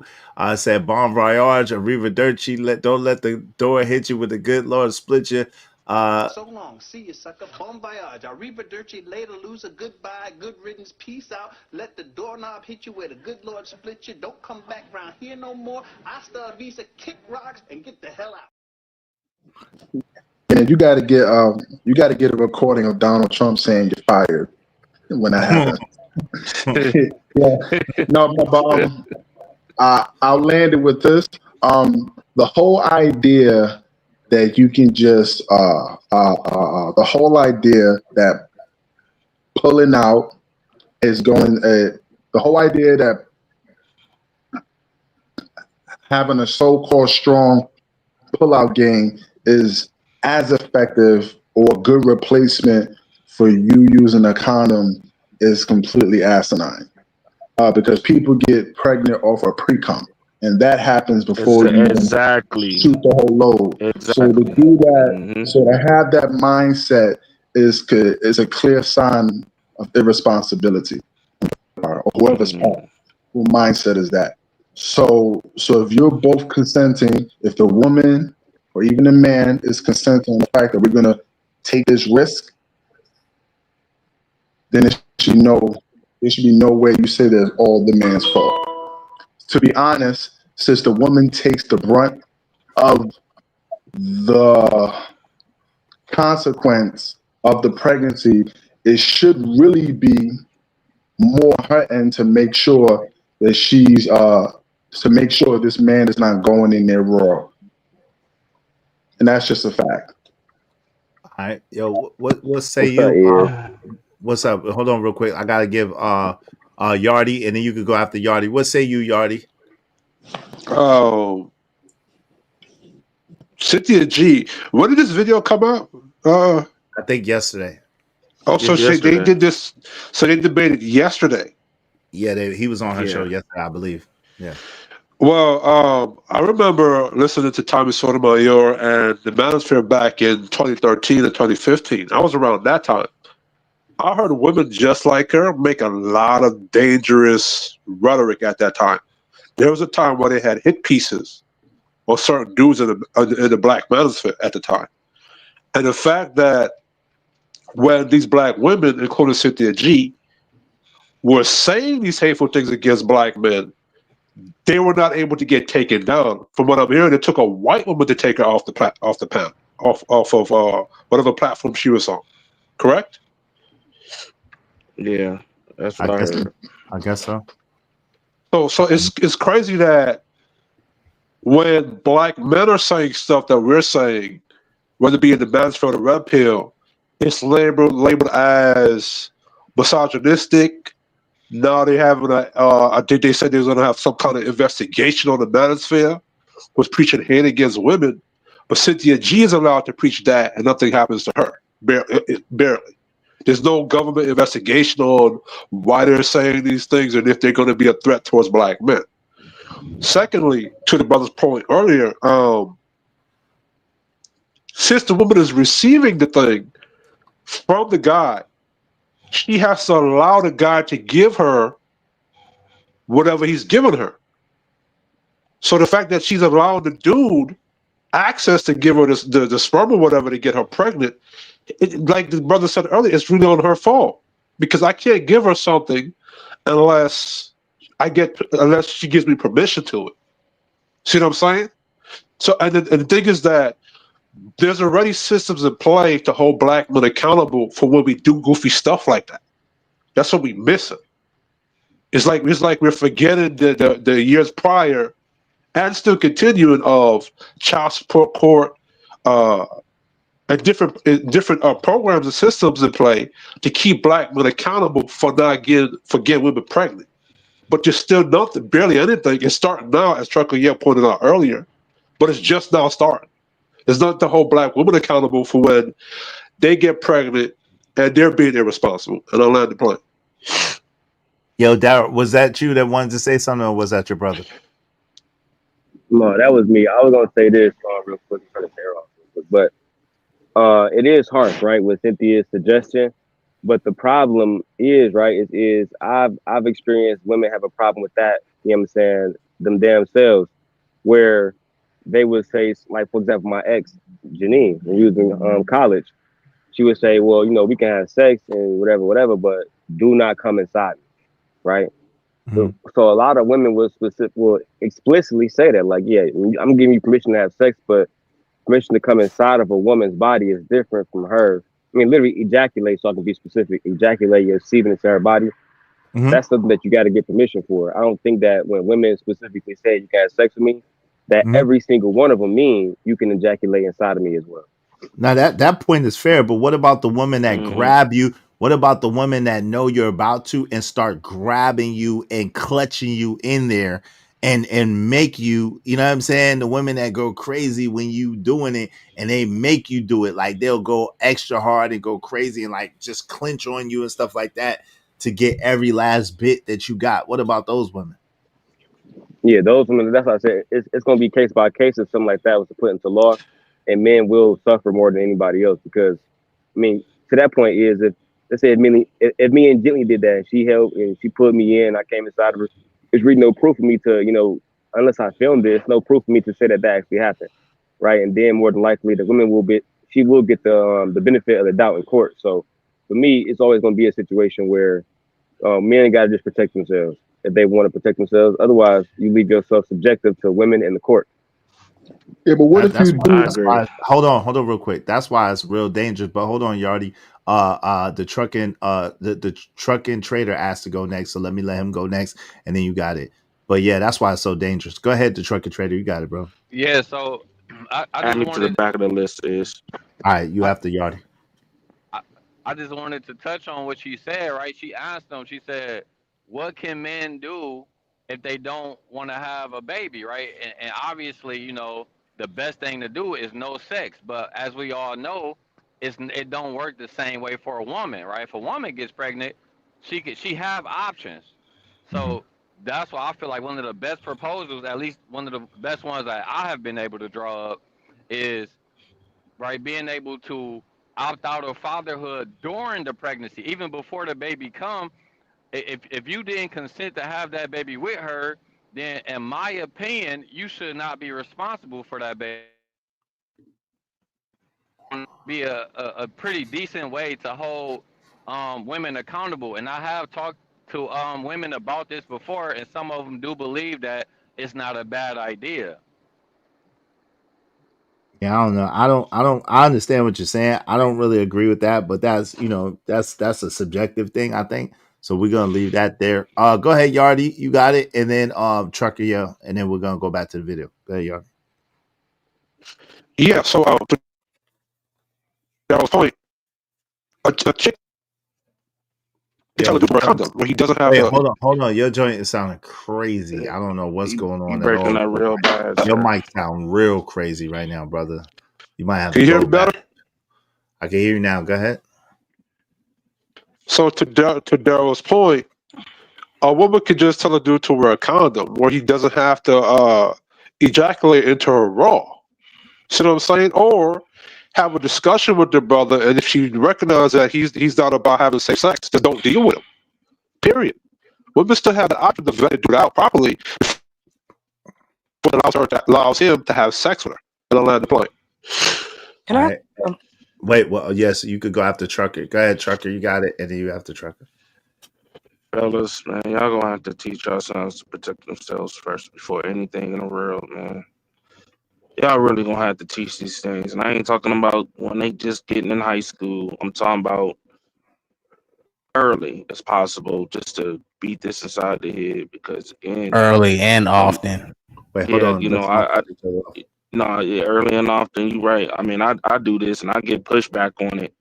Said Bon Voyage, Arrivederci. Don't let the door hit you with the good Lord split you. So long. See you, sucker. Bon voyage. Arrivederci. Later, loser. Goodbye. Good riddance. Peace out. Let the doorknob hit you where the good Lord split you. Don't come back around here no more. Hasta visa. Kick rocks and get the hell out. And you got to get a recording of Donald Trump saying you're fired when that happens. Yeah. No, but I'll land it with this. The whole idea that you can just the whole idea that pulling out is going the whole idea that having a so-called strong pull-out game is as effective or a good replacement for you using a condom is completely asinine, because people get pregnant off a pre-cum, and that happens before you shoot the whole load. So to do that, so to have that mindset is a clear sign of irresponsibility, or whoever's who mindset is that. So if you're both consenting, if the woman or even the man is consenting on the fact that we're gonna take this risk, then there should be no way you say that all the man's fault. To be honest, since the woman takes the brunt of the consequence of the pregnancy, it should really be more her end to make sure that she's to make sure this man is not going in there raw. And that's just a fact. All right, yo, what say you? What's up? Hold on real quick. I gotta give Yardy, and then you could go after Yardy. What say you, Yardy? Oh, Cynthia G. When did this video come out? I think yesterday. Oh, so they did this. So they debated yesterday. Yeah, he was on her show yesterday, I believe. Yeah. Well, I remember listening to Tommy Sotomayor and the Manosphere back in 2013 and 2015. I was around that time. I heard women just like her make a lot of dangerous rhetoric at that time. There was a time where they had hit pieces or certain dudes in the black manosphere at the time. And the fact that when these black women, including Cynthia G, were saying these hateful things against black men, they were not able to get taken down. From what I'm hearing, it took a white woman to take her off the panel, off of whatever platform she was on. Correct? Yeah, that's what I heard. I guess so. So it's crazy that when black men are saying stuff that we're saying, whether it be in the Mansfield or Red Pill, it's labeled as misogynistic. Now they having I think they said they was going to have some kind of investigation on the Manosphere, was preaching hate against women, but Cynthia G is allowed to preach that and nothing happens to her, barely. There's no government investigation on why they're saying these things and if they're going to be a threat towards black men. Secondly, to the brother's point earlier, since the woman is receiving the thing from the guy, she has to allow the guy to give her whatever he's giving her. So the fact that she's allowing the dude access to give her the sperm or whatever to get her pregnant, like the brother said earlier, it's really on her fault, because I can't give her something unless she gives me permission to it. See what I'm saying? So, and the thing is that there's already systems in play to hold black men accountable for when we do goofy stuff like that. That's what we missing. It's like we're forgetting the years prior and still continuing of child support court, and different programs and systems in play to keep black men accountable for getting women pregnant. But there's still nothing, barely anything. It's starting now, as CookinWitKya pointed out earlier, but it's just now starting. There's not to hold black women accountable for when they get pregnant and they're being irresponsible. And I'll land the plane. Yo, Darryl, was that you that wanted to say something, or was that your brother? No, that was me. I was gonna say this real quick, trying to tear off real quick, but it is harsh, right, with Cynthia's suggestion. But the problem is, right, is I've experienced women have a problem with that. You know what I'm saying? Them damn selves, where they would say, like, for example, my ex Janine, when we was in college, she would say, well, you know, we can have sex and whatever, but do not come inside me, right? So a lot of women will explicitly say that, like, yeah, I'm giving you permission to have sex, but permission to come inside of a woman's body is different from her. I mean, literally ejaculate, so I can be specific. Ejaculate your semen into her body. That's something that you got to get permission for. I don't think that when women specifically say you can have sex with me, that every single one of them mean you can ejaculate inside of me as well. Now that point is fair, but what about the women that grab you? What about the women that know you're about to and start grabbing you and clutching you in there and make you, you know what I'm saying? The women that go crazy when you doing it and they make you do it. Like they'll go extra hard and go crazy and like just clench on you and stuff like that to get every last bit that you got. What about those women? Yeah, those women, that's what I said. It's going to be case by case if something like that was to put into law, and men will suffer more than anybody else because, I mean, to that point is if, let's say if me and Jenny did that and she helped and she put me in, I came inside of her, there's really no proof for me to, you know, unless I filmed this, no proof for me to say that actually happened, right? And then more than likely the women she will get the benefit of the doubt in court. So for me, it's always going to be a situation where men got to just protect themselves if they want to protect themselves. Otherwise, you leave yourself subjective to women in the court. Yeah, but what if you do? That's why, hold on real quick. That's why it's real dangerous. But hold on, Yardy. The trucking trader asked to go next, so let him go next, and then you got it. But yeah, that's why it's so dangerous. Go ahead, the trucking trader. You got it, bro. Yeah, so I Add me just to the wanted back of the list is. All right, you have to Yardy. I just wanted to touch on what she said, right? She asked them, she said, what can men do if they don't want to have a baby, right? And obviously, you know, the best thing to do is no sex. But as we all know, it don't work the same way for a woman, right? If a woman gets pregnant, she have options. So that's why I feel like one of the best proposals, at least one of the best ones that I have been able to draw up, is right being able to opt out of fatherhood during the pregnancy, even before the baby come. If you didn't consent to have that baby with her, then in my opinion, you should not be responsible for that baby. Be a pretty decent way to hold women accountable. And I have talked to women about this before, and some of them do believe that it's not a bad idea. Yeah, I don't know. I understand what you're saying. I don't really agree with that, but that's, you know, that's a subjective thing, I think. So we're gonna leave that there. Go ahead, Yardy, you got it, and then Trucker, yeah, and then we're gonna go back to the video. Go ahead, Yardy. Yeah, so that was point. A chick tell a dude to wear a condom when he doesn't have. Wait, hold on. Your joint is sounding crazy. I don't know what's going on at all. Breaking up real bad. Your mic sound real crazy right now, brother. You might have Can to you go hear me back. better? I can hear you now. Go ahead. So to Daryl's point, a woman could just tell a dude to wear a condom where he doesn't have to ejaculate into her raw. See what I'm saying? Or have a discussion with their brother, and if she recognizes that he's not about having safe sex, then don't deal with him. Period. Women still have the option to vet and do it out properly, but allows him to have sex with her and land the plane. Can I? Wait, well, yes, you could go after Trucker. Go ahead, Trucker. You got it, and then you have to Trucker. Fellas, man, y'all gonna have to teach your sons to protect themselves first before anything in the world, man. Y'all really gonna have to teach these things. And I ain't talking about when they just getting in high school. I'm talking about early as possible, just to beat this inside the head. Because again, Early and um, often. Wait, hold yeah, on. you know, Let's not I cut each other off. no, yeah, early and often. You right. I mean, I do this and I get pushback on it.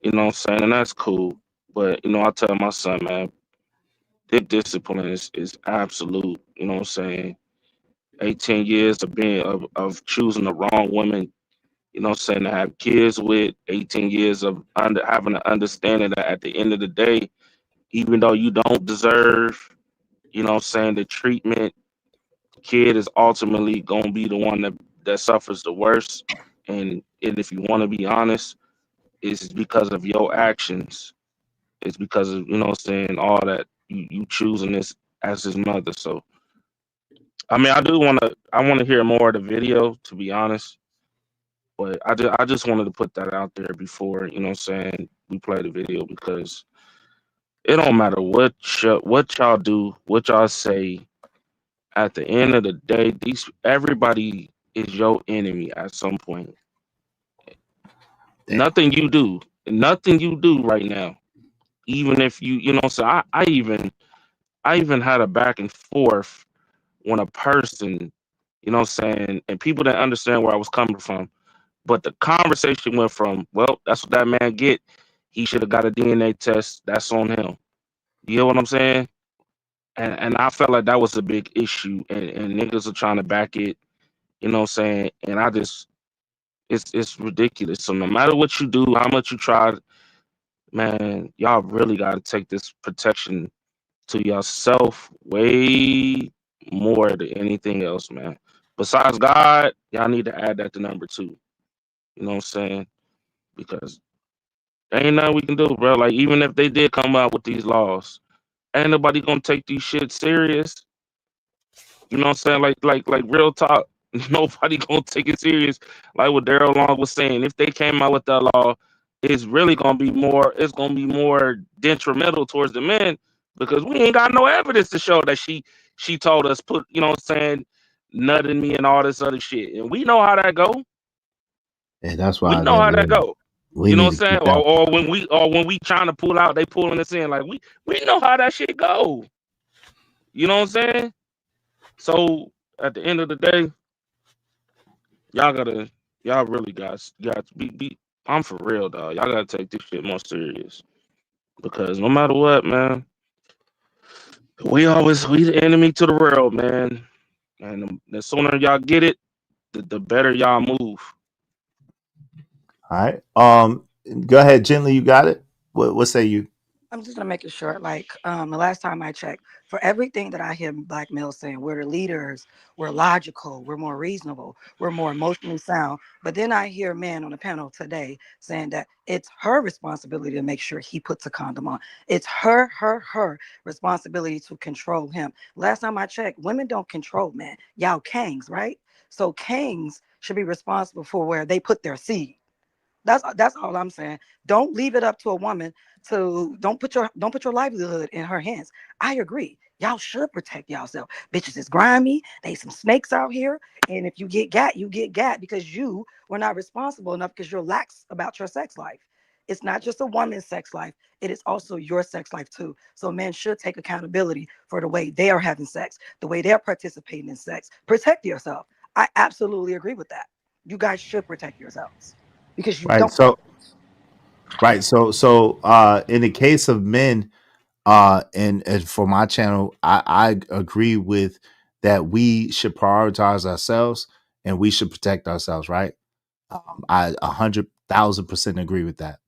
You know what I'm saying, and that's cool. But you know, I tell my son, man, discipline is absolute. You know what I'm saying. 18 years of being of choosing the wrong woman, you know what I'm saying, to have kids with, 18 years of having an understanding that at the end of the day, even though you don't deserve, you know what I'm saying, the treatment, kid is ultimately gonna be the one that suffers the worst. And if you want to be honest, it's because of your actions. It's because of, you know what I'm saying, all that you choosing this as his mother. So I mean, I want to hear more of the video, to be honest. But I just wanted to put that out there before, you know what I'm saying, we play the video, because it don't matter what y'all do, what y'all say. At the end of the day, everybody is your enemy at some point. Nothing you do right now, even if you know what I'm saying, I even had a back and forth when a person, you know what I'm saying, and people didn't understand where I was coming from. But the conversation went from, well, that's what that man get. He should have got a DNA test. That's on him. You know what I'm saying? And I felt like that was a big issue. And niggas are trying to back it. You know what I'm saying? And I just, it's ridiculous. So no matter what you do, how much you try, man, y'all really got to take this protection to yourself way more than anything else, man. Besides God, y'all need to add that to number 2. You know what I'm saying? Because ain't nothing we can do, bro. Like, even if they did come out with these laws, ain't nobody gonna take these shit serious. You know what I'm saying? Like real talk. Nobody gonna take it serious. Like what Daryl Long was saying, if they came out with that law, it's really gonna be more. It's gonna be more detrimental towards the men, because we ain't got no evidence to show that she told us, put, you know what I'm saying, nutting me and all this other shit, and we know how that go. And that's We why know how that that go. we You know need what to I'm saying? keep that. Or when we trying to pull out, they pulling us in. Like we know how that shit go. You know what I'm saying? So at the end of the day, y'all really got to be. I'm for real, dog. Y'all gotta take this shit more serious, because no matter what, man, we the enemy to the world, man. And the sooner y'all get it, the better y'all move. All right. Go ahead, gently. You got it. What say you? I'm just gonna make it short. Like the last time I checked, for everything that I hear black males saying, we're the leaders, we're logical, we're more reasonable, we're more emotionally sound. But then I hear men on the panel today saying that it's her responsibility to make sure he puts a condom on. It's her responsibility to control him. Last time I checked, women don't control men. Y'all kings, right? So kings should be responsible for where they put their seed. That's all I'm saying. Don't leave it up to a woman to don't put your livelihood in her hands. I agree. Y'all should protect yourself. Bitches is grimy. They some snakes out here. And if you get gat, you get gat because you were not responsible enough because you're lax about your sex life. It's not just a woman's sex life. It is also your sex life too. So men should take accountability for the way they are having sex, the way they're participating in sex. Protect yourself. I absolutely agree with that. You guys should protect yourselves because you Right. don't. So in the case of men, and for my channel, I agree with that we should prioritize ourselves and we should protect ourselves, right? I 100,000% agree with that.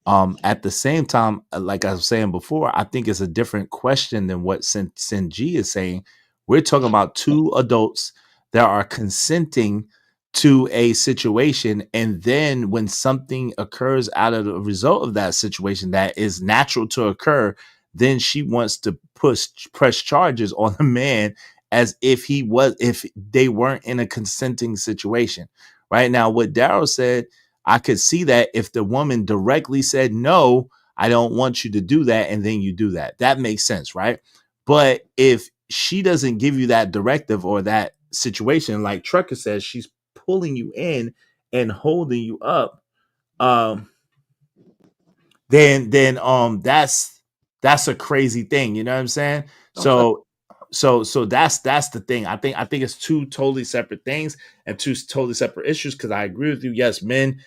At the same time, like I was saying before, I think it's a different question than what Sinji is saying. We're talking about 2 adults that are consenting to a situation, and then when something occurs out of the result of that situation that is natural to occur, then she wants to press charges on the man as if if they weren't in a consenting situation. Right now, what Daryl said, I could see that if the woman directly said no, I don't want you to do that. And then you do that. That makes sense, right? But if she doesn't give you that directive or that situation, like Trucker says, she's pulling you in and holding you up, then that's a crazy thing. You know what I'm saying? So that's the thing. I think it's two totally separate things and two totally separate issues. Because I agree with you. Yes, men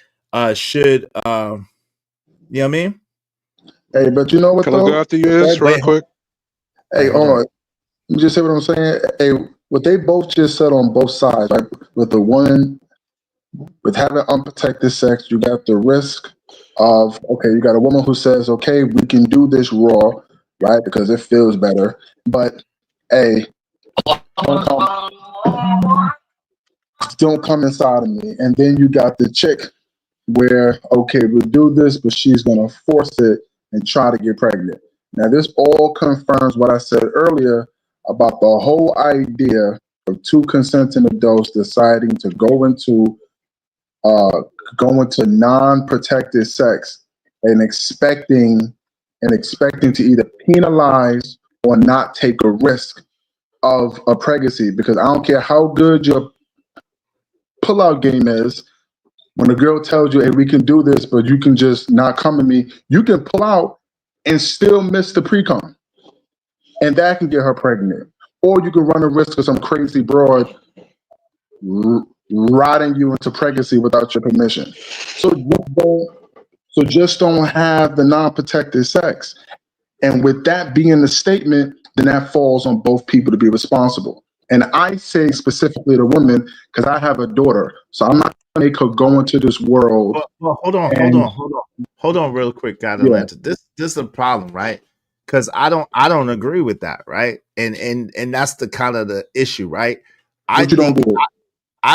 should you know what I mean? Hey, but you know what Can I though? go after you is right quick? Hey, hold on. Let me just say what I'm saying. Hey, what they both just said on both sides, right? With the one, with having unprotected sex, you got the risk of, okay, you got a woman who says, okay, we can do this raw, right? Because it feels better. But hey, don't come inside of me. And then you got the chick where, okay, we'll do this, but she's going to force it and try to get pregnant. Now, this all confirms what I said earlier about the whole idea of two consenting adults deciding to go into non-protected sex and expecting to either penalize or not take a risk of a pregnancy. Because I don't care how good your pull-out game is, when a girl tells you, hey, we can do this, but you can just not come to me, you can pull out and still miss the pre-com. And that can get her pregnant. Or you can run a risk of some crazy broad riding you into pregnancy without your permission. So just don't have the non-protected sex. And with that being the statement, then that falls on both people to be responsible. And I say specifically to women, because I have a daughter, so I'm not going to make her go into this world. Well, hold on real quick, God Atlanta. This is a problem, right? Because I don't agree with that, right? And that's the kind of the issue, right? I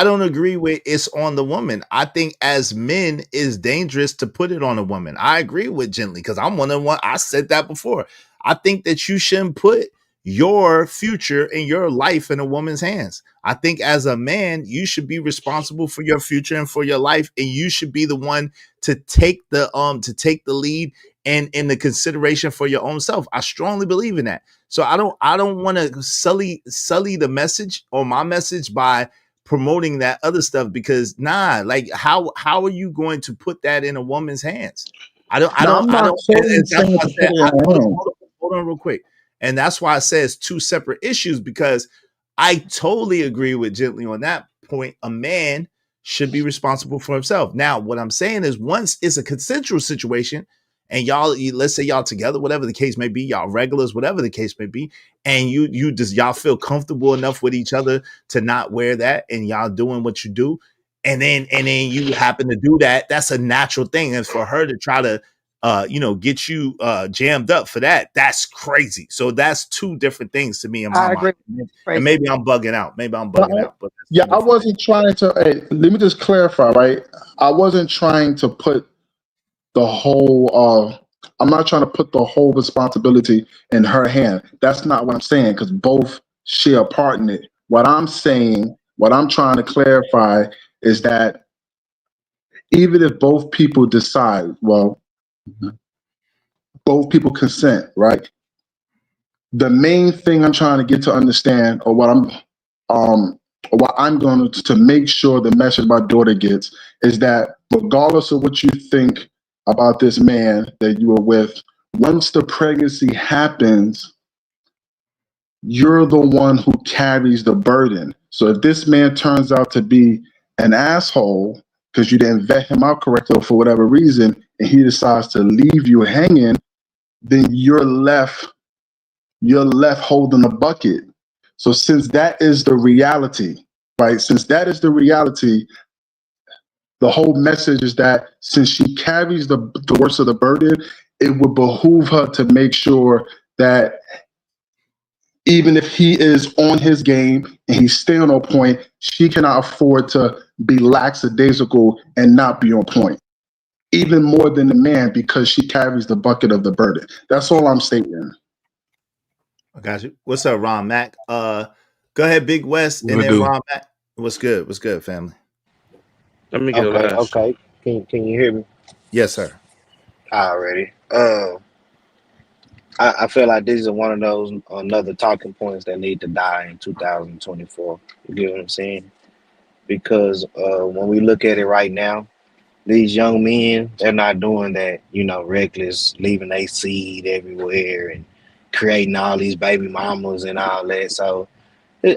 don't agree with it's on the woman. I think as men it's dangerous to put it on a woman. I agree with Gently because I'm one of one. I said that before. I think that you shouldn't put your future and your life in a woman's hands. I think as a man, you should be responsible for your future and for your life, and you should be the one to take the lead and in the consideration for your own self. I strongly believe in that. So I don't want to sully the message or my message by promoting that other stuff, because like how are you going to put that in a woman's hands? Hold on real quick. And that's why I say it's two separate issues, because I totally agree with Gently on that point. A man should be responsible for himself. Now, what I'm saying is, once it's a consensual situation and let's say y'all together, whatever the case may be, y'all regulars, whatever the case may be, and y'all feel comfortable enough with each other to not wear that, and y'all doing what you do, and then you happen to do that, that's a natural thing. And for her to try to get you jammed up for that, that's crazy. So that's two different things to me in my mind. And maybe I'm bugging out. But yeah, I wasn't trying to. Hey, let me just clarify, right? I wasn't trying to put the whole. I'm not trying to put the whole responsibility in her hand. That's not what I'm saying, because both share a part in it. What I'm saying, what I'm trying to clarify is that even if both people decide, well, both people consent, right? The main thing I'm trying to get to understand, or what I'm going to make sure the message my daughter gets, is that regardless of what you think about this man that you were with, once the pregnancy happens, you're the one who carries the burden. So if this man turns out to be an asshole because you didn't vet him out correctly or for whatever reason, and he decides to leave you hanging, then you're left holding the bucket. So since that is the reality, right? Since that is the reality, the whole message is that since she carries the worst of the burden, it would behoove her to make sure that even if he is on his game and he's staying on point, she cannot afford to be lackadaisical and not be on point, even more than the man, because she carries the bucket of the burden. That's all I'm stating. I got you. What's up, Ron Mac? Go ahead, Big West, and then Ron Mac. What's good? What's good, family? Let me get Okay. Can you hear me? Yes, sir. Already. I feel like this is one of those another talking points that need to die in 2024. You get what I'm saying? Because when we look at it right now, these young men, they're not doing that, reckless, leaving their seed everywhere and creating all these baby mamas and all that. So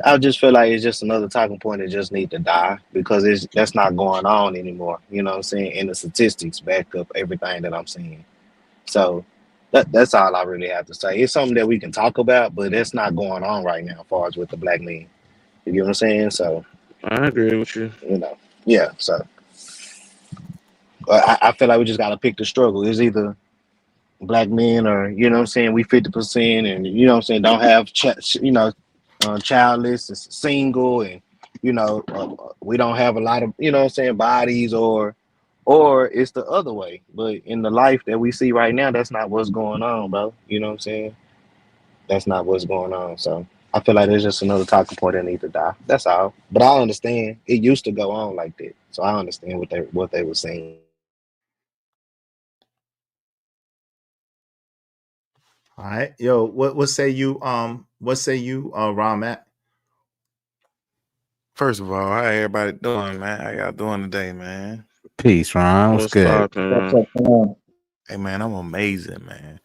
I just feel like it's just another talking point that just need to die because that's not going on anymore. You know what I'm saying? And the statistics back up everything that I'm saying. So that's all I really have to say. It's something that we can talk about, but that's not going on right now as far as with the black men. You get what I'm saying? So I agree with you. Yeah. So I feel like we just gotta pick the struggle. It's either black men or we 50% and don't have childless, and single, and we don't have a lot of bodies, or it's the other way. But in the life that we see right now, that's not what's going on, bro. You know what I'm saying? That's not what's going on. So I feel like there's just another talking point that needs to die. That's all. But I understand it used to go on like that, so I understand what they were saying. All right, yo, what say you, Ron Matt? First of all, how everybody doing, man? How y'all doing today, man? Peace, Ron. What's good? Hey, man, I'm amazing, man.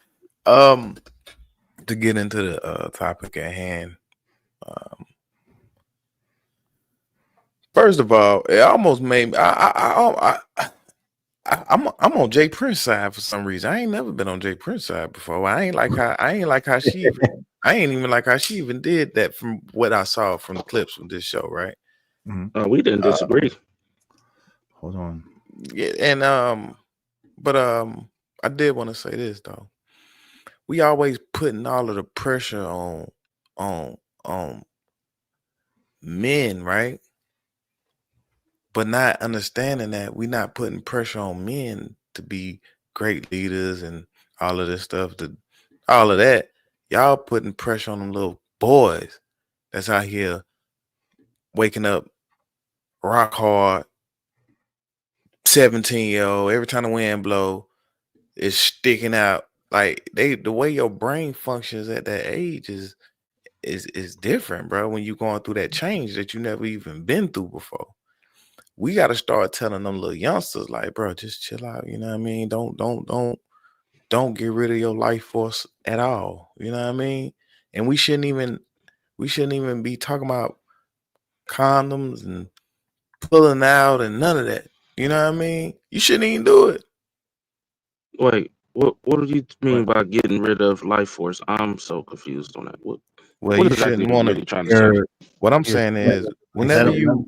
To get into the topic at hand, first of all, it almost made me. I'm on Jay Prince side for some reason. I ain't never been on Jay Prince side before. I ain't like how she even. I ain't even like how she even did that from what I saw from the clips from this show, right? We didn't disagree. Hold on. Yeah, and but I did want to say this though. We always putting all of the pressure on men, right? But not understanding that we're not putting pressure on men to be great leaders and all of this stuff. All of that, y'all putting pressure on them little boys that's out here waking up rock hard, 17-year-old. Every time the wind blow, it's sticking out. Like the way your brain functions at that age is different, bro. When you're going through that change that you never even been through before. We got to start telling them little youngsters, like, bro, just chill out. You know what I mean? Don't get rid of your life force at all. You know what I mean? And we shouldn't even be talking about condoms and pulling out and none of that. You know what I mean? You shouldn't even do it. Wait, what do you mean by getting rid of life force? I'm so confused on that. What you exactly shouldn't are want you really trying to say? What I'm saying is whenever you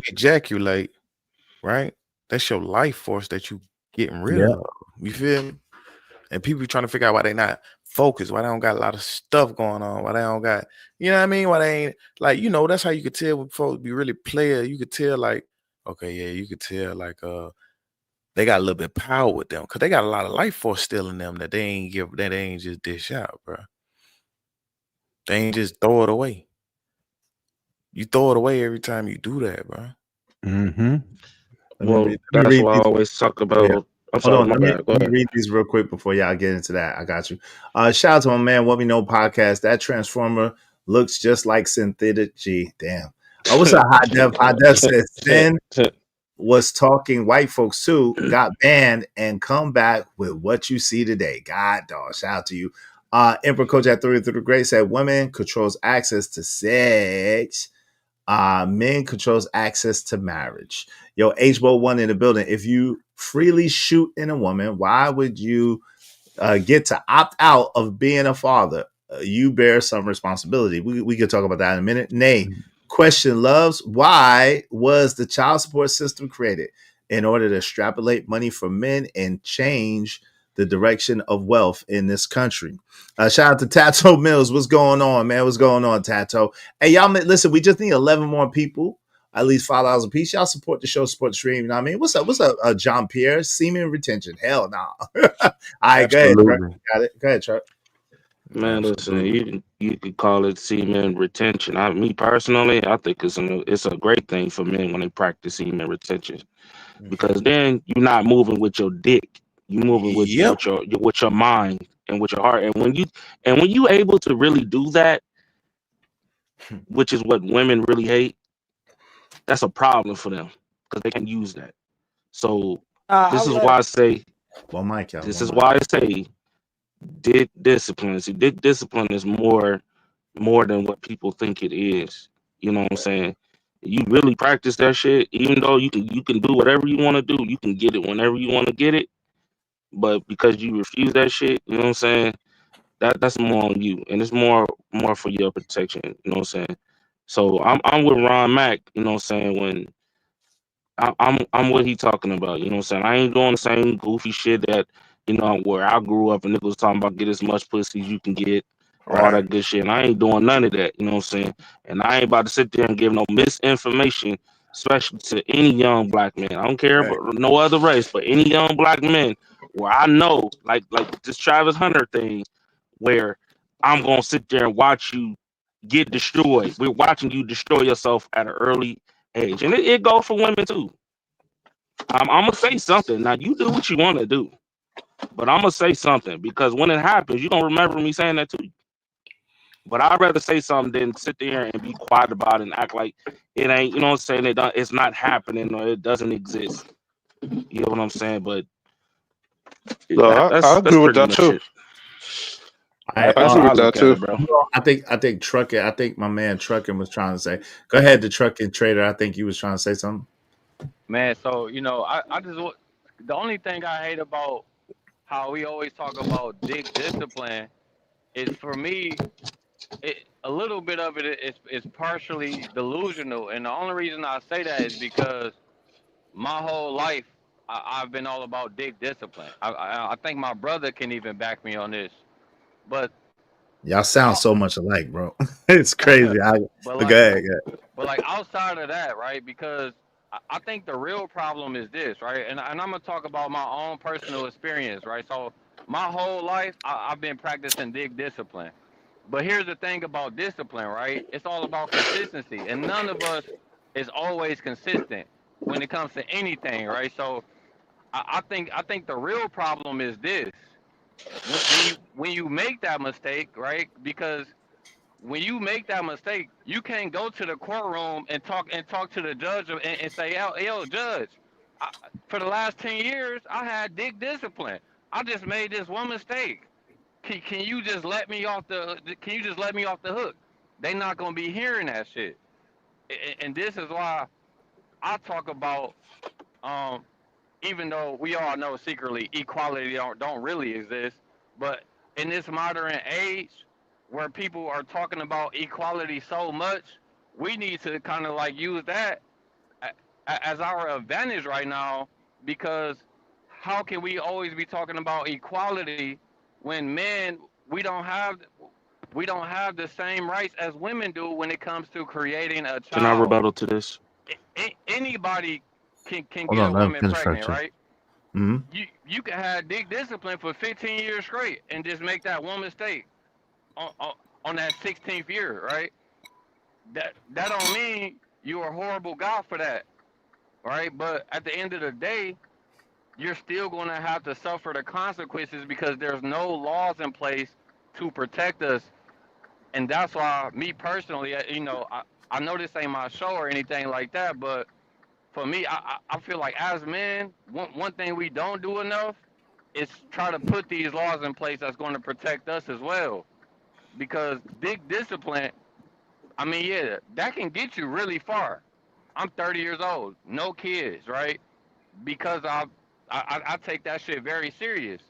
ejaculate, right? That's your life force that you getting rid of. You feel me? And people be trying to figure out why they not focused, why they don't got a lot of stuff going on, why they don't got, you know what I mean? Why they ain't like, that's how you could tell when folks be really player. You could tell like, okay, yeah, you could tell like they got a little bit of power with them because they got a lot of life force still in them that they ain't just dish out, bro. They ain't just throw it away. You throw it away every time you do that, bro. Mm-hmm. Well, that's why I always talk about. Yeah. I'm sorry, my bad. Go Let me ahead. read these real quick before y'all get into that. I got you. Shout out to my man, What We Know podcast. That transformer looks just like synthetic G. Damn. What's up, High Def? High Def said Sin was talking white folks too, got banned, and come back with what you see today. God, dog. Shout out to you. Emperor Coach at 3 through the Great said women controls access to sex. Men controls access to marriage. Yo, H-Bo1 in the building. If you freely shoot in a woman, why would you get to opt out of being a father? You bear some responsibility. We could talk about that in a minute. Nay, question loves, why was the child support system created? In order to extrapolate money from men and change the direction of wealth in this country. Shout out to Tato Mills. What's going on, man? What's going on, Tato? Hey, y'all, listen, we just need 11 more people, at least $5 a piece. Y'all support the show, support the stream. You know what I mean? What's up, John Pierre? Semen retention. Hell no. Nah. All right, go ahead, Chuck. Got it. Go ahead, Chuck. Man, listen, you could call it semen retention. Me personally, I think it's a great thing for men when they practice semen retention, because then you're not moving with your dick. You moving with your mind and with your heart. And when you able to really do that, which is what women really hate, that's a problem for them because they can use that. So this is why I say, well, Mike, this is why I say, dick discipline. See, dick discipline is more than what people think it is. You know what I'm saying? You really practice that shit, even though you can do whatever you want to do. You can get it whenever you want to get it. But because you refuse that shit, you know what I'm saying? That's more on you, and it's more for your protection. You know what I'm saying? So I'm with Ron Mack. You know what I'm saying? When I'm what he talking about. You know what I'm saying? I ain't doing the same goofy shit that, where I grew up and niggas was talking about get as much pussy as you can get, all that good shit. And I ain't doing none of that. You know what I'm saying? And I ain't about to sit there and give no misinformation, especially to any young black man. I don't care about no other race, but any young black men where I know, like this Travis Hunter thing, where I'm gonna sit there and watch you get destroyed. We're watching you destroy yourself at an early age, and it goes for women too. I'm gonna say something. Now you do what you want to do, but I'm gonna say something because when it happens, you don't remember me saying that to you. But I'd rather say something than sit there and be quiet about it and act like it ain't. You know what I'm saying? It's not happening or it doesn't exist. You know what I'm saying? But No, I agree with that too. I agree with that too, bro. I think Trucking. I think my man Trucking was trying to say. Go ahead, the Trucking Trader. I think you was trying to say something. Man, so I just the only thing I hate about how we always talk about dick discipline is, for me, a little bit of it is partially delusional, and the only reason I say that is because my whole life I've been all about dick discipline. I think my brother can even back me on this, but Y'all sound so much alike, bro. It's crazy. Go ahead. But like outside of that, right? Because I think the real problem is this, right? And I'm gonna talk about my own personal experience, right? So my whole life I've been practicing dick discipline. But here's the thing about discipline, right? It's all about consistency, and none of us is always consistent when it comes to anything, right? So I think the real problem is this: when you make that mistake, right? Because when you make that mistake, you can't go to the courtroom and talk to the judge and say, yo, judge, for the last 10 years, I had dick discipline. I just made this one mistake. Can you just let me off the hook? They not gonna be hearing that shit. And this is why I talk about, even though we all know secretly equality don't really exist, but in this modern age where people are talking about equality so much, we need to kind of like use that as our advantage right now, because how can we always be talking about equality when men we don't have the same rights as women do when it comes to creating a Can I child? rebuttal to this? Anybody can Hold get on, a let him woman finish pregnant, first. right? Mm-hmm. You can have dick discipline for 15 years straight and just make that one mistake on that 16th year, right? That don't mean you're a horrible guy for that, right? But at the end of the day, you're still going to have to suffer the consequences because there's no laws in place to protect us. And that's why, me personally, I know this ain't my show or anything like that, but for me, I feel like as men, one thing we don't do enough is try to put these laws in place that's going to protect us as well. Because dick discipline, I mean, yeah, that can get you really far. I'm 30 years old, no kids, right? Because I take that shit very serious.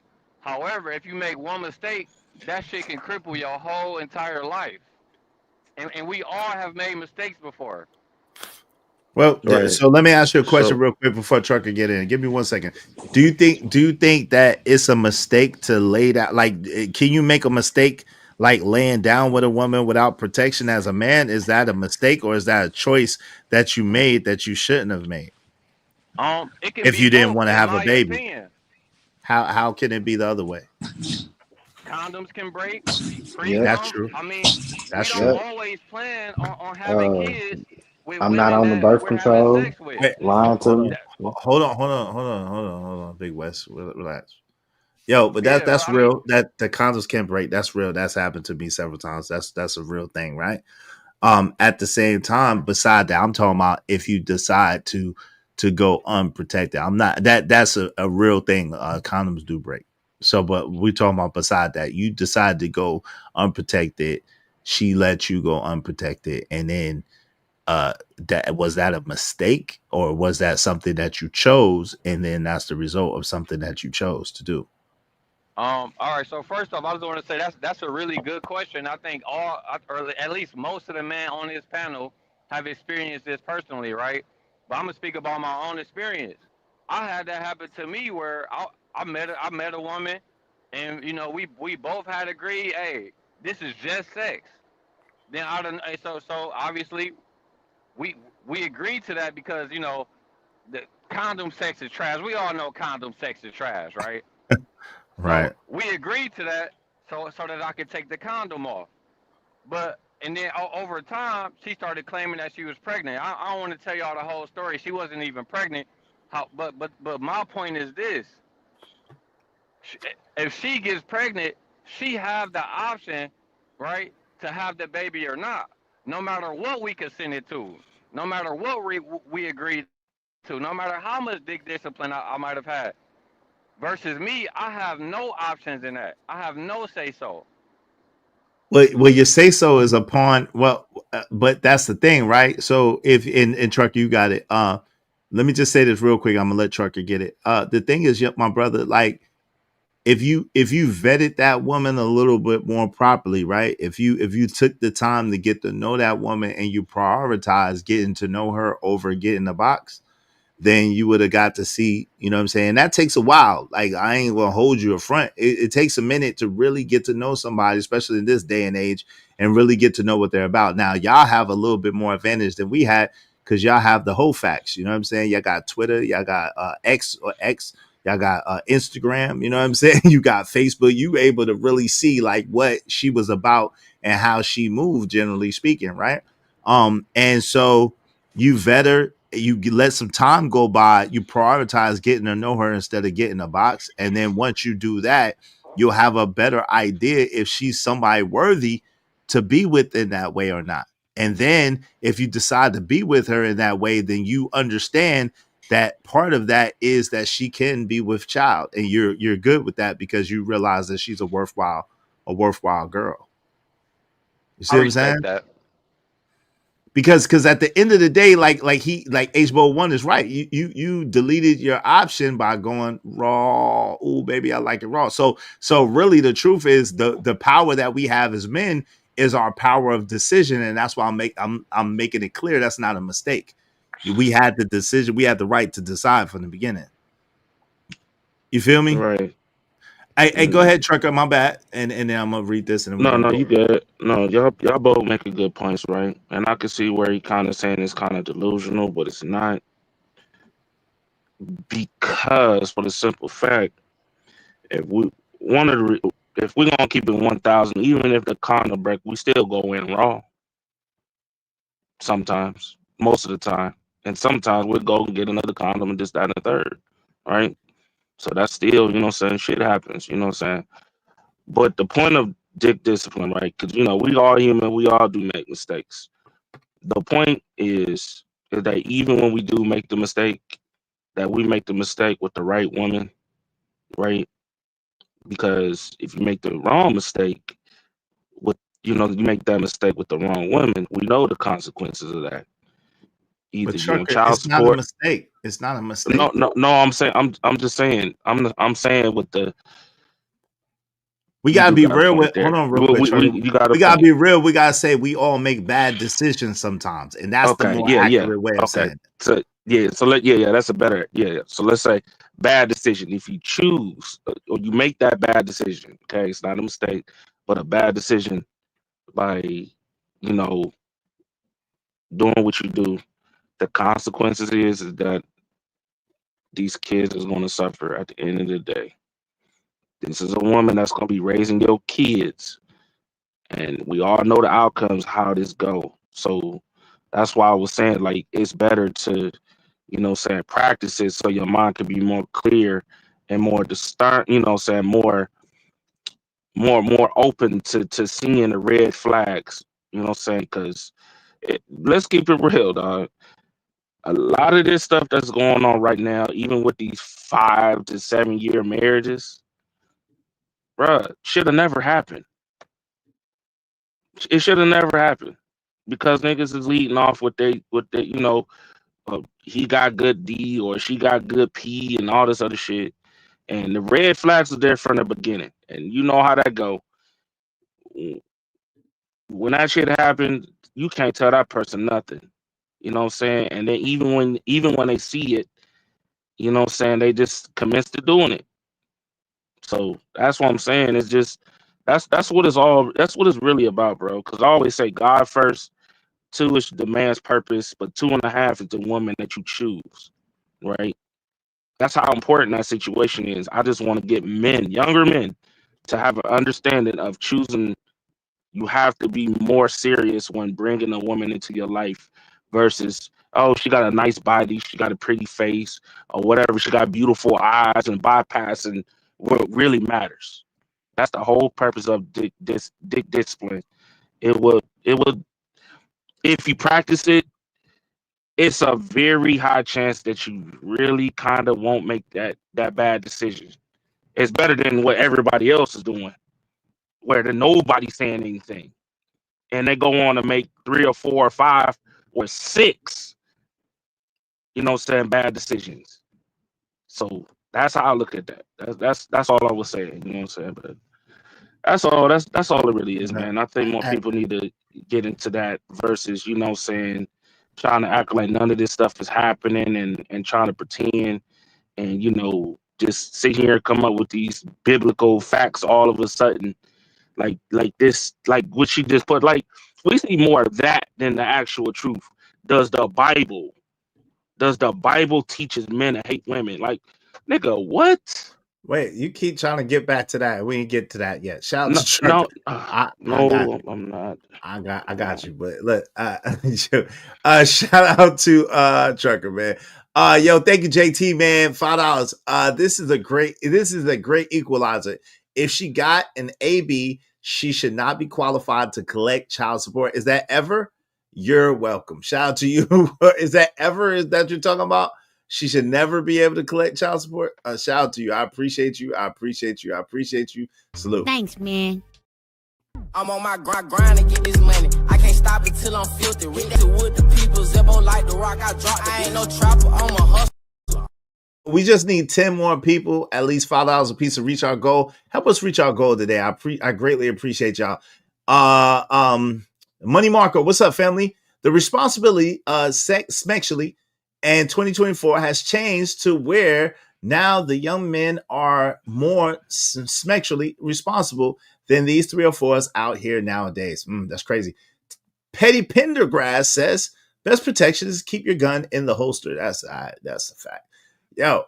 However, if you make one mistake, that shit can cripple your whole entire life. And we all have made mistakes before. Well, Right. so let me ask you a question So- real quick before Trucker get in. Give me 1 second. Do you think that it's a mistake to lay down? Like, can you make a mistake like laying down with a woman without protection as a man? Is that a mistake, or is that a choice that you made that you shouldn't have made? It can If be you didn't both, want to in have a my baby, opinion. how can it be the other way? Condoms can break, Yep. That's pre-cum. true. I mean, we That's don't true. Yep. always plan on having kids with I'm not women on the that birth we're having control. sex with. Wait, Lying to hold me. on, hold on, Big West, relax. Yo, but Yeah, that's I mean, real. That the condoms can't break. That's real. That's happened to me several times. That's a real thing, right? At the same time, beside that, I'm talking about if you decide to go unprotected. I'm not that's a real thing. Condoms do break. So, but we're talking about beside that, you decide to go unprotected. She let you go unprotected, and then that was that a mistake, or was that something that you chose, and then that's the result of something that you chose to do? all right. So first off, I was going to say that's a really good question. I think or at least most of the men on this panel have experienced this personally, right? But I'm gonna speak about my own experience. I had that happen to me where I met a woman, and you know we both had agreed, hey, this is just sex. Then I don't, so obviously we we agreed to that because you know the condom sex is trash. We all know condom sex is trash, right? So Right. we agreed to that so that I could take the condom off. But and then over time, she started claiming that she was pregnant. I don't want to tell y'all the whole story. She wasn't even pregnant. But my point is this: Sh- if she gets pregnant, she have the option, right, to have the baby or not. No matter what we consented to, no matter what we agreed to, no matter how much dick discipline I might have had. Versus me, I have no options in that. I have no say so. Well, your say so is upon but that's the thing, right? So if in Trucker, you got it. Let me just say this real quick. I'm gonna let Trucker get it. The thing is, my brother, like if you vetted that woman a little bit more properly, right? If you took the time to get to know that woman and you prioritize getting to know her over getting the box, then you would have got to see, you know what I'm saying? That takes a while. Like, I ain't gonna hold you a front. It takes a minute to really get to know somebody, especially in this day and age, and really get to know what they're about. Now, y'all have a little bit more advantage than we had because y'all have the whole facts. You know what I'm saying? Y'all got Twitter, y'all got X, y'all got Instagram, you know what I'm saying? You got Facebook. You able to really see like what she was about and how she moved, generally speaking, right? And so you vet her, you let some time go by, you prioritize getting to know her instead of getting a box. And then once you do that, you'll have a better idea if she's somebody worthy to be with in that way or not. And then if you decide to be with her in that way, then you understand that part of that is that she can be with child. And you're good with that because you realize that she's a worthwhile girl. You I see what I'm saying? respect that. Because at the end of the day, like H-Bo 1 is right. You deleted your option by going raw. Oh baby, I like it raw. So really the truth is the power that we have as men is our power of decision, and that's why I'm making it clear that's not a mistake. We had the decision, we had the right to decide from the beginning. You feel me? Right. Hey, go ahead, Trucker. My bad. And then I'm gonna read this and then we're No, gonna no, go. you good. No, y'all both making good points, right? And I can see where he kind of saying it's kind of delusional, but it's not, because for the simple fact, if we one of the if we gonna keep it 1,000, even if the condom break, we still go in raw. Sometimes, most of the time, and sometimes we'll go and get another condom and this, that, and the third, right? So that's still, you know what I'm saying, shit happens, you know what I'm saying? But the point of dick discipline, right? Because, you know, we all human, we all do make mistakes. The point is that even when we do make the mistake, that we make the mistake with the right woman, right? Because if you make the wrong mistake with, you know, you make that mistake with the wrong woman, we know the consequences of that. But Either you on Trucker, child it's not a support. mistake. It's not a No, mistake. no, no. I'm just saying. I'm saying with the. We You gotta do be got a real point with. Hold there. on, real quick, Trucker. You got a We gotta point. be real. We gotta say we all make bad decisions sometimes, and that's the Okay. more Yeah. Yeah. accurate way of Okay. saying it. So yeah. So yeah. That's a better. Yeah. So let's say bad decision. If you choose or you make that bad decision, okay, it's not a mistake, but a bad decision by, you know, doing what you do. The consequences is that these kids is going to suffer at the end of the day. This is a woman that's going to be raising your kids, and we all know the outcomes how this go. So that's why I was saying, like, it's better to, you know, saying practice it so your mind can be more clear and more discern, you know what I'm saying, more open to seeing the red flags, you know what I'm saying? Because let's keep it real, dog. A lot of this stuff that's going on right now, even with these 5 to 7 year marriages, bruh, should have never happened. It should have never happened because niggas is leading off with they, you know, he got good D or she got good P and all this other shit. And the red flags are there from the beginning. And you know how that go. When that shit happened, you can't tell that person nothing. You know what I'm saying? And then even when they see it, you know what I'm saying, they just commence to doing it. So that's what I'm saying. It's just that's what it's really about, bro. Cause I always say God first, 2 is the man's purpose, but 2.5 is the woman that you choose. Right? That's how important that situation is. I just want to get men, younger men, to have an understanding of choosing. You have to be more serious when bringing a woman into your life versus, oh, she got a nice body, she got a pretty face, or whatever. She got beautiful eyes and bypassing what really matters. That's the whole purpose of dick discipline. It would, if you practice it, it's a very high chance that you really kind of won't make that bad decision. It's better than what everybody else is doing, where nobody's saying anything, and they go on to make 3 or 4 or 5 or 6, you know, saying bad decisions. So that's how I look at that. That's all I was saying. You know what I'm saying? But that's all. That's all it really is, man. I think more people need to get into that versus, you know, saying, trying to act like none of this stuff is happening and trying to pretend and, you know, just sit here and come up with these biblical facts all of a sudden, like this, like what she just put. Like, we see more of that than the actual truth. Does the Bible teaches men to hate women? Like, nigga, what? Wait, you keep trying to get back to that. We didn't get to that yet. Shout out to No, Trucker. no, I'm not. I got you. But look, shout out to Trucker, man. Yo, thank you, JT, man. $5. This is a great equalizer. If she got an AB, she should not be qualified to collect child support. Is that ever? You're welcome. Shout out to you. Is that you're talking about? She should never be able to collect child support. Shout out to you. I appreciate you. Salute. Thanks, man. I'm on my grind to get this money. I can't stop it till I'm filthy. Rich to wood, the people Zebo like the rock. I dropped. I ain't no trapper. I'm a hustler. We just need 10 more people, at least $5 a piece to reach our goal. Help us reach our goal today. I greatly appreciate y'all. Money Marco, what's up, family? The responsibility sexually and 2024 has changed to where now the young men are more sexually responsible than these 3 or 4s out here nowadays. That's crazy. Petty Pendergrass says best protection is keep your gun in the holster. That's a fact. Yo,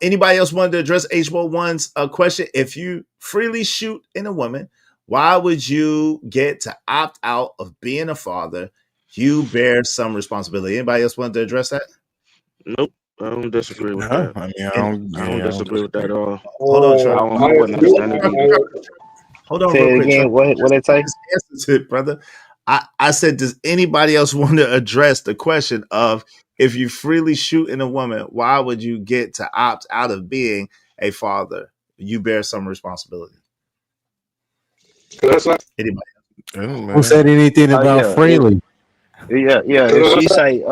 anybody else wanted to address H1's question? If you freely shoot in a woman, why would you get to opt out of being a father? You bear some responsibility. Anybody else want to address that? Nope. I don't disagree with that. I mean, I don't disagree with that at all. Hold on, Trevor. I wouldn't understand it either. Hold on, Say real it quick. again. What it say? It, brother. I said, does anybody else want to address the question of if you freely shoot in a woman, why would you get to opt out of being a father? You bear some responsibility. Anybody? Who said anything about freely? Yeah. If she say,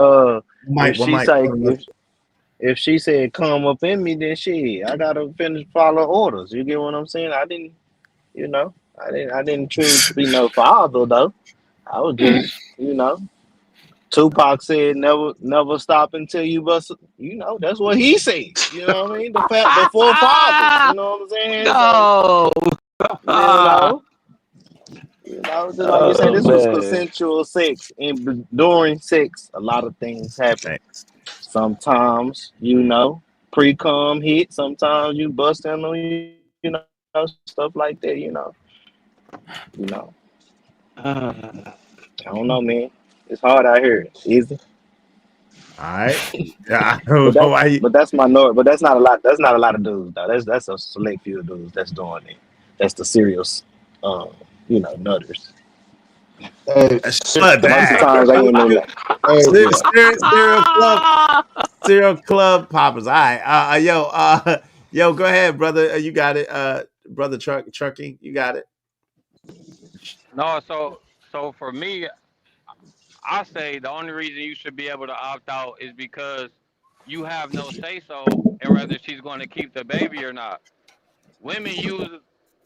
if she said come up in me, then shit, I gotta finish follow orders. You get what I'm saying? I didn't choose to be no father though. I was just, Tupac said never stop until you bust. That's what he said. You know what I mean? The four fathers. You know what I'm saying? No. Just like you said, this was consensual sex, and during sex, a lot of things happen. Sometimes, pre-cum hit. Sometimes you bust in on stuff like that. I don't know, man. It's hard out here. Easy. All right. Yeah, I don't know why you. But that's minority. But that's not a lot. That's not a lot of dudes though. That's a select few of dudes that's doing it. That's the serious, nutters. Hey, But Most of the that times they ain't no nut. hey, Serial club poppers. All right. Yo, go ahead, brother. You got it. Brother Trucking, you got it. No, so for me, I say the only reason you should be able to opt out is because you have no say so in whether she's going to keep the baby or not. Women use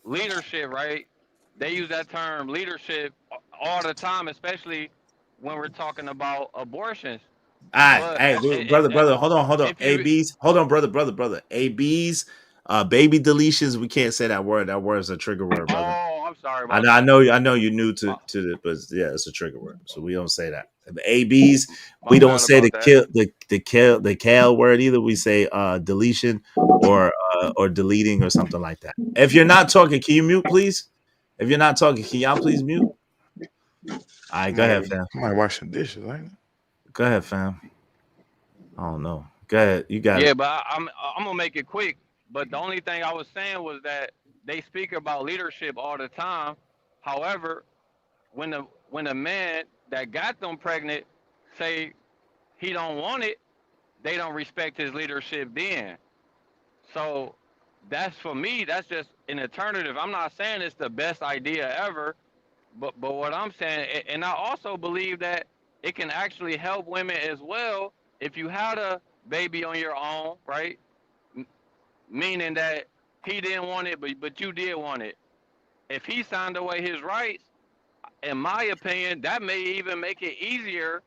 leadership, right? They use that term leadership all the time, especially when we're talking about abortions. All right, But hey, brother, hold on. if you, ABs, hold on, brother. ABs, baby deletions. We can't say that word. That word is a trigger word, brother. oh, I'm sorry I about know, I that. know, I know you're new to it, but yeah, it's a trigger word, so we don't say that. ABs, My we don't bad say about that. the cal word either. We say deletion or deleting or something like that. If you're not talking, can you mute, please? If you're not talking, can y'all please mute? All right, go ahead, fam. Somebody washing dishes, right? Go ahead, fam. I don't know. Go ahead, you got it. Yeah, but I'm gonna make it quick. But the only thing I was saying was that they speak about leadership all the time. However, when a man that got them pregnant say he don't want it, they don't respect his leadership then. So that's for me, that's just an alternative. I'm not saying it's the best idea ever, but what I'm saying, and I also believe that it can actually help women as well if you had a baby on your own, right? M- Meaning that he didn't want it, but you did want it. If he signed away his rights, in my opinion, that may even make it easier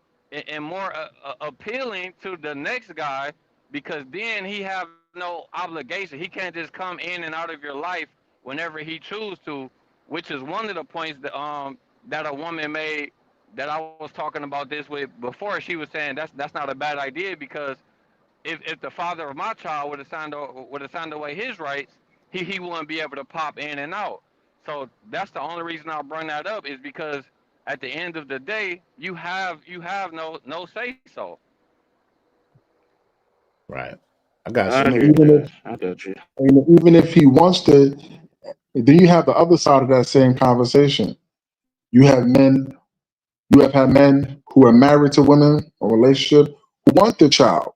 and more appealing to the next guy because then he have no obligation. He can't just come in and out of your life whenever he choose to, which is one of the points that a woman made that I was talking about this with before. She was saying that's not a bad idea because if the father of my child would have signed away his rights, he wouldn't be able to pop in and out. So that's the only reason I bring that up is because at the end of the day, you have no say so. Right. I got I you. hear even that. if I got you. even if he wants to, then you have the other side of that same conversation. You have men, you have had men who are married to women or relationship who want the child,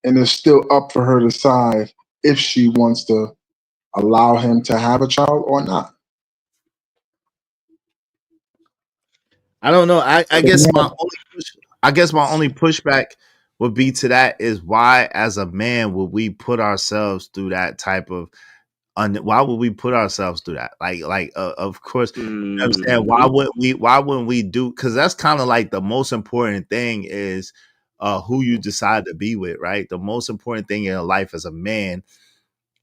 and it's still up for her to decide if she wants to allow him to have a child or not. I don't know. I So you guess have- my only pushback would be to that is why, as a man, would we put ourselves through that type of why would we put ourselves through that? Of course, you know what I'm saying. Mm-hmm. Why wouldn't we do? Because that's kind of like the most important thing is who you decide to be with, right? The most important thing in your life as a man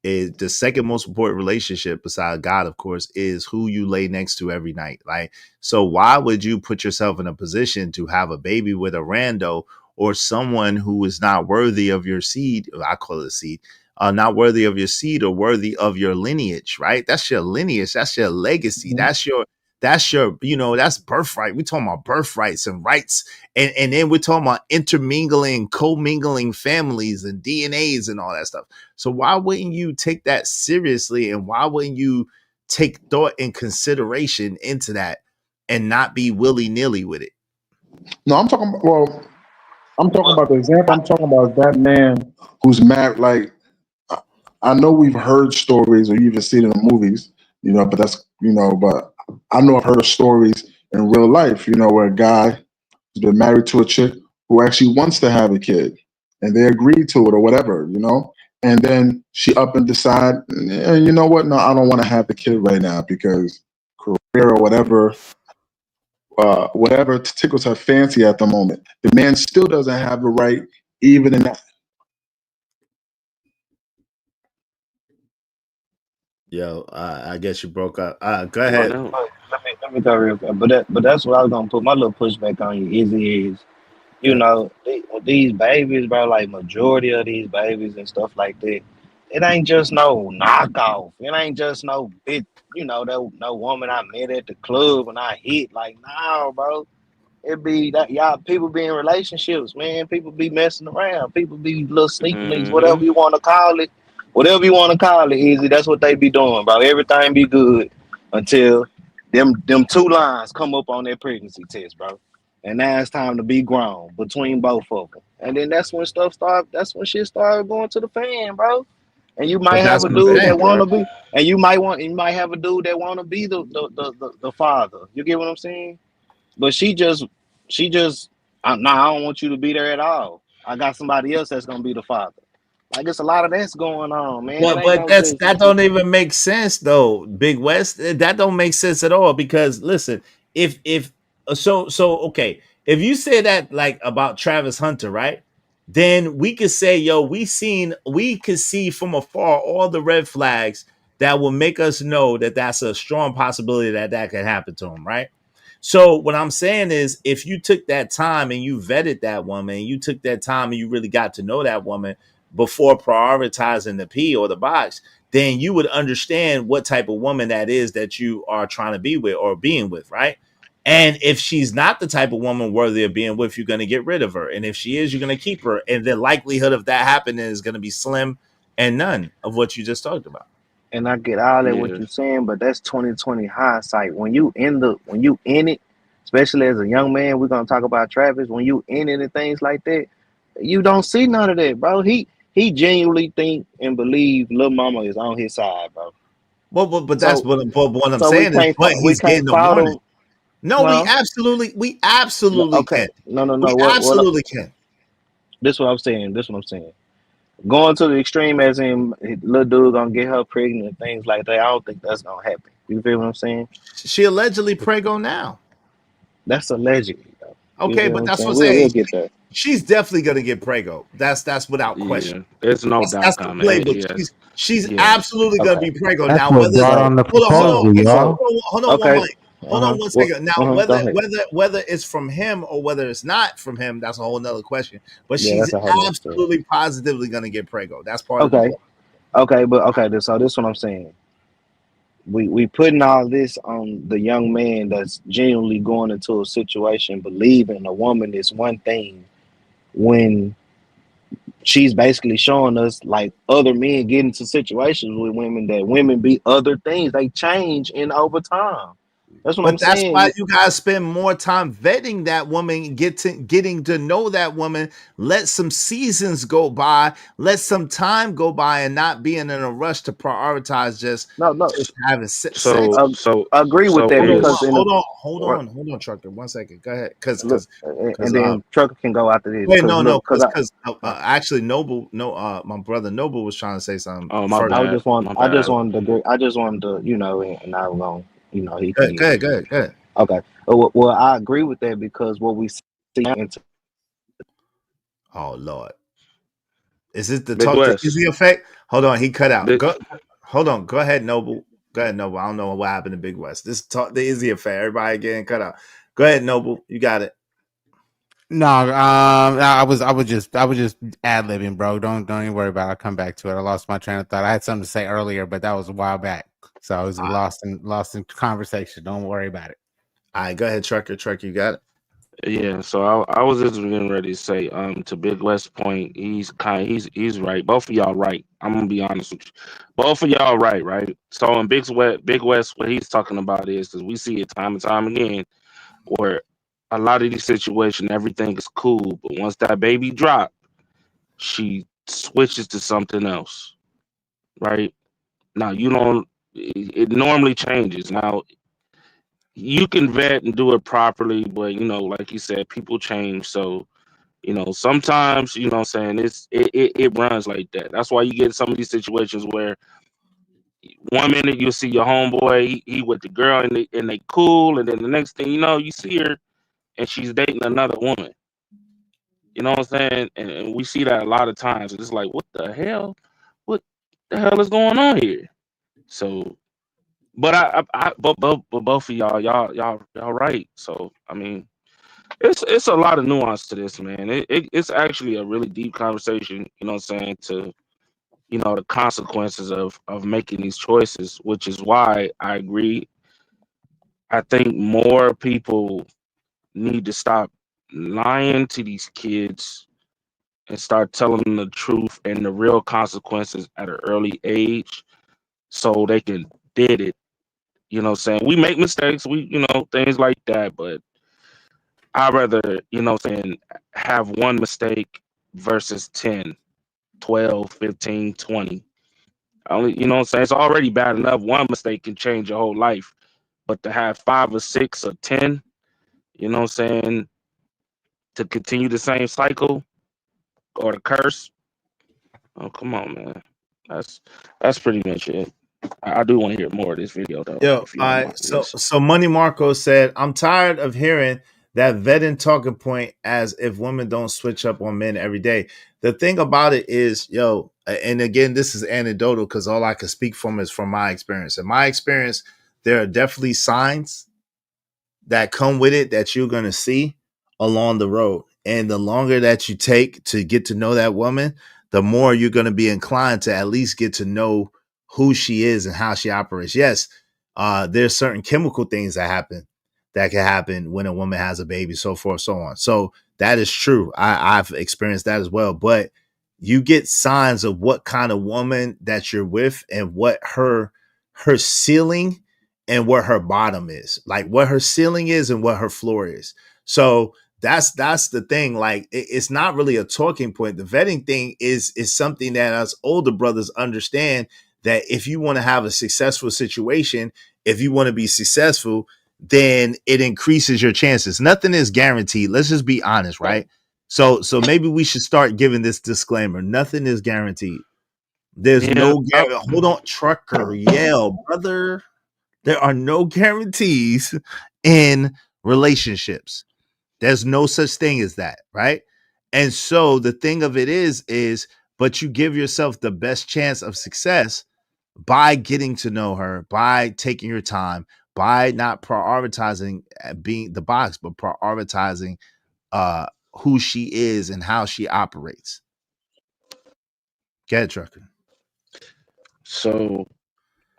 is the second most important relationship beside God, of course, is who you lay next to every night. Like, so why would you put yourself in a position to have a baby with a rando or someone who is not worthy of your seed? I call it a seed, not worthy of your seed or worthy of your lineage, right? That's your lineage. That's your legacy. That's your, that's birthright. We're talking about birthrights and rights. And then we're talking about intermingling, commingling families and DNAs and all that stuff. So why wouldn't you take that seriously, and why wouldn't you take thought and consideration into that and not be willy-nilly with it? no, I'm talking about the example. I'm talking about that man who's married. Like I know we've heard stories or you even seen it in the movies, but but I know I've heard of stories in real life, where a guy has been married to a chick who actually wants to have a kid and they agreed to it or whatever. And then she up and decide, you know what? No, I don't want to have the kid right now because career or whatever tickles her fancy at the moment. The man still doesn't have the right, even in that. Yo, I guess you broke up. Go No, I ahead. don't. Let me go real quick. But that's what I was gonna put my little pushback on you. Is Yeah. these babies, bro? Like majority of these babies and stuff like that. It ain't just no knockoff. It ain't just no bit. That no woman I met at the club and I hit. Like, no, bro. It be that y'all people be in relationships, man. People be messing around. People be little sneak links, whatever you want to call it. Whatever you want to call it, Easy. That's what they be doing, bro. Everything be good until them two lines come up on their pregnancy test, bro. And now it's time to be grown between both of them. And then that's when that's when shit started going to the fan, bro. And you might But have that's a what I'm dude saying. that wanna be, and you might have a dude that wanna be the father. You get what I'm saying? But she just, I don't want you to be there at all. I got somebody else that's gonna be the father. Like it's a lot of that's going on, man. It ain't But no just. that don't even make sense though, Big West. That don't make sense at all because listen, if so okay, if you say that like about Travis Hunter, right? Then we could say, yo, we could see from afar all the red flags that will make us know that that's a strong possibility that that could happen to him, right? So what I'm saying is, if you took that time and you vetted that woman, you took that time and you really got to know that woman before prioritizing the P or the box, then you would understand what type of woman that is that you are trying to be with or being with, right? And if she's not the type of woman worthy of being with, you're going to get rid of her. And if she is, you're going to keep her. And the likelihood of that happening is going to be slim and none of what you just talked about. And I get all that what Yeah. you're saying, but that's 2020 hindsight. When you in it, especially as a young man, we're gonna talk about Travis. When you in it and things like that, you don't see none of that, bro. He genuinely think and believe Lil Mama is on his side, bro. But that's So what I'm so we saying is, can't but we he's can't getting the fault warning. him, No, we huh? absolutely Okay, can. no. We absolutely can. This what I'm saying. This what I'm saying. Going to the extreme, as in little dude gonna get her pregnant and things like that. I don't think that's gonna happen. You feel what I'm saying? She allegedly preggo now. That's allegedly, though. You Okay, feel what but I'm that's what saying? I'm We'll saying. get there. She's definitely gonna get prego. That's without question. Yeah. There's no doubt That's the coming. playbook. Yeah. She's Yeah. absolutely gonna Okay. be prego. That's Now what whether brought So on the so proposal, y'all. hold on one okay. mic. Hold on one What? second. Now Go ahead. whether it's from him or whether it's not from him, that's a whole nother question. But Yeah, she's that's a whole nother story. absolutely positively gonna get prego. That's part of the Okay. play. Okay, but okay. So this is what I'm saying. We putting all this on the young man that's genuinely going into a situation, believing a woman is one thing, when she's basically showing us like other men get into situations with women that women be other things. They change in over time. That's what I'm But that's why saying. you guys spend more time vetting that woman, getting to know that woman. Let some seasons go by, let some time go by, and not being in a rush to prioritize just No. having sex. Agree with that because in the Hold on, Trucker. 1 second. Go ahead, look, because and then Trucker can go after this. wait, Cause look, cause because actually, Noble, my brother Noble was trying to say something Oh, my first. bad. My I just bad. wanted to agree. I just wanted to, and I was going, he can Go get. ahead. Okay. Well, I agree with that because what we see into. Oh Lord, is it the Big talk to West. easy effect? Hold on, he cut out. Big, Hold on. Go ahead, Noble. Go ahead, Noble. I don't know what happened to Big West. This talk the easy affair. Everybody getting cut out. Go ahead, Noble. You got it. No, I was just ad libbing, bro. Don't even worry about it. I'll come back to it. I lost my train of thought. I had something to say earlier, but that was a while back, so I was lost in conversation. Don't worry about it. All right, go ahead, Trucker. Trucker, you got it. yeah. So I was just getting ready to say, to Big West's point, he's right. Both of y'all right. I'm gonna be honest with you. Both of y'all right? So in Big West, what he's talking about is because we see it time and time again, where a lot of these situations, everything is cool, but once that baby drop, she switches to something else, right? Now you don't. It normally changes. Now you can vet and do it properly, but like you said, people change. So sometimes what I'm saying it runs like that. That's why you get some of these situations where 1 minute you'll see your homeboy, he with the girl and they cool, and then the next thing you know, you see her and she's dating another woman. You know what I'm saying? And we see that a lot of times. It's like, what the hell? What the hell is going on here? So, but but both of y'all right. So, I mean, it's a lot of nuance to this, man. It's actually a really deep conversation. You know what I'm saying? To the consequences of making these choices, which is why I agree. I think more people need to stop lying to these kids and start telling them the truth and the real consequences at an early age so they can did it. You know what I'm saying? We make mistakes, things like that, but I'd rather, have one mistake versus 10, 12, 15, 20. Only, you know what I'm saying? It's already bad enough. One mistake can change your whole life. But to have 5 or 6 or 10, you know what I'm saying, to continue the same cycle or the curse. Oh, come on, man. That's pretty much it. I do want to hear more of this video though. Yo, If you all don't right. mind. So Money Marco said, I'm tired of hearing that vetting talking point as if women don't switch up on men every day. The thing about it is, yo, and again, this is anecdotal because all I can speak from is from my experience. In my experience, there are definitely signs that come with it that you're gonna see along the road. And the longer that you take to get to know that woman, the more you're gonna be inclined to at least get to know who she is and how she operates. Yes, there's certain chemical things that can happen when a woman has a baby, so forth, so on. So that is true. I've experienced that as well. But you get signs of what kind of woman that you're with and what her ceiling and what her bottom is, like what her ceiling is and what her floor is. So that's the thing. Like it's not really a talking point. The vetting thing is something that us older brothers understand, that if you want to have a successful situation, if you want to be successful, then it increases your chances. Nothing is guaranteed. Let's just be honest, right? So maybe we should start giving this disclaimer. Nothing is guaranteed. There's no guarantee. Hold on, trucker, yell, brother. There are no guarantees in relationships. There's no such thing as that, right? And so the thing of it is, but you give yourself the best chance of success by getting to know her, by taking your time, by not prioritizing being the box, but prioritizing who she is and how she operates. Get it, trucker. So,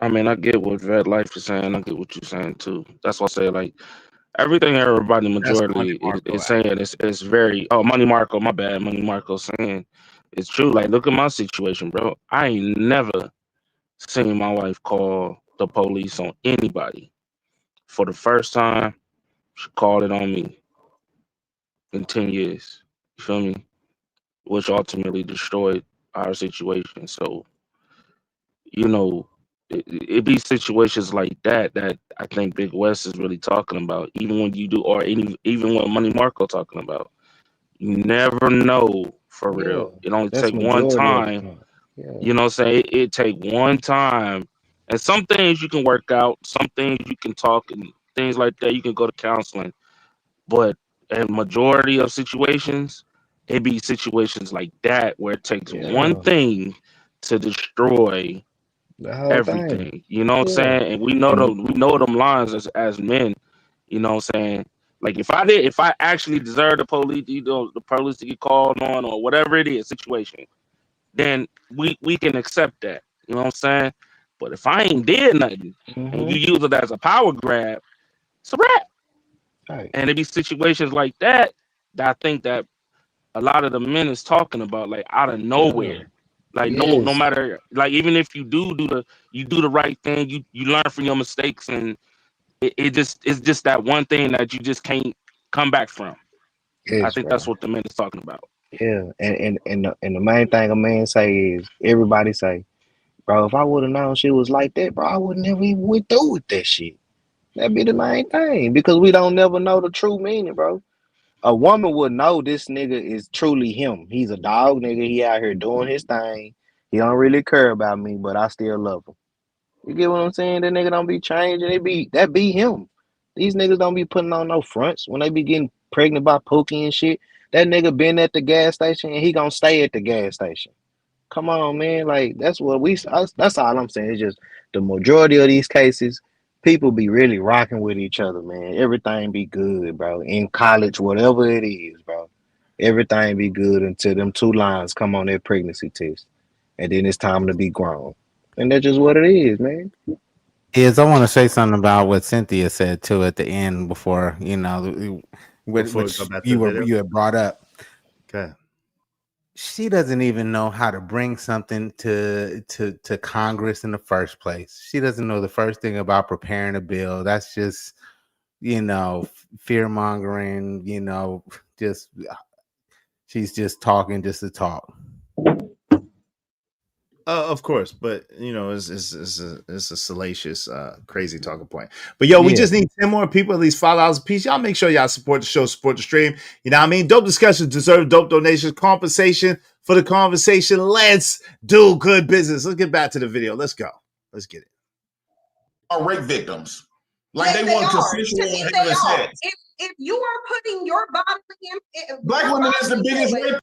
I mean, I get what Vet Life is saying. I get what you're saying too. That's why I say, like, everything everybody majority is saying is very. Oh, Money Marco, my bad. Money Marco saying it's true. Like, look at my situation, bro. I ain't never seen my wife call the police on anybody. For the first time, she called it on me in 10 years. You feel me? Which ultimately destroyed our situation. So, you know, it be situations like that I think Big West is really talking about. Even when you do, or even what Money Marco talking about, you never know for real. It only That's take one majority of the time. time. Yeah. You know what I'm saying? It take one time, and some things you can work out, some things you can talk, and things like that you can go to counseling. But in majority of situations, it be situations like that where it takes one thing to destroy The whole thing. everything. You know what I'm Yeah. saying? And we know them lines as men. You know what I'm saying? Like if I actually deserve the police, the police to get called on or whatever it is situation, then we can accept that. You know what I'm saying? But if I ain't did nothing and you use it as a power grab, it's a wrap. Right. And it be situations like that I think that a lot of the men is talking about, like out of nowhere. Like no Yes. matter, like even if you do the right thing, you learn from your mistakes, and it's just that one thing that you just can't come back from. I Yes, think that's bro. what the men is talking about. Yeah. And the main thing a man say is, everybody say, bro, if I would have known she was like that, bro, I would never even went through with that shit. That'd be the main thing, because we don't never know the true meaning, bro. A woman would know this nigga is truly him. He's a dog nigga. He out here doing his thing. He don't really care about me, but I still love him. You get what I'm saying? That nigga don't be changing. That be him. These niggas don't be putting on no fronts when they be getting pregnant by Pookie and shit. That nigga been at the gas station and he gonna stay at the gas station. Come on, man. Like that's what that's all I'm saying. It's just the majority of these cases, people be really rocking with each other, man. Everything be good, bro. In college, whatever it is, bro. Everything be good until them two lines come on that pregnancy test. And then it's time to be grown. And that's just what it is, man. Is I want to say something about what Cynthia said too at the end before, which Before we go back to you the video? had brought up. Okay. She doesn't even know how to bring something to Congress in the first place. She doesn't know the first thing about preparing a bill. That's just, fear mongering, just she's just talking just to talk. Of course, but it's a salacious, crazy talking point. But we just need 10 more people, at least $5 a piece. Y'all make sure y'all support the show, support the stream. You know what I mean? Dope discussions deserve dope donations. Compensation for the conversation. Let's do good business. Let's get back to the video. Let's go. Let's get it. Are rape victims. Like they want consensual having sex. If you are putting your bodily Black women is the biggest rape.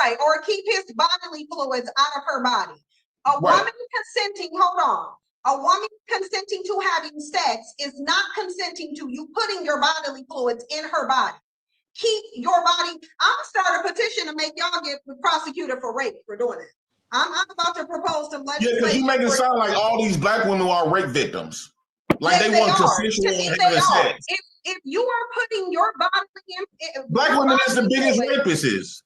Right, or keep his bodily fluids out of her body. A woman consenting, hold on. A woman consenting to having sex is not consenting to you putting your bodily fluids in her body. Keep your body. I'm gonna start a petition to make y'all get prosecuted for rape for doing it. I'm about to propose some legislation. Yeah, because you make it sound like all these black women are rape victims. Like they want consensual having sex. If you are putting your bodily in, black women is the biggest rapists.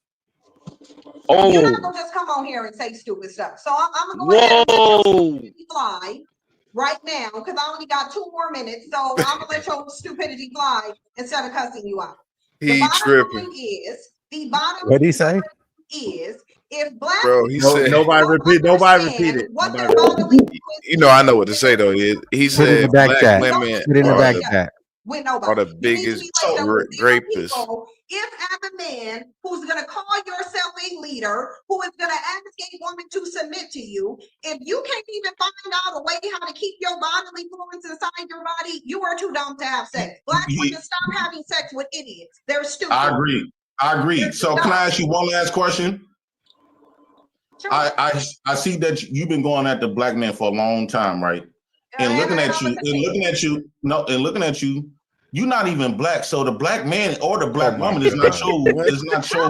You're not gonna just come on here and say stupid stuff. So I'm gonna go ahead and let your fly right now because I only got 2 more minutes. So I'm gonna let your stupidity fly instead of cussing you out. He tripping. The bottom What'd he say? Is if black Bro, he said nobody repeat it. I know what to say though. He said black women are the biggest rapists. If as a man who's going to call yourself a leader, who is going to ask a woman to submit to you, if you can't even find out a way how to keep your bodily fluids inside your body, you are too dumb to have sex. Black women stop having sex with idiots. They're stupid. I agree. So can I ask you one last question? Sure. I see that you've been going at the black man for a long time, right? And looking at you, you're not even black. So the black man or the black woman is not your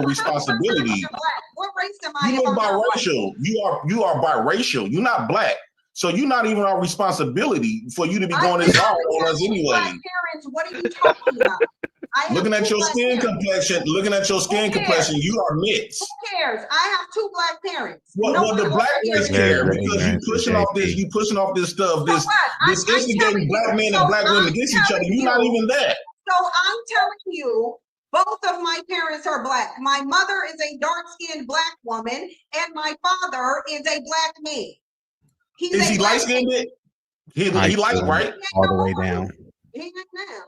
responsibility. What race am I? You are biracial. You are biracial. You're not black. So you're not even our responsibility for you to be going this hard on us anyway. Parents, what are you talking about? Looking at your skin complexion, you are mixed. Who cares? I have 2 black parents. Well, the black race care because you pushing off this stuff, this instigating black men and black women against each other. You're not even that. So I'm telling you, both of my parents are black. My mother is a dark-skinned black woman, and my father is a black man. Is he light-skinned? He light, right? All the way down. He ain't now.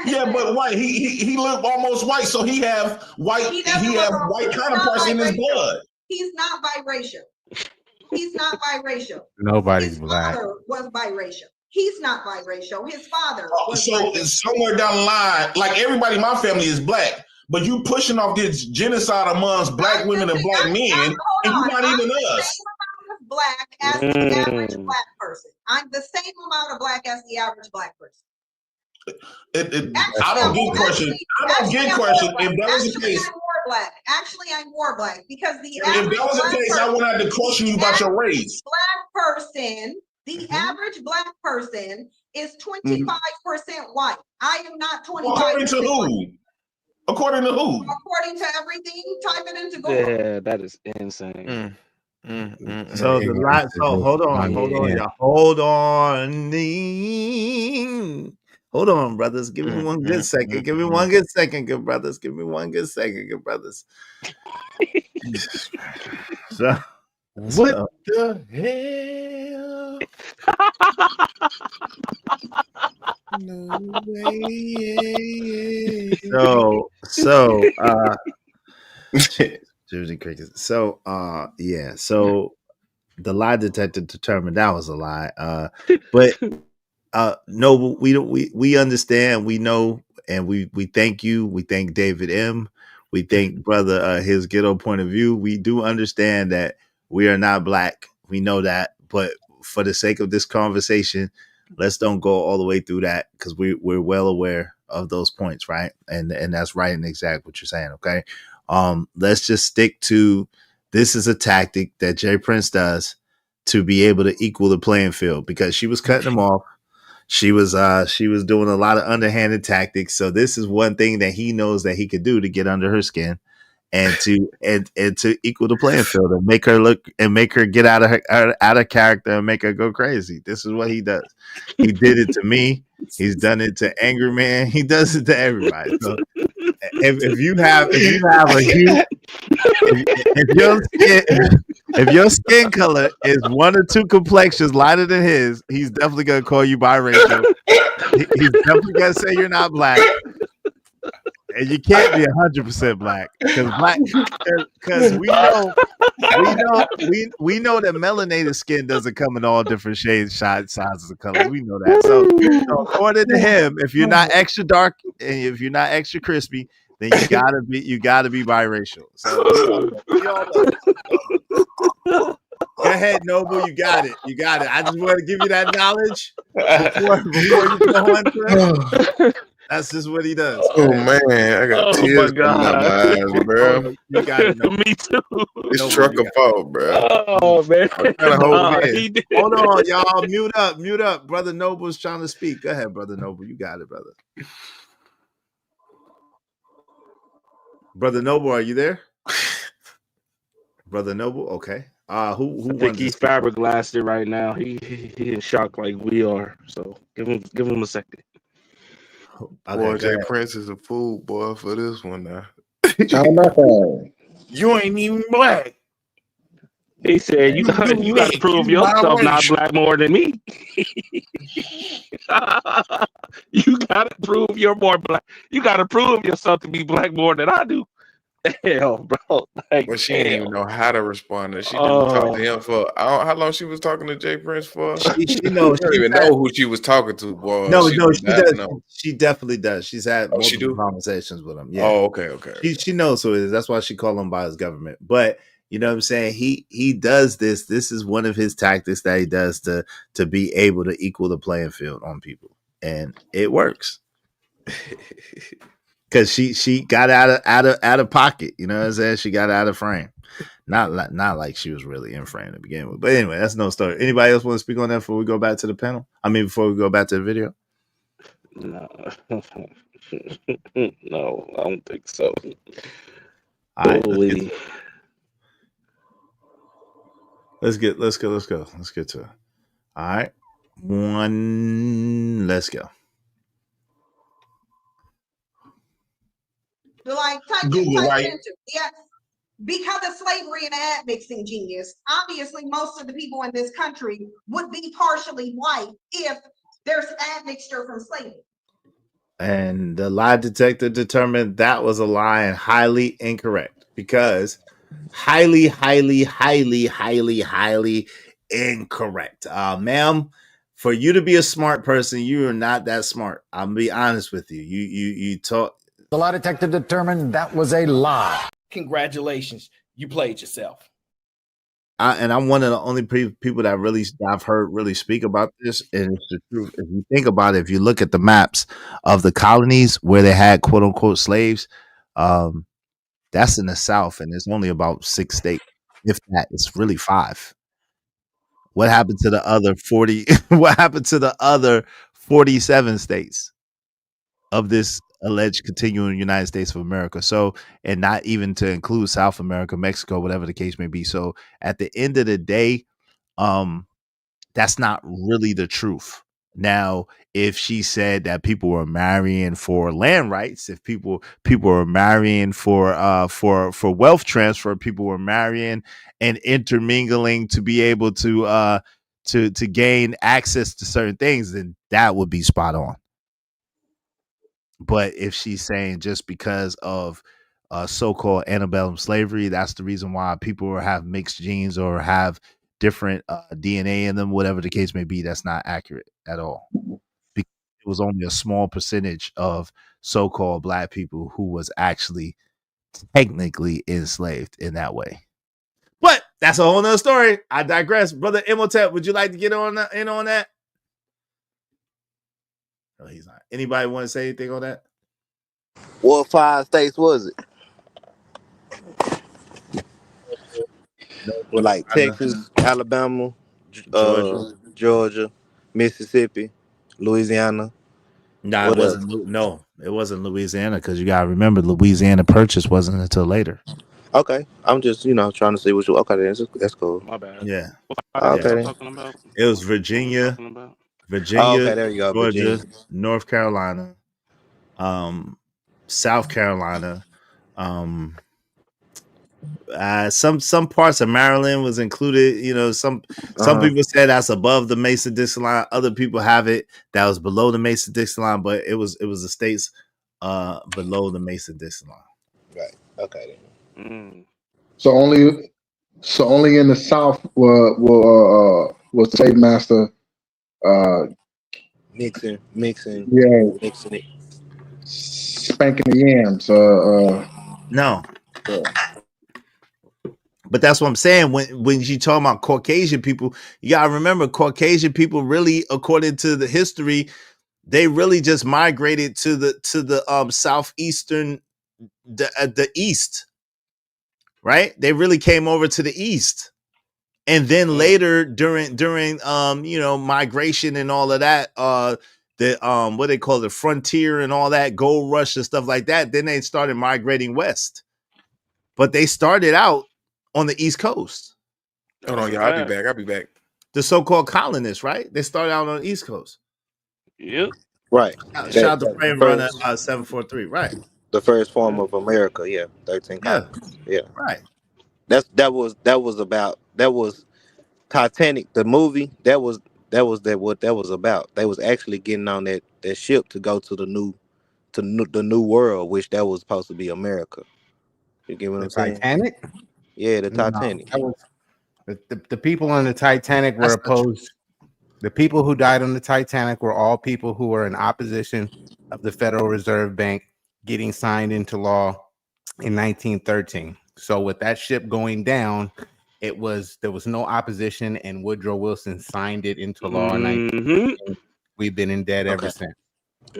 Yeah, but white. He look almost white, so he have white. He have white counterparts in his blood. He's not biracial. He's not biracial. Nobody's black. His father was biracial. He's not biracial. His father was so biracial. Somewhere down the line, like everybody in my family is black, but you pushing off this genocide amongst black women and black men, and you're not even us. Black as the average black person. I'm the same amount of black as the average black person. I don't get questioned. If that was the case, I'm more black because if that was the case, I wouldn't have to question you about your race. Black person, the average black person is 25% white. I am not 25%. According to who? According to who? According to everything, type it into Google. Yeah, that is insane. So the light. So hold on, y'all. Hold on, brothers. Give me one good second. Give me one good second, good brothers. Give me one good second, good brothers. What the hell? No way. So the lie detector determined that was a lie. But no, we understand, we know, and we thank you. We thank David M. We thank brother his ghetto point of view. We do understand that we are not black. We know that, but for the sake of this conversation, let's don't go all the way through that because we're well aware of those points, right? And that's right and exact what you're saying. Okay. Let's just stick to this is a tactic that Jay Prince does to be able to equal the playing field because she was cutting him off. she was doing a lot of underhanded tactics. So this is one thing that he knows that he could do to get under her skin and to equal the playing field and make her look and make her get out of character and make her go crazy. This is what he does. He did it to me. He's done it to Angry Man. He does it to everybody. So if you have a huge if your skin color is one or two complexions lighter than his, he's definitely gonna call you biracial. He's definitely gonna say you're not black. And you can't be 100% black because we know that melanated skin doesn't come in all different shades, sizes, of colors. We know that. So according to him, if you're not extra dark and if you're not extra crispy, then you gotta be biracial. So we all know. Go ahead, Noble. You got it. I just want to give you that knowledge before you go on to it. That's just what he does. Oh man, I got tears coming out my eyes, bro. You got it. Me too. This trucker fault, bro. Oh man, Hold on, y'all. Mute up. Brother Noble's trying to speak. Go ahead, Brother Noble. You got it, brother. Brother Noble, are you there? Brother Noble, okay. Who I think he's fiberglassed right now. He in shock like we are. So give him a second. Boy, Jay Prince is a fool, boy, for this one now. You ain't even black. He said, "You got to prove yourself not black more than me. You got to prove you're more black. You got to prove yourself to be black more than I do." Hell, bro. Like, but she didn't even know how to respond. She didn't talk to him for how long she was talking to Jay Prince for. She didn't even know who she was talking to, boy. No, she does. She definitely does. She's had multiple do? conversations with him. Yeah. Oh, okay. She knows who it is. That's why she called him by his government. But you know what I'm saying? He does this. This is one of his tactics that he does to be able to equal the playing field on people, and it works. Because she got out of pocket, you know what I'm saying? She got out of frame, not like she was really in frame to begin with. But anyway, that's no story. Anybody else want to speak on that before we go back to the panel? I mean, before we go back to the video. No, no, I don't think so. All right, let's get to it. All right, let's go. Like Google, right? Yeah, because of slavery and admixing, genius. Obviously, most of the people in this country would be partially white if there's admixture from slavery. And the lie detector determined that was a lie and highly incorrect because highly incorrect. Ma'am, for you to be a smart person, you are not that smart. I'm gonna be honest with you. You talk. The lie detector determined that was a lie. Congratulations, you played yourself. I'm one of the only people that I've heard really speak about this, and it's the truth. If you think about it, if you look at the maps of the colonies where they had quote unquote slaves, that's in the South, and there's only about 6 states. If that, it's really 5. What happened to the other 40? What happened to the other 47 states of this alleged continuing United States of America? So, and not even to include South America, Mexico, whatever the case may be. So at the end of the day, that's not really the truth. Now, if she said that people were marrying for land rights, if people were marrying for wealth transfer, people were marrying and intermingling to be able to gain access to certain things, then that would be spot on. But if she's saying just because of so-called antebellum slavery, that's the reason why people have mixed genes or have different DNA in them, whatever the case may be, that's not accurate at all. Because it was only a small percentage of so-called black people who was actually technically enslaved in that way. But that's a whole nother story. I digress. Brother Imhotep, would you like to get in on that? No, he's not. Anybody want to say anything on that? What 5 states was it? Like Texas, Alabama, Georgia, Mississippi. Louisiana. Nah, What it else? wasn't. No, it wasn't Louisiana because you gotta remember Louisiana Purchase wasn't until later. Okay, I'm just trying to see what you. Okay, that's cool. My bad. Yeah, What part of Okay that y'all then. talking about? it was What we Virginia, talking about? Oh, Virginia, okay, there you go, Georgia, Virginia. North Carolina, South Carolina, um, some parts of Maryland was included. Some people said that's above the Mason-Dixon line. Other people have it that was below the Mason-Dixon line, but it was the states below the Mason-Dixon line. Right. Okay then. Mm. So only in the South will slave master Mixing it. spanking the yams. No, but that's what I'm saying. When you talk about Caucasian people, you gotta remember Caucasian people really, according to the history, they really just migrated to the southeastern the east, right? They really came over to the east, and then later during migration and all of that, the what they call the frontier and all that gold rush and stuff like that. Then they started migrating west, but they started out on the East Coast. Hold That's on, a y'all. I'll be fact. back. I'll be back. The so-called colonists, right? They started out on the East Coast. Yep. Right. Shout That out to the Frame Runner first 743. Right. the first form Yeah. of America. Yeah, 13 Yeah. colonies. Yeah, Right. that was Titanic. The movie that was about. They was actually getting on that ship to go to the new world, which that was supposed to be America. You get what The I'm saying? Titanic? Yeah, the No, Titanic. that was the people on the Titanic were That's not true. opposed. The people who died on the Titanic were all people who were in opposition of the Federal Reserve Bank getting signed into law in 1913. So with that ship going down, there was no opposition, and Woodrow Wilson signed it into law in Mm-hmm. 1913. We've been in debt ever Okay. since.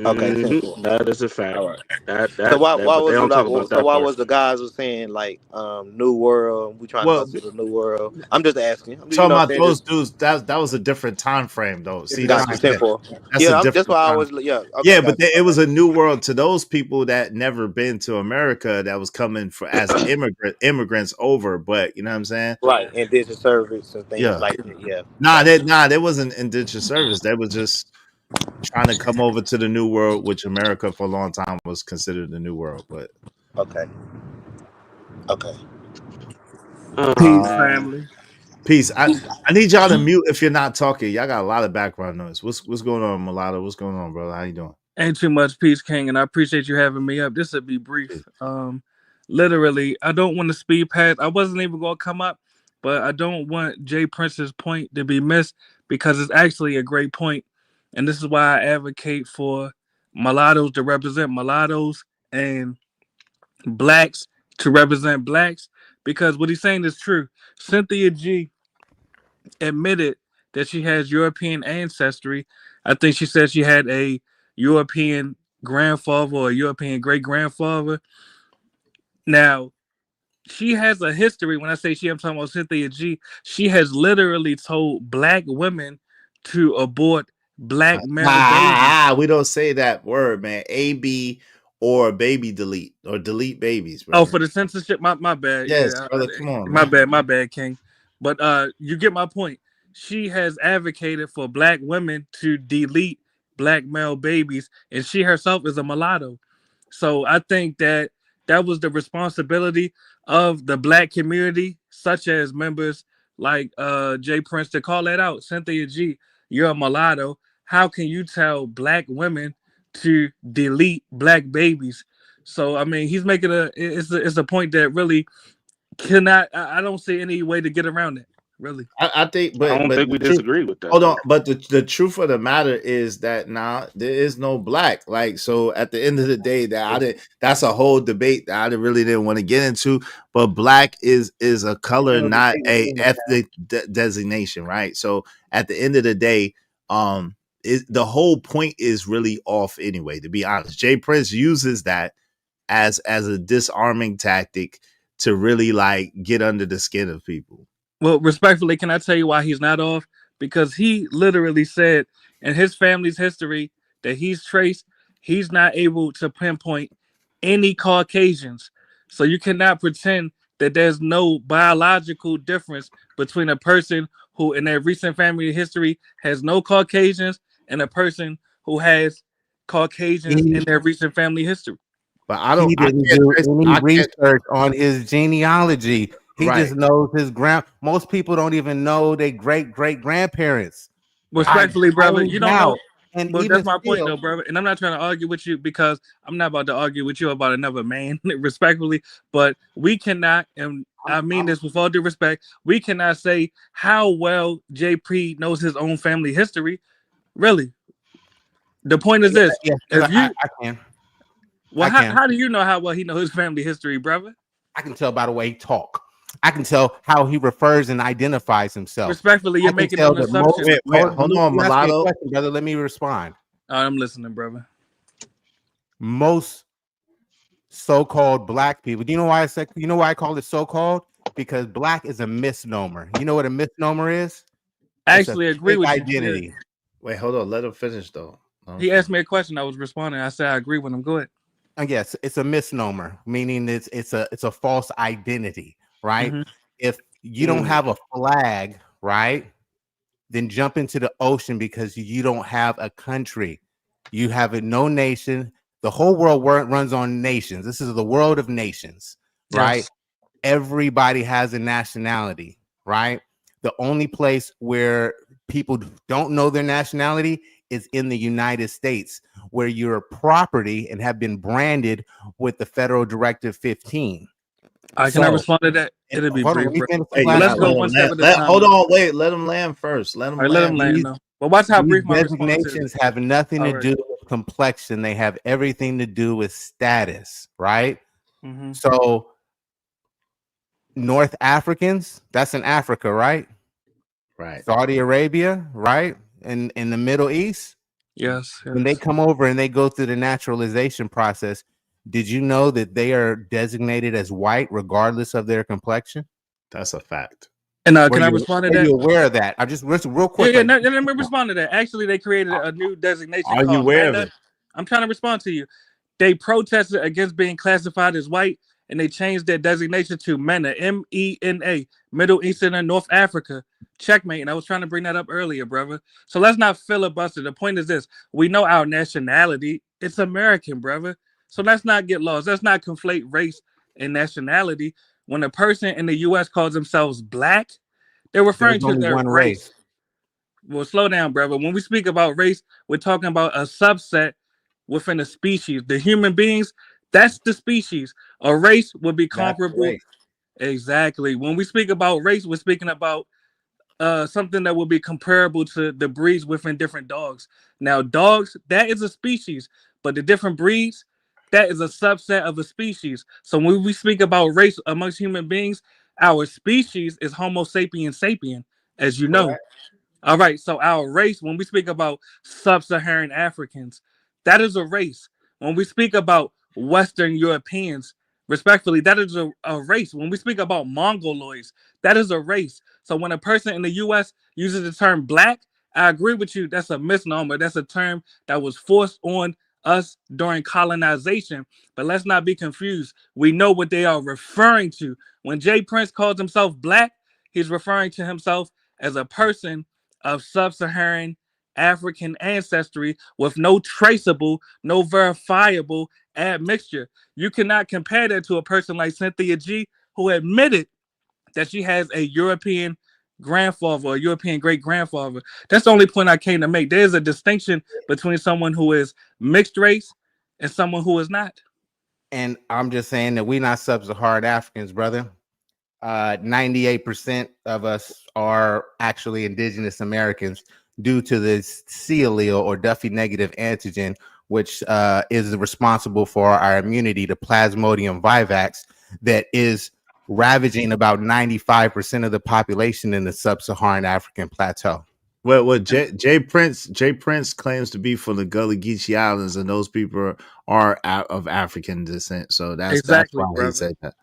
Okay. Mm-hmm. That is a fact. All right. That So that why that why but they was it don't like? talk about So that why part. was the guys was saying like New World? We trying to go Well, to the New World. I'm just asking. You talking know what I'm about saying? those Just dudes, that was a different time frame, though. See, Different that's got what you I'm saying. 10-4. That's a Yeah, that's different why I time. always. Yeah. Okay. Yeah, but Got you. it was Okay. a new world to those people that never been to America that was coming for as immigrants over. But you know what I'm saying? Right. Indentured service and things Yeah. like that. Yeah. Nah, Got you. they wasn't indentured service. They was just trying to come over to the new world, which America for a long time was considered the new world. But Okay. Okay. Peace, uh family. peace. I need y'all to mute if you're not talking. Y'all got a lot of background noise. What's going on, Mulatto? What's going on, brother? How you doing? Ain't too much, Peace King, and I appreciate you having me up. This will be brief. Literally, I don't want to speed past. I wasn't even gonna come up, but I don't want Jay Prince's point to be missed because it's actually a great point, and this is why I advocate for mulattoes to represent mulattoes and blacks to represent blacks because what he's saying is true. Cynthia G admitted that she has European ancestry. I think she said she had a European grandfather or a European great grandfather. Now, she has a history. When I say she, I'm talking about Cynthia G. She has literally told black women to abort black male babies. We don't say that word, man. AB or baby delete or delete babies, Oh, brother. for the censorship, my bad. Yes, Yeah, brother. Come on, my man. bad, King. But you get my point. She has advocated for black women to delete black male babies, and she herself is a mulatto. So I think that was the responsibility of the black community, such as members like Jay Prince, to call that out. Cynthia G, you're a mulatto. How can you tell black women to delete black babies? So I mean, he's making it's a point that really cannot. I don't see any way to get around it. Really, I think, I but don't think the we truth. disagree with that Hold though. on, but the truth of the matter is that there is no black. Like, so at the end of the day, that's a whole debate that I really didn't want to get into. But black is a color, not a ethnic designation, right? So at the end of the day, the whole point is really off anyway. To be honest, Jay Prince uses that as a disarming tactic to really like get under the skin of people. well, respectfully, can I tell you why he's not off? Because he literally said in his family's history that he's traced, he's not able to pinpoint any Caucasians. So you cannot pretend that there's no biological difference between a person who in their recent family history has no Caucasians and a person who has Caucasians in their recent family history. But I He don't. I didn't can't. do any I can't. research on his genealogy. He Right. just knows his most people don't even know their great grandparents. Respectfully, brother, you don't know. And Well, even that's my point, still, though, brother. And I'm not trying to argue with you because I'm not about to argue with you about another man, respectfully. But we cannot, and I mean this with all due respect, we cannot say how well JP knows his own family history. Really, the point is this: if you, I can. well, I can. how do you know how well he knows his family history, brother? I can tell by the way he talk. I can tell how he refers and identifies himself. Respectfully, you're making an assumption. Wait, hold on, Mulatto. Brother, let me respond. I'm listening, brother. Most so-called black people. Do you know why I call it so-called? Because black is a misnomer. You know what a misnomer is? I actually agree with identity. you. Wait, hold on. Let him finish though. He asked me a question. I was responding. I said I agree with him. Go ahead. Yes, it's a misnomer, meaning it's a false identity, right? Mhm. If you don't have a flag, right, then jump into the ocean because you don't have a country. You have no nation. The whole world runs on nations. This is the world of nations, right? Yes. Everybody has a nationality, right? The only place where people don't know their nationality is in the United States, where you're property and have been branded with the Federal Directive 15. Can I respond to that? It'll be brief. Hey, Let's go one step at a time. Hold on, wait. Let him land first. Let him land. Let him land. No. But watch how brief my response is. Designations have nothing to do with complexion. They have everything to do with status, right? Mhm. So North Africans, that's in Africa, right? Right. Saudi Arabia, right? In the Middle East. Yes. When they come over and they go through the naturalization process, did you know that they are designated as white regardless of their complexion? That's a fact. And can I respond to that? Are you aware of that? I just real quick. Yeah, let me respond to that. Actually, they created a new designation. Are you aware of it? I'm trying to respond to you. They protested against being classified as white, and they changed their designation to MENA, MENA, Middle Eastern and North Africa. Checkmate. And I was trying to bring that up earlier, brother. So let's not filibuster. The point is this: we know our nationality. It's American, brother. So let's not get lost. Let's not conflate race and nationality. When a person in the U.S. calls themselves black, they're referring to their race. Well, slow down, brother. When we speak about race, we're talking about a subset within a species. The human beings, that's the species. A race would be comparable. Exactly. When we speak about race, we're speaking about something that will be comparable to the breeds within different dogs. Now, dogs, that is a species, but the different breeds, that is a subset of a species. So when we speak about race amongst human beings, our species is Homo sapiens sapien, as you know. All right, so our race, when we speak about sub-Saharan Africans, that is a race. When we speak about Western Europeans, respectfully, that is a race. When we speak about Mongoloids, that is a race. So when a person in the U.S. uses the term black, I agree with you. That's a misnomer. That's a term that was forced on us during colonization. But let's not be confused. We know what they are referring to. When Jay Prince calls himself black, he's referring to himself as a person of sub-Saharan African ancestry with no traceable, no verifiable admixture. You cannot compare that to a person like Cynthia G, who admitted that she has a European grandfather or European great-grandfather. That's the only point I came to make. There's a distinction between someone who is mixed race and someone who is not. And I'm just saying that we're not sub-Saharan Africans, brother. 98% of us are actually indigenous Americans due to this C allele or Duffy negative antigen, which is responsible for our immunity to Plasmodium vivax that is ravaging about 95% of the population in the sub-Saharan African plateau. Well, Jay Prince claims to be from the Gullah Geechee Islands, and those people are of African descent. So that's why he said that.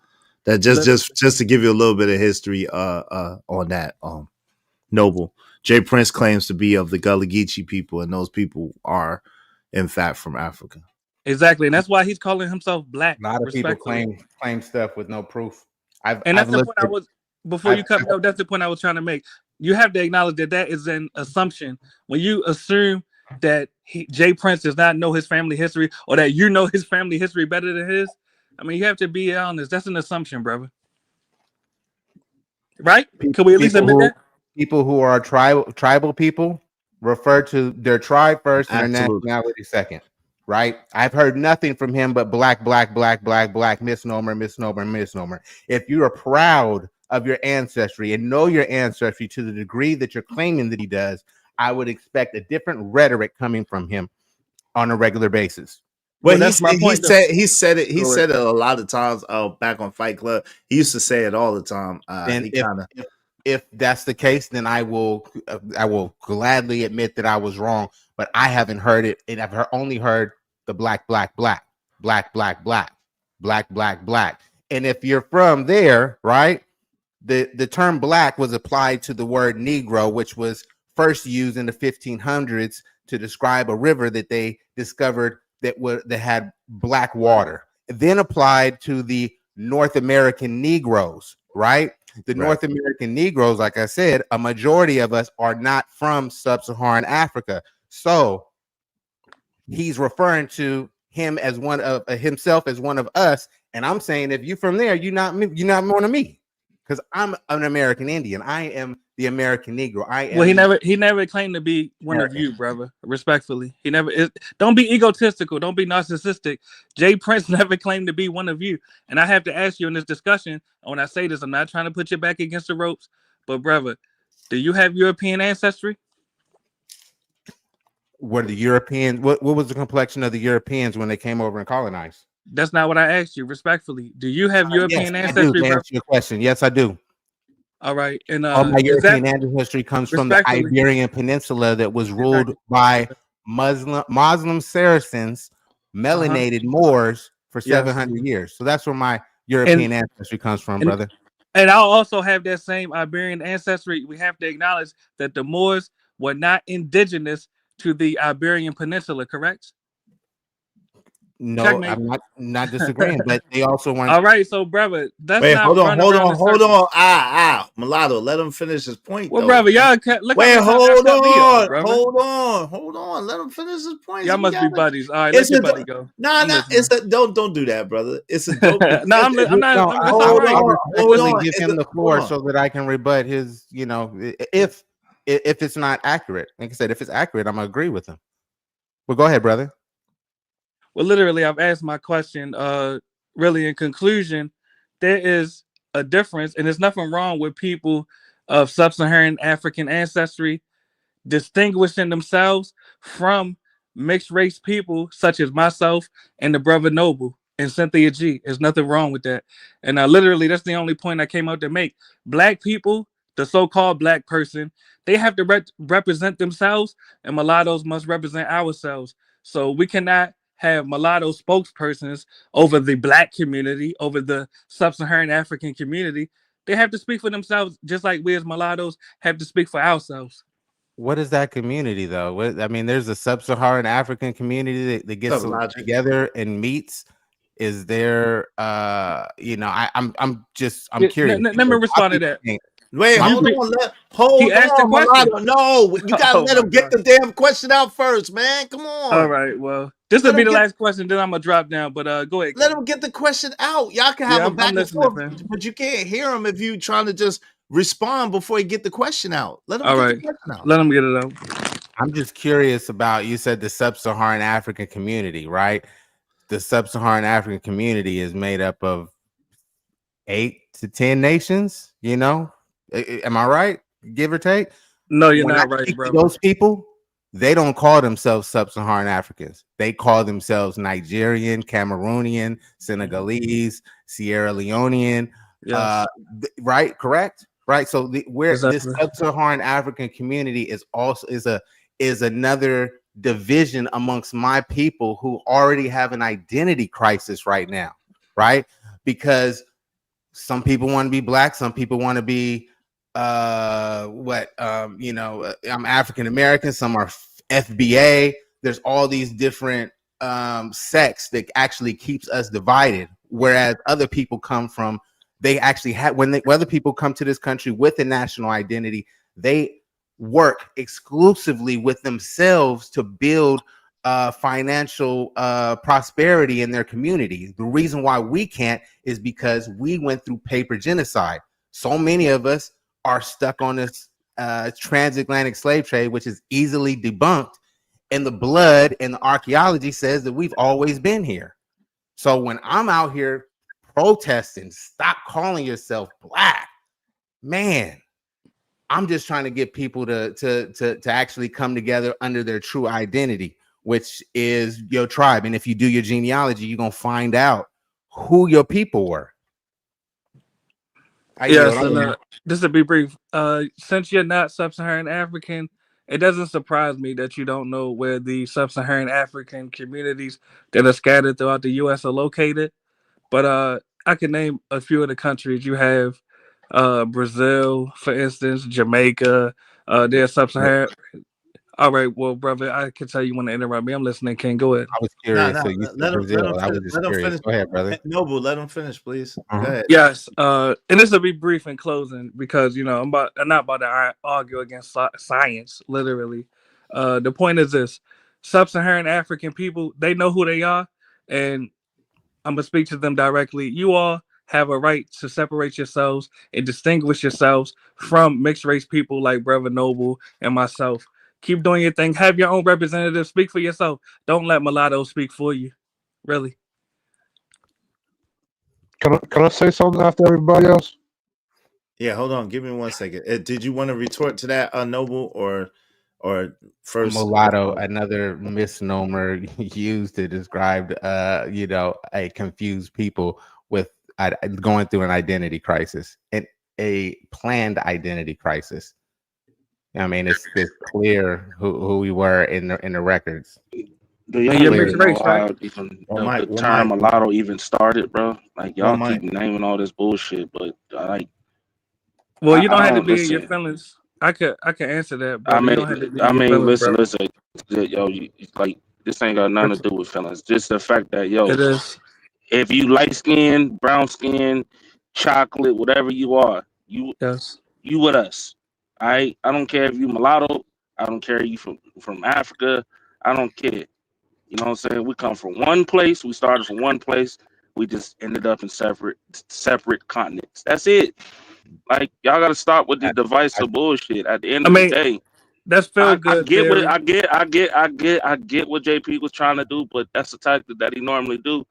That just to give you a little bit of history on that, Noble. Jay Prince claims to be of the Gullah Geechee people, and those people are, in fact, from Africa. Exactly, and that's why he's calling himself black. A lot of people Respectfully. claim stuff with no proof. And I've that's the looked point I at, was before you cut me off. That's the point I was trying to make. You have to acknowledge that that is an assumption. When you assume that Jay Prince does not know his family history, or that you know his family history better than his, I mean, you have to be honest. That's an assumption, brother. Right? Can we at least admit that? people who are tribal people refer to their tribe first and their nationality second. Right? I've heard nothing from him but black, misnomer. If you are proud of your ancestry and know your ancestry to the degree that you're claiming that he does, I would expect a different rhetoric coming from him on a regular basis. Well, he said it a lot of times. Back on Fight Club, he used to say it all the time. And if that's the case, then I will gladly admit that I was wrong. But I haven't heard it, and I've only heard the black. And if you're from there, right, the term black was applied to the word Negro, which was first used in the 1500s to describe a river that they discovered that had black water, then applied to the North American Negroes, right? The North American Negroes, like I said, a majority of us are not from sub-Saharan Africa. So he's referring to him as himself as one of us. And I'm saying, if you're from there, you're not one of me, because I'm an American Indian. I am the American Negro. Well, he never claimed to be one of you, brother. Respectfully, he never. Don't be egotistical. Don't be narcissistic. Jay Prince never claimed to be one of you. And I have to ask you in this discussion. When I say this, I'm not trying to put you back against the ropes, but brother, do you have European ancestry? Were the Europeans? What was the complexion of the Europeans when they came over and colonized? That's not what I asked you. Respectfully, do you have European ancestry? To answer your question, yes, I do. All right, and all my European ancestry comes from the Iberian Peninsula that was ruled by Muslim Saracens, melanated Moors for 700 years. So that's where my European ancestry comes from, brother. And I'll also have that same Iberian ancestry. We have to acknowledge that the Moors were not indigenous to the Iberian Peninsula, correct? No, I'm not disagreeing, but they also want. All right, so brother, that's wait. Not hold on. Mulatto, let him finish his point. Well, brother, y'all look. Wait, hold on. Let him finish his point. Y'all must be buddies. All right, let your buddy go. Don't do that, brother. It's a joke. I'm not. Hold on. Give him the floor so that I can rebut his. If it's not accurate, like I said, if it's accurate, I'm gonna agree with him. Well, go ahead, brother. Well, literally, I've asked my question. Really, in conclusion, there is a difference, and there's nothing wrong with people of sub-Saharan African ancestry distinguishing themselves from mixed race people such as myself and the brother Noble and Cynthia G. There's nothing wrong with that. And literally, that's the only point I came out to make. Black people, the so-called black person, they have to represent themselves, and mulattoes must represent ourselves. So we cannot have mulatto spokespersons over the black community, over the sub-Saharan African community. They have to speak for themselves, just like we as mulattoes have to speak for ourselves. What is that community, though? I mean, there's a sub-Saharan African community that gets together and meets. Is there, I'm curious. Let me respond to that. Wait, hold on, Mulatto. No, you gotta let him get the damn question out first, man. Come on. All right, well, this will be the last question, then I'm gonna drop down. But go ahead. Let him get the question out. Y'all can have a back and forth, but you can't hear him if you trying to just respond before he get the question out. Let him get the question out. Let him get it out. I'm just curious about, you said the sub-Saharan African community, right? The sub-Saharan African community is made up of 8 to 10 nations, Am I right? Give or take? No, you're not right, bro. Those people, they don't call themselves sub-Saharan Africans. They call themselves Nigerian, Cameroonian, Senegalese, Sierra Leonean. Yes. Right? Correct? Right. So this sub-Saharan African community is another division amongst my people who already have an identity crisis right now, right? Because some people want to be black, some people want to be I'm African American, some are FBA. There's all these different sects that actually keeps us divided, whereas other people come from, they actually have, whether people come to this country with a national identity, they work exclusively with themselves to build financial prosperity in their community. The reason why we can't is because we went through paper genocide. So many of us are stuck on this transatlantic slave trade, which is easily debunked, and the blood and the archaeology says that we've always been here. So when I'm out here protesting, stop calling yourself black, man, I'm just trying to get people to actually come together under their true identity, which is your tribe. And if you do your genealogy, you're gonna find out who your people were. Yes, and just to be brief, since you're not sub-Saharan African, it doesn't surprise me that you don't know where the sub-Saharan African communities that are scattered throughout the U.S. are located. But I can name a few of the countries. You have Brazil, for instance, Jamaica. They're sub-Saharan. All right, well, brother, I can tell you want to interrupt me. I'm listening. Ken, go ahead. I was curious. So you said Brazil. I was just curious. Go ahead, brother. Noble, let him finish, please. Go ahead. Yes, and this will be brief in closing because I'm not about to argue against science. Literally, the point is this: sub-Saharan African people, they know who they are, and I'm gonna speak to them directly. You all have a right to separate yourselves and distinguish yourselves from mixed race people like Brother Noble and myself. Keep doing your thing. Have your own representative. Speak for yourself. Don't let mulattoes speak for you. Really. Can I say something after everybody else? Yeah, hold on. Give me 1 second. Did you want to retort to that, Noble, or first? Mulatto, another misnomer used to describe, a confused people with going through an identity crisis, and a planned identity crisis. I mean, it's clear who we were in the records. Do y'all even know how even the term mulatto even started, bro? Like y'all keep naming all this bullshit, but well, you don't have to be in your feelings. I could answer that, but listen, yo, like this ain't got nothing to do with feelings. Just the fact that it is. If you light skin, brown skin, chocolate, whatever you are, you with us. I don't care if you mulatto. I don't care if you from Africa. I don't care. You know what I'm saying? We come from one place. We started from one place. We just ended up in separate continents. That's it. Like y'all got to stop with the divisive bullshit. At the end of the day, that's feel good. I get what JP was trying to do, but that's the tactic that he normally do.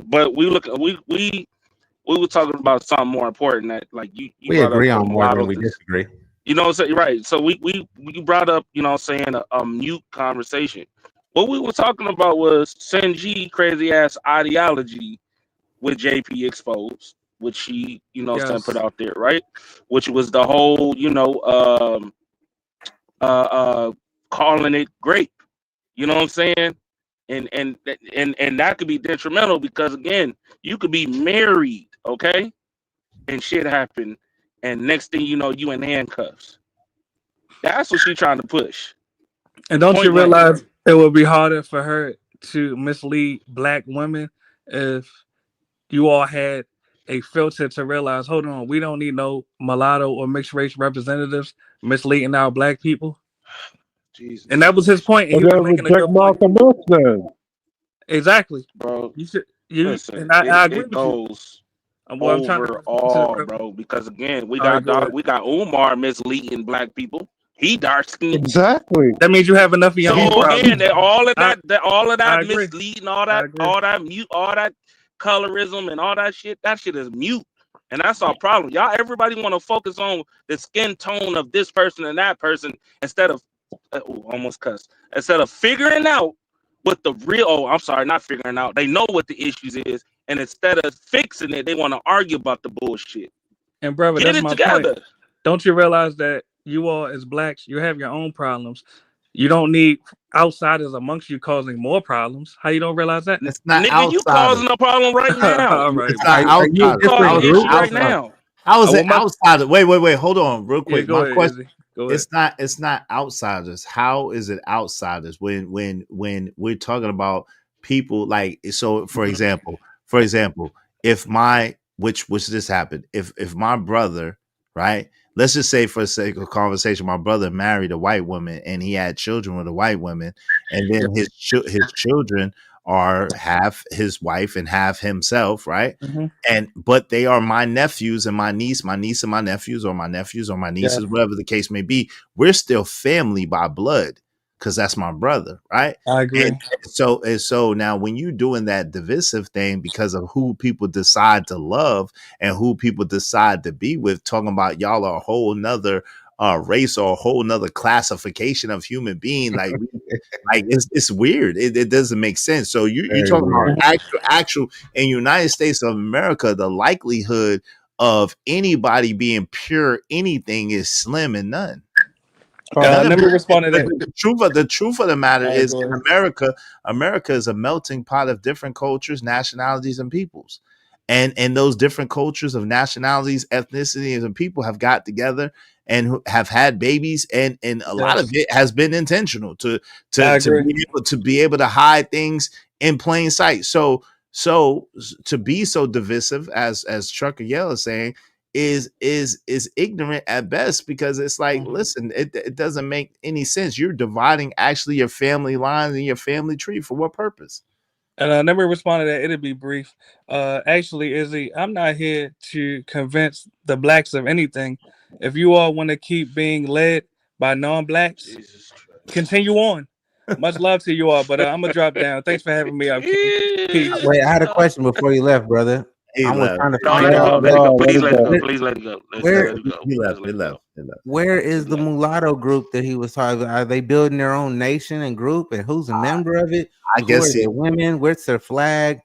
But we were talking about something more important that like you we agree on more than we disagree. You know what I'm saying? Right. So we brought up, you know what I'm saying, a mute conversation. What we were talking about was Senji crazy ass ideology with JP exposed, which she, put out there, right? Which was the whole, calling it grape. You know what I'm saying? And that could be detrimental because again, you could be married, okay? And shit happened, and next thing you know, you in handcuffs. That's what she's trying to push. And don't you realize it would be harder for her to mislead black women if you all had a filter to realize, hold on, we don't need no mulatto or mixed race representatives misleading our black people. Jesus. And that was his point. And he was making a good point. Exactly, bro. You should. Listen, and I agree it with goes you. Well, I'm trying overall, bro. Because again, we got Umar misleading black people. He dark skinned. Exactly. That means you have enough of your own again, problems. all of that misleading, all that mute, all that colorism and all that shit is mute. And that's our problem. Y'all, everybody want to focus on the skin tone of this person and that person instead of instead of figuring out what the real, not figuring out. They know what the issues is. And instead of fixing it, they want to argue about the bullshit. And brother, get that's it my together. Point. Don't you realize that you all as blacks, you have your own problems. You don't need outsiders amongst you causing more problems. How you don't realize that? It's not nigga, you causing a problem right now. All right. It's not outsiders. You causing an issue right now. How is it my outsiders? Wait, hold on, real yeah, quick. go My ahead, question: Izzy. Go ahead. it's not outsiders. How is it outsiders when we're talking about people like so? For example, if my which this happened, if my brother, right? Let's just say for the sake of conversation, my brother married a white woman and he had children with a white woman, and then his children are half his wife and half himself, right? Mm-hmm. But they are my nephews and my niece and my nephews, or my nephews or my nieces, whatever the case may be. We're still family by blood because that's my brother, right? I agree. And so now when you're doing that divisive thing because of who people decide to love and who people decide to be with, talking about y'all are a whole nother race or a whole nother classification of human being, like it's weird. It doesn't make sense. So you're talking about actual in United States of America, the likelihood of anybody being pure anything is slim and none. I never responded to that. The truth of the matter All right, is go in ahead. America is a melting pot of different cultures, nationalities, and peoples. And those different cultures of nationalities, ethnicities, and people have got together and have had babies, and a lot of it has been intentional to be able to hide things in plain sight. So to be so divisive as Trucker Yell is saying is ignorant at best, because it's like, listen, it doesn't make any sense. You're dividing actually your family lines and your family tree for what purpose? And I never responded that. It'll be brief. Actually, Izzy, I'm not here to convince the blacks of anything. If you all want to keep being led by non-blacks, continue on. Much love to you all, but I'm gonna drop down. Thanks for having me up, King. Peace. Wait, I had a question before you left, brother. I was trying to No, figure let it go. out. Let it go. Please let it go. Please let it go. Where Let it go. He left. Where is the mulatto group that he was talking about? Are they building their own nation and group? And who's a member of it? I Who guess are their women? Where's their flag?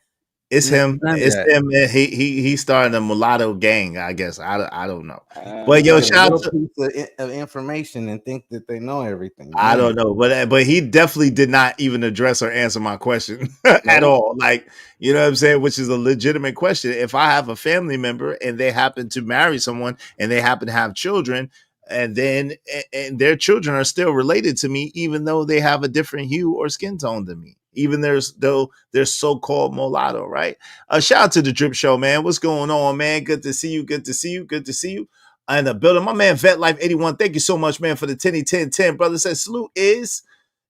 It's him. None of It's that. him. Man. He started a mulatto gang. I guess I don't know. But yo, A shout little out to, piece of information and think that they know everything. I Man. don't know, but he definitely did not even address or answer my question at all. Like, you know what I'm saying? Which is a legitimate question. If I have a family member and they happen to marry someone and they happen to have children, and then and their children are still related to me, even though they have a different hue or skin tone than me, even though they're so-called mulatto, right? Shout out to the Drip Show, man. What's going on, man? Good to see you. Good to see you. Good to see you. In the building, my man Vet Life 81. Thank you so much, man, for the 10-10-10. Brother says salute is.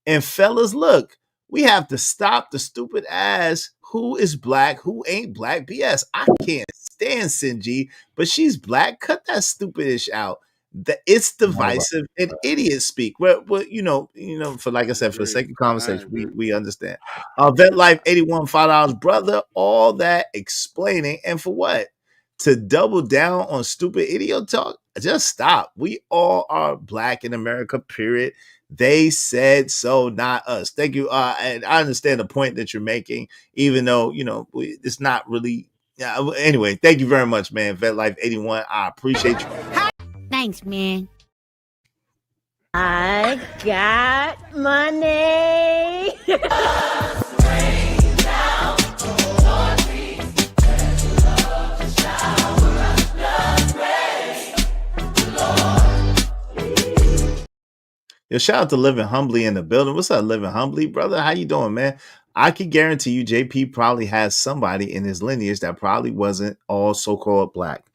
And fellas, look, we have to stop the stupid ass who is black, who ain't black BS. I can't stand Sinji, but she's black. Cut that stupidish out. It's divisive and idiot speak. Well, for like I said, for the sake of conversation, we understand. Vet Life 81, $5, brother. All that explaining, and for what? To double down on stupid idiot talk? Just stop. We all are black in America, period. They said so, not us. Thank you. And I understand the point that you're making, even though, it's not really. Anyway, thank you very much, man. Vet Life 81. I appreciate you. Thanks, man. I got money. Yo, shout out to Living Humbly in the building. What's up, Living Humbly, brother? How you doing, man? I can guarantee you JP probably has somebody in his lineage that probably wasn't all so-called black.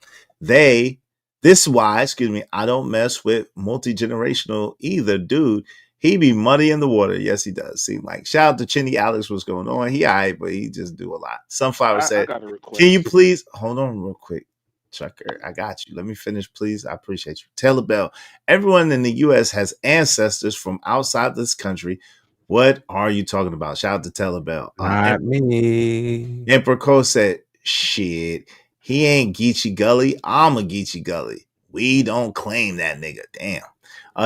This is why, I don't mess with multi-generational either, dude. He be muddy in the water. Yes, he does. Seem like. Shout out to Chinny Alex. What's going on? He all right, but he just do a lot. Sunflower said, got a request. can you please hold on real quick? Chucker, I got you. Let me finish, please. I appreciate you. Taylor Bell. Everyone in the U.S. has ancestors from outside this country. What are you talking about? Shout out to Taylor Bell. Not me. Emperor Cole said, shit, he ain't Geechee Gully. I'm a Geechee Gully. We don't claim that nigga. Damn.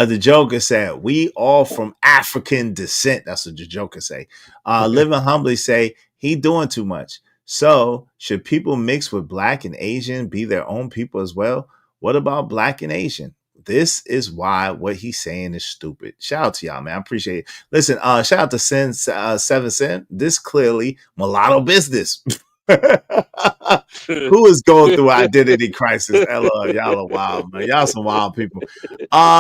The Joker said, we all from African descent. That's what the Joker say. Living Humbly say, he doing too much. So should people mix with black and Asian be their own people as well? What about black and Asian? This is why what he's saying is stupid. Shout out to y'all, man. I appreciate it. Listen, shout out to Sin 7 Cent. This clearly mulatto business. Who is going through identity crisis? LOL, y'all are wild, man. Y'all some wild people.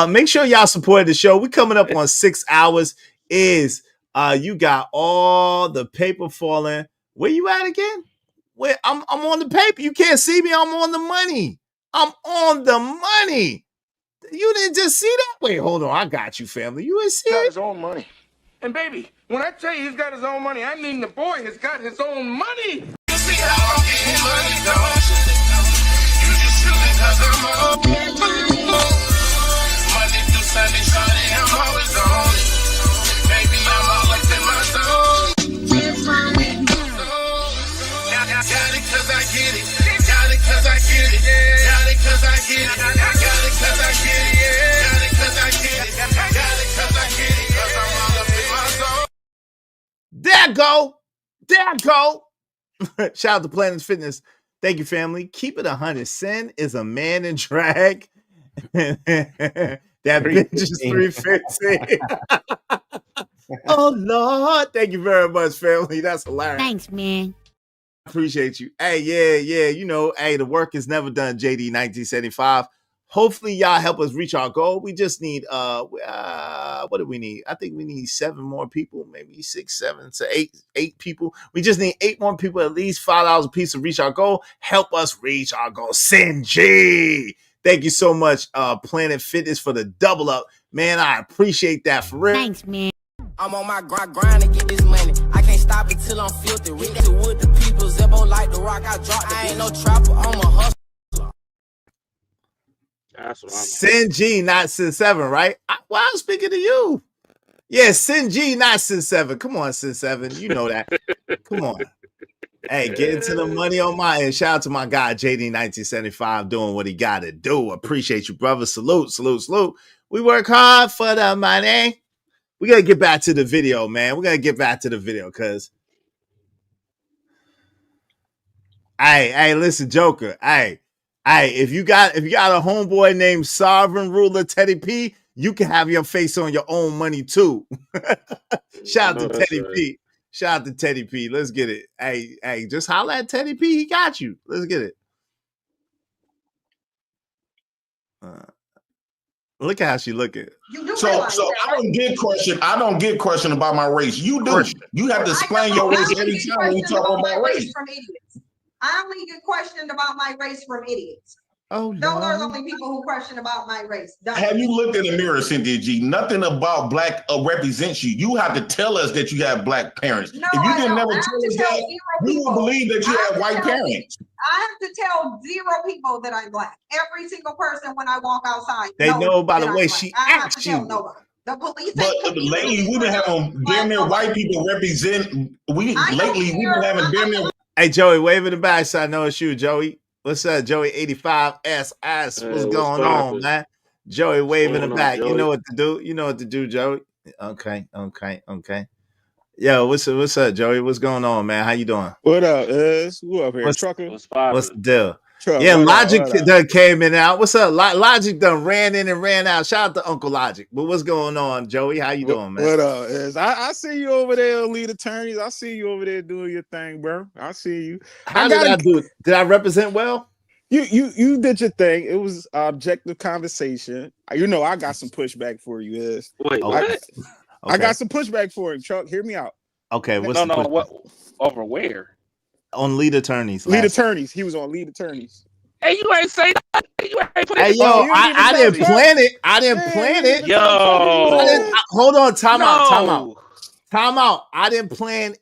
Make sure y'all support the show. We coming up on 6 hours. You got all the paper falling. Where you at again? Where I'm on the paper. You can't see me. I'm on the money. I'm on the money. You didn't just see that? Wait, hold on. I got you, family. You didn't see Got it? his own money. And baby, when I tell you he's got his own money, I mean the boy has got his own money. You see how I'm getting money, don't you? You just shooting 'cause I'm up. Monday through Sunday, Sunday, I'm always on it. Baby, I'm always in my zone. Got it 'cause I get it. Got it 'cause I get it. Got it 'cause I get it. Got it 'cause I get it. Got it 'cause I get it. Got it 'cause I get it. 'Cause I'm all up in my zone. There go. There go. Shout out to Planet Fitness. Thank you, family. Keep it 100. Sin is a man in drag. That bitch is 350. Oh, Lord. Thank you very much, family. That's hilarious. Thanks, man. Appreciate you. Hey, yeah. You know, hey, the work is never done, JD 1975. Hopefully, y'all help us reach our goal. We just need what do we need? I think we need 7 more people, maybe 6, 7 to 8 people. We just need 8 more people, at least $5 a piece to reach our goal. Help us reach our goal. Sinji. Thank you so much, Planet Fitness, for the double up. Man, I appreciate that for real. Thanks, man. I'm on my grind to get this money. I can't stop it till I'm filthy. With the wood, the people, Zebo like the rock. I dropped it. I ain't no trapper, I'm a hustler. Sin G, not Sin 7, right? Well, I'm speaking to you. Yeah, Sin G, not Sin 7. Come on, Sin 7. You know that. Come on. Hey, get into the money on my end. Shout out to my guy, JD 1975, doing what he got to do. Appreciate you, brother. Salute. We work hard for the money. We got to get back to the video, man. We got to get back to the video because, hey, listen, Joker. Hey, if you got a homeboy named Sovereign Ruler Teddy P, you can have your face on your own money too. Shout out to Teddy P. Shout out to Teddy P. Let's get it. Hey, just holler at Teddy P. He got you. Let's get it. Look at how she looking. So I don't get questioned about my race. You do. You have to explain your race every time when you talk about race. From idiots. I only get questioned about my race from idiots. Oh, those are the only people who question about my race. Have you looked in the mirror, Cynthia G? Nothing about black represents you. You have to tell us that you have black parents. No, if you didn't never tell us that, we will believe that you have white parents. I have to tell 0 people that I'm black. Every single person when I walk outside. They know by the way she acts. Nobody. The police. But lately we've been having damn near white people represent. We've been having damn near. Hey, Joey, wave in the back so I know it's you, Joey. What's up, Joey? 85SS. What's going on, man? Joey, wave in the back. You know what to do. You know what to do, Joey. Okay. Yo, what's up, Joey? What's going on, man? How you doing? What up, who up here? Trucker? What's the deal? Truck, yeah, Logic what up? done came in and out. What's up? Logic done ran in and ran out. Shout out to Uncle Logic. But what's going on, Joey? How you doing, man? What up? I see you over there, lead attorneys. I see you over there doing your thing, bro. I see you. How did I do it? Did I represent well? You did your thing. It was objective conversation. You know, I got some pushback for you. Wait, what? I got some pushback for him, Chuck. Hear me out. Okay, what's what over where? On lead attorneys. Lead attorneys. He was on lead attorneys. Hey, you ain't say that. You ain't put hey, yo, I didn't plan it. I didn't plan it. Yo, hold on. Time out. I didn't plan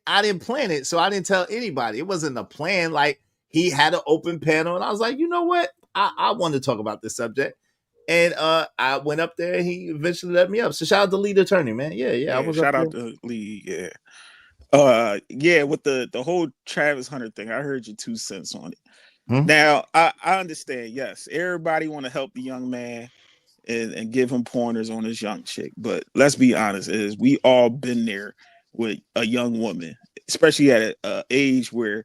it, so I didn't tell anybody. It wasn't a plan. Like he had an open panel, and I was like, you know what? I want to talk about this subject. And I went up there, and he eventually let me up. So shout out to lead attorney, man. Yeah. I was shout out to lead. Yeah. With the whole Travis Hunter thing, I heard your 2 cents on it. Now I understand. Yes, everybody want to help the young man and give him pointers on his young chick. But let's be honest, we all been there with a young woman, especially at an age where,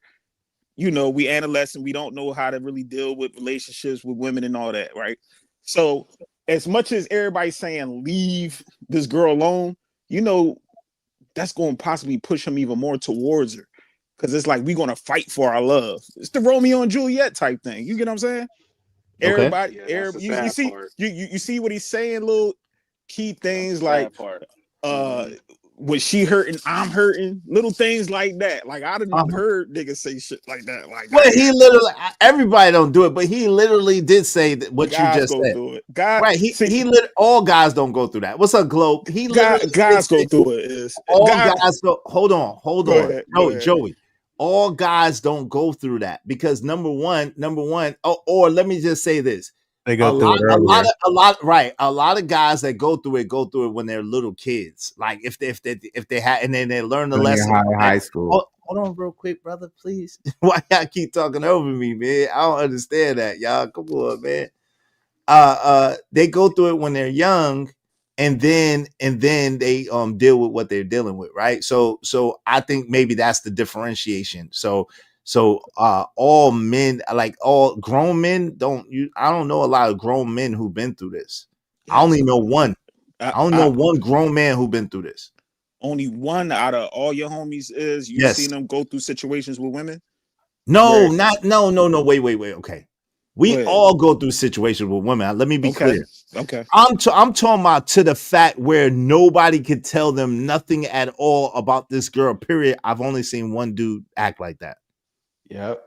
you know, we adolescent, we don't know how to really deal with relationships with women and all that, right? So as much as everybody's saying leave this girl alone, you know, that's going to possibly push him even more towards her. because it's like we're gonna fight for our love. It's the Romeo and Juliet type thing. You get what I'm saying? Everybody, you see, you see what he's saying, little key things like when she hurting, I'm hurting, little things like that. Like I done heard niggas say shit like that. Like well, he literally, everybody don't do it, but he literally did say that what you just said. Through it. God, right? All guys don't go through that. What's up, Globe? He literally guys go through it. Guys go. Hold on, Joey. All guys don't go through that because number one. Or let me just say this. They go through it earlier. A lot of guys that go through it when they're little kids. Like if they had, and then they learn the lesson. High school. Hold on, real quick, brother, please. Why y'all keep talking over me, man? I don't understand that, y'all. Come on, man. They go through it when they're young, and then they deal with what they're dealing with, right? So I think maybe that's the differentiation. So all men, like all grown men, I don't know a lot of grown men who've been through this. I only know one. I only know one grown man who's been through this. Only one out of all your homies is you've seen them go through situations with women? No, wait. Okay. We all go through situations with women. Let me be clear. Okay. I'm talking about to the fact where nobody could tell them nothing at all about this girl, period. I've only seen one dude act like that. Yep.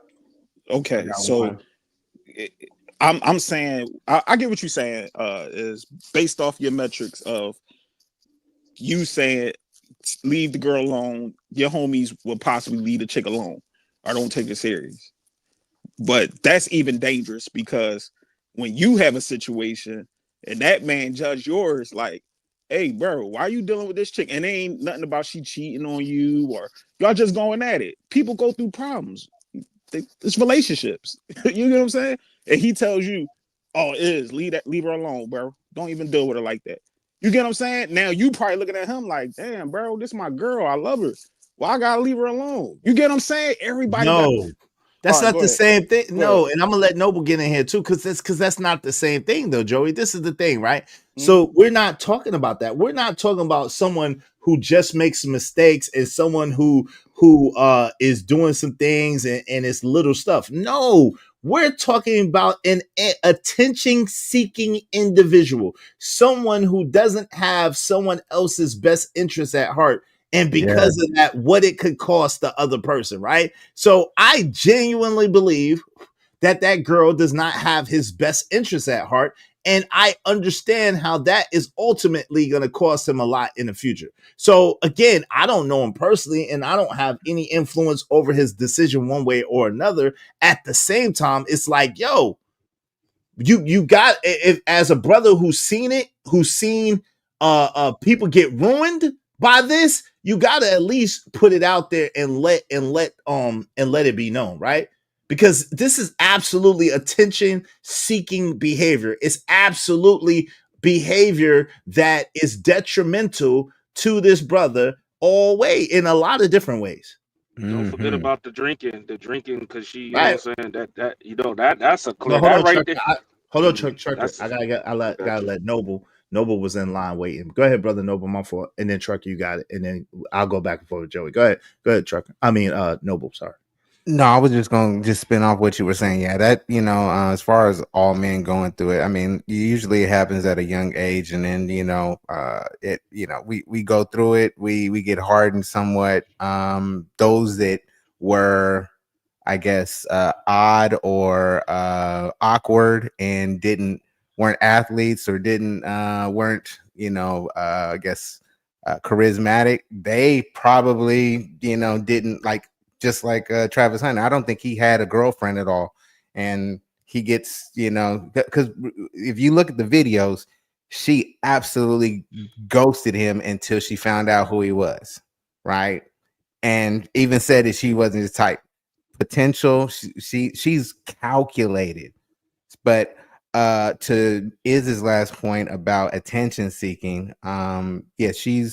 Okay. So I'm saying I get what you're saying is based off your metrics of you saying leave the girl alone, your homies will possibly leave the chick alone or don't take it serious. But that's even dangerous because when you have a situation and that man judge yours like, hey, bro, why are you dealing with this chick? And it ain't nothing about she cheating on you or y'all just going at it. People go through problems. It's relationships. You know what I'm saying? And he tells you, oh, it is. Leave her alone, bro. Don't even deal with her like that. You get what I'm saying? Now you probably looking at him like, damn, bro, this is my girl. I love her. Well, I gotta leave her alone. You get what I'm saying? Everybody that's not the same thing. No, and I'm gonna let Noble get in here too, because that's not the same thing, though, Joey. This is the thing, right? So we're not talking about that. We're not talking about someone who just makes mistakes and someone who is doing some things and it's little stuff. No, we're talking about an attention-seeking individual, someone who doesn't have someone else's best interest at heart. And because of that, what it could cost the other person, right? So I genuinely believe that girl does not have his best interest at heart. And I understand how that is ultimately going to cost him a lot in the future. So again, I don't know him personally, and I don't have any influence over his decision one way or another. At the same time, it's like, yo, you got, if as a brother who's seen people get ruined by this, you got to at least put it out there and let it be known, right? Because this is absolutely attention-seeking behavior. It's absolutely behavior that is detrimental to this brother in a lot of different ways. Don't forget about the drinking, because she, you know what I'm saying, that's a clear. Hold on, right Chuck. there. Hold on, Chuck. I gotta let Noble. Noble was in line waiting. Go ahead, brother Noble. My fault. And then Trucker, you got it. And then I'll go back and forth with Joey. Go ahead, Trucker. I mean, Noble. Sorry. No, I was just going to spin off what you were saying. Yeah, that, as far as all men going through it, I mean, usually it happens at a young age, and then, we go through it. We get hardened somewhat. Those that were, I guess, odd or awkward and weren't athletes or weren't, I guess, charismatic, they probably, didn't like, just like Travis Hunter. I don't think he had a girlfriend at all. And he gets, because if you look at the videos, she absolutely ghosted him until she found out who he was, right? And even said that she wasn't his type. Potential, she's calculated. But to Iz's last point about attention seeking, she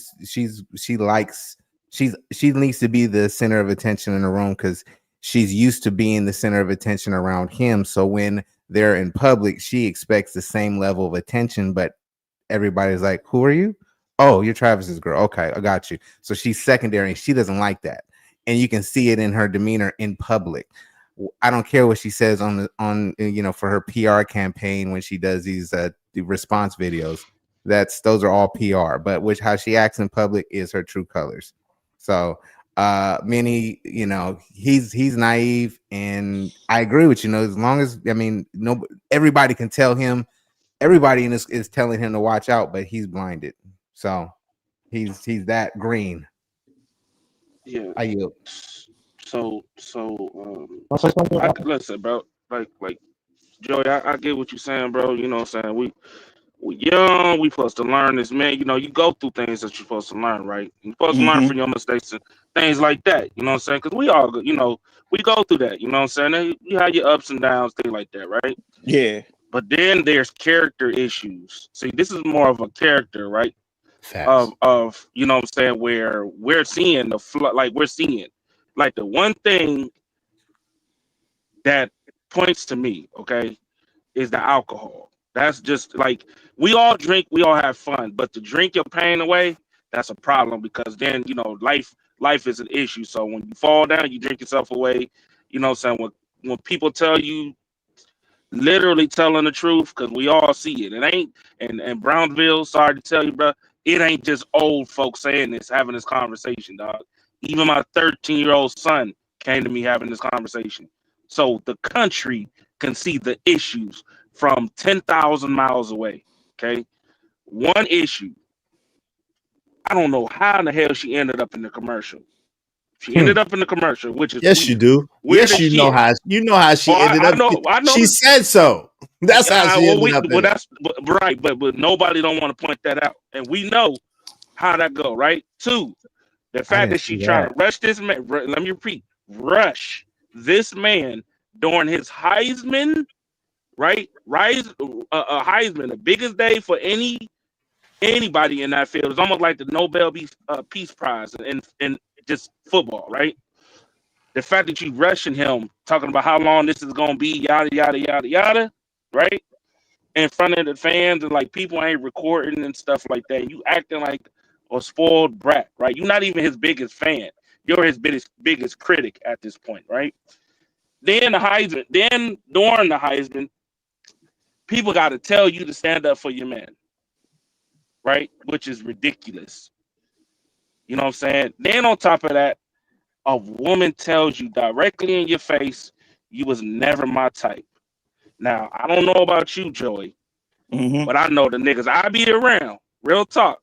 needs to be the center of attention in the room because she's used to being the center of attention around him. So when they're in public, she expects the same level of attention, but everybody's like, who are you? Oh, you're Travis's girl. Okay, I got you. So she's secondary and she doesn't like that. and you can see it in her demeanor in public. I don't care what she says on for her PR campaign when she does these the response videos. Those are all PR, but how she acts in public is her true colors. So Minnie, he's naive, and I agree with you. As long as everybody can tell him, everybody in this is telling him to watch out, but he's blinded. So he's that green. Yeah. I yield. Listen, bro. Like Joey, I get what you're saying, bro. You know what I'm saying? We young, we supposed to learn this, man. You go through things that you're supposed to learn, right? You're supposed to learn from your mistakes and things like that. You know what I'm saying? Because we all, we go through that. You know what I'm saying? You have your ups and downs, things like that, right? Yeah. But then there's character issues. See, this is more of a character, right? Facts. Of you know what I'm saying, where we're seeing like the one thing that points to me, okay, is the alcohol. That's just like, we all drink, we all have fun, but to drink your pain away, that's a problem, because then life is an issue. So when you fall down, you drink yourself away. You know what I'm saying? When people tell you, literally telling the truth, because we all see it. It ain't, and Brownsville, sorry to tell you, bro, it ain't just old folks saying this, having this conversation, dog. Even my 13-year-old son came to me having this conversation. So the country can see the issues from 10,000 miles away, okay? One issue, I don't know how in the hell she ended up in the commercial. She ended up in the commercial, which is yes, weird. you do. Weird Yes, as you know shit. how she ended up. I know. She said so. That's how she ended up. Right, but nobody don't want to point that out, and we know how that go. Right. Two, the fact that she trying to rush this man. Let me repeat: rush this man during his Heisman. Right, Heisman, the biggest day for anybody in that field. It's almost like the Nobel Peace Prize in just football, right? The fact that you rushing him, talking about how long this is gonna be, yada yada yada yada, right? In front of the fans, and like people ain't recording and stuff like that. You acting like a spoiled brat, right? You're not even his biggest fan. You're his biggest critic at this point, right? Then during the Heisman, people got to tell you to stand up for your man, right? Which is ridiculous. You know what I'm saying? Then on top of that, a woman tells you directly in your face, you was never my type. Now, I don't know about you, Joey, but I know the niggas I be around. Real talk.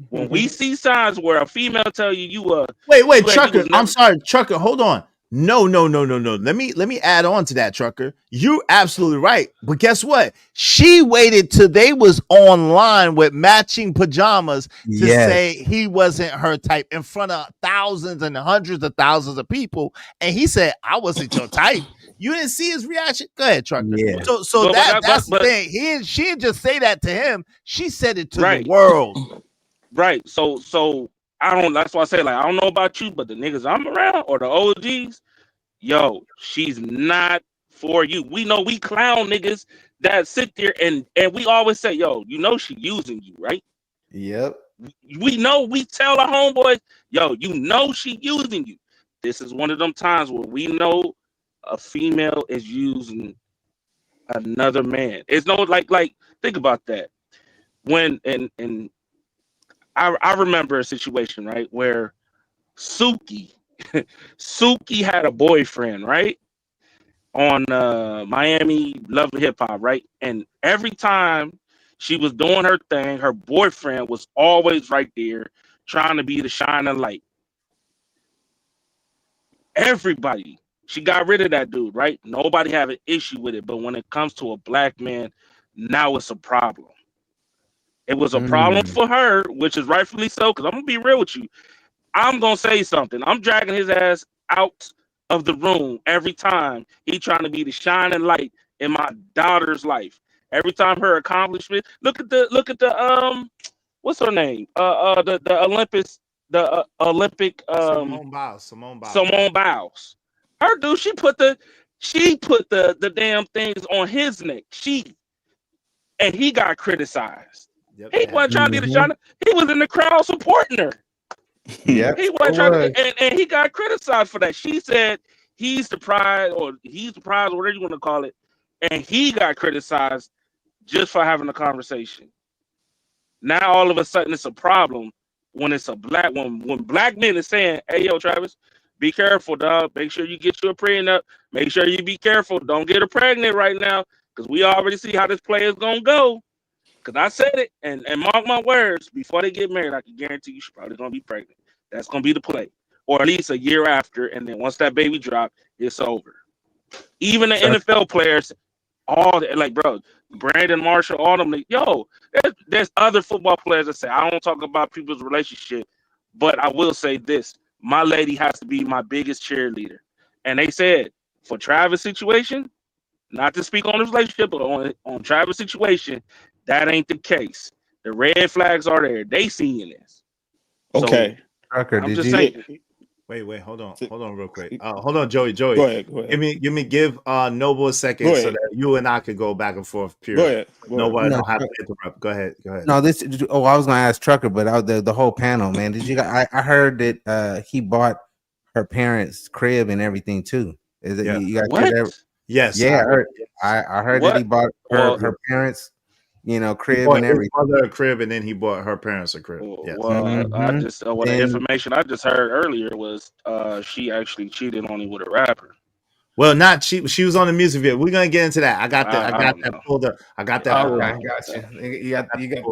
When we see signs where a female tell you Wait, Trucker. I'm sorry, Trucker. Hold on. No. Let me add on to that, Trucker. You're absolutely right. But guess what? She waited till they was online with matching pajamas to say he wasn't her type in front of thousands and hundreds of thousands of people. And he said, I wasn't your type. You didn't see his reaction? Go ahead, Trucker. Yeah. So that's the thing. She didn't just say that to him. She said it to the world. Right. So I don't. That's why I say, like, I don't know about you, but the niggas I'm around or the OGs, yo, she's not for you. We know we clown niggas that sit there and we always say, yo, she using you, right? Yep. We know. We tell our homeboys, yo, she using you. This is one of them times where we know a female is using another man. It's no like think about that. When and I remember a situation, right, where Suki had a boyfriend, right, on Miami Love and Hip Hop, right, and every time she was doing her thing, her boyfriend was always right there trying to be the shining light. Everybody, she got rid of that dude, right? Nobody have an issue with it, but when it comes to a black man, now it's a problem. It was a problem for her, which is rightfully so, because I'm going to be real with you. I'm going to say something. I'm dragging his ass out of the room every time he trying to be the shining light in my daughter's life. Every time her accomplishment, look at the what's her name? The Olympics, the Olympic Simone Biles. Her dude, she put the damn things on his neck. And he got criticized. He wasn't trying to be the shiner. He was in the crowd supporting her. Yeah, He wasn't trying to, and he got criticized for that. She said he's surprised, or whatever you want to call it, and he got criticized just for having a conversation. Now all of a sudden it's a problem when it's a black woman. When black men is saying, "Hey, yo, Travis, be careful, dog. Make sure you get your prenup. Make sure you be careful. Don't get her pregnant right now, because we already see how this play is gonna go." Because I said it, and mark my words, before they get married, I can guarantee you she's probably gonna be pregnant. That's gonna be the play, or at least a year after, and then once that baby drop, it's over. Even the NFL players, all like, bro, Brandon Marshall, all them, yo, there's other football players that say, I don't talk about people's relationship, but I will say this: my lady has to be my biggest cheerleader. And they said for Travis' situation, not to speak on his relationship, but on Travis' situation, that ain't the case. The red flags are there. They seeing this. Okay. Trucker, I'm just saying. Wait, hold on real quick. Hold on, Joey. Go ahead. Give Noble a second so that you and I could go back and forth. Period. Nobody don't have to interrupt. Go ahead. No, I was gonna ask Trucker, but the whole panel, man. Did you? I heard that he bought her parents' crib and everything too. Is it you got what? Yes. Yeah, I heard that he bought her parents, crib and everything. He bought her a crib and then he bought her parents a crib. Yes. Well, I just the information I just heard earlier was she actually cheated on him with a rapper. Well, not she was on the music video. We're gonna get into that. I got that pulled up. I got that. Okay, I got you.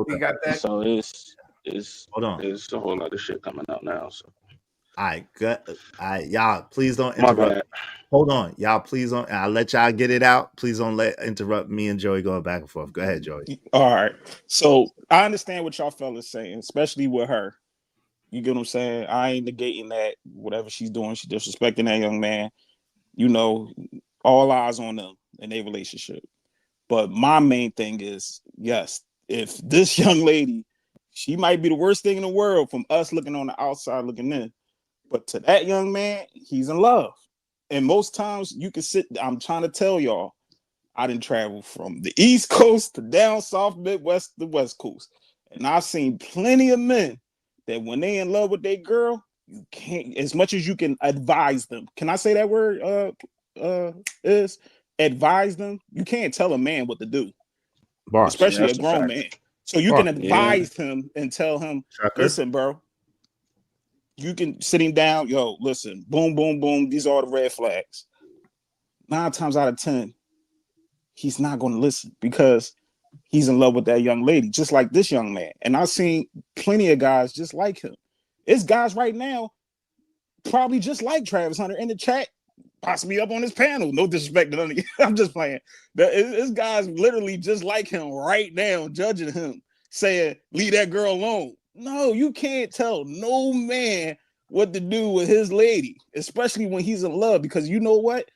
You got that. So it's hold on. There's a whole lot of shit coming out now. So y'all please don't interrupt. Hold on, y'all please don't. I'll let y'all get it out. Please don't interrupt me and Joey going back and forth. Go ahead, Joey. All right. So I understand what y'all fellas saying, especially with her. You get what I'm saying? I ain't negating that. Whatever she's doing, she's disrespecting that young man. All eyes on them in their relationship. But my main thing is, yes, if this young lady, she might be the worst thing in the world from us looking on the outside looking in. But to that young man, he's in love. And most times you can I'm trying to tell y'all, I didn't travel from the East Coast to down South Midwest to the West Coast. And I've seen plenty of men that when they in love with their girl, you can't, as much as you can advise them. Can I say that word? Is advise them. You can't tell a man what to do, especially a grown man. So you can advise him and tell him, listen, bro, you can sit him down. Yo, listen, boom, boom, boom. These are the red flags. 9 times out of 10, he's not going to listen because he's in love with that young lady, just like this young man. And I've seen plenty of guys just like him. It's guys right now, probably just like Travis Hunter in the chat, possibly up on this panel. No disrespect to none of you. I'm just playing. It's guys literally just like him right now, judging him, saying, leave that girl alone. No, you can't tell no man what to do with his lady, especially when he's in love, because you know what?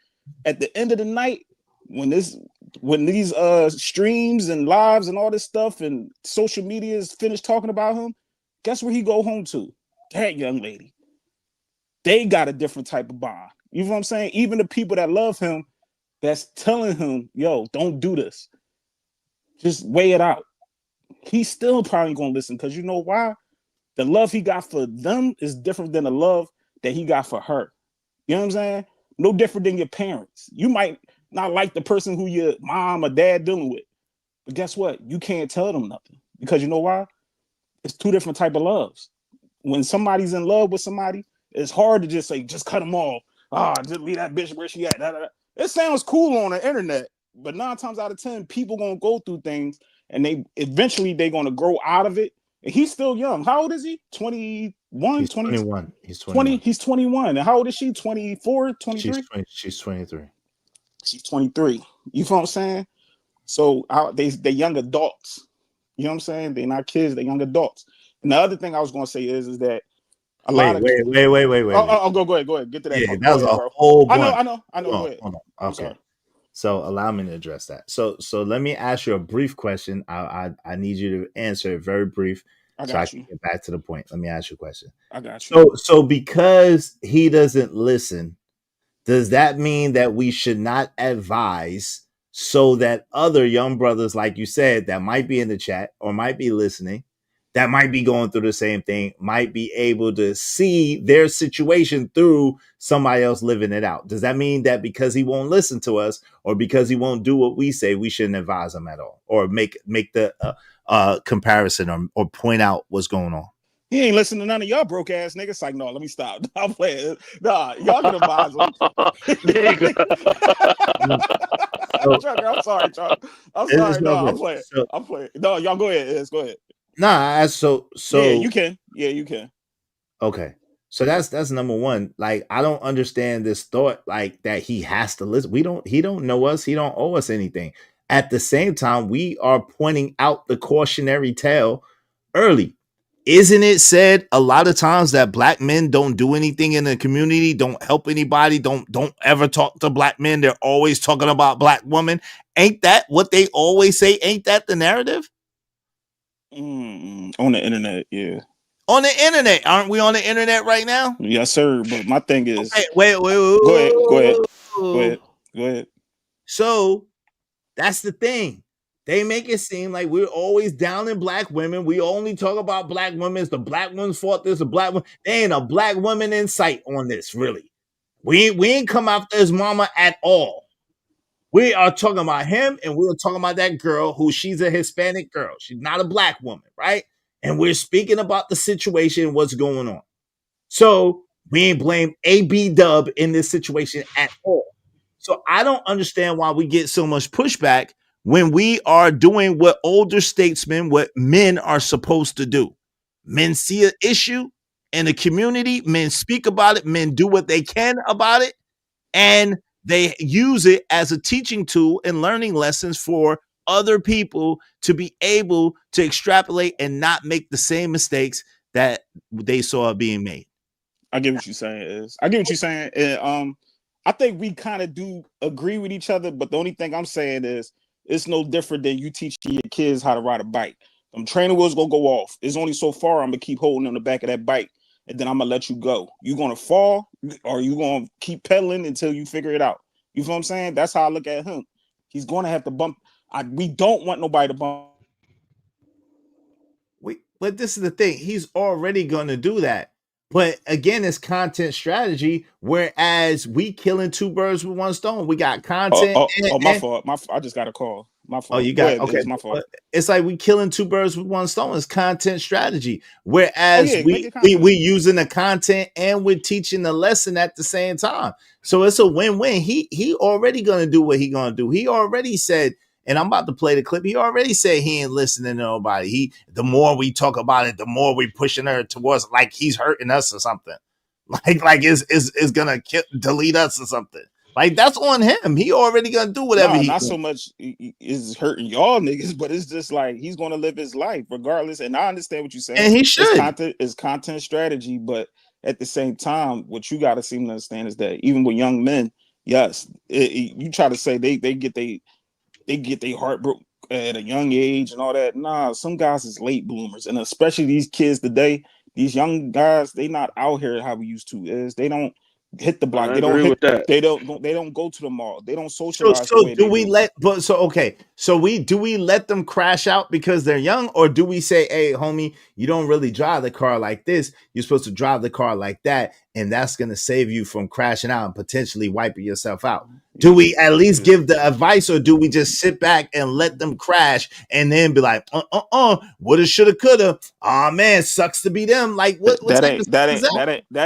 At the end of the night, when these streams and lives and all this stuff and social media is finished talking about him, guess where he go home to? That young lady. They got a different type of bond. You know what I'm saying? Even the people that love him, that's telling him, yo, don't do this. Just weigh it out. He's still probably gonna listen, because you know why? The love he got for them is different than the love that he got for her. You know what I'm saying? No different than your parents. You might not like the person who your mom or dad dealing with, but guess what? You can't tell them nothing, because you know why? It's 2 different type of loves. When somebody's in love with somebody, it's hard to just say, just cut them off. Just leave that bitch where she at. It sounds cool on the internet, but 9 times out of 10, people gonna go through things, and they eventually gonna grow out of it. And he's still young. How old is he? 21? He's 21. He's 21. He's 21. And how old is she? 24, 23? She's 23. She's 23. You feel what I'm saying? So they young adults. You know what I'm saying? They're not kids, they're young adults. And the other thing I was gonna say is that wait. Oh, go ahead. Get to that. Yeah, that was a whole point. I know. Go ahead. Hold on. Okay. So allow me to address that. So let me ask you a brief question. I need you to answer it very brief, I can get back to the point. Let me ask you a question. I got you. So because he doesn't listen, does that mean that we should not advise so that other young brothers, like you said, that might be in the chat or might be listening, that might be going through the same thing might be able to see their situation through somebody else living it out. Does that mean that because he won't listen to us or because he won't do what we say, we shouldn't advise him at all or make the comparison or point out what's going on? He ain't listening to none of y'all broke ass niggas. It's like, no, let me stop. I'm playing. Nah, y'all can advise him. There you go. Chuck, I'm sorry, Chuck. I'm sorry. No, I'm playing. I'm playing. No, y'all go ahead. Yes, go ahead. Nah, so yeah, you can. Yeah, you can. Okay. So that's number one. Like, I don't understand this thought like that he has to listen. He don't know us, he don't owe us anything. At the same time, we are pointing out the cautionary tale early. Isn't it said a lot of times that black men don't do anything in the community, don't help anybody, don't ever talk to black men? They're always talking about black women. Ain't that what they always say? Ain't that the narrative? On the internet, yeah. On the internet, aren't we on the internet right now? Yes, sir. But my thing is, okay, wait. Go ahead. So that's the thing. They make it seem like we're always down in black women. We only talk about black women. It's the black women's fault. There's a black woman. There ain't a black woman in sight on this, really. We ain't come after his mama at all. We are talking about him, and we're talking about that girl who she's a Hispanic girl. She's not a black woman, right? And we're speaking about the situation, what's going on. So we ain't blame AB Dub in this situation at all. So I don't understand why we get so much pushback when we are doing what older statesmen, what men are supposed to do. Men see an issue in the community, men speak about it, men do what they can about it, and they use it as a teaching tool and learning lessons for other people to be able to extrapolate and not make the same mistakes that they saw being made. I get what you're saying. And, I think we kind of do agree with each other, but the only thing I'm saying is it's no different than you teaching your kids how to ride a bike. Training wheels gonna go off. It's only so far I'm gonna keep holding on the back of that bike, and then I'm gonna let you go. You gonna fall, or you gonna keep pedaling until you figure it out. You feel what I'm saying? That's how I look at him. He's gonna have to bump. We don't want nobody to bump. But this is the thing. He's already gonna do that. But again, it's content strategy. Whereas we killing two birds with one stone. We got content. My fault. I just got a call. My fault. Oh, you got okay. It's my fault. It's like we killing two birds with one stone. It's content strategy. Whereas we using the content and we're teaching the lesson at the same time. So it's a win-win. He already gonna do what he gonna do. He already said, and I'm about to play the clip. He already said he ain't listening to nobody. The more we talk about it, the more we pushing her towards like he's hurting us or something. Like is gonna delete us or something. Like that's on him. He already gonna do whatever he not so much is hurting y'all niggas, but it's just like he's gonna live his life regardless. And I understand what you're saying. And he should. It's content strategy, but at the same time, what you gotta seem to understand is that even with young men, yes, you try to say they get their heart broke at a young age and all that. Nah, some guys is late bloomers, and especially these kids today, these young guys, they not out here how we used to. They don't hit the block. They don't hit that. They don't go to the mall. They don't socialize. So do we let them crash out because they're young, or do we say, hey, homie, you don't really drive the car like this. You're supposed to drive the car like that, and that's gonna save you from crashing out and potentially wiping yourself out. Do we at least give the advice, or do we just sit back and let them crash and then be like, woulda, shoulda, coulda? Oh man, sucks to be them. Like what that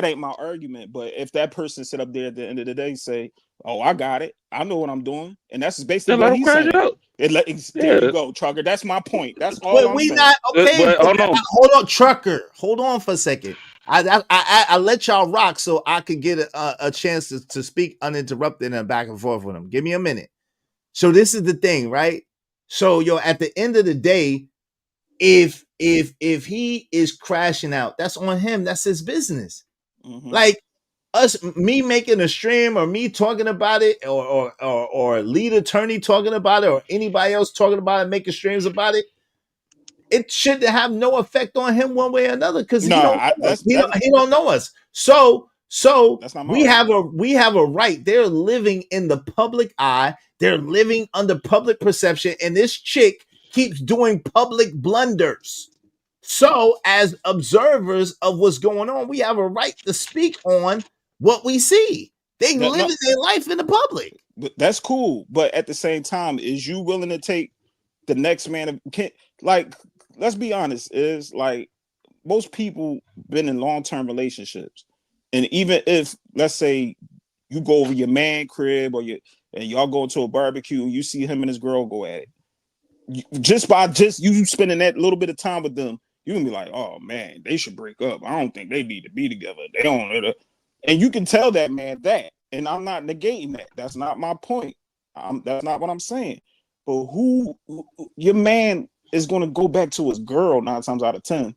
ain't my argument. But if that person sit up there at the end of the day and say, oh, I got it, I know what I'm doing, and that's basically what he's saying. There you go, Trucker. That's my point. That's all I'm saying. Hold on, Trucker. Hold on for a second. I let y'all rock so I could get a chance to speak uninterrupted and back and forth with him. Give me a minute. So this is the thing, right? So at the end of the day, if he is crashing out, that's on him. That's his business. Mm-hmm. Like me making a stream or me talking about it or lead attorney talking about it or anybody else talking about it, making streams about it. It should have no effect on him one way or another because he don't know us. So we have a right. They're living in the public eye. They're living under public perception, and this chick keeps doing public blunders. So, as observers of what's going on, we have a right to speak on what we see. They That- live no- their life in the public. But that's cool. But at the same time, is you willing to take the next man? Like, let's be honest, is like most people been in long-term relationships. And even if, let's say, you go over your man crib and y'all go to a barbecue and you see him and his girl go at it. Just by you spending that little bit of time with them, you can be like, oh man, they should break up. I don't think they need to be together. They don't. And you can tell that man that. And I'm not negating that. That's not my point. That's not what I'm saying. But your man is going to go back to his girl 9 times out of 10.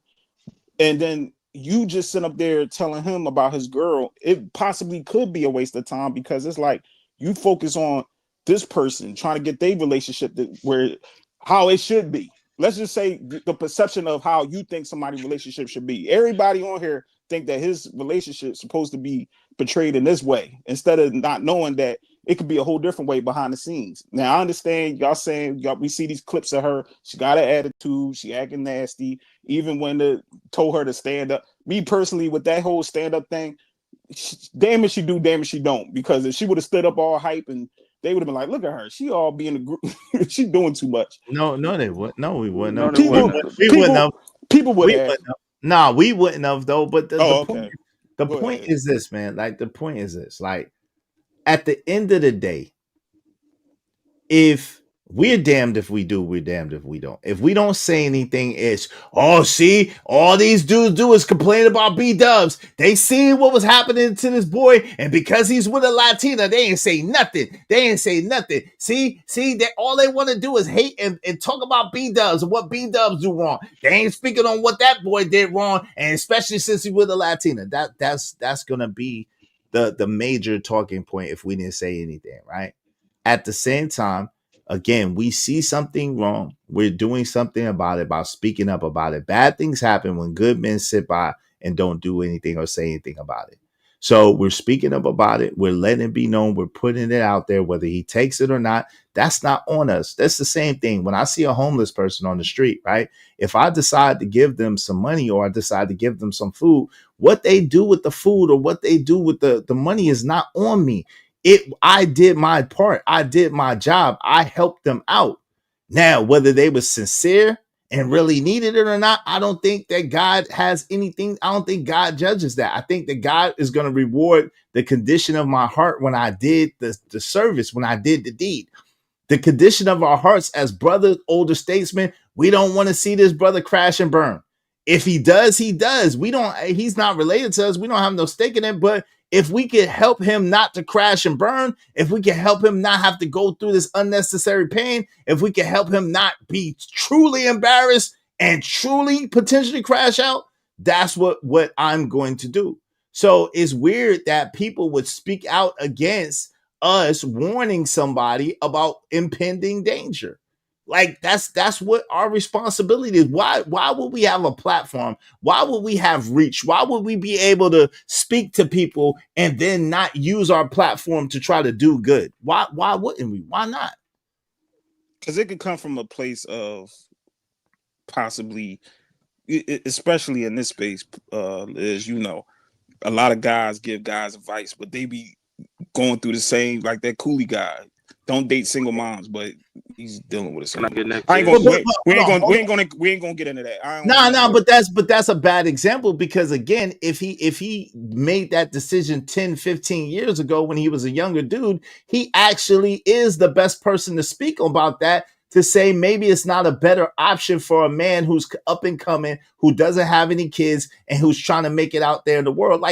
And then you just sit up there telling him about his girl. It possibly could be a waste of time because it's like you focus on this person trying to get their relationship how it should be. Let's just say the perception of how you think somebody's relationship should be. Everybody on here think that his relationship is supposed to be portrayed in this way instead of not knowing that it could be a whole different way behind the scenes. Now I understand y'all saying we see these clips of her. She got an attitude. She acting nasty. Even when they told her to stand up. Me personally, with that whole stand up thing, damn if she do, damn if she don't. Because if she would have stood up all hype and they would have been like, look at her. She all be in the group. She's doing too much. No, they wouldn't. No, we wouldn't. No, We wouldn't have. People would have. Nah, we wouldn't have though. But the okay. point is this, man. Like the point is this. Like at the end of the day, if we're damned if we do, we're damned if we don't. If we don't say anything, it's see, all these dudes do is complain about B-dubs. They see what was happening to this boy, and because he's with a Latina, they ain't say nothing. See, all they want to do is hate and talk about B-dubs and what B-dubs do wrong. They ain't speaking on what that boy did wrong, and especially since he's with a Latina. That's gonna be the major talking point if we didn't say anything, right? At the same time, again, we see something wrong. We're doing something about it, about speaking up about it. Bad things happen when good men sit by and don't do anything or say anything about it. So we're speaking up about it. We're letting it be known. We're putting it out there, whether he takes it or not. That's not on us. That's the same thing. When I see a homeless person on the street, right? If I decide to give them some money or I decide to give them some food, what they do with the food or what they do with the money is not on me. I did my part. I did my job. I helped them out. Now, whether they were sincere and really needed it or not, I don't think that God has anything. I don't think God judges that. I think that God is going to reward the condition of my heart when I did the service, when I did the deed. The condition of our hearts as brothers, older statesmen, we don't want to see this brother crash and burn. If he does, he does. He's not related to us. We don't have no stake in it, but if we could help him not to crash and burn, if we can help him not have to go through this unnecessary pain, if we can help him not be truly embarrassed and truly potentially crash out, that's what I'm going to do. So it's weird that people would speak out against us warning somebody about impending danger. Like that's what our responsibility is. Why would we have a platform? Why would we have reach? Why would we be able to speak to people and then not use our platform to try to do good? Why wouldn't we? Why not? Because it could come from a place of possibly, especially in this space, is a lot of guys give guys advice, but they be going through the same, like that Coolie guy. Don't date single moms, but he's dealing with it. We ain't gonna get into that. No, but that's a bad example because again, if he made that decision 10, 15 years ago when he was a younger dude, he actually is the best person to speak about that, to say maybe it's not a better option for a man who's up and coming, who doesn't have any kids, and who's trying to make it out there in the world.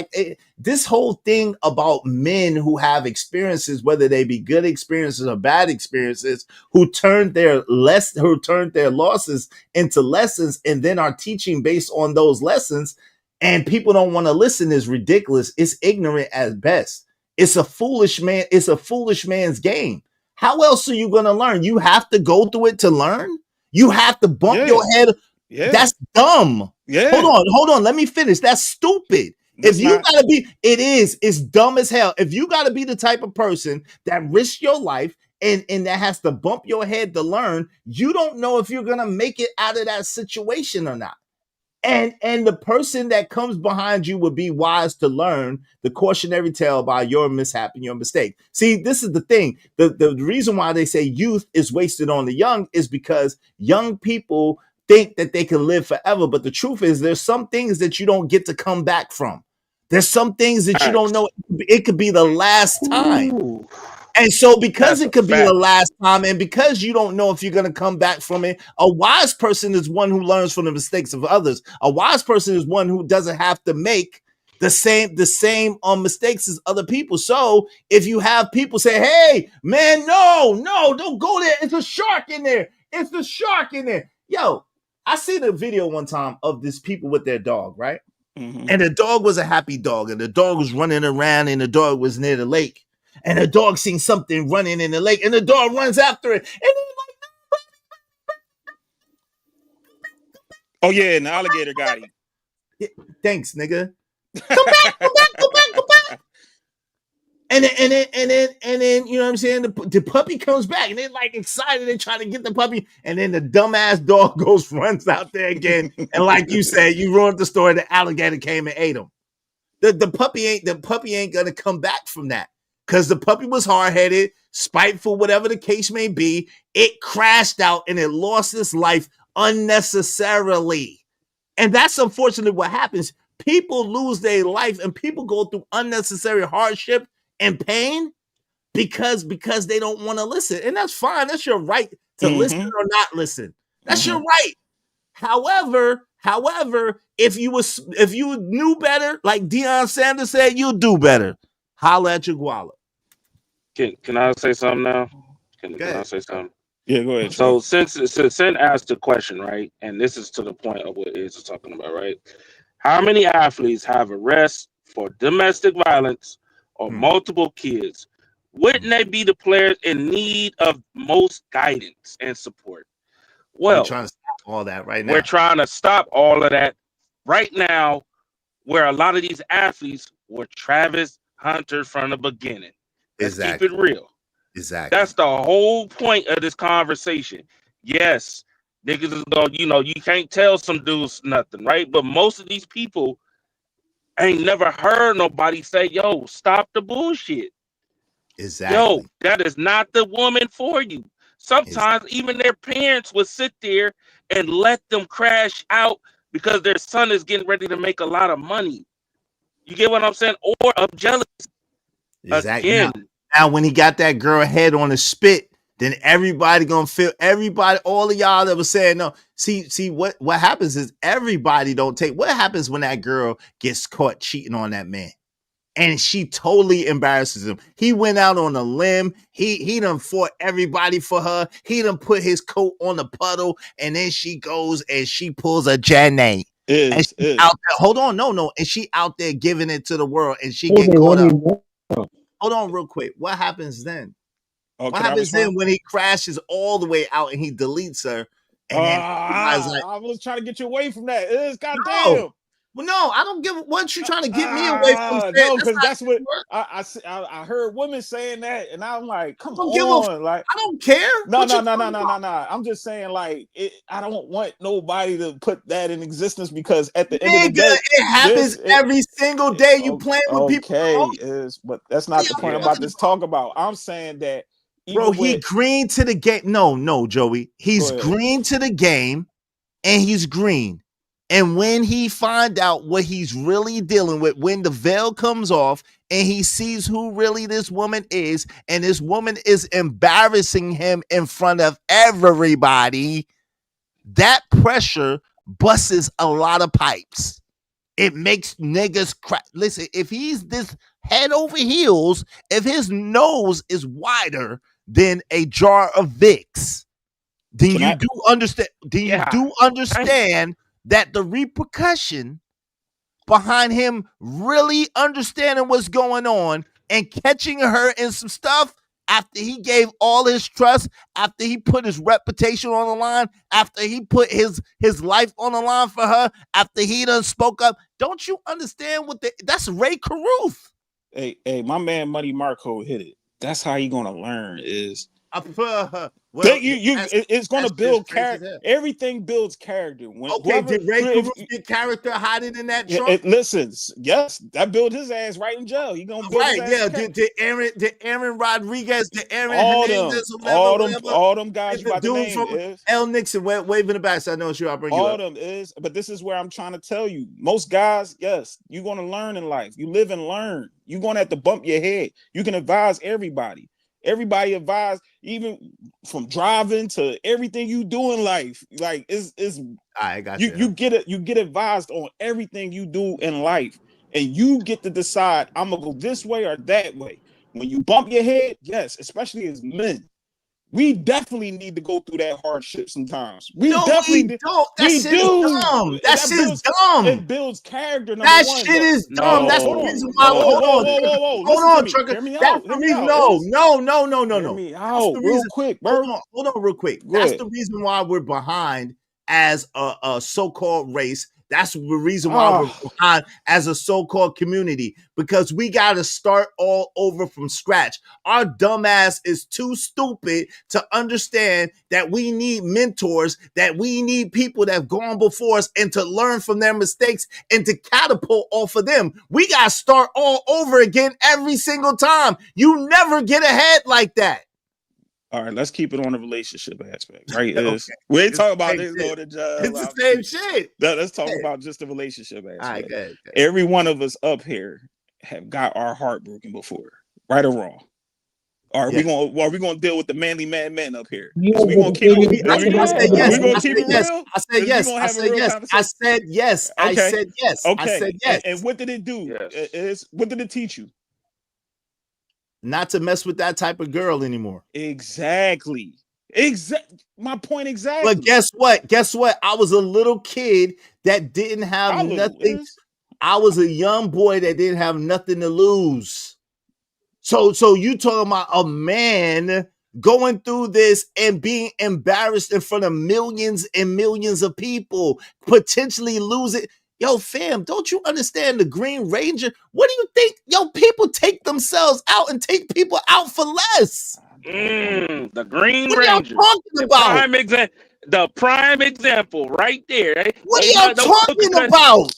This whole thing about men who have experiences, whether they be good experiences or bad experiences, who turned their losses into lessons and then are teaching based on those lessons, and people don't want to listen, is ridiculous. It's ignorant at best. It's a foolish man's game. How else are you going to learn? You have to go through it to learn. You have to bump your head. Yeah. That's dumb. Yeah. Hold on. Let me finish. That's stupid. It's dumb as hell. If you got to be the type of person that risks your life and that has to bump your head to learn, you don't know if you're going to make it out of that situation or not. And the person that comes behind you would be wise to learn the cautionary tale about your mishap and your mistake. See, this is the thing. The reason why they say youth is wasted on the young is because young people think that they can live forever. But the truth is there's some things that you don't get to come back from. There's some things that you don't know. It could be the last time. Ooh. And so because it could be the last time, and because you don't know if you're going to come back from it, a wise person is one who learns from the mistakes of others. A wise person is one who doesn't have to make the same mistakes as other people. So if you have people say, hey, man, no, don't go there. It's a shark in there. It's a shark in there. Yo, I seen a video one time of these people with their dog, right? Mm-hmm. And the dog was a happy dog, and the dog was running around, and the dog was near the lake. And the dog seen something running in the lake, and the dog runs after it. And oh yeah, and the alligator got him. Yeah, thanks, nigga. Come back. And then, you know what I'm saying? The puppy comes back, and they're like excited. They're trying to get the puppy, and then the dumbass dog runs out there again. And like you said, you ruined the story. The alligator came and ate him. The puppy ain't gonna come back from that. Because the puppy was hard-headed, spiteful, whatever the case may be. It crashed out and it lost its life unnecessarily. And that's unfortunately what happens. People lose their life and people go through unnecessary hardship and pain because they don't want to listen. And that's fine. That's your right to listen or not listen. That's your right. However, if you knew better, like Deion Sanders said, you'll do better. Holla at your guala. Can I say something now? Can I say something? Yeah, go ahead. So since Sin asked the question, right, and this is to the point of what Iz is talking about, right? How many athletes have arrests for domestic violence or multiple kids? Wouldn't they be the players in need of most guidance and support? Well, we're trying to stop all that right now. We're trying to stop all of that right now, where a lot of these athletes were Travis Hunter from the beginning. Let's keep it real. Exactly. That's the whole point of this conversation. Yes, niggas is going, you can't tell some dudes nothing, right? But most of these people ain't never heard nobody say, yo, stop the bullshit. Exactly. Yo, that is not the woman for you. Sometimes even their parents would sit there and let them crash out because their son is getting ready to make a lot of money. You get what I'm saying? Or of jealousy. Exactly. Now, when he got that girl head on the spit, then everybody gonna feel all of y'all that was saying no. See what happens is everybody don't take. What happens when that girl gets caught cheating on that man? And she totally embarrasses him. He went out on a limb. He done fought everybody for her. He done put his coat on the puddle, and then she goes and she pulls a Jenny. Out there, hold on, no, and she out there giving it to the world, and she get caught up. Hold on, real quick. What happens then? What happens then when he crashes all the way out and he deletes her? And then I was trying to get you away from that. Goddamn. Well, no, I don't give. What you trying to get me away from? No, because that's what I heard women saying that, and I'm like, come on, like I don't care. No. I'm just saying, like, I don't want nobody to put that in existence because at the end of the day, it happens every single day. You playing with people. But that's not the point I'm about to talk about. I'm saying that, bro, he green to the game. No, Joey, he's green to the game, and he's green. And when he find out what he's really dealing with, when the veil comes off and he sees who really this woman is, and this woman is embarrassing him in front of everybody, that pressure busts a lot of pipes. It makes niggas cry. Listen, if he's this head over heels, if his nose is wider than a jar of Vicks, then you do understand. That the repercussion behind him really understanding what's going on and catching her in some stuff after he gave all his trust, after he put his reputation on the line, after he put his life on the line for her, after he done spoke up. Don't you understand that's Ray Caruth? Hey, my man Money Marco hit it. That's how you gonna learn is It's going to build character. Everything builds character. Did Ray Caruth get character hiding in that trunk? Listen, yes, that built his ass right in jail. He gonna build his ass. Did Aaron Rodriguez, all them guys you about to name from is L. Nixon waving the back. So I know sure I'll bring you up. Them is, but this is where I'm trying to tell you. Most guys, yes, you're gonna learn in life. You live and learn. You're gonna have to bump your head. You can advise everybody. Everybody advised, even from driving to everything you do in life. Like I got you get advised on everything you do in life, and you get to decide, I'm gonna go this way or that way. When you bump your head, yes, especially as men, we definitely need to go through that hardship sometimes. We don't. That shit is dumb. That shit is dumb. It builds character. That shit is dumb. That's the reason why. Hold on, Trucker. That's the reason. No. Hear me out real quick, bro. Hold on, real quick. That's the reason why we're behind as a so-called race. That's the reason why we're behind as a so-called community, because we got to start all over from scratch. Our dumbass is too stupid to understand that we need mentors, that we need people that have gone before us and to learn from their mistakes and to catapult off of them. We got to start all over again every single time. You never get ahead like that. All right, let's keep it on the relationship aspect, right? We ain't talking about this going to jail. It's the same shit. Let's talk about just the relationship aspect. All right, good. Every one of us up here have got our heart broken before, right or wrong. Are we gonna deal with the manly men up here? We gonna keep it. I said yes. We gonna keep it real. I said yes. I said yes. I said yes. I said yes. Okay. I said yes. And what did it do? What did it teach you? Not to mess with that type of girl anymore. Exactly. My point exactly. But guess what? I was a little kid that didn't have nothing. I was a young boy that didn't have nothing to lose. So you talking about a man going through this and being embarrassed in front of millions and millions of people, potentially losing. Yo, fam, don't you understand the Green Ranger? What do you think? Yo, people take themselves out and take people out for less. The Green Ranger. What are y'all talking about? The prime example right there. Right? What are y'all talking about?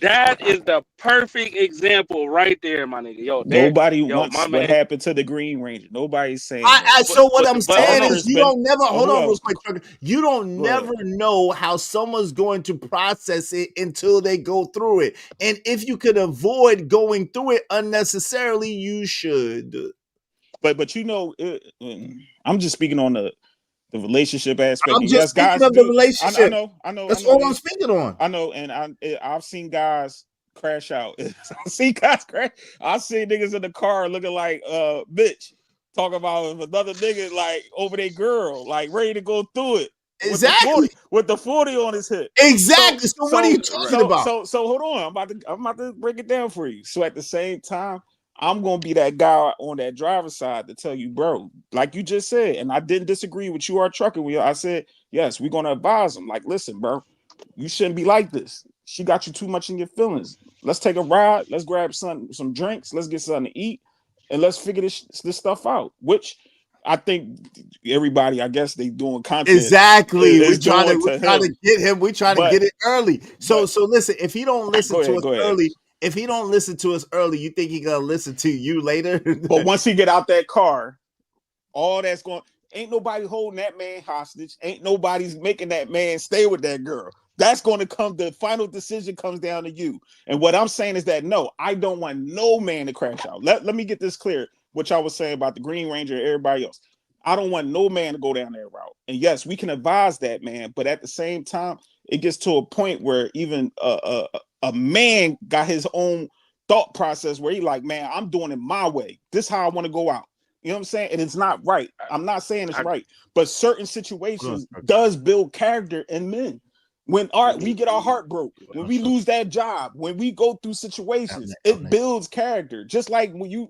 That is the perfect example right there, my nigga. Nobody wants what happened to the Green Ranger. Nobody's saying what I'm saying is you don't never hold on real quick, Trucker. You don't never know how someone's going to process it until they go through it. And if you could avoid going through it unnecessarily, you should. But you know, I'm just speaking on the relationship aspect. I'm just speaking of the relationship. I know. That's all I'm speaking on. I know, and I've seen guys crash out. I've seen niggas in the car looking like bitch, talking about another nigga like over their girl, like ready to go through it. Exactly. With the 40 on his hip. Exactly. So what are you talking about? So hold on. I'm about to break it down for you. So at the same time, I'm gonna be that guy on that driver's side to tell you, bro, like you just said, and I didn't disagree with you or Trucker. I said, yes, we're gonna advise them. Like, listen, bro, you shouldn't be like this. She got you too much in your feelings. Let's take a ride. Let's grab some drinks. Let's get something to eat, and let's figure this stuff out. Which I think everybody, I guess, they doing content. Exactly. We're trying to get him. We're trying to get it early. So listen. If he don't listen to us early. If he don't listen to us early, you think he gonna listen to you later? But once he get out that car, all that's going, ain't nobody holding that man hostage. Ain't nobody's making that man stay with that girl. That's going to come. The final decision comes down to you. And what I'm saying is that no, I don't want no man to crash out. Let me get this clear. What y'all was saying about the Green Ranger and everybody else. I don't want no man to go down that route. And yes, we can advise that, man. But at the same time, it gets to a point where even a man got his own thought process where he like, man, I'm doing it my way. This is how I want to go out. You know what I'm saying? And it's not right. I'm not saying it's right, but certain situations does build character in men. When we get our heart broke, when we lose that job, when we go through situations, it builds character. Just like when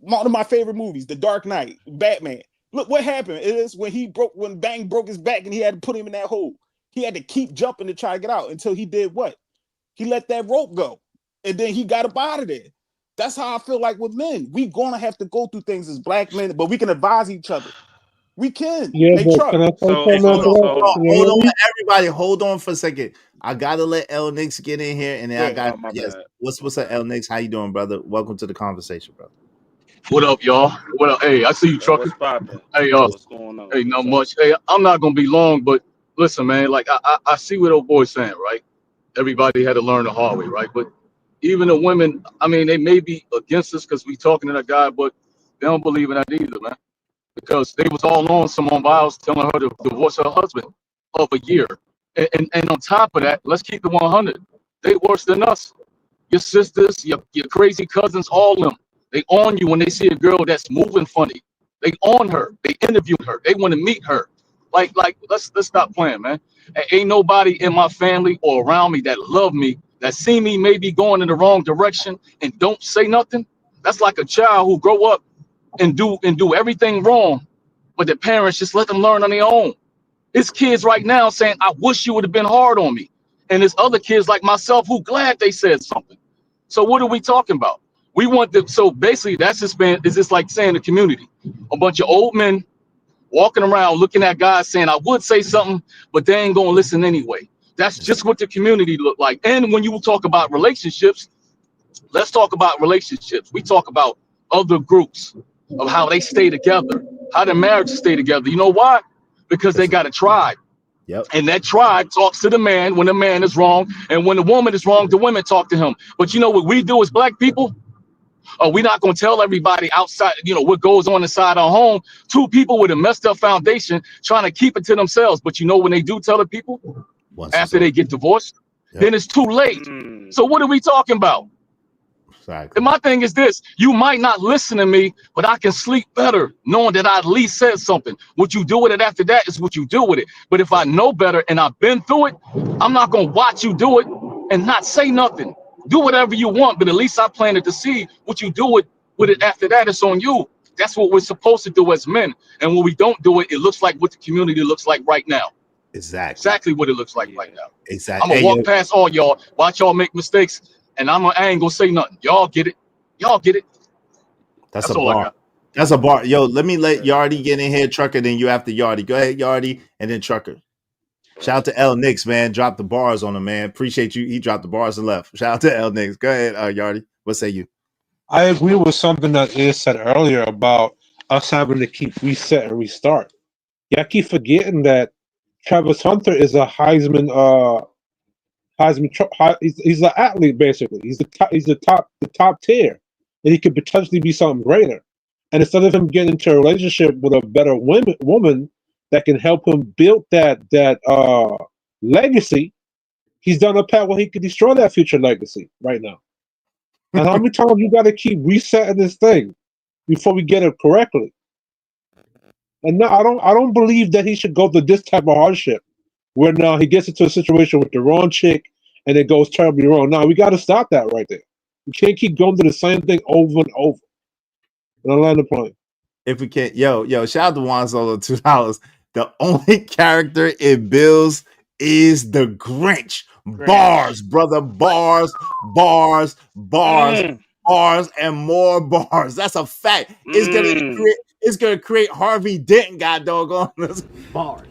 one of my favorite movies, The Dark Knight, Batman. Look what happened is when Bang broke his back and he had to put him in that hole. He had to keep jumping to try to get out until he did what? He let that rope go. And then he got up out of there. That's how I feel like with men. We gonna have to go through things as black men, but we can advise each other. We can. Yeah, Hey, but Truck. can I say So, something hold after on, that? hold on. Hold on, everybody. Hold on for a second. I gotta let L Nix get in here, and then I got my yes. bad. What's up, L Nix? How you doing, brother? Welcome to the conversation, brother. What up, y'all? What up? Hey, I see you, Trucker. What's popping? Hey, What's going on? hey, not What's much. Hey, I'm not gonna be long, but listen, man. Like I see what old boy's saying, right? Everybody had to learn the hard way, right? But even the women, I mean, they may be against us because we talking to that guy, but they don't believe in that either, man. Because they was all on Simone Biles telling her to divorce her husband of a year, and on top of that, let's keep it 100. They worse than us. Your sisters, your crazy cousins, all of them. They on you when they see a girl that's moving funny. They on her. They interviewed her. They want to meet her. Like let's stop playing, man. Ain't nobody in my family or around me that love me, that see me maybe going in the wrong direction and don't say nothing. That's like a child who grow up and do everything wrong, but their parents just let them learn on their own. It's kids right now saying, I wish you would have been hard on me. And there's other kids like myself who glad they said something. So what are we talking about? We want the, so basically that's just been, it's just like saying the community, a bunch of old men walking around looking at guys saying, I would say something, but they ain't gonna listen anyway. That's just what the community look like. And when you talk about relationships, let's talk about relationships. We talk about other groups of how they stay together, how their marriages stay together. You know why? Because they got a tribe. Yep. And that tribe talks to the man when the man is wrong. And when the woman is wrong, the women talk to him. But you know what we do as black people? We're not going to tell everybody outside, you know, what goes on inside our home. Two people with a messed up foundation trying to keep it to themselves. But you know when they do tell the people? After they get divorced, then it's too late. So what are we talking about? Exactly. And my thing is this, you might not listen to me, but I can sleep better knowing that I at least said something. What you do with it after that is what you do with it. But if I know better and I've been through it, I'm not going to watch you do it and not say nothing. Do whatever you want, but at least I planted to see what you do with it after that. It's on you. That's what we're supposed to do as men. And when we don't do it, it looks like what the community looks like right now. Exactly what it looks like right now. Exactly. I'm gonna walk past all y'all, watch y'all make mistakes, and I ain't gonna say nothing. Y'all get it. Y'all get it. That's a all I bar. got. That's a bar. Yo, let me let Yardy get in here, Trucker, then you after Yardy. Go ahead, Yardy, and then Trucker. Shout out to L Nix, man. Drop the bars on him, man. Appreciate you. He dropped the bars and left. Shout out to L Nix. Go ahead, Yardy. What say you? I agree with something that is said earlier about us having to keep reset and restart. Yeah, I keep forgetting that Travis Hunter is a Heisman. He's an athlete basically. He's the top tier, and he could potentially be something greater. And instead of him getting into a relationship with a better woman that can help him build that legacy, he's done a path where he could destroy that future legacy right now. And how many times you got to keep resetting this thing before we get it correctly? And no, I don't believe that he should go through this type of hardship where now he gets into a situation with the wrong chick and it goes terribly wrong. Now we got to stop that right there. We can't keep going through the same thing over and over. And I land the plane. If we can't, yo, shout out to Juan Solo, $2. The only character in Bills is the Grinch. Bars, brother, bars, and more bars. That's a fact. It's gonna create Harvey Dent, god doggone this. Bars.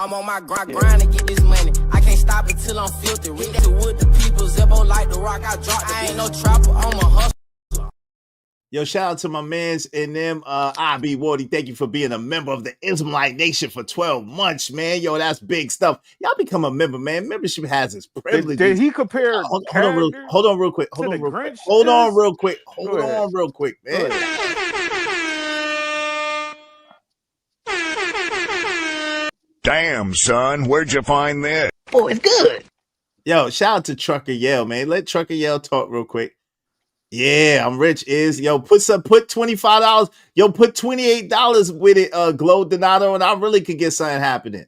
I'm on my grind to get this money. I can't stop it till I'm filthy. Rich to wood, the people Zebo like the rock. I dropped. I ain't no trapper. I'm a hustler. Yo, shout out to my mans and them. IB Wardy, thank you for being a member of the Israelite Nation for 12 months, man. Yo, that's big stuff. Y'all become a member, man. Membership has its privileges. Did he compare? Hold on real quick. Hold on real quick, man. Damn, son, where'd you find this? Oh, it's good. Yo, shout out to Trucker Yell, man. Let Trucker Yell talk real quick. Yeah, I'm rich. Put $25. Yo, put $28 with it, Glow Donato, and I really could get something happening.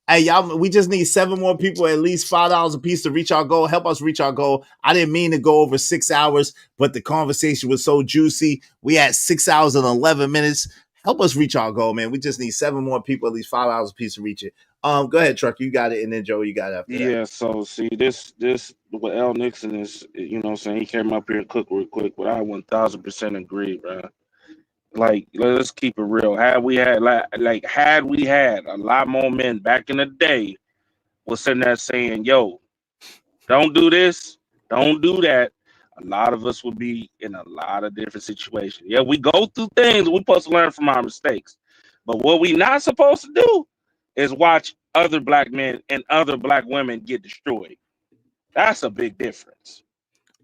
Hey, y'all, we just need 7 more people, at least $5 a piece to reach our goal. Help us reach our goal. I didn't mean to go over 6 hours, but the conversation was so juicy. We had 6 hours and 11 minutes. Help us reach our goal, man. We just need 7 more people, at least $5 a piece to reach it. Go ahead, Truck. You got it, and then Joe, you got it after that. Yeah, so see this what L Nixon is, you know what I'm saying? He came up here and cooked real quick, but I 1000% agree, bro. Like, let's keep it real. Had we had a lot more men back in the day was sitting there saying, yo, don't do this, don't do that, a lot of us would be in a lot of different situations. Yeah, we go through things, we're supposed to learn from our mistakes. But what we not supposed to do is watch other black men and other black women get destroyed. That's a big difference.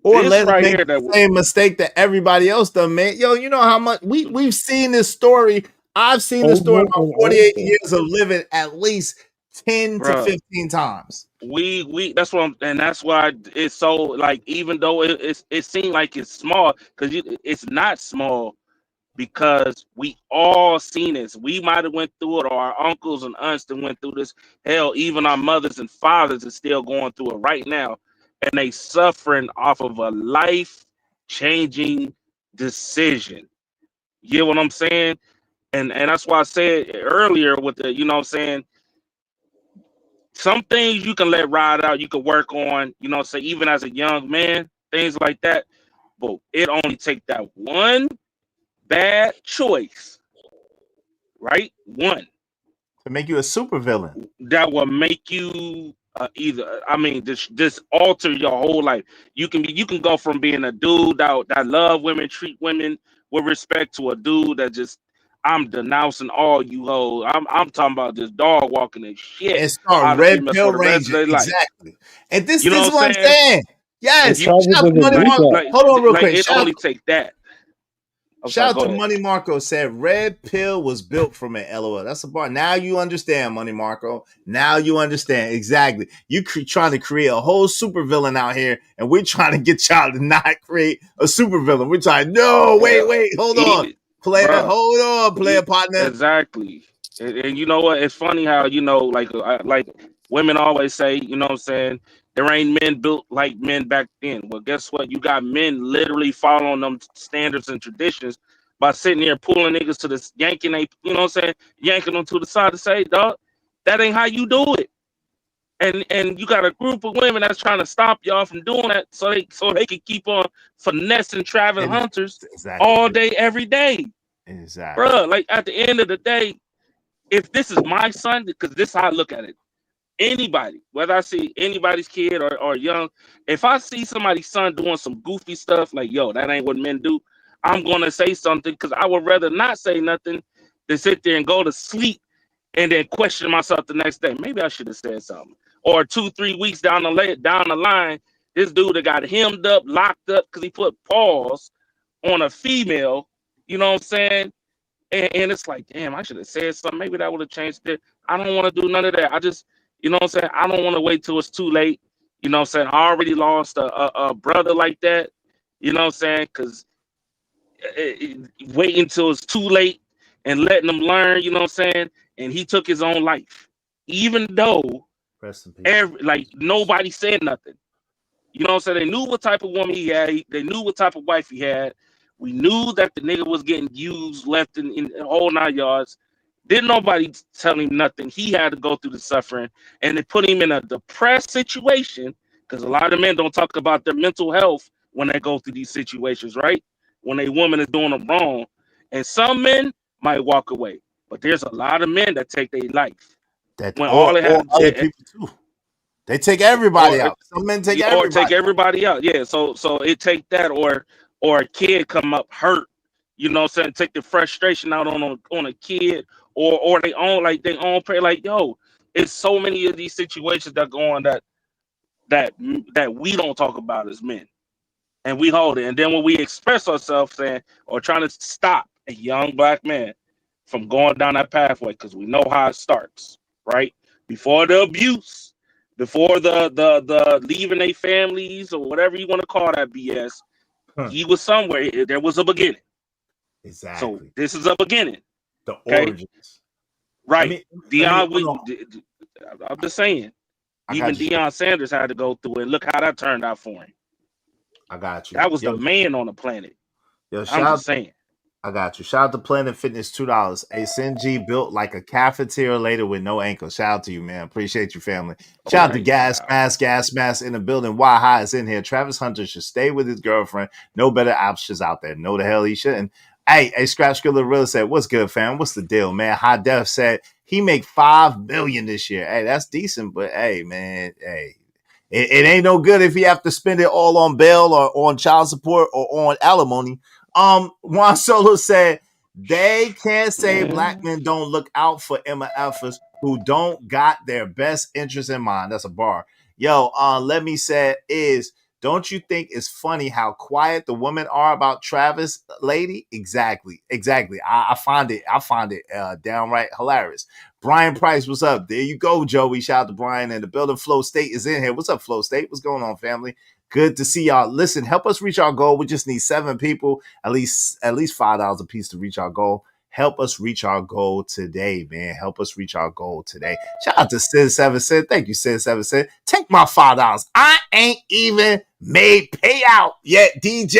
Or This let's right make here the that same mistake that everybody else done made. Yo, you know how much we've seen this story. I've seen this story in my 48 years of living at least 10 to Bruh. 15 times. We that's what that's why it's so, like, even though it seemed like it's small, because it's not small, because we all seen this. We might have went through it, or our uncles and aunts that went through this. Hell, even our mothers and fathers are still going through it right now, and they suffering off of a life-changing decision. You get what I'm saying? And that's why I said earlier with the, you know what I'm saying, some things you can let ride out, you can work on, you know, say even as a young man, things like that. But it only take that one bad choice, right? One to make you a supervillain that will make you just alter your whole life. You can go from being a dude that love women, treat women with respect, to a dude that just, I'm denouncing all you hoes. I'm talking about this dog walking and shit. and start out of red females pill for the rest of ranging. their life. Exactly. And this You know is what I'm saying. Yes. You- Shout out to Money like- Marco. like- Hold on real like, quick. It Shout only take that. Shout go out to ahead. Money Marco, said red pill was built from an LOL. That's a bar. Now you understand, Money Marco. Now you understand. Exactly. You trying to create a whole supervillain out here, and we're trying to get y'all to not create a supervillain. We're trying, no, wait, hold on. Player, Bruh. hold on, player partner. Exactly. And you know what? It's funny how, you know, like women always say, you know what I'm saying, there ain't men built like men back then. Well, guess what? You got men literally following them standards and traditions by sitting here pulling niggas to the yanking, you know what I'm saying, yanking them to the side to say, dog, that ain't how you do it. And you got a group of women that's trying to stop y'all from doing that, so they can keep on finessing Travis Hunters all day, every day. Exactly. Bruh, like, at the end of the day, if this is my son, because this is how I look at it. Anybody, whether I see anybody's kid or young, if I see somebody's son doing some goofy stuff, like, yo, that ain't what men do, I'm gonna say something, because I would rather not say nothing than sit there and go to sleep and then question myself the next day. Maybe I should have said something. Or 2-3 weeks down the line, this dude that got hemmed up, locked up because he put paws on a female, you know what I'm saying? And it's like, damn, I should have said something. Maybe that would have changed it. I don't want to do none of that. I just, you know what I'm saying? I don't want to wait till it's too late. You know what I'm saying? I already lost a brother like that. You know what I'm saying? Because waiting until it's too late and letting them learn, you know what I'm saying? And he took his own life. Even though nobody said nothing. You know what I'm saying? They knew what type of woman he had. They knew what type of wife he had. We knew that the nigga was getting used left in all 9 yards. Didn't nobody tell him nothing. He had to go through the suffering, and it put him in a depressed situation, because a lot of men don't talk about their mental health when they go through these situations, right? When a woman is doing them wrong. And some men might walk away, but there's a lot of men that take their life. Or other people too. They take everybody out. Some men take everybody. Or take everybody out. Yeah. So it take that, or a kid come up hurt, you know what I'm saying, take the frustration out on a kid, or they own pray, like, yo, it's so many of these situations that go on that we don't talk about as men. And we hold it. And then when we express ourselves saying, or trying to stop a young black man from going down that pathway, because we know how it starts, right? Before the abuse, before the leaving their families, or whatever you want to call that BS, he was somewhere. There was a beginning. Exactly. So this is a beginning. The origins. Right. I'm just saying. Even Deion Sanders had to go through it. Look how that turned out for him. I got you. That was the man on the planet. Yo, I'm just saying. I got you. Shout out to Planet Fitness, $2. A Sinji built like a cafeteria later with no ankle. Shout out to you, man. Appreciate you, family. Shout out to Gas Mask in the building. Why High is in here. Travis Hunter should stay with his girlfriend. No better options out there. No, the hell he shouldn't. Hey, Scratch Skiller Real said, what's good, fam? What's the deal, man? High Def said he make $5 million this year. Hey, that's decent, but hey, man, hey. It ain't no good if you have to spend it all on bail or on child support or on alimony. Juan Solo said they can't say black men don't look out for MFers who don't got their best interest in mind. That's a bar. Yo, let me say is, don't you think it's funny how quiet the women are about Travis, lady? Exactly. I find it downright hilarious. Brian Price, what's up? There you go, Joey. Shout out to Brian and the building. Flow State is in here. What's up, Flow State? What's going on, family? Good to see y'all. Listen, help us reach our goal. We just need 7 people, at least $5 a piece to reach our goal. Help us reach our goal today, man. Help us reach our goal today. Shout out to Sid7 Sid. Thank you, Sid7 Sid. Take my $5. I ain't even made payout yet, DJ.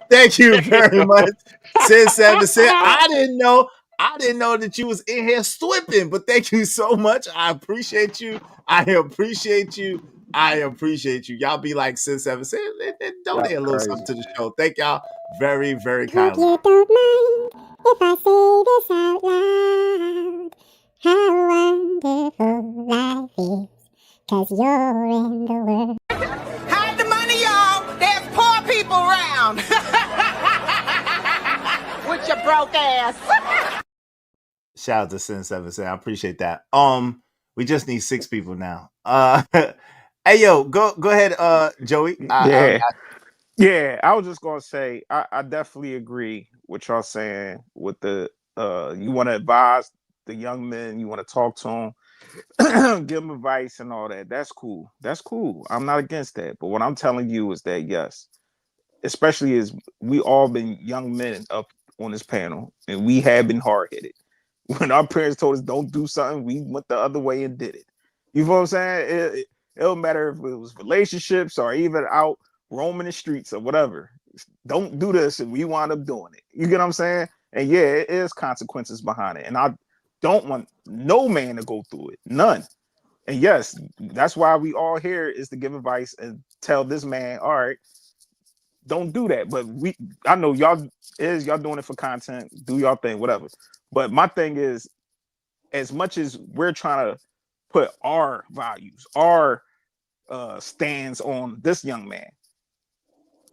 Thank you very much, Sid7 Sid. I didn't know that you was in here slipping, but thank you so much. I appreciate you. Y'all be like Sid7 Sid. Donate a little something to the show. Thank y'all very, very kindly. Hope you don't mind if I say this out loud. How wonderful life is, 'cause you're in the world. Hide the money, y'all. There's poor people around. With your broke ass. Shout out to Sin7 Sin. I appreciate that. We just need 6 people now. Hey yo, go ahead, Joey. Yeah, I was just gonna say I definitely agree with y'all saying with the you want to advise the young men, you want to talk to them, give them advice and all that. That's cool. I'm not against that. But what I'm telling you is that yes, especially as we all been young men up on this panel, and we have been hard-headed. When our parents told us don't do something, we went the other way and did it. You know what I'm saying? It don't matter if it was relationships or even out roaming the streets or whatever. Don't do this, and we wind up doing it. You get what I'm saying? And yeah, it is consequences behind it. And I don't want no man to go through it. None. And yes, that's why we all here is to give advice and tell this man, all right, don't do that. But I know y'all doing it for content, do y'all thing, whatever. But my thing is, as much as we're trying to put our values, our stands on this young man,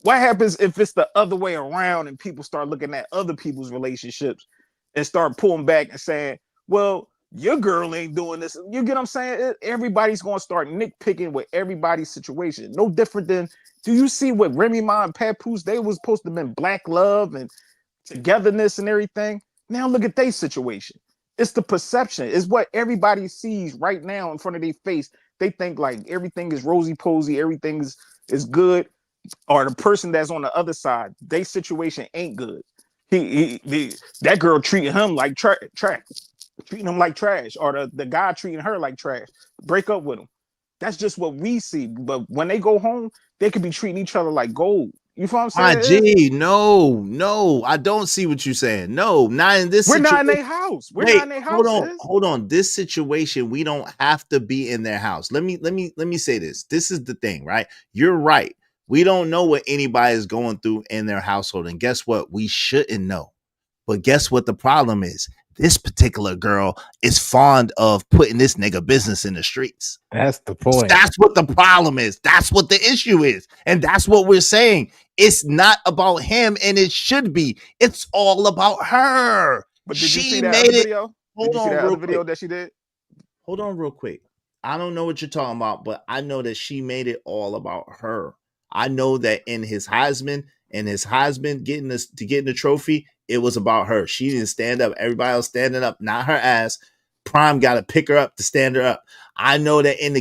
what happens if it's the other way around and people start looking at other people's relationships and start pulling back and saying, well, your girl ain't doing this. You get what I'm saying? Everybody's going to start nitpicking with everybody's situation. No different than, do you see what Remy Ma and Papoose, they was supposed to have been black love and togetherness and everything. Now look at their situation. It's the perception. It's what everybody sees right now in front of their face. They think like everything is rosy posy, everything is good. Or the person that's on the other side, their situation ain't good. That girl treating him like trash, treating him like trash, or the guy treating her like trash. Break up with him. That's just what we see. But when they go home, they could be treating each other like gold. You know what I'm saying? No, I don't see what you're saying. No, not in this situation. We're not in their house. Not in their house. Hold on. This situation, we don't have to be in their house. Let me say this. This is the thing, right? You're right. We don't know what anybody is going through in their household. And guess what? We shouldn't know. But guess what the problem is? This particular girl is fond of putting this nigga business in the streets. That's the point. That's what the problem is. That's what the issue is. And that's what we're saying. It's not about him, and it should be. It's all about her. But did you see that other video? Did you see that other video that she did? Hold on real quick. I don't know what you're talking about, but I know that she made it all about her. I know that in his Heisman getting the trophy, it was about her. She didn't stand up. Everybody else standing up, not her ass. Prime got to pick her up to stand her up. I know that in the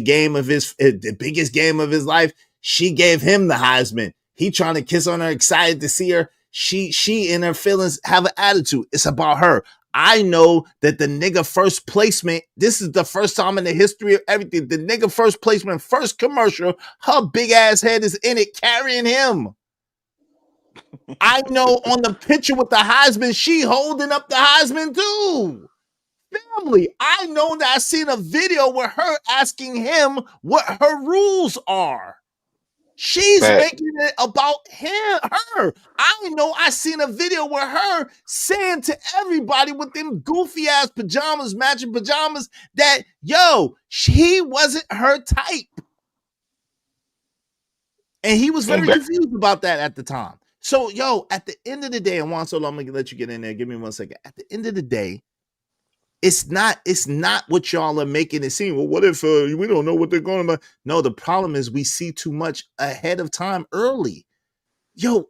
biggest game of his life, she gave him the Heisman. He trying to kiss on her, excited to see her. She in her feelings have an attitude. It's about her. I know that the nigga first placement, this is the first time in the history of everything, the nigga first placement, first commercial, her big ass head is in it carrying him. I know on the picture with the Heisman, she holding up the Heisman too. Family, I know that I seen a video with her asking him what her rules are. She's making it about her. I know I seen a video with her saying to everybody with them goofy ass pajamas, matching pajamas, that he wasn't her type. And he was very confused about that at the time. So, at the end of the day, and Juan Solo, I'm gonna let you get in there. Give me 1 second. At the end of the day, it's not what y'all are making it seem. Well, what if we don't know what they're going about? No, the problem is we see too much ahead of time early.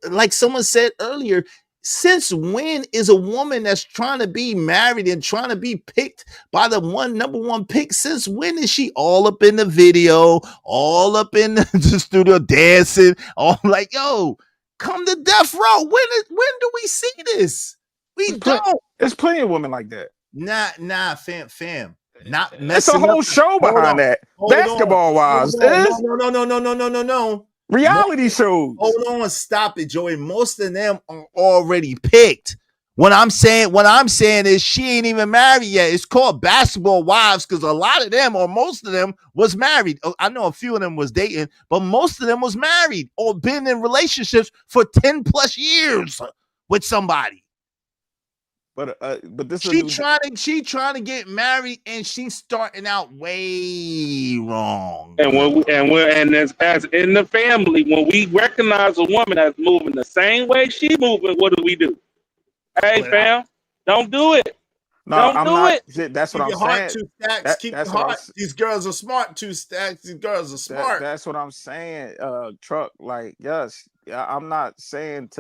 Like someone said earlier, since when is a woman that's trying to be married and trying to be picked by the number one pick? Since when is she all up in the video, all up in the studio dancing, all like, come to death row? When do we see this? We don't. There's plenty of women like that. Nah, fam. Not messing. It's a whole show behind that. Basketball wives. No. Reality shows. Hold on, stop it, Joey. Most of them are already picked. What I'm saying is she ain't even married yet. It's called Basketball Wives because a lot of them or most of them was married. I know a few of them was dating, but most of them was married or been in relationships for 10 plus years with somebody. But this she trying to get married and she's starting out way wrong. And as in the family, when we recognize a woman that's moving the same way she moving, what do? Hey, fam, don't do it. No, don't do it. That's what I'm saying. Two stacks. Keep your heart. These girls are smart. 2 stacks. These girls are smart. That's what I'm saying. Truck. Like, yes, I'm not saying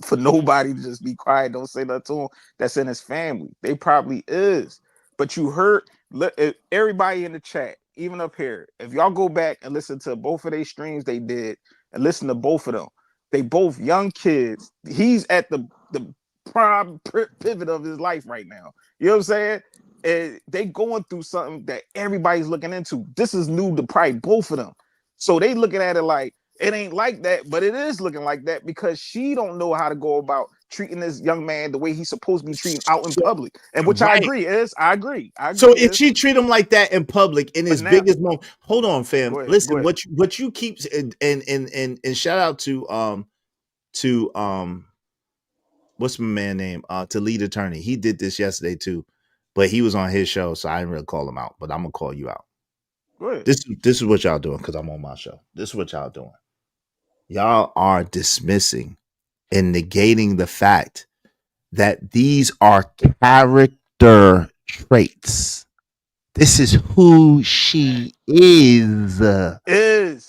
for nobody to just be quiet. Don't say nothing to him. That's in his family. They probably is. But you heard everybody in the chat, even up here. If y'all go back and listen to both of their streams they did, and listen to both of them, they both young kids. He's at the prime pivot of his life right now. You know what I'm saying? And they going through something that everybody's looking into. This is new to probably both of them. So they looking at it like it ain't like that, but it is looking like that because she don't know how to go about treating this young man the way he's supposed to be treated out in public. And which I agree. So if she treat him like that in public in his biggest moment, hold on, fam. Listen, what you keep and shout out to what's my man name? To lead attorney. He did this yesterday too, but he was on his show, so I didn't really call him out. But I'm gonna call you out. Go ahead. This is what y'all doing because I'm on my show. This is what y'all doing. Y'all are dismissing and negating the fact that these are character traits. This is who she is.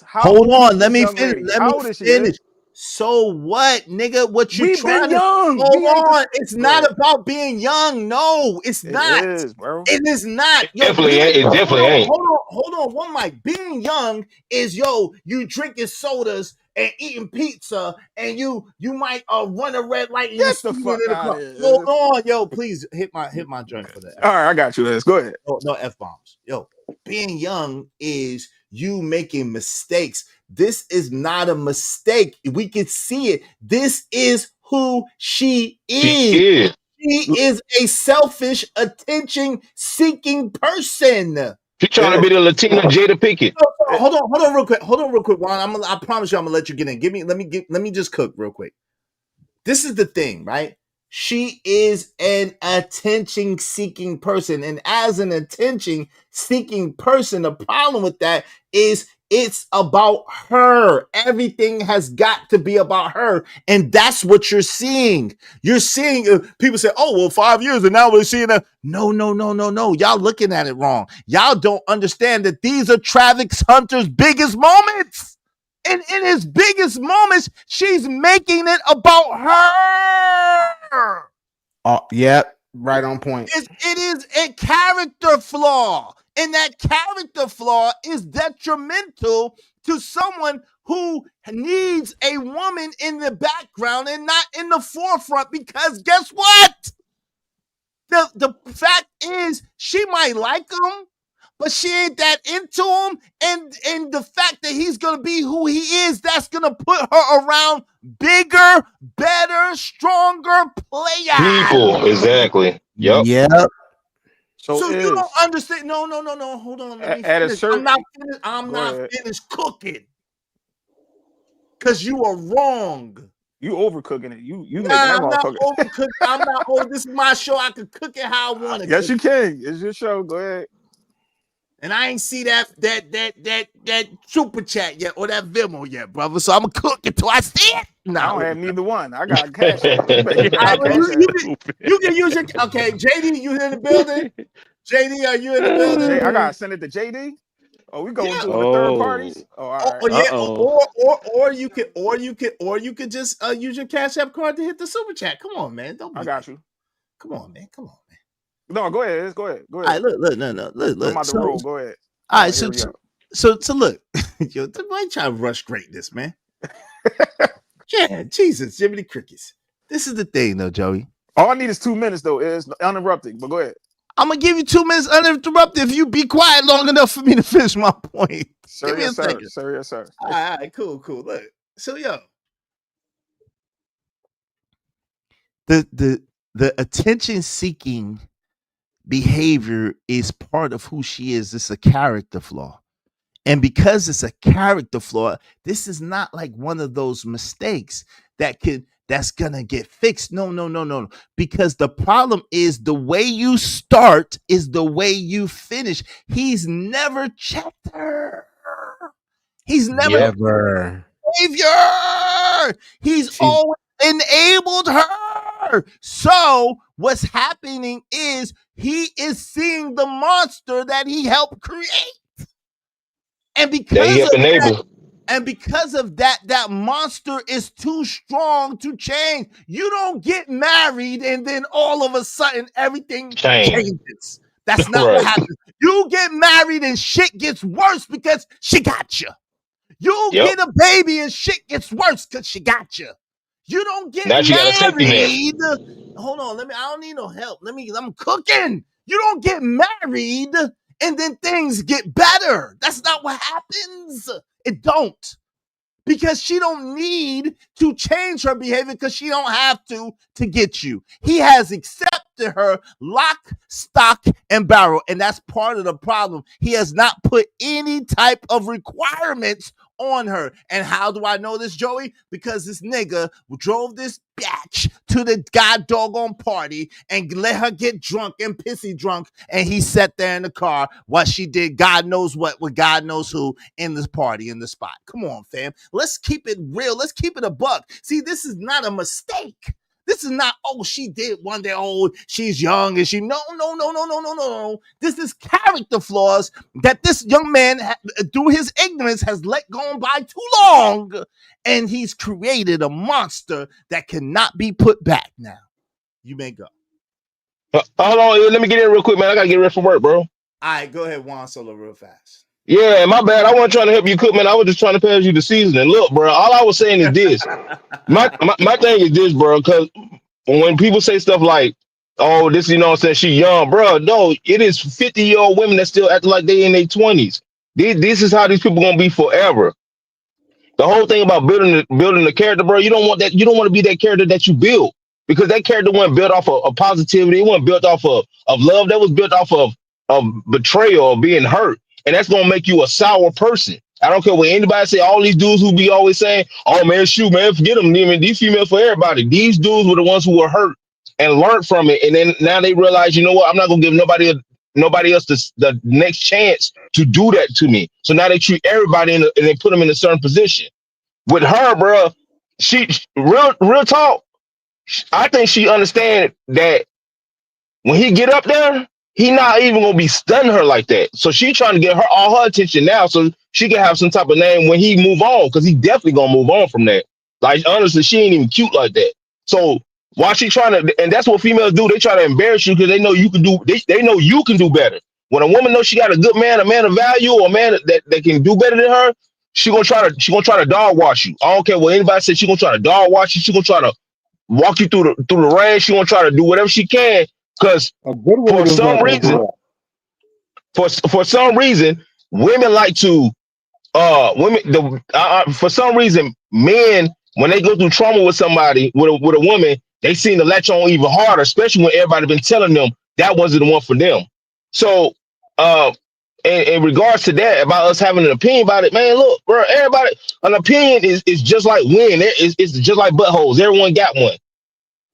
Hold on, let me finish. So what, nigga? What you trying to hold on? It's not about being young. No, it's not. It is, bro. It is not. It definitely ain't. Hold on. One mic. Being young is you drinking sodas and eating pizza, and you might run a red light. And Get the fuck out of here. Hold on, please hit my joint for that. All right, I got you. Let's go ahead. No F-bombs. Being young is you making mistakes. This is not a mistake. We can see it. This is who she is. She is a selfish, attention-seeking person. She's trying to be the Latina Jada Pinkett. Hold on real quick, Juan. I promise you I'm gonna let you get in. Let me just cook real quick. This is the thing, right? She is an attention-seeking person. And as an attention-seeking person, the problem with that is it's about her. Everything has got to be about her. And that's what you're seeing. You're seeing people say, oh, well, 5 years and now we're seeing that. No. Y'all looking at it wrong. Y'all don't understand that these are Travis Hunter's biggest moments. And in his biggest moments, she's making it about her. Oh, yeah, right on point. It is a character flaw. And that character flaw is detrimental to someone who needs a woman in the background and not in the forefront. Because guess what? The fact is, she might like him, but she ain't that into him. And the fact that he's gonna be who he is, that's gonna put her around bigger, better, stronger players. People, exactly. Yep. So you is don't understand. No. Hold on. Let me at a finish. certain. I'm Go not ahead. finished cooking. Cause you are wrong. You overcooking it. You Nah, making that I'm not motherfucker. overcooking. I'm not over. This is my show. I can cook it how I want to. Yes, you can. It's your show. Go ahead. And I ain't see that super chat yet or that Venmo yet, brother. So I'm gonna cook it till I see it. I Nah, don't have neither one. I got cash app. You better get my cash app. you can use your okay. JD, you in the building? JD, are you in the building? I gotta send it to JD. Oh, we going through the third parties. Oh, all right. Or you could just use your Cash App card to hit the super chat. Come on, man. Don't be I got you. Come on, man. No, go ahead. Go ahead. All right, look. I'm about to roll. Go ahead. All right, so look, yo, why try to rush greatness, man? Yeah, Jesus, Jiminy Crickets. This is the thing, though, Joey. All I need is 2 minutes, though. It's uninterrupted. But go ahead. I'm gonna give you 2 minutes uninterrupted if you be quiet long enough for me to finish my point. Sir, Give me yes, a second. Sir, yes, sir. All right, cool. Look, so yo, the attention-seeking behavior is part of who she is. It's a character flaw. And because it's a character flaw, this is not like one of those mistakes that's gonna get fixed. No. Because the problem is the way you start is the way you finish. He's never checked her. He's never behavior. He's always enabled her. So what's happening is he is seeing the monster that he helped create. And because of that, that monster is too strong to change. You don't get married and then all of a sudden everything changes. That's not what happens. You get married and shit gets worse because she got you. You get a baby and shit gets worse because she got you. You don't get married. Hold on, I don't need no help. I'm cooking. You don't get married and then things get better. That's not what happens. It don't. Because she don't need to change her behavior because she don't have to get you. He has accepted her lock, stock, and barrel. And that's part of the problem. He has not put any type of requirements on her. And how do I know this, Joey? Because this nigga drove this bitch to the god doggone party and let her get drunk and pissy drunk. And he sat there in the car while she did God knows what with God knows who in this party, in the spot. Come on, fam. Let's keep it real. Let's keep it a buck. See, this is not a mistake. This is not, oh, she did one day, oh, she's young and she, no. This is character flaws that this young man, through his ignorance, has let go by too long. And he's created a monster that cannot be put back now. You may go. Hold on, let me get in real quick, man. I gotta get ready for work, bro. All right, go ahead, Juan Solo, real fast. Yeah, my bad. I wasn't trying to help you cook, man. I was just trying to pass you the seasoning. Look, bro, all I was saying is this. my thing is this, bro, because when people say stuff like, oh, this, you know what I'm saying, she young, bro, no, it is 50-year-old women that still act like they in their 20s. This is how these people gonna be forever. The whole thing about building the character, bro, you don't want that. You don't want to be that character that you build, because that character wasn't built off of positivity. It wasn't built off of love. That was built off of betrayal or being hurt. And that's gonna make you a sour person. I don't care what anybody say. All these dudes who be always saying, "Oh man, shoot, man, forget them." I mean, these females for everybody. These dudes were the ones who were hurt and learned from it, and then now they realize, you know what? I'm not gonna give nobody else the next chance to do that to me. So now they treat everybody and they put them in a certain position. With her, bro, she real talk. I think she understands that when he get up there, he not even gonna be stunning her like that. So she trying to get all her attention now, so she can have some type of name when he move on, because he definitely gonna move on from that. Like, honestly, she ain't even cute like that. So why she trying to? And that's what females do. They try to embarrass you because they know you can do. They know you can do better. When a woman knows she got a good man, a man of value, or a man that can do better than her, she gonna try to dog wash you. I don't care what anybody says. She gonna try to dog wash you. She gonna try to walk you through the rain. She gonna try to do whatever she can. Because for some reason, For some reason, women like to for some reason, men when they go through trauma with somebody with a woman, they seem to latch on even harder, especially when everybody been telling them that wasn't the one for them. So in regards to that, about us having an opinion about it, man, look, bro, everybody, an opinion is just like wind. It's just like buttholes. Everyone got one.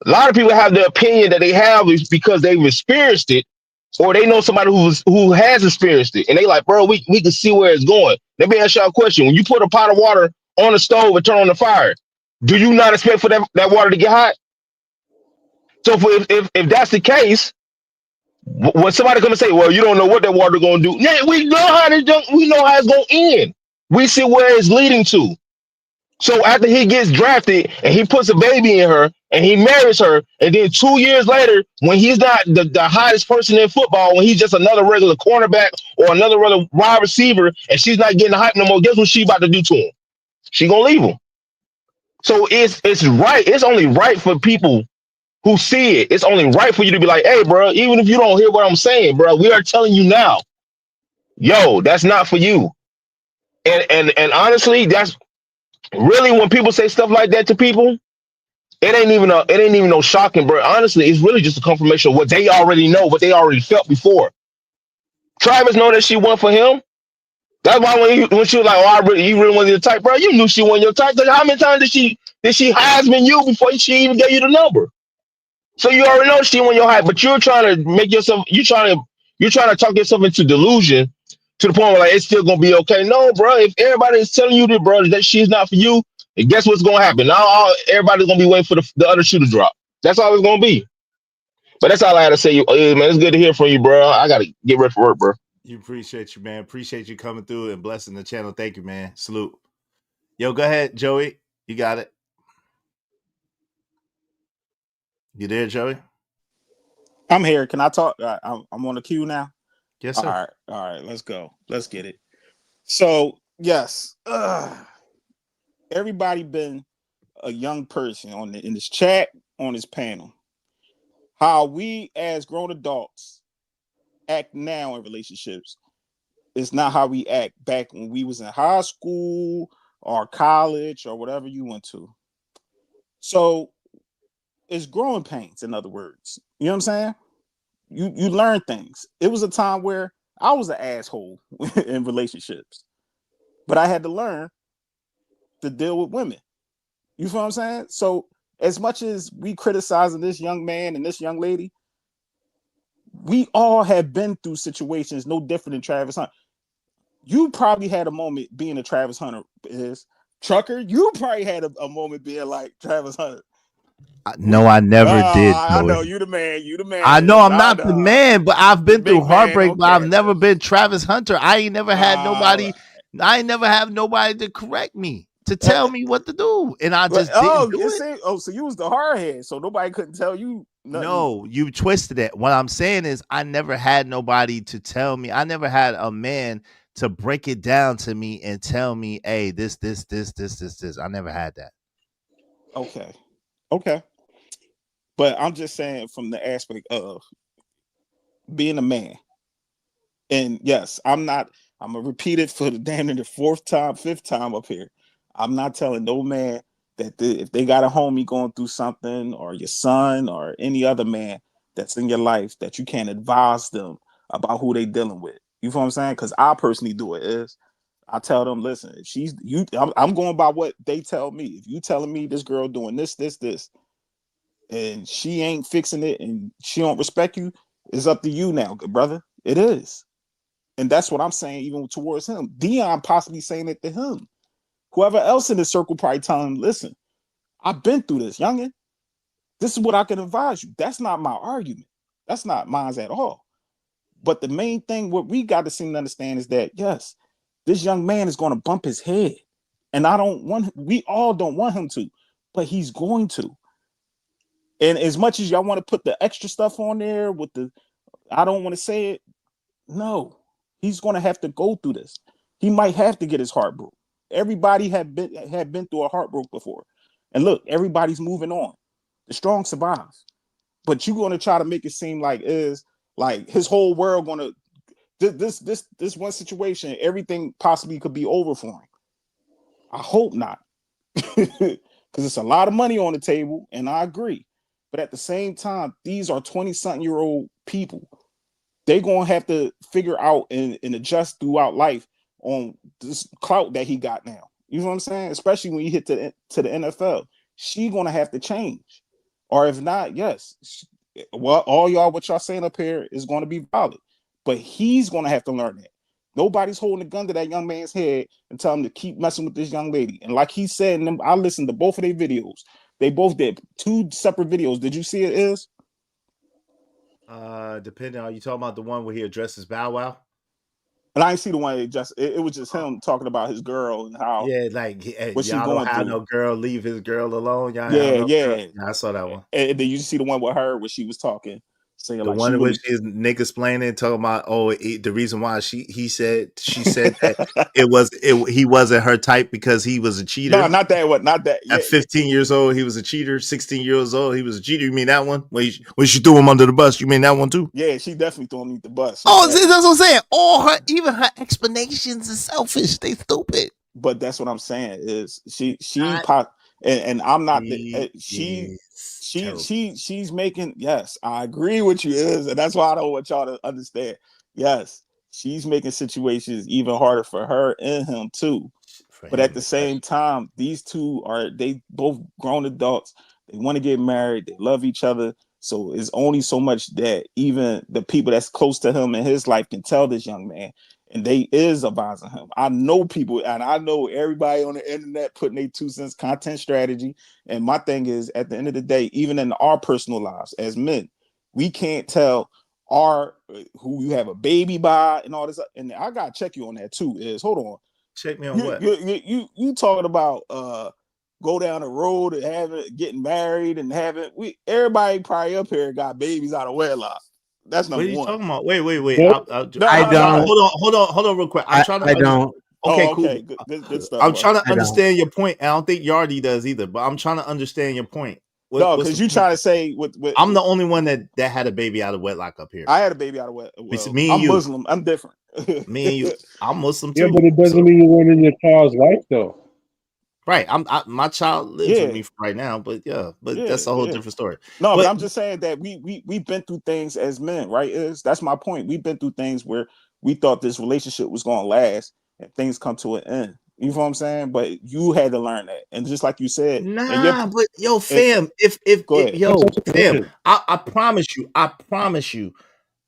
A lot of people have the opinion that they have is because they've experienced it, or they know somebody who has experienced it, and they like, bro, we can see where it's going. Let me ask y'all a question. When you put a pot of water on the stove and turn on the fire, do you not expect for that water to get hot? So if that's the case, when somebody come and say, well, you don't know what that water gonna do, yeah, we know how it's gonna end. We see where it's leading to. So after he gets drafted and he puts a baby in her and he marries her, and then 2 years later, when he's not the hottest person in football, when he's just another regular cornerback or another wide receiver, and she's not getting the hype no more, guess what she about to do to him? She gonna leave him. So it's right. It's only right for people who see it. It's only right for you to be like, hey, bro, even if you don't hear what I'm saying, bro, we are telling you now, yo, that's not for you. And honestly, that's really when people say stuff like that to people, it ain't even no shocking, bro. Honestly, it's really just a confirmation of what they already know, what they already felt before. Travis know that she went for him. That's why when she was like, oh, you really wasn't your type, bro. You knew she wasn't your type. How many times did she Heisman you before she even gave you the number? So you already know she wasn't your height, but you're trying to make yourself, you're trying to talk yourself into delusion to the point where like it's still gonna be okay. No, bro. If everybody is telling you that, bro, that she's not for you, and guess what's gonna happen? Now everybody's gonna be waiting for the other shoe to drop. That's all it's gonna be. But that's all I had to say. Man, it's good to hear from you, bro. I gotta get ready for work, bro. You appreciate you, man. Appreciate you coming through and blessing the channel. Thank you, man. Salute. Yo, go ahead, Joey. You got it. You there, Joey? I'm here. Can I talk? I'm on the queue now. Yes, sir. All right. Let's go. Let's get it. So yes, everybody been a young person in this chat, on this panel. How we as grown adults act now in relationships is not how we act back when we was in high school or college or whatever you went to. So it's growing pains, in other words. You know what I'm saying? You learn things. It was a time where I was an asshole in relationships, but I had to learn to deal with women. You feel what I'm saying? So as much as we criticizing this young man and this young lady, we all have been through situations no different than Travis Hunter. You probably had a moment being a Travis Hunter is Trucker. You probably had a moment being like Travis Hunter. No, I never did. I know you the man. You the man. I know I'm not the man, but I've been through heartbreak. But I've care. never been Travis Hunter. I ain't never had nobody. I ain't never have nobody to correct me, to tell me what to do, and I just didn't do it. So you was the hardhead, so nobody couldn't tell you nothing. No, you twisted it. What I'm saying is, I never had nobody to tell me. I never had a man to break it down to me and tell me, hey, this. I never had that. Okay. But I'm just saying from the aspect of being a man. And yes, I'm gonna repeat it for the damn near the fifth time up here. I'm not telling no man that if they got a homie going through something, or your son or any other man that's in your life, that you can't advise them about who they dealing with. You feel what I'm saying? Because I personally do it. I tell them, listen, if I'm going by what they tell me. If you telling me this girl doing this, and she ain't fixing it and she don't respect you, it's up to you now, good brother. It is. And that's what I'm saying, even towards him. Dion possibly saying it to him. Whoever else in the circle probably telling him, listen, I've been through this, youngin'. This is what I can advise you. That's not my argument. That's not mine at all. But the main thing, what we got to seem to understand is that, yes, this young man is going to bump his head. And we all don't want him to, but he's going to. And as much as y'all want to put the extra stuff on there with I don't want to say it. No, he's going to have to go through this. He might have to get his heart broke. Everybody had been through a heartbreak before. And look, everybody's moving on. The strong survive. But you're going to try to make it seem like his whole world going to this one situation, everything possibly could be over for him. I hope not, because it's a lot of money on the table, and I agree. But at the same time, these are 20-something-year-old people. They're gonna have to figure out and adjust throughout life on this clout that he got now. You know what I'm saying? Especially when you hit to the NFL, she gonna have to change, or if not, yes, well, all y'all what y'all saying up here is going to be valid, but he's gonna have to learn that. Nobody's holding a gun to that young man's head and tell him to keep messing with this young lady. And like he said, I listened to both of their videos. They both did 2 separate videos. Did you see it? Is depending on you talking about the one where he addresses Bow Wow. And I didn't see the one. It was just him talking about his girl and how like what she y'all going don't have through. No girl, leave his girl alone. Y'all Yeah, have no yeah. girl. I saw that one. And then you see the one with her where she was talking, saying The like one she in really, which his nigga explaining, talking about the reason why she said that he wasn't her type because he was a cheater. No, not that one, not that. At 15 years old, he was a cheater. 16 years old, he was a cheater. You mean that one? When she threw him under the bus, you mean that one too? Yeah, she definitely threw him under the bus. That's what I'm saying. Even her explanations are selfish. They stupid. But that's what I'm saying is and I'm not she's making, yes, I agree with you, is, and that's why I don't want y'all to understand. Yes, she's making situations even harder for her and him too. But at the same time, these two they both grown adults. They want to get married. They love each other. So it's only so much that even the people that's close to him in his life can tell this young man, and they is advising him. I know people, and I know everybody on the internet putting their 2 cents content strategy. And my thing is, at the end of the day, even in our personal lives as men, we can't tell who you have a baby by and all this. And I gotta check you on that too. Is hold on. Check me on what? You talking about go down the road and getting married and everybody probably up here got babies out of wedlock. That's number one. What are you talking about? Wait. I don't. Hold on, real quick. I'm trying to. I don't. Okay, cool. Okay, good stuff. I'm trying to understand your point. I don't think Yardy does either, but I'm trying to understand your point. No, because you trying to say I'm the only one that had a baby out of wedlock up here. I had a baby out of wedlock. Well, me and I'm you. Muslim. I'm different. Me and you. I'm Muslim too. Yeah, but it doesn't mean you're ruining your child's life, though. Right. My child lives with me right now, but that's a whole different story. No, but I'm just saying that we've been through things as men, right? That's my point. We've been through things where we thought this relationship was going to last, and things come to an end. You know what I'm saying? But you had to learn that, and just like you said, but yo, fam, I promise you,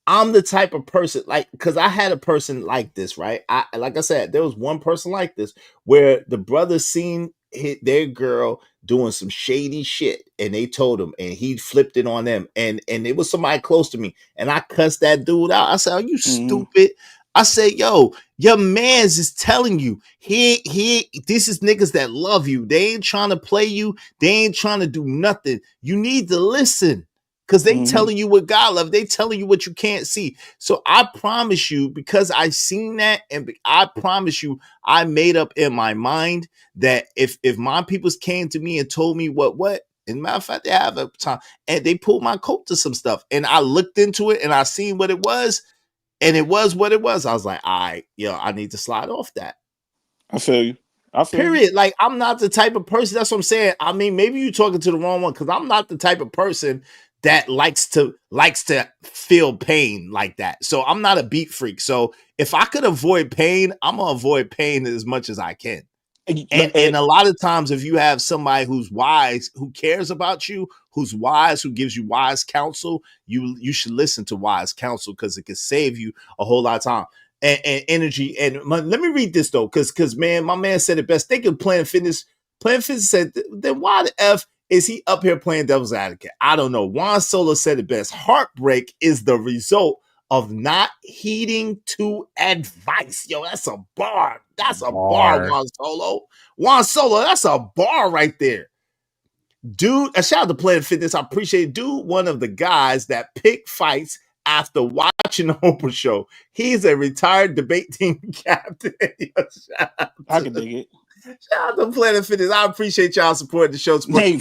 I'm the type of person, like, because I had a person like this, right? Like I said, there was one person like this where the brother seen their girl doing some shady shit, and they told him, and he flipped it on them, and it was somebody close to me, and I cussed that dude out. I said, "Are you stupid?" I said, "Yo, your man's is telling you this is niggas that love you. They ain't trying to play you. They ain't trying to do nothing. You need to listen." Because they telling you what God loves. They telling you what you can't see. So I promise you, because I seen that, and I promise you, I made up in my mind that if my peoples came to me and told me what, and matter of fact, they have a time, and they pulled my coat to some stuff, and I looked into it, and I seen what it was, and it was what it was. I was like, all right, I need to slide off that. I feel you. Period. Like, I'm not the type of person. That's what I'm saying. I mean, maybe you're talking to the wrong one, because I'm not the type of person that likes to feel pain like that. So I'm not a beat freak. So if I could avoid pain, I'm gonna avoid pain as much as I can. And a lot of times, if you have somebody who's wise, who cares about you, who's wise, who gives you wise counsel, you should listen to wise counsel, because it can save you a whole lot of time and energy. And let me read this though, because man, my man said it best. Think of Planet Fitness. Planet Fitness said, then why the F is he up here playing devil's advocate? I don't know. Juan Solo said it best. Heartbreak is the result of not heeding to advice. Yo, that's a bar. That's a bar, Juan Solo. Juan Solo, that's a bar right there. Dude, a shout out to Planet Fitness. I appreciate it. Dude, one of the guys that pick fights after watching the Oprah show. He's a retired debate team captain. I can dig it. Shout out to Planet Fitness. I appreciate y'all supporting the show. Name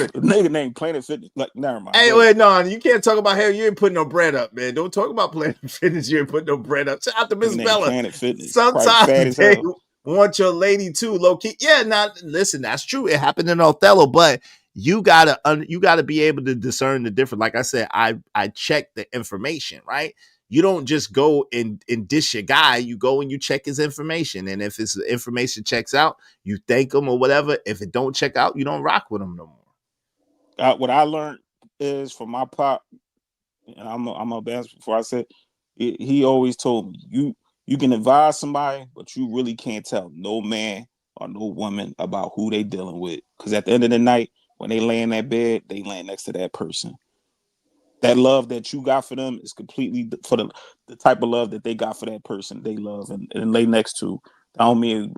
Planet Fitness. Like, never mind. Hey, wait, no, you can't talk about hair. You ain't putting no bread up, man. Don't talk about Planet Fitness. You ain't putting no bread up. Shout out to Miss Bella. Planet Fitness. Sometimes they want your lady too, low key. Yeah, now listen, that's true. It happened in Othello, but you gotta be able to discern the difference. Like I said, I check the information, right? You don't just go and dish your guy. You go and you check his information, and if his information checks out, you thank him or whatever. If it don't check out, you don't rock with him no more. What I learned is from my pop, and I'm a best before I said, he always told me, you can advise somebody, but you really can't tell no man or no woman about who they dealing with. Because at the end of the night, when they lay in that bed, they lay next to that person. That love that you got for them is completely for the type of love that they got for that person they love and lay next to. I don't mean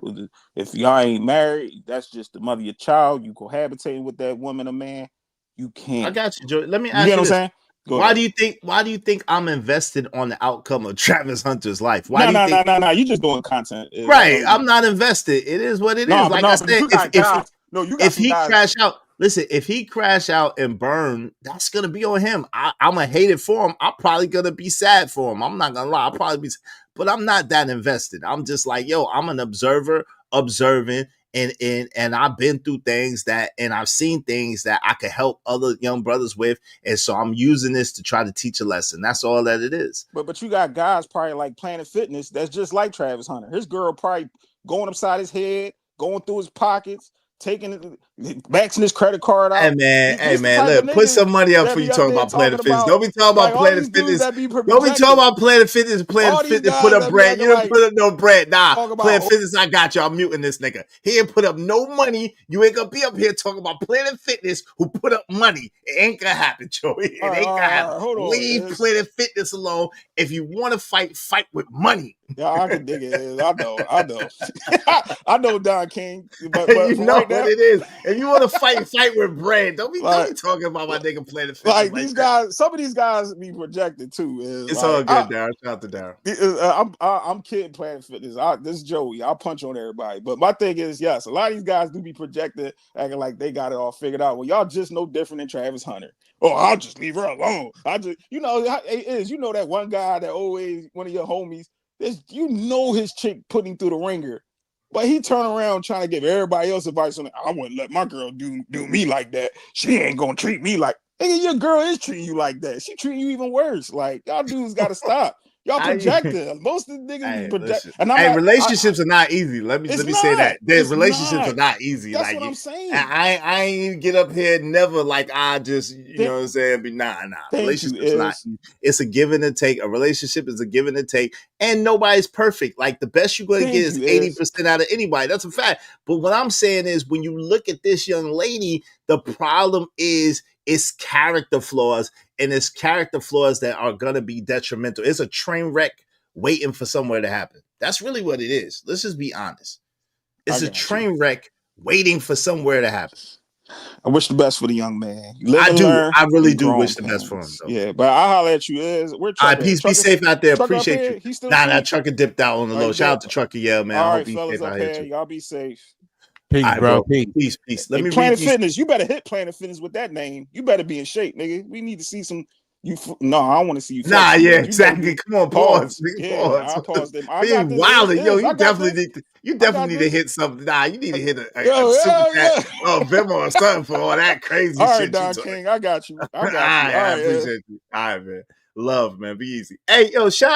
if y'all ain't married, that's just the mother of your child. You cohabitating with that woman or man, you can't. I got you, Joey. Let me ask you you know this. what I'm saying? Why do you think I'm invested on the outcome of Travis Hunter's life? No. You just doing content, right? I'm not invested. It is what it is. Like I said, if he crash out, listen. If he crash out and burn, that's gonna be on him. I'm gonna hate it for him. I'm probably gonna be sad for him. I'm not gonna lie. I'll probably be, but I'm not that invested. I'm just like, yo, I'm an observer, observing. And I've been through things and I've seen things that I could help other young brothers with. And so I'm using this to try to teach a lesson. That's all that it is. But you got guys probably like Planet Fitness that's just like Travis Hunter. His girl probably going upside his head, going through his pockets, maxing his credit card out. Hey man, look, put some money up for you talking about Planet Fitness. Don't be talking about Planet Fitness. Don't be talking about Planet Fitness. Planet Fitness put up bread. You don't put up no bread. Nah, Planet Fitness, I got you. I'm muting this nigga. He ain't put up no money. You ain't gonna be up here talking about Planet Fitness who put up money. It ain't gonna happen, Joey. It ain't gonna happen. Leave Planet Fitness alone. If you want to fight with money. Yeah, I can dig it. I know. I know Don King. But you know right what it is. If you want to fight with bread, don't be talking about my nigga Planet Fitness. Like these guys, some of these guys be projected too. It's all good, Darren. Shout out to Darren. I'm kidding, Planet Fitness. This is Joey. I'll punch on everybody. But my thing is, yes, a lot of these guys do be projected, acting like they got it all figured out. Well, y'all just no different than Travis Hunter. Oh, I'll just leave her alone. You know that one guy that always one of your homies. You know his chick putting him through the ringer, but he turn around trying to give everybody else advice on it. I wouldn't let my girl do me like that. She ain't gonna treat me like. Nigga, your girl is treating you like that. She treating you even worse. Like y'all dudes gotta stop. Y'all projecting. Most of the niggas project. Relationships are not easy. Let me say that. Relationships are not easy. That's what I'm saying. I ain't even get up here never like I just know what I'm saying. But nah. Relationships are not easy. It's a give and a take. A relationship is a give and a take, and nobody's perfect. Like the best you're gonna get is 80% out of anybody. That's a fact. But what I'm saying is, when you look at this young lady, the problem is it's character flaws, and it's character flaws that are going to be detrimental. It's a train wreck waiting for somewhere to happen. That's really what it is. Let's just be honest. It's a train wreck waiting for somewhere to happen. I wish the best for the young man. I really do wish the best for him. Though. Yeah, but I'll holler at you. All right, peace. Be safe out there. Appreciate you. Nah, Trucker dipped out on the low. Shout out to Trucker. Yeah, man. All right, fellas up here. Y'all be safe. Peace, right, bro. Peace. Let me Planet Fitness. You better hit Planet Fitness with that name. You better be in shape, nigga. We need to see some. No, I don't want to see you. Nah, yeah, exactly. Come on, pause. I pause them. Being wilding, yo. You definitely need to hit something. Nah, you need to hit a super chat or Venmo or something for all that crazy shit. All right, Don King, I got you. I appreciate you. All right, man. Love, man. Be easy. Hey, yo, shout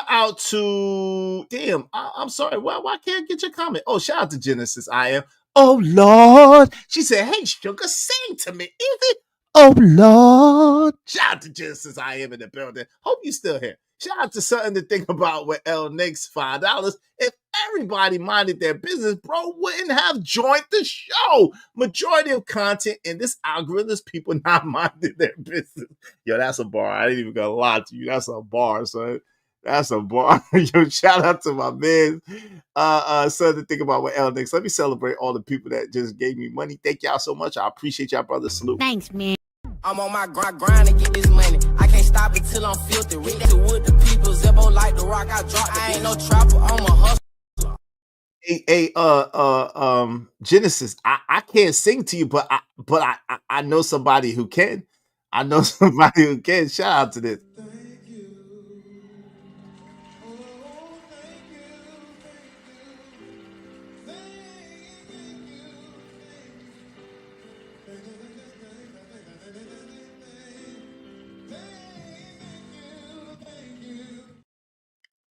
out to damn. I'm sorry. Why can't I get your comment? Oh, shout out to Genesis. I am. Oh Lord. She said, "Hey, sugar, sing to me, is it?" Oh Lord. Shout out to Genesis. I am in the building. Hope you still here. Shout out to something to think about with L Nick's $5. If everybody minded their business, bro wouldn't have joined the show. Majority of content in this algorithm is people not minding their business. Yo, that's a bar. I ain't even gonna lie to you. That's a bar, son. That's a bar. Yo, shout out to my man. Something to think about with L Nick. Let me celebrate all the people that just gave me money. Thank y'all so much. I appreciate y'all, brother. Salute. Thanks, man. I'm on my grind to get this money. I can't stop it till I'm filthy. With the people, Zebo like the rock I drop. I ain't no trapper, I'm a hustler. Genesis, I can't sing to you, but I know somebody who can. I know somebody who can. Shout out to this.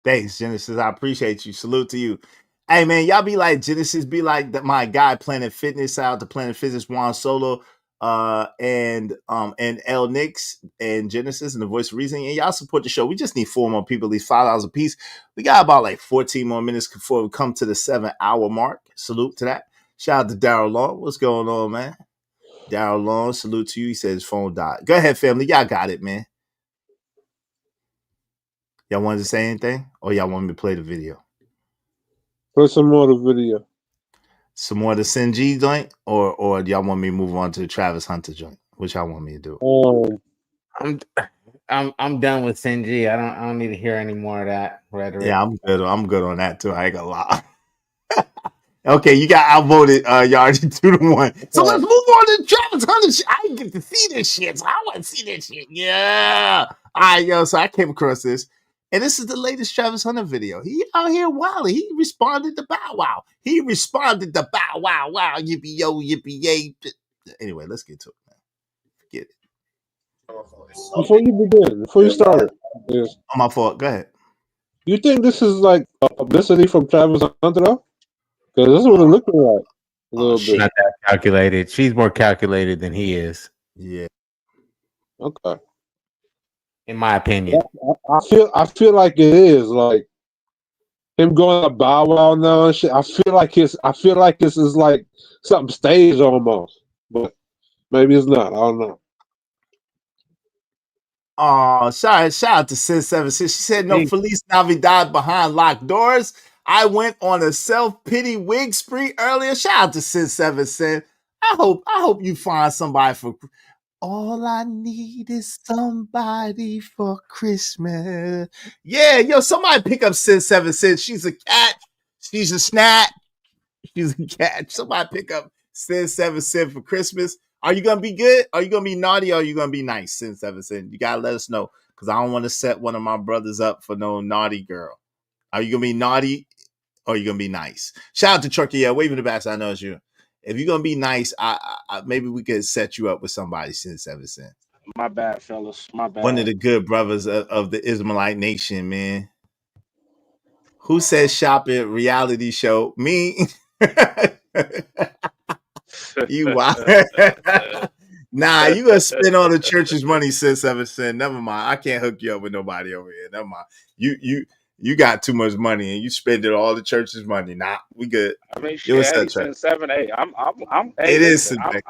Thanks, Genesis. I appreciate you. Salute to you. Hey man, y'all be like Genesis, be like my guy Planet Fitness out to Planet Fitness, Juan Solo, and L Nix and Genesis and the Voice of Reason. And y'all support the show. We just need 4 more people, at least $5 a piece. We got about like 14 more minutes before we come to the 7-hour mark. Salute to that. Shout out to Daryl Long. What's going on, man? Daryl Long, salute to you. He said his phone died. Go ahead, family. Y'all got it, man. Y'all wanted to say anything? Or y'all want me to play the video? Play some more of the video. Some more of the Sinji joint? Or y'all want me to move on to the Travis Hunter joint? Which y'all want me to do? I'm done with Sinji. I don't need to hear any more of that rhetoric. Yeah, I'm good on that too. I ain't gonna lie. Okay, you got outvoted, Yard 2-1. So let's move on to Travis Hunter shit. I didn't get to see this shit, so I want to see this shit. Yeah. All right, yo. So I came across this, and this is the latest Travis Hunter video. He out here wilding. He responded to Bow Wow. Yippee yo, yippee yay. Anyway, let's get to it, man. Forget it. Before you begin, before you start, Oh, my fault. Go ahead. You think this is like a publicity from Travis Hunter though? Because this is what it looking like a little bit. Not that calculated. She's more calculated than he is. Yeah. Okay. In my opinion. I feel like it is like him going to Bow Wow now and shit. I feel like this is like something staged almost, but maybe it's not. I don't know. Oh, shout out to Sin 76. She said, "No, Feliz Navidad behind locked doors. I went on a self-pity wig spree earlier." Shout out to Sin 76. I hope you find somebody for. All I need is somebody for Christmas. Yeah, yo, somebody pick up Sin 76. She's a cat. She's a snap. She's a cat. Somebody pick up Sin 76 for Christmas. Are you gonna be good? Are you gonna be naughty? Or are you gonna be nice? Sin 77. You gotta let us know because I don't want to set one of my brothers up for no naughty girl. Are you gonna be naughty or are you gonna be nice? Shout out to Chucky. Yeah, waving the back. I know it's you. If you're gonna be nice, I maybe we could set you up with somebody. Sin 77. My bad, fellas. My bad. One of the good brothers of the Israelite nation, man. Who says shop at reality show? Me. You wild. Nah, you gonna spend all the church's money, Sin 77. Never mind. I can't hook you up with nobody over here. Never mind. You got too much money and you spend it all the church's money. Nah, we good. I mean, shit, hey, since 7, 8. Hey, it listen, is.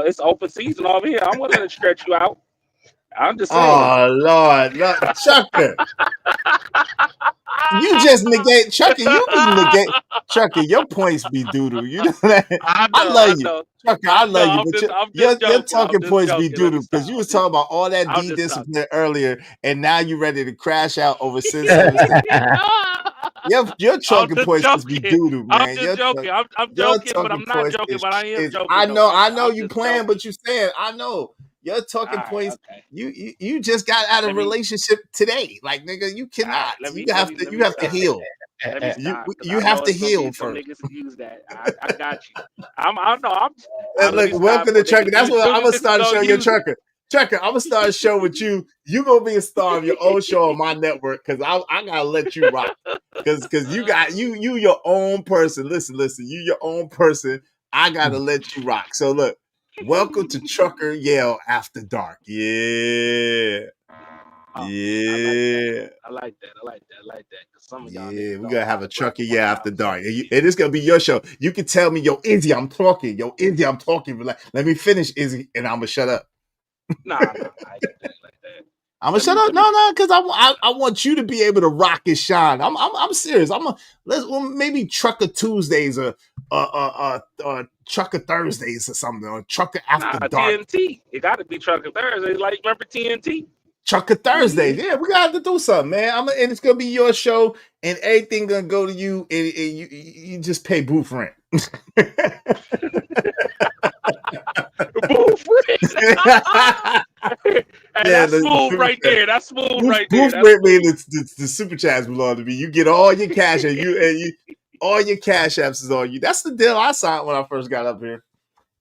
It's open season over here. I'm willing to stretch you out. I'm just saying. Oh Lord, Chucker. You just negate Chucky. You be negate Chucky. Your points be doodle. You know that. I love you, Chucky. I love you, but your talking points be doodle because you was talking about all that D discipline earlier, and now you ready to crash out over Sin 77. Your talking points must be doodle, man. I'm just joking. I'm joking, but I'm not joking. But I am joking. I know you playing, but you saying I know. Your talking points, okay. You just got out of relationship today. Like, nigga, you cannot. You have to heal. You have to heal first. Niggas use that. I got you. I'm look, welcome to Trucker. That's what I'm gonna start a show your Trucker. Trucker, I'm gonna start a show with you. You gonna be a star of your own show on my network because I gotta let you rock. Because you got you your own person. Listen, you your own person. I gotta let you rock. So look. Welcome to Trucker Yale After Dark. Yeah. Yeah. I like that. Some of y'all we're gonna have a Trucker Yale After Dark. And it's gonna be your show. You can tell me, yo, Izzy, I'm talking. Let me finish, Izzy, and I'm gonna shut up. Nah, I ain't gonna do that like that. I'm gonna shut up. No, because I want you to be able to rock and shine. I'm serious. Let's maybe Trucker Tuesdays or Trucker Thursdays or something, or Trucker After Dark. TNT. It got to be Trucker Thursdays. Like, remember TNT? Trucker Thursday. Yeah, we got to do something, man. And it's gonna be your show, and everything gonna go to you, and you just pay booth rent. Booth rent. Hey, that's smooth right there. That's smooth right there. Booth rent means the super chats belong to me. You get all your cash, and you all your cash apps is on you. That's the deal I signed when I first got up here.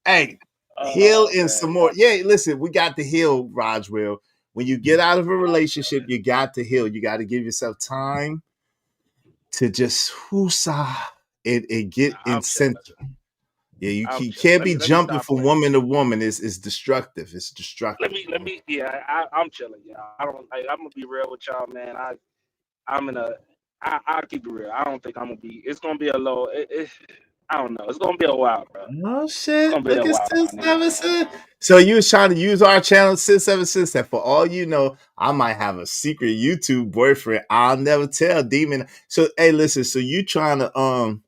Hey, heal and some more. Yeah, listen, we got to heal, Roswell. When you get out of a relationship, you got to heal. You got to give yourself time to just whoosah and get incentive. Yeah, you can't be jumping from woman to woman. It's destructive. It's destructive. Let me. Yeah, I'm chilling, y'all. I'm gonna be real with y'all, man. I'll keep it real. I don't think I'm gonna be. It's gonna be a low. I don't know. It's gonna be a while, bro. Oh shit! Look at Sis7Sis. So you was trying to use our channel, Sis7Sis. That for all you know, I might have a secret YouTube boyfriend. I'll never tell, demon. So hey, listen. So you trying to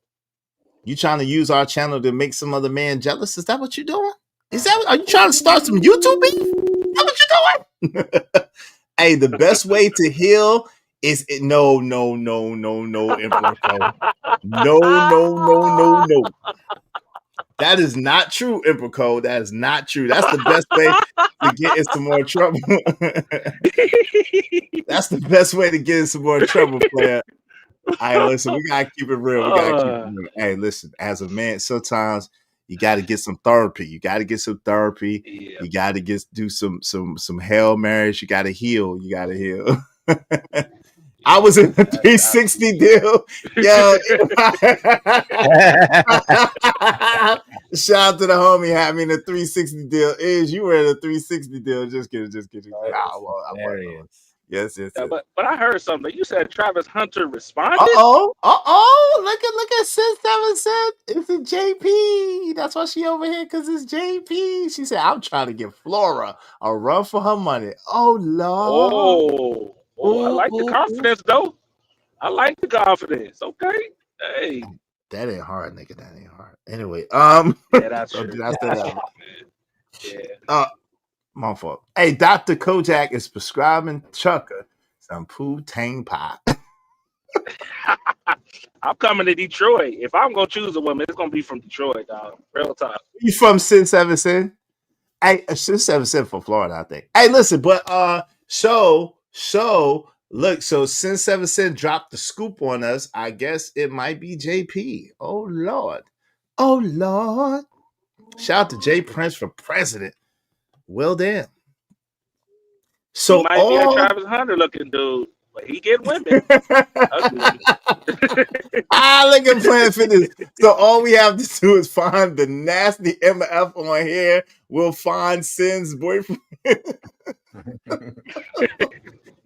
use our channel to make some other man jealous? Is that what you're doing? Are you trying to start some YouTube beef? Is that what you're doing? Hey, the best way to heal is no, Emperor Code. No. That is not true, Emperor Code. That is not true. That's the best way to get in some more trouble. That's the best way to get in some more trouble, player. All right, listen, we gotta keep it real. Hey, listen, as a man, sometimes you gotta get some therapy. You gotta get some therapy. Yeah. You gotta do some Hail Marys. You gotta heal. I was in the 360 deal. Yo. Shout out to the homie had me in the 360 deal. You were in the 360 deal. Just kidding. Yes. Yeah, but I heard something. You said Travis Hunter responded. Look at Sis7Sis. It's a JP. That's why she over here, because it's JP. She said, I'm trying to give Flora a run for her money. Oh Lord. I like the confidence though. I like the confidence. Okay. Hey. That ain't hard, nigga. That ain't hard. Anyway, yeah, that's true. Yeah. My fault. Hey, Dr. Kojak is prescribing Chucker some Poo-Tang pie. I'm coming to Detroit. If I'm gonna choose a woman, it's gonna be from Detroit, dog. Real talk. You from Sin7Sin? Hey, Sin7Sin from Florida, I think. Hey, listen, but so look, so Sin7Sin dropped the scoop on us. I guess it might be JP. Oh Lord. Shout out to Jay Prince for president. Well, damn. So he might be a Travis Hunter looking dude, but he get women. Look at Planet Fitness. So all we have to do is find the nasty MF on here. We'll find Sin's boyfriend.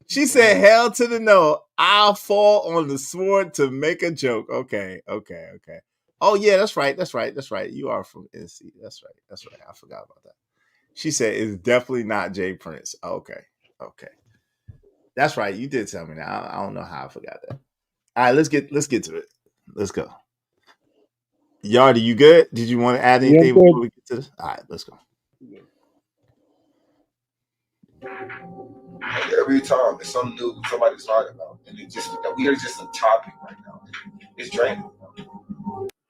She said, hell to the no. I'll fall on the sword to make a joke. Okay. Oh, yeah, that's right. You are from NC. That's right. I forgot about that. She said it's definitely not Jay Prince. Okay. That's right. You did tell me that. I don't know how I forgot that. All right, let's get to it. Let's go. Yardy, you good? Did you want to add anything before we get to this? All right, let's go. Every time there's something new somebody's talking about, and we are just a topic right now. It's draining.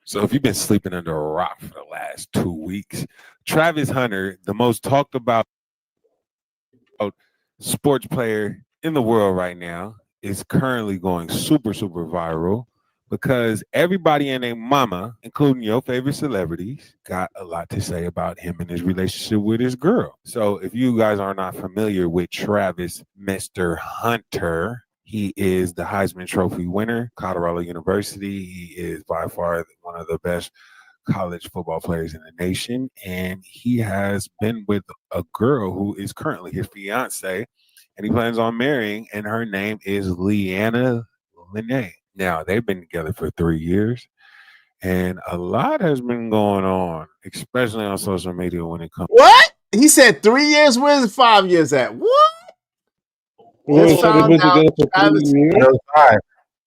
So if you've been sleeping under a rock for the last 2 weeks, Travis Hunter, the most talked about sports player in the world right now, is currently going super viral because everybody and their mama, including your favorite celebrities, got a lot to say about him and his relationship with his girl. So if you guys are not familiar with Travis Mr. Hunter, he is the Heisman Trophy winner, Colorado University. He is by far one of the best college football players in the nation. And he has been with a girl who is currently his fiance, and he plans on marrying, and her name is Leanna Lene. Now, they've been together for 3 years, and a lot has been going on, especially on social media when it comes. What? He said 3 years? Where's 5 years at? What? Just found out Travis.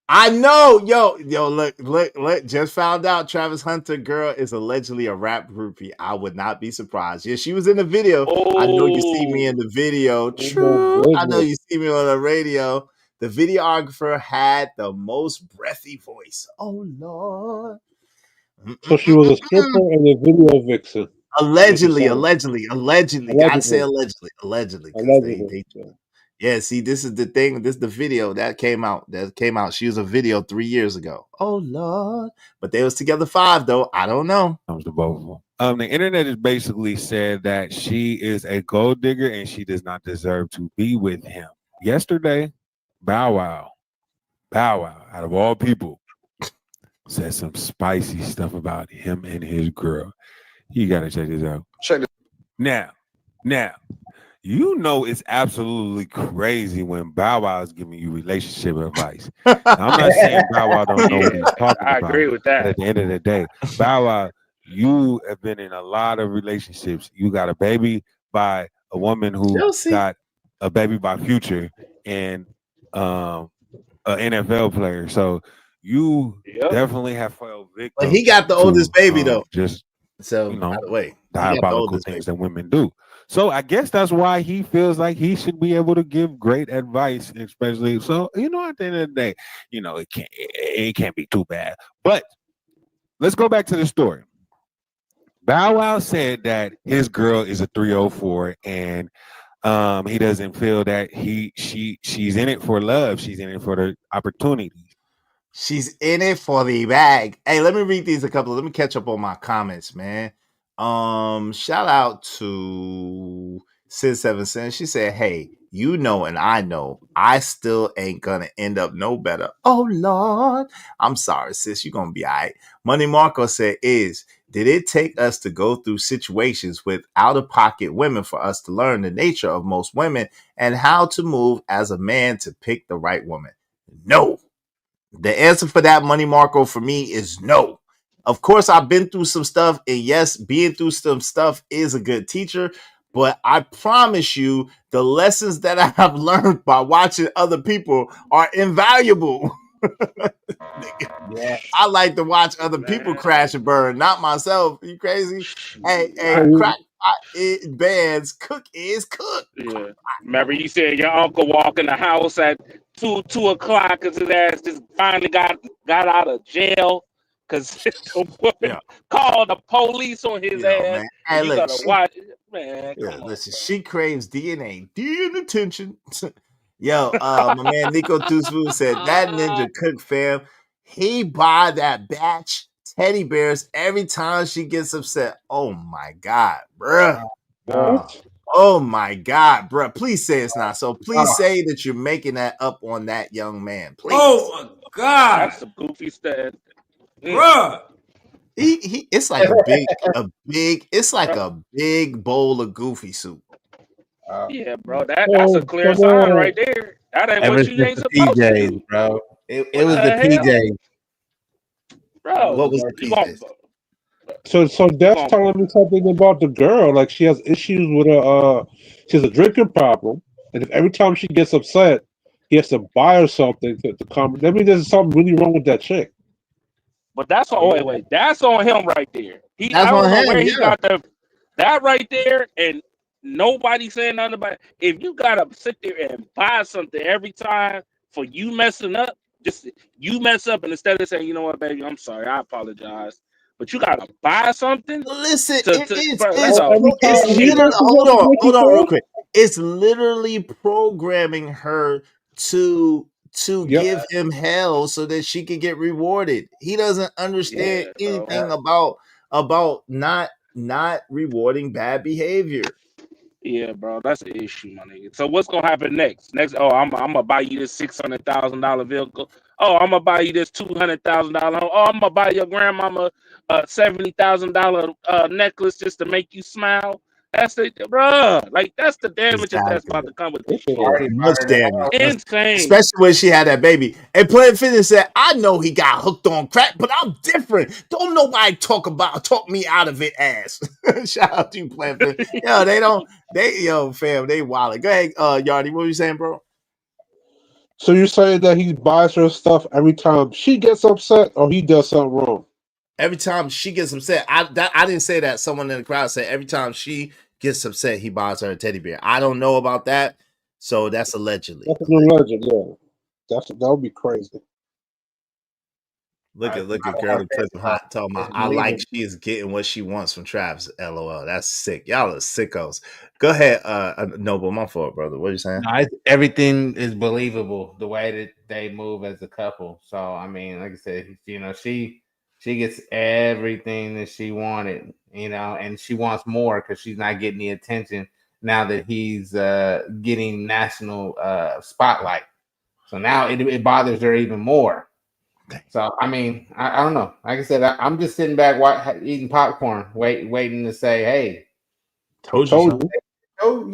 I know, yo, look, just found out Travis Hunter girl is allegedly a rap groupie. I would not be surprised. Yeah, she was in the video. I know you see me in the video. True. I know you see me on the radio. The videographer had the most breathy voice. Oh Lord. So she was a stripper and a video vixen. Allegedly. Gotta say allegedly. Allegedly. Yeah, see, this is the thing. This is the video that came out. She was a video 3 years ago. Oh Lord. But they was together 5 though. I don't know. Comes to both of them. The internet has basically said that she is a gold digger and she does not deserve to be with him. Yesterday, Bow Wow, out of all people, said some spicy stuff about him and his girl. You gotta check this out. Check this. Now, you know it's absolutely crazy when Bow Wow is giving you relationship advice. Now, I'm not saying Bow Wow don't know what he's talking about. I agree with that. But at the end of the day, Bow Wow, you have been in a lot of relationships. You got a baby by a woman who got a baby by Future and an NFL player. So you definitely have fell victim. But he got the oldest baby though. Just so you know, by the way, diabolical things that women do. So I guess that's why he feels like he should be able to give great advice, especially so, you know, at the end of the day, you know, it can't be too bad. But let's go back to the story. Bow Wow said that his girl is a 304 and he doesn't feel that she's in it for love. She's in it for the opportunity. She's in it for the bag. Hey, let me read these let me catch up on my comments, man. Shout out to Sid7 She said, hey, you know and I know I still ain't gonna end up no better. Oh Lord. I'm sorry, sis. You're gonna be all right. Money Marco said, did it take us to go through situations with out-of-pocket women for us to learn the nature of most women and how to move as a man to pick the right woman? No. The answer for that, Money Marco, for me is no. Of course, I've been through some stuff, and yes, being through some stuff is a good teacher, but I promise you the lessons that I have learned by watching other people are invaluable. Yeah, I like to watch other people crash and burn, not myself. You crazy? Hey, crack bands, cook is cook. Yeah. Remember you said your uncle walk in the house at 2 o'clock because his ass just finally got out of jail because the woman called the police on his ass. Man. Hey, you look, gotta watch it. Man, listen, she craves DNA attention. Yo, my man Nico Tusu said that ninja cook fam, he buy that batch teddy bears every time she gets upset. Oh my God, bruh. Oh my God, bruh. Please say it's not so. Please say that you're making that up on that young man. Please. Oh my God. That's some goofy stuff. Bruh. It's like a big bowl of goofy soup. Yeah, bro. That's a clear sign right there. That ain't what you ain't supposed to do. Bro. It was the PJs. Bro, what was the PJs? So that's telling me something about the girl. Like she has issues with she has a drinking problem, and if every time she gets upset, he has to buy her something to calm. That means there's something really wrong with that chick. But that's on wait. That's on him right there. That's I don't on know him, where he got that right there, and nobody saying nothing about it. If you gotta sit there and buy something every time for you messing up, just you mess up, and instead of saying, you know what, baby, I'm sorry, I apologize, but you gotta buy something. Listen, it's literally, hold on real quick. It's literally programming her to give him hell so that she can get rewarded. He doesn't understand anything about not rewarding bad behavior. Yeah, bro, that's an issue, my nigga. So what's gonna happen next? I'm gonna buy you this $600,000 vehicle. Oh, I'm gonna buy you this $200,000 home. Oh, I'm gonna buy your grandmama a $70,000 necklace just to make you smile. That's it, bro. Like that's the damage that's about to come with this shit. Much damage. Insane. Especially when she had that baby. And Planet Fitness said, I know he got hooked on crack, but I'm different. Don't nobody talk me out of it ass. Shout out to you, Planet Fitness. Yo, fam, they wild. Go ahead, Yardy. What were you saying, bro? So you're saying that he buys her stuff every time she gets upset, or he does something wrong? Every time she gets upset, I didn't say that. Someone in the crowd said every time she gets upset, he buys her a teddy bear. I don't know about that, so that's allegedly. That's an legend, yeah. That would be crazy. Look at girl in prison hot talking about I like she is getting what she wants from Travis. LOL. That's sick. Y'all are sickos. Go ahead, Noble. My fault, brother. What are you saying? No, everything is believable the way that they move as a couple. So I mean, like I said, she gets everything that she wanted, and she wants more because she's not getting the attention now that he's getting national spotlight. So now it bothers her even more. So I mean, I don't know. Like I said, I'm just sitting back eating popcorn, waiting to say, "Hey, told you." Oh,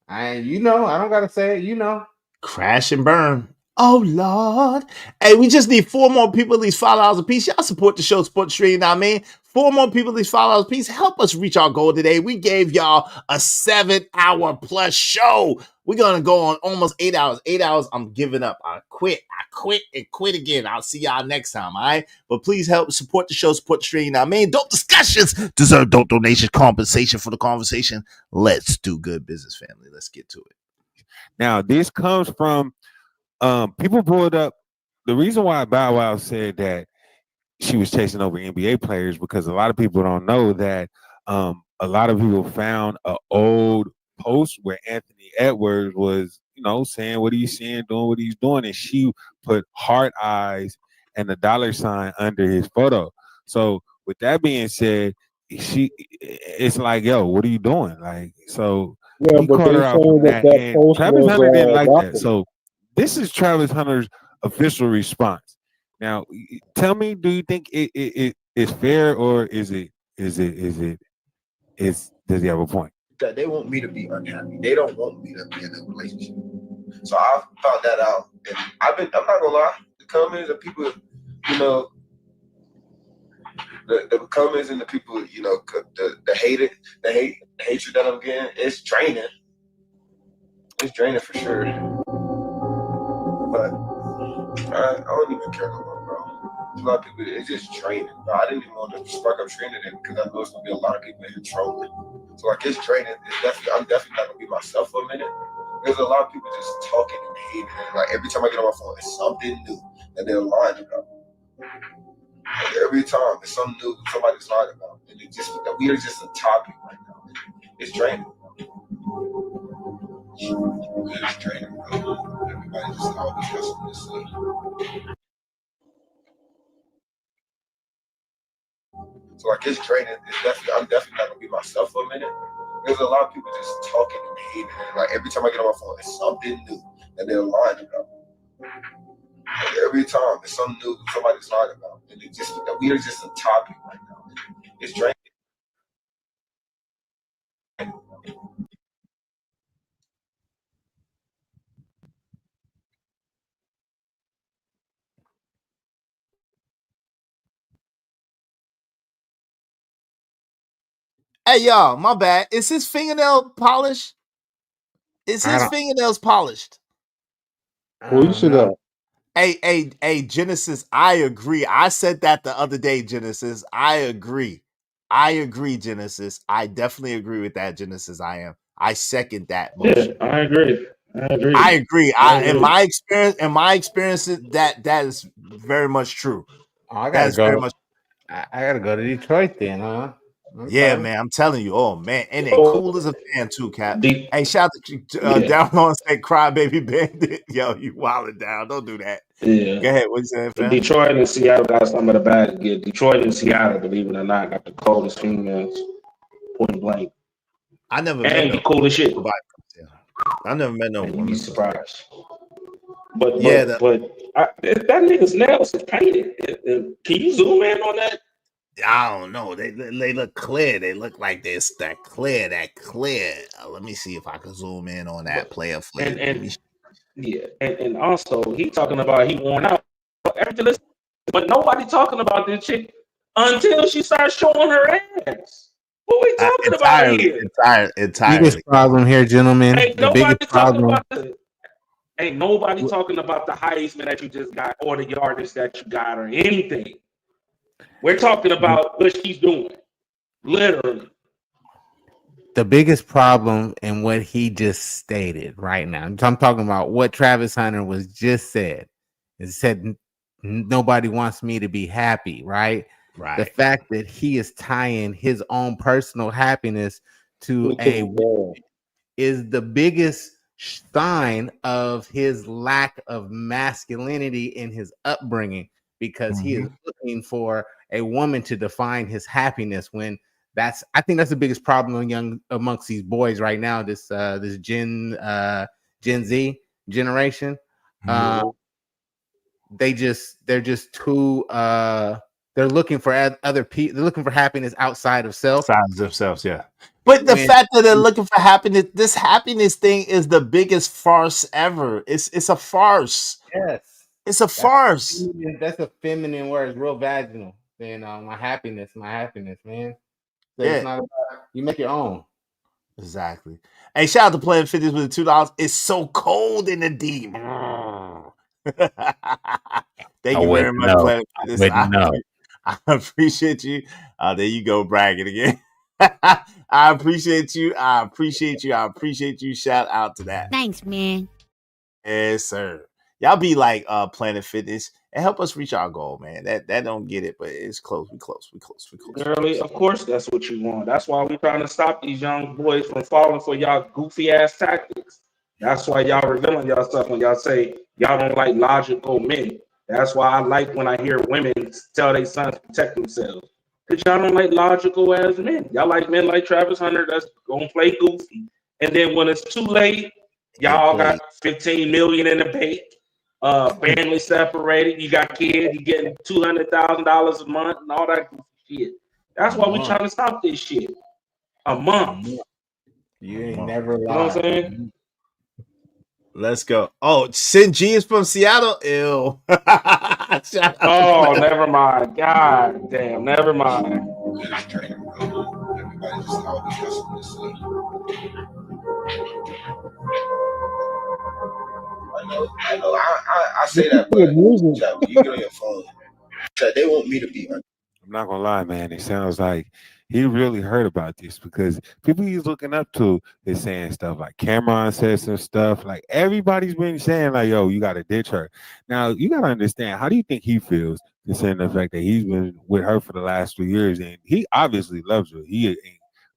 I don't gotta say it. Crash and burn. Oh Lord. Hey, we just need 4 more people, at least $5 a piece. Y'all support the show, support the stream, you know what I mean? 4 more people, at least $5 a piece. Help us reach our goal today. We gave y'all a 7-hour plus show. We're gonna go on almost 8 hours. 8 hours, I'm giving up. I quit and quit again. I'll see y'all next time, all right? But please help support the show, support the stream, you know what I mean? Dope discussions deserve dope donations, compensation for the conversation. Let's do good business, family. Let's get to it. Now, this comes from people brought up the reason why Bow Wow said that she was chasing over NBA players, because a lot of people don't know that a lot of people found an old post where Anthony Edwards was, saying what he's saying, doing what he's doing, and she put heart eyes and a $sign under his photo. So with that being said, it's like, yo, what are you doing? Like, so yeah, he caught her out from that, and Travis Hunter didn't like that. So this is Travis Hunter's official response. Now, tell me, do you think it is fair, or does he have a point? That they want me to be unhappy. They don't want me to be in a relationship. So I found that out, and I'm not gonna lie. The comments of people, the comments and the people, the hatred that I'm getting, it's draining. It's draining for sure. But I don't even care no more, bro. A lot of people, it's just draining, bro. I didn't even want to spark up training it because I know it's gonna be a lot of people in here trolling. So like, it's draining. I'm definitely not gonna be myself for a minute. There's a lot of people just talking and hating. And like every time I get on my phone, it's something new that they're lying about. Like, every time it's something new somebody's lying about, and we are just a topic right now. It's draining. It's draining, bro. Everybody just always has something to say. So like, it's draining. I'm definitely not gonna be myself for a minute. There's a lot of people just talking and hating. And like every time I get on my phone, it's something new that they're lying about. Like, every time it's something new somebody's lying about, and we are just a topic right now. It's draining. Hey, y'all, my bad. Is his fingernail polished? Is his fingernails polished? Well, you see that. Hey, Genesis, I agree. I said that the other day, Genesis. I agree, Genesis. I definitely agree with that, Genesis. I second that motion. Yeah, I agree. I agree. In my experience, that is very much true. Oh, I That's very much. I gotta go to Detroit then, huh? Yeah, man, I'm telling you. Oh man, and they cool as a fan too, Cap. Hey, shout out to down on say Crybaby Bandit. Yo, you wilding down. Don't do that. Yeah. Go ahead. What you saying, fam? Detroit and Seattle got some of the bad. Yeah, Detroit and Seattle, believe it or not, got the coldest females. Point blank. I never met no cool as shit. I never met no woman. You'd be surprised. But yeah, that nigga's nails is painted. Can you zoom in on that? I don't know. They look clear. They look like they're that clear. Let me see if I can zoom in on that player flavor. And also he talking about he worn out everything, but nobody talking about this chick until she starts showing her ass. What we talking about here? Entirely. Biggest problem here, gentlemen. Ain't the biggest problem. Ain't nobody talking about the Heisman that you just got or the yardage that you got or anything. We're talking about what she's doing. Literally. The biggest problem in what he just stated right now, I'm talking about what Travis Hunter was just said. It said nobody wants me to be happy, right? Right. The fact that he is tying his own personal happiness to a woman is the biggest sign of his lack of masculinity in his upbringing, because he is looking for a woman to define his happiness when I think that's the biggest problem amongst these boys right now, this Gen Z generation. They're just too they're looking for other people. They're looking for happiness outside of self. Outside of themselves, yeah. But the fact that they're looking for happiness, this happiness thing is the biggest farce ever. It's a farce. Yes. It's a farce. That's a feminine word. It's real vaginal. Saying my happiness, man. So Yeah. it's not about, you make your own. Exactly. Hey, shout out to Planet Fitness with the $2. It's so cold in the D. Thank you very much, Planet Fitness. I appreciate you. There you go, bragging again. I appreciate you. I appreciate you. Shout out to that. Thanks, man. Yes, sir. Y'all be like Planet Fitness and help us reach our goal, man. That don't get it, but it's close. We close. Girlie, of course that's what you want. That's why we're trying to stop these young boys from falling for y'all goofy ass tactics. That's why y'all revealing y'all stuff when y'all say y'all don't like logical men. That's why I like when I hear women tell their sons to protect themselves. Because y'all don't like logical ass men. Y'all like men like Travis Hunter that's gonna play goofy. And then when it's too late, y'all got 15 million in the bank. Family separated, you got kids, you getting $200,000 a month and all that shit. That's why we trying to stop this shit. A month. You ain't never lied. You know what I'm saying? Let's go. Oh, Sin G is from Seattle. Ew. Oh, never mind. God damn, never mind. I know. I say that, but Chuck, you get on your phone. Chuck, they want me to be. I'm not gonna lie, man. It sounds like he really heard about this, because people he's looking up to is saying stuff like Cameron said some stuff. Like everybody's been saying, like, yo, you gotta ditch her. Now you gotta understand, how do you think he feels considering the fact that he's been with her for the last 3 years and he obviously loves her. He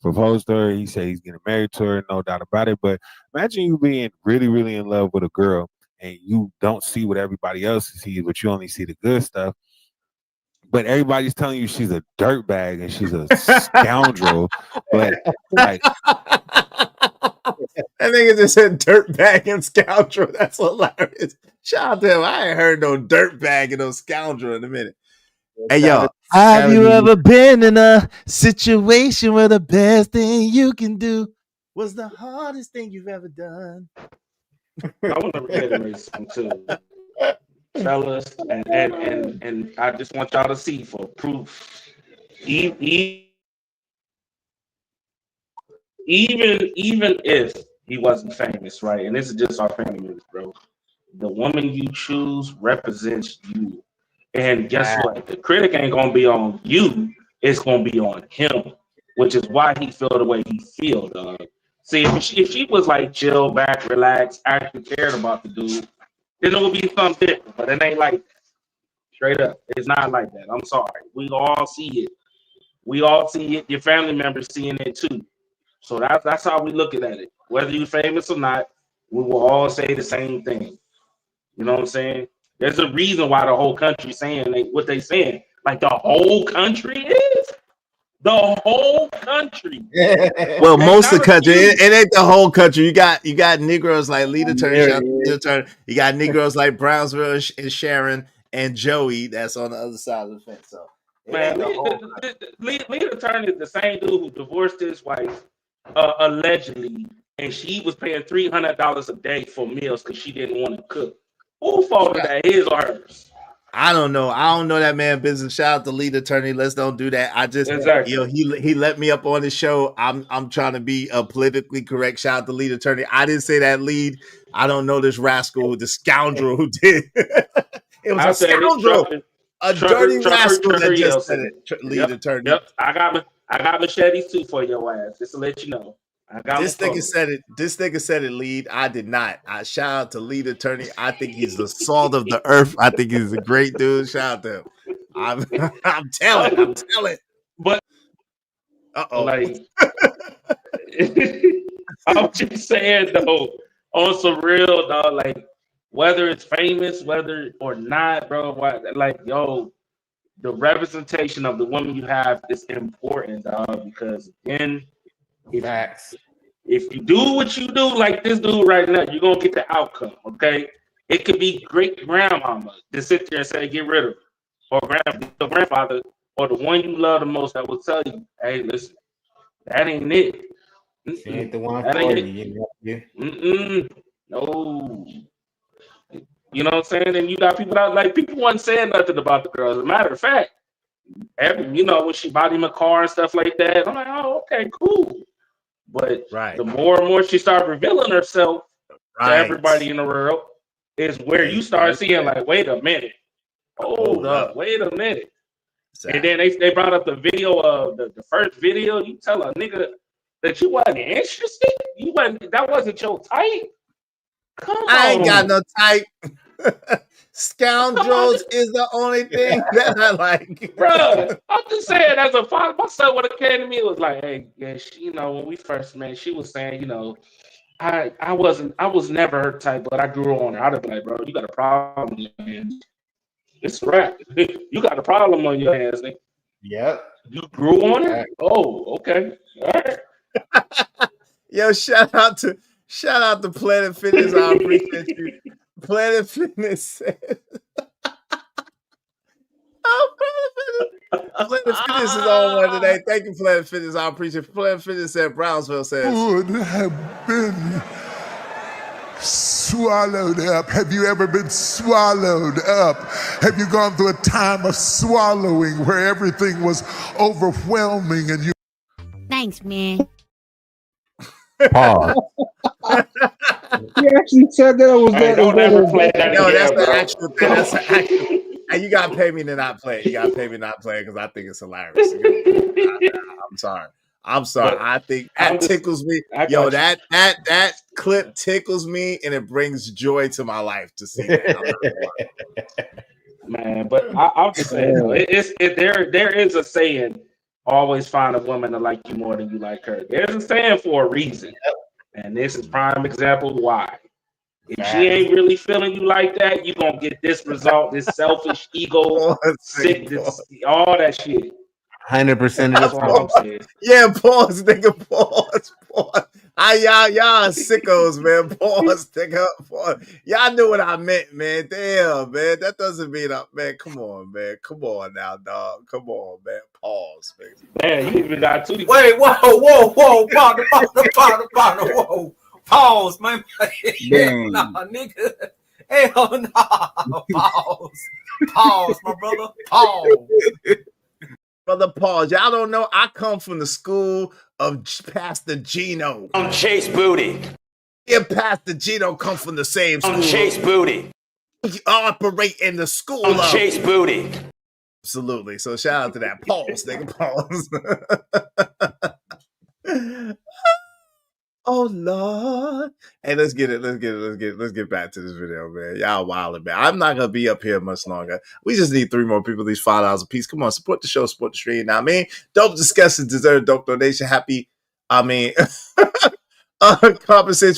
proposed to her, he said he's getting married to her, no doubt about it. But imagine you being really, really in love with a girl and you don't see what everybody else sees, but you only see the good stuff. But everybody's telling you she's a dirtbag and she's a scoundrel. But like, that nigga just said dirtbag and scoundrel. That's hilarious. Shout out to him. I ain't heard no dirtbag and no scoundrel in a minute. Hey, yo, have you ever been in a situation where the best thing you can do was the hardest thing you've ever done? I want to reiterate something too, fellas, and I just want y'all to see for proof. Even if he wasn't famous, right? And this is just our family members, bro. The woman you choose represents you. And guess what? The critic ain't gonna be on you, it's gonna be on him, which is why he feel the way he feel, dog. See, if she was like chill, back, relax, actually cared about the dude, then it would be something different. But it ain't like that. Straight up. It's not like that. I'm sorry. We all see it. We all see it. Your family members seeing it too. So that's how we looking at it. Whether you're famous or not, we will all say the same thing. You know what I'm saying? There's a reason why the whole country saying what they saying. Like the whole country is? The whole country. Well, most of the country. It ain't the whole country. You got Negroes like Lita Turner. You got Negroes like Brownsville and Sharon and Joey that's on the other side of the fence. So man, Lita Turner is the same dude who divorced his wife allegedly, and she was paying $300 a day for meals because she didn't want to cook. Who fault is that, his or hers? I don't know. I don't know that man business. Shout out to lead attorney. Let's don't do that. I just, he let me up on his show. I'm trying to be a politically correct. Shout out to lead attorney. I didn't say that lead. I don't know this rascal, the scoundrel who did. It was a scoundrel, a dirty rascal that just said it. Lead attorney. Yep, I got machetes too for your ass. Just to let you know. This nigga said it. This nigga said it. Lead. I did not. I shout out to lead attorney. I think he's the salt of the earth. I think he's a great dude. Shout out to him. I'm telling. But like, I'm just saying though, on some real dog, like whether it's famous, whether or not, bro. Like, yo, the representation of the woman you have is important, dog. Because again, if you do what you do, like this dude right now, you're gonna get the outcome. Okay, it could be great grandmama to sit there and say get rid of her, or grandfather, or the one you love the most that will tell you, hey, listen, that ain't it. She ain't the one that for ain't you. No. You know what I'm saying? And you got people out, like, people wasn't saying nothing about the girl. As a matter of fact, when she bought him a car and stuff like that, I'm like, oh, okay, cool. But the more and more she started revealing herself to everybody in the world, is where you start seeing, like, wait a minute. Hold up, wait a minute. And then they brought up the video of the first video. You tell a nigga that you wasn't interested? That wasn't your type? Come on. I ain't got no type. Scoundrels is the only thing that I like. Bro, I'm just saying, as a father, my son would have came to me and was like, hey, yeah, she, when we first met, she was saying, I was never her type, but I grew on her. I'd have been like, bro, you got a problem on your hands. It's a wrap. You got a problem on your hands, nigga. Yep. You grew on her? Oh, okay. All right. Yo, shout out to Planet Fitness. I appreciate you. Planet Fitness says, Planet Fitness is on one today. Thank you, Planet Fitness. I appreciate it. Planet Fitness at Brownsville says, would have been swallowed up. Have you ever been swallowed up? Have you gone through a time of swallowing where everything was overwhelming and you... Thanks, man. Pause. He actually said that. Was that? Don't ever play that no, again, that's the bro. actual thing. That's the actual. And you gotta pay me to not play it. You gotta pay me not play it because I think it's hilarious. I'm sorry. But I think that tickles me. Yo, that clip tickles me, and it brings joy to my life to see that. Man, but I'm just saying, there is a saying, always find a woman to like you more than you like her. There's a saying for a reason. And this is prime example why. If she ain't really feeling you like that, you're going to get this result, this selfish ego, sickness, all that shit. 100% That's all I'm saying. Yeah, pause, nigga, pause. Y'all sickos, man. Pause, nigga, pause. Y'all knew what I meant, man. Damn, man. That doesn't mean man. Come on, man. Come on now, dog. Come on, man. Pause, man. Man, you even got two. Wait, whoa, partner, whoa. Pause, man. Nah, nigga. Hell no. Pause, my brother. Pause. Brother, pause. Y'all don't know. I come from the school of Pastor Gino. Don't chase booty. Yeah, Pastor Gino come from the same school. Don't chase booty. You operate in the school Don't of chase booty. Absolutely. So shout out to that. Pause, nigga. Pause. Oh Lord. Hey, let's get back to this video, man. Y'all wildin', man. I'm not gonna be up here much longer. We just need 3 more people, these $5 a piece. Come on, support the show, support the stream. Now, I mean, dope discussions deserve dope donation. Compensation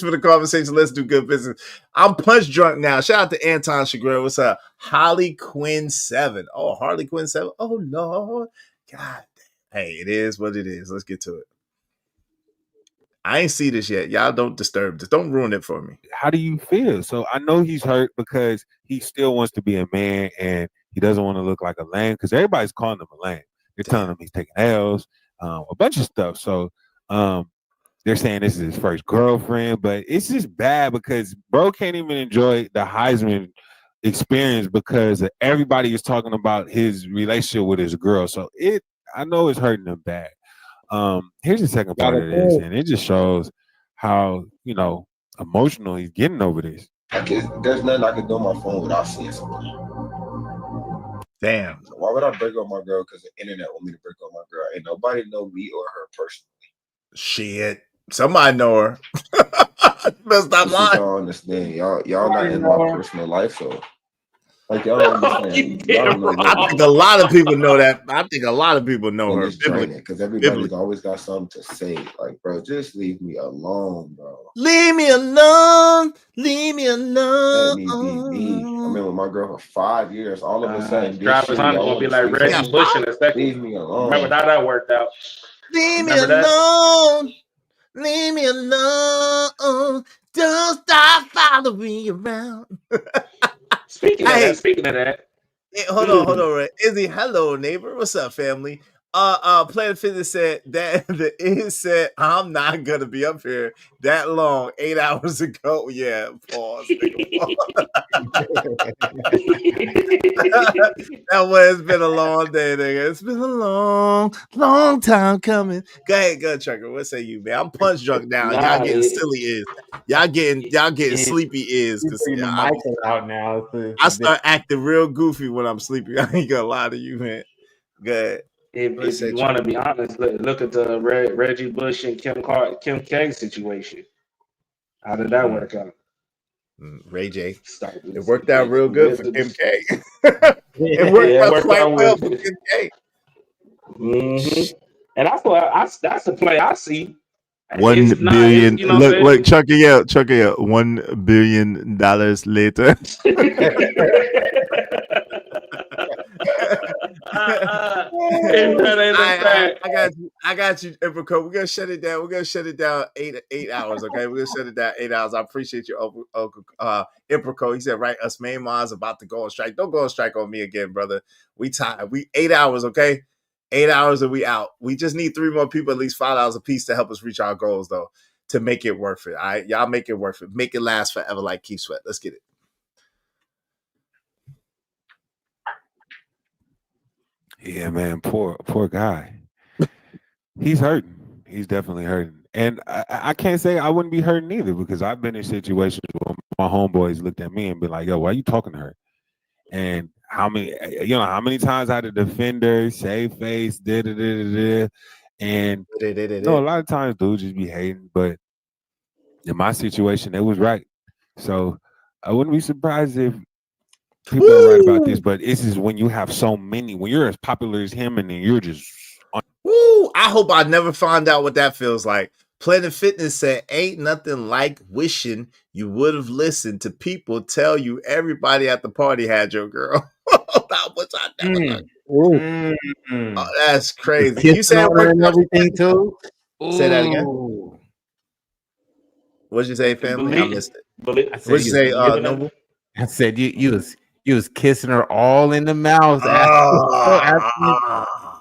for the conversation. Let's do good business. I'm punch drunk now. Shout out to Anton Chagrin. What's up? Harley Quinn 7. Oh, Harley Quinn 7. Oh Lord. God damn. Hey, it is what it is. Let's get to it. I ain't see this yet. Y'all don't disturb this. Don't ruin it for me. How do you feel? So I know he's hurt because he still wants to be a man and he doesn't want to look like a lame because everybody's calling him a lame. They're telling him he's taking L's, a bunch of stuff. So they're saying this is his first girlfriend, but it's just bad because bro can't even enjoy the Heisman experience because everybody is talking about his relationship with his girl. So I know it's hurting him bad. Here's the second part of this, and it just shows how, you know, emotional he's getting over this. There's nothing I can do on my phone without seeing something. Damn. Why would I break up my girl? Because the internet want me to break up my girl. Ain't nobody know me or her personally. Shit. Somebody know her. Better stop lying. Y'all understand. Y'all not in my personal life, so like y'all don't understand. Y'all know I think a lot of people know that. I think a lot of people know her. Because everybody's always got something to say. Like, bro, just leave me alone, bro. Leave me alone. Leave me alone. Let me be. I've been with my girl for 5 years. All of a sudden, Travis Hunter gonna be like Reggie Bush in a second. Leave me alone. Remember how that worked out? Leave me alone. Leave me alone. Don't stop following me around. Speaking of that. Hey, hold on, Ray. Izzy, hello, neighbor. What's up, family? Planet Fitness said that it said I'm not gonna be up here that long 8 hours ago. Yeah, pause. That way, it's been a long day, nigga. It's been a long time coming. Go ahead, Trucker. What say you, man? I'm punch drunk now. Y'all getting silly is. Y'all getting sleepy is because out now. I start acting real goofy when I'm sleepy. I ain't gonna lie to you, man. Good. If you want to be honest, look at the Reggie Bush and Kim K situation. How did that work out? Ray J. It worked out real good for Kim K. It worked out quite well for Kim K. Mm-hmm. And that's the play I see. 1 billion. Look, check it out. $1 billion later. I got you, Emperco. We're gonna shut it down. We're gonna shut it down 8 hours. Okay, we're gonna shut it down 8 hours. I appreciate you, Emperco. He said, right, us main mods about to go on strike. Don't go on strike on me again, brother. We tired. We 8 hours, okay? 8 hours and we out. We just need 3 more people, at least $5 a piece to help us reach our goals, though, to make it worth it. All right, y'all make it worth it. Make it last forever, like Keith Sweat. Let's get it. Yeah, man, poor guy. He's hurting. He's definitely hurting. And I can't say I wouldn't be hurting either, because I've been in situations where my homeboys looked at me and been like, yo, why are you talking to her? And how many times I had to defend her, save face, and a lot of times dudes just be hating, but in my situation, it was right. So I wouldn't be surprised if people are right about this, but this is when you have so many, when you're as popular as him, and then you're just I hope I never find out what that feels like. Planet Fitness said, ain't nothing like wishing you would have listened to people tell you everybody at the party had your girl. Oh, that's crazy. You said everything too. Say that again. What'd you say, family? I missed it. What'd you say, Noble? I said you was kissing her all in the mouth.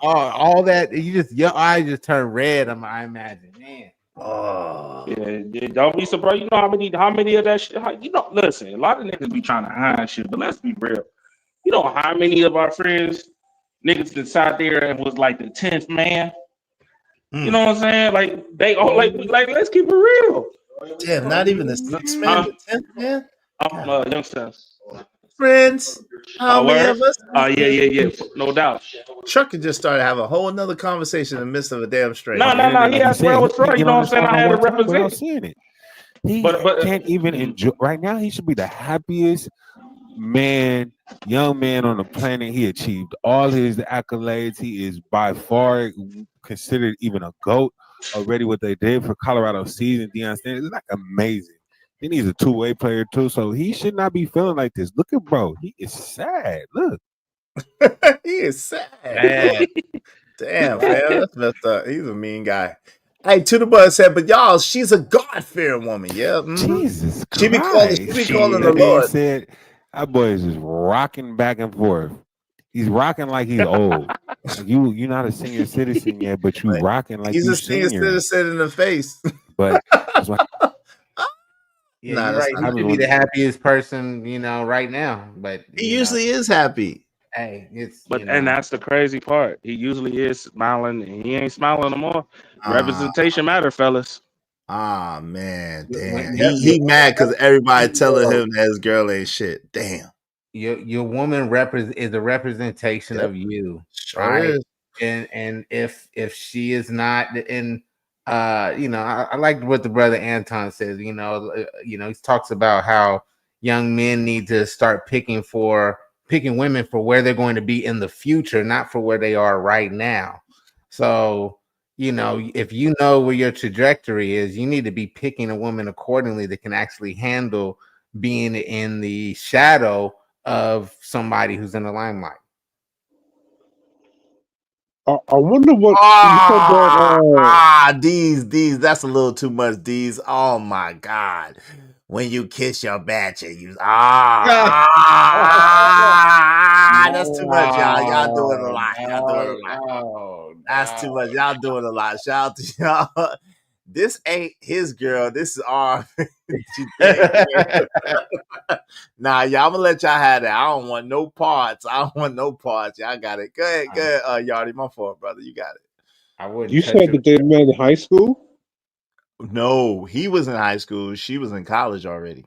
All that your eyes just turned red. I imagine, man. Yeah, don't be surprised. You know how many of that shit. Listen, a lot of niggas be trying to hide shit, but let's be real. You know how many of our friends niggas that sat there and was like the 10th man. You know what I'm saying? Like they all like let's keep it real. Damn, not even the 6th man, the 10th man. Youngsters. Friends, how many of us? Yeah, no doubt. Trucker just started having a whole nother conversation in the midst of a damn straight. No. He asked where I was from. You know what I'm saying? I had to represent. Seeing it. He can't even enjoy. Right now, he should be the happiest young man on the planet. He achieved all his accolades. He is by far considered even a GOAT already. What they did for Colorado season, Deion Sanders, is like amazing. Then he's a two-way player too, so he should not be feeling like this. Look at bro, he is sad. Look, he is sad. Damn, man, that's messed up. He's a mean guy. Hey, to the buzz said, but y'all, she's a God-fearing woman. Yeah, Jesus Christ. She be calling the Lord. Said, that boy is just rocking back and forth. He's rocking like he's old. Like you're not a senior citizen yet, but you rocking like he's a senior citizen in the face. But Yeah, Nah, you're that's right. not He it. should be the happiest person, right now. But He usually is happy. hey, it's And that's the crazy part. He usually is smiling, and he ain't smiling no more. Representation matter, fellas. Ah man, damn. Yep, He mad because everybody telling him that his girl ain't shit. Damn. your woman is a representation Yep. of you, Sure right? is. And if she is not, and I like what the brother Anton says. He talks about how young men need to start picking women for where they're going to be in the future, not for where they are right now. So if you know where your trajectory is, you need to be picking a woman accordingly that can actually handle being in the shadow of somebody who's in the limelight. I wonder what These, that's a little too much. These, oh my god. When you kiss your batch and you that's too much, y'all. Y'all doing a lot. Y'all doing a lot. That's too much. Y'all doing a lot. Shout out to y'all. This ain't his girl. This is our Nah, y'all, I'm gonna let y'all have that. I don't want no parts. Y'all got it. Go ahead, Yardy. My fault, brother. You got it. I wouldn't. You said that they met in high school? No, he was in high school. She was in college already.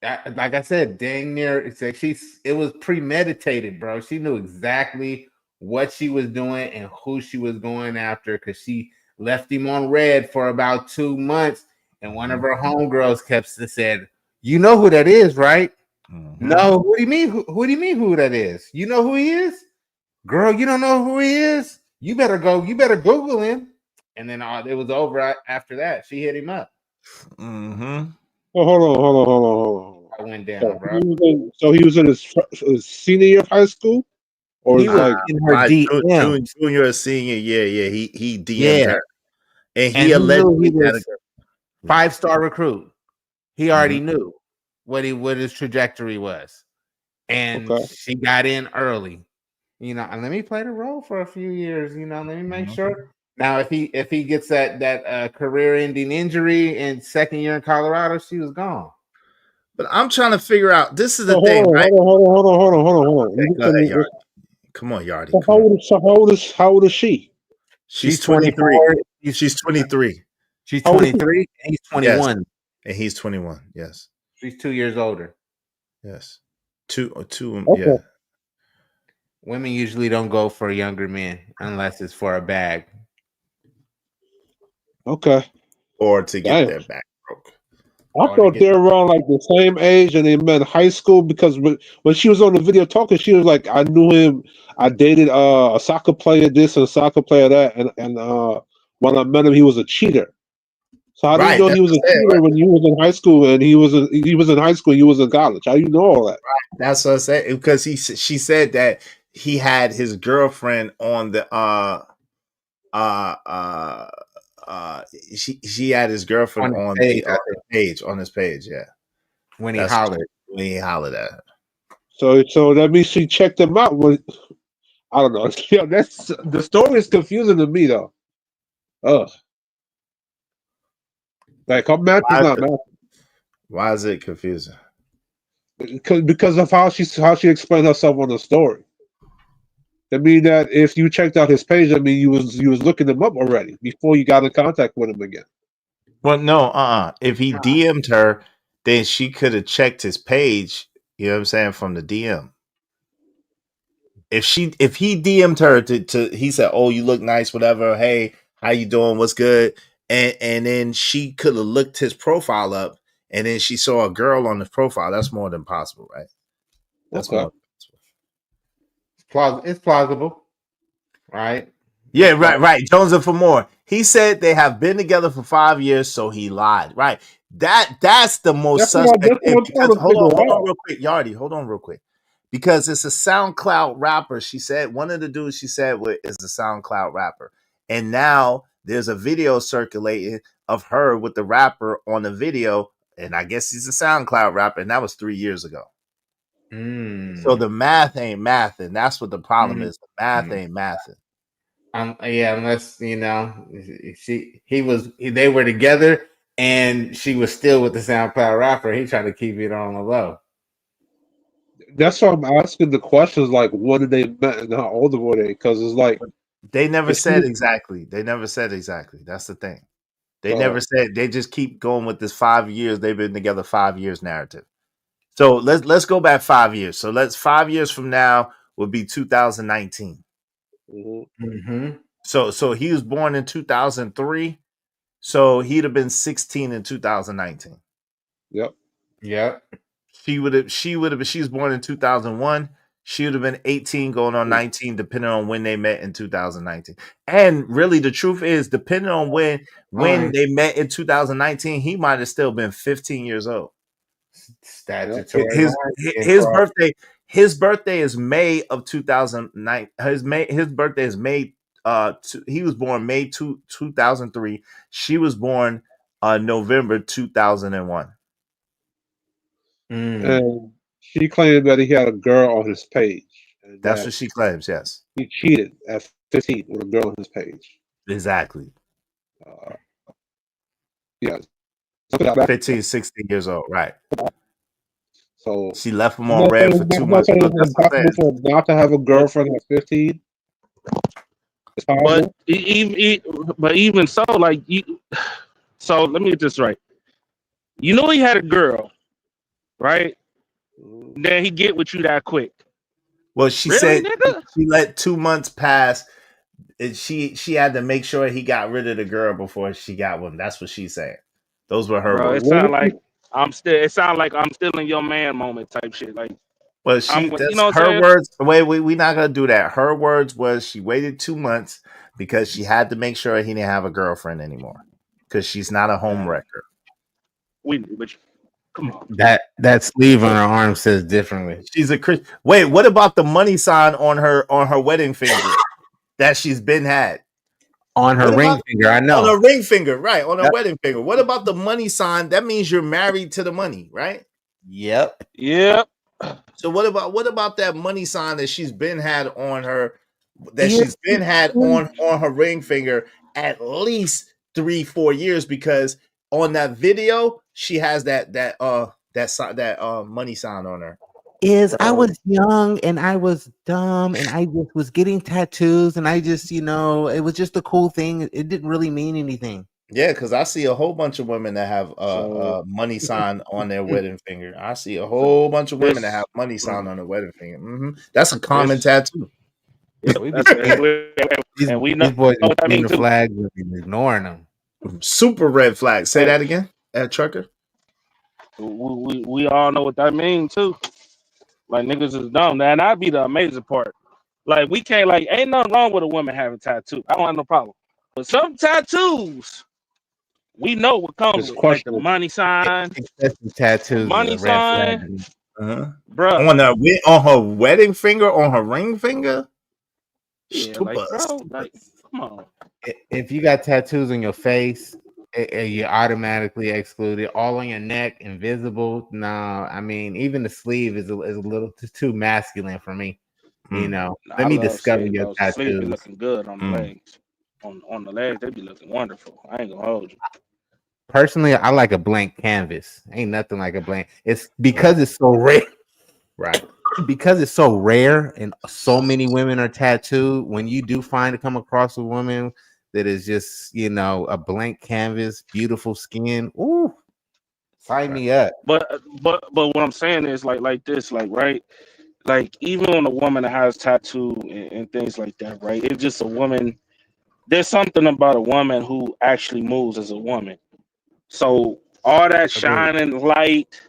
Like I said, dang near. It's like it was premeditated, bro. She knew exactly what she was doing and who she was going after because she left him on red for about 2 months, and one of her homegirls said, "You know who that is, right?" No. What do you mean? Who do you mean who that is? You know who he is, girl? You don't know who he is? You better go. You better Google him. And then it was over after that. She hit him up. Oh, hold on. I went down, bro. So he was in his senior year of high school, or He was in her DM. Junior or senior, yeah. He DM'd Yeah. her, and And he allegedly knew he had a was girl. 5-star recruit. He already knew what his trajectory was, and she got in early. And let me play the role for a few years. Let me make sure. Now, if he gets that career-ending injury in second year in Colorado, she was gone. But I'm trying to figure out. This is the thing, right? Hold on. Okay, go ahead, Yardy. Come on, Yardy. How old is she? She's 23. 24. She's 23. She's 23. And he's 21. Yes. And he's 21. Yes. She's 2 years older. Yes. Two. Okay. Yeah. Women usually don't go for younger men unless it's for a bag. Okay. Or to get their back broke. I thought they were around like the same age and they met in high school because when she was on the video talking, she was like, I knew him. I dated a soccer player this and a soccer player that. And when I met him, he was a cheater. So how do you know he was a cheater when you was in high school and he was in high school, you was in college? How do you know all that? Right. That's what I said. Because she said that he had his girlfriend on the she had his girlfriend on his page, yeah. When he hollered. When he hollered at her. So that means she checked him out. I don't know. Yeah, the story is confusing to me though. Like her math is not math. Why is it confusing? Because of how she explained herself on the story. That means that if you checked out his page, I mean you was looking him up already before you got in contact with him again. Well, no, If he DM'd her, then she could have checked his page, you know what I'm saying, from the DM. If he DM'd her to he said, "Oh, you look nice, whatever. Hey, how you doing? What's good?" And then she could have looked his profile up and then she saw a girl on his profile. That's more than possible, right? That's more. It's plausible, right? Yeah, right. Jones and for more. He said they have been together for 5 years, so he lied. Right. That's the most suspect. Hold on real quick, Yardy. Hold on real quick. Because it's a SoundCloud rapper. She said one of the dudes she said is a SoundCloud rapper. And now there's a video circulating of her with the rapper on the video. And I guess he's a SoundCloud rapper. And that was 3 years ago. So the math ain't mathing. That's what the problem is. The math ain't mathing. Yeah, unless they were together and she was still with the SoundCloud rapper. He tried to keep it on the low. That's why I'm asking the questions like, what did they met and how old were they? Because it's like They never if said she, exactly. They never said exactly. That's the thing. They uh, never said. They just keep going with this 5 years. They've been together 5 years narrative. So let's go back 5 years. So let's 5 years from now would be 2019. Mm-hmm. So he was born in 2003. So he'd have been 16 in 2019. Yep. Yep. She would have. She was born in 2001. She would have been 18 going on 19, depending on when they met in 2019. And really, the truth is, depending on when they met in 2019, he might have still been 15 years old. Statutory His line. his birthday his birthday is May of 2009. His birthday is May. He was born May 2003. She was born November 2001. And she claimed that he had a girl on his page. And That's that what she claims. Yes, he cheated at 15 with a girl on his page. exactly. Yeah. 15, 16 years old, right? So she left him I'm on not red saying for it's 2 not months. saying Look, it's that's what I'm impossible saying. for not to have a girlfriend at 15. It's But possible. even so, like you. So let me get this right. You know he had a girl, right? Then he get with you that quick. Well, she Really, said nigga? she let 2 months pass. And she had to make sure he got rid of the girl before she got one. That's what she's saying. Those were her Bro, it words. sound like I'm still. It sound like I'm still in your man moment type shit. Like Well, I'm. You that's know what I'm her saying? words. Wait, we not gonna do that. Her words was she waited 2 months because she had to make sure he didn't have a girlfriend anymore because she's not a home wrecker. But come on. That sleeve on her arm says differently. She's a Christian. Wait, what about the money sign on her wedding finger that she's been had? On her What ring about finger, I on know. her ring finger, right? On her Yep. wedding finger. What about the money sign? That means you're married to the money, right? Yep. Yep. So what about that money sign that she's been had on her on her ring finger at least 3-4 years because on that video she has that money sign on her. I was young and I was dumb and I just was getting tattoos and I just, it was just a cool thing. It didn't really mean anything. Yeah, because I see a whole bunch of women that have a money sign on their wedding finger. I see a whole bunch of women that have money sign on their wedding finger. That's a common tattoo. Yeah, And we know these boys what that in means the too. flags and ignoring them. Super red flag. Say that again, Trucker. We all know what that means too. Like niggas is dumb. And that'd be the amazing part. Like we can't ain't nothing wrong with a woman having tattoos. I don't have no problem. But some tattoos, we know what comes with like the money sign, Excessive tattoos, money is a red sign, flag. bro. On her wedding finger, on her ring finger. Yeah, like bro, like come on. If you got tattoos on your face, you're automatically excluded. All on your neck, invisible. No, I mean even the sleeve is a little too masculine for me. Let me discover your Sleeve be tattoos. looking good on the legs. On the legs, they be looking wonderful. I ain't gonna hold you. Personally, I like a blank canvas. Ain't nothing like a blank. It's because it's so rare. Right. Because it's so rare and so many women are tattooed. When you do come across a woman that is just, a blank canvas, beautiful skin. Ooh, sign me up. But what I'm saying is like this, right? Like even on a woman that has tattoo and things like that, right? It's just a woman. There's something about a woman who actually moves as a woman. So all that shining light,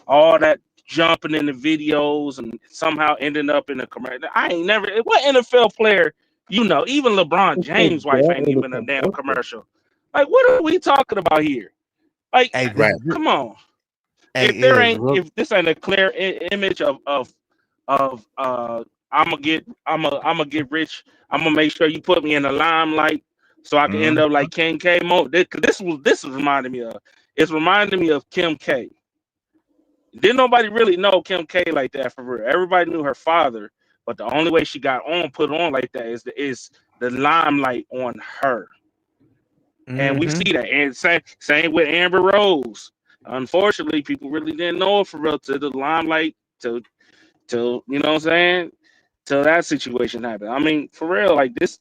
all that jumping in the videos and somehow ending up in a commercial. I ain't never. What NFL player, even LeBron James' wife ain't even a damn commercial. Like, what are we talking about here? Like, come on. If this ain't a clear image of I'm gonna get rich. I'm gonna make sure you put me in the limelight so I can end up like Kim K. This is reminding me of. It's reminding me of Kim K. Didn't nobody really know Kim K like that for real. Everybody knew her father, but the only way she got put on like that is the limelight on her. And we see that. And same with Amber Rose. Unfortunately, people really didn't know her for real to the limelight to you know what I'm saying? Till that situation happened. I mean, for real, like this,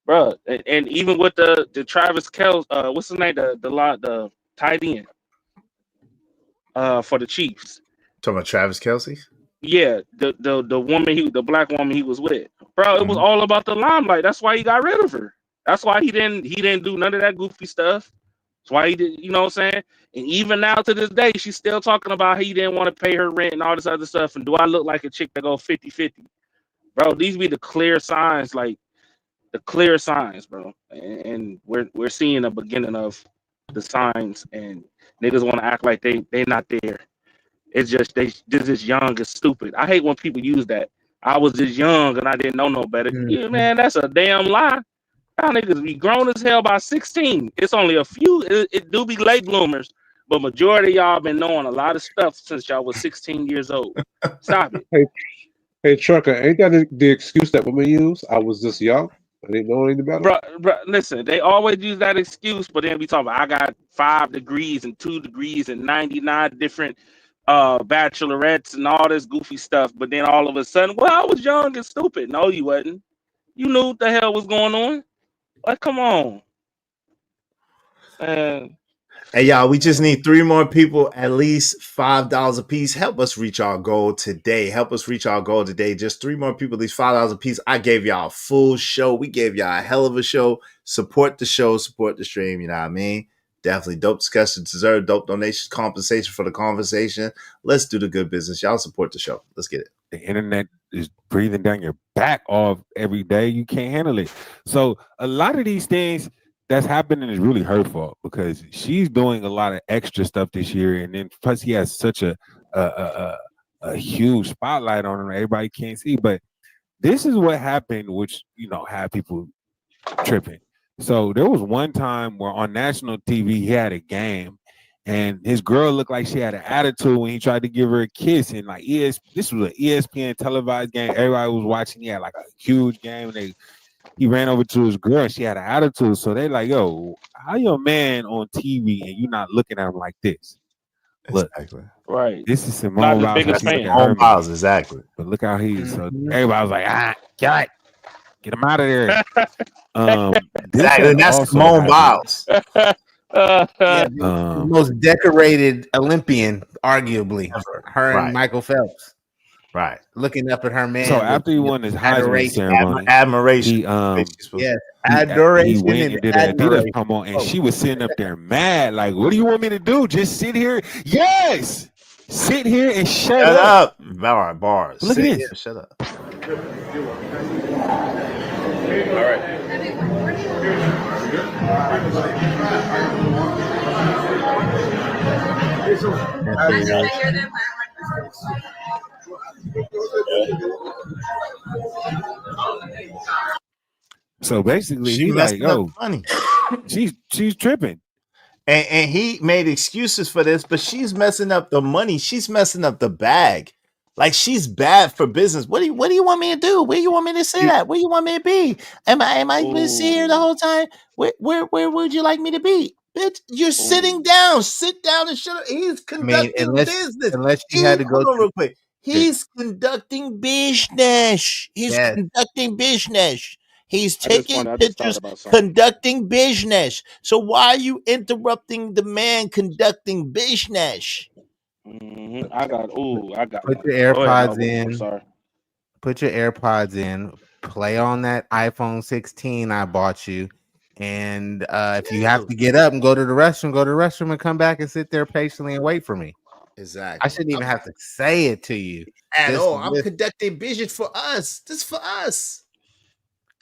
bro. And even with the Travis Kelce, what's his name? The tight end for the Chiefs. Talking about Travis Kelce? Yeah, the woman the black woman he was with. Bro, it was all about the limelight. That's why he got rid of her. That's why he didn't do none of that goofy stuff. That's why he did, you know what I'm saying? And even now to this day, she's still talking about he didn't want to pay her rent and all this other stuff. And do I look like a chick that go 50-50? Bro, these be the clear signs, like the clear signs, bro. And we're seeing the beginning of the signs, and niggas want to act like they not there. It's just they just young and stupid. I hate when people use that. I was just young and I didn't know no better. Yeah, man, that's a damn lie. Y'all niggas be grown as hell by 16. It's only a few. It do be late bloomers, but majority of y'all been knowing a lot of stuff since y'all was 16 years old. Stop it. Hey, Trucker, ain't that the excuse that women use? I was just young. I didn't know anything about it. Bro, listen, they always use that excuse, but then we talk about I got 5 degrees and 2 degrees and 99 different bachelorettes and all this goofy stuff. But then all of a sudden, well, I was young and stupid. No, you wasn't. You knew what the hell was going on. Like, come on. Hey, y'all, we just need 3 more people, at least $5 a piece. Help us reach our goal today. Just 3 more people, at least $5 a piece. I gave y'all a full show. We gave y'all a hell of a show. Support the show, support the stream. You know what I mean? Definitely dope discussion, deserve dope donations, compensation for the conversation. Let's do the good business. Y'all support the show. Let's get it. The internet is breathing down your back all every day. You can't handle it. So a lot of these things that's happening is really her fault because she's doing a lot of extra stuff this year, and then plus he has such a huge spotlight on him. Everybody can't see, but this is what happened, which had people tripping. So there was one time where on national TV he had a game, and his girl looked like she had an attitude when he tried to give her a kiss. And like this was an ESPN televised game. Everybody was watching. He had like a huge game, and he ran over to his girl. She had an attitude. So they like, yo, how your man on TV and you not looking at him like this? Look, exactly. Right. This is Simone Biles. Simone Biles, exactly. But look how he is. So everybody was like, get him out of there. Exactly. That's Simone Biles. Most decorated Olympian, arguably. Her Right. and Michael Phelps. Right. Looking up at her man. So after he won his Heisman ceremony, admiration. he Adoration he went and did an Adidas admiration. promo, and she was sitting up there mad, like, "What do you want me to do? Just sit here? Yes, sit here and shut up." All right, bars. Look at Sit this. here, shut up. All right. So basically, She he's messing like, up "Oh, money." she's tripping." And he made excuses for this, but she's messing up the money. She's messing up the bag. Like, she's bad for business. What do you want me to do? Where you want me to say that? Where you want me to be? Am I going to sit here the whole time? Where would you like me to be? Bitch, you're sitting down. Sit down and shut up. He's conducting business. Unless she had to go Hold on to real quick. He's conducting business. He's conducting business. He's taking pictures, conducting business. So why are you interrupting the man conducting business? I got. Put your Go ahead, AirPods Noble. I'm in. sorry. Put your AirPods in. Play on that iPhone 16 I bought you. And if you have to get up and go to the restroom and come back and sit there patiently and wait for me. Exactly. I shouldn't even have to say it to you At Just all. I'm listen. conducting business for us. This is for us.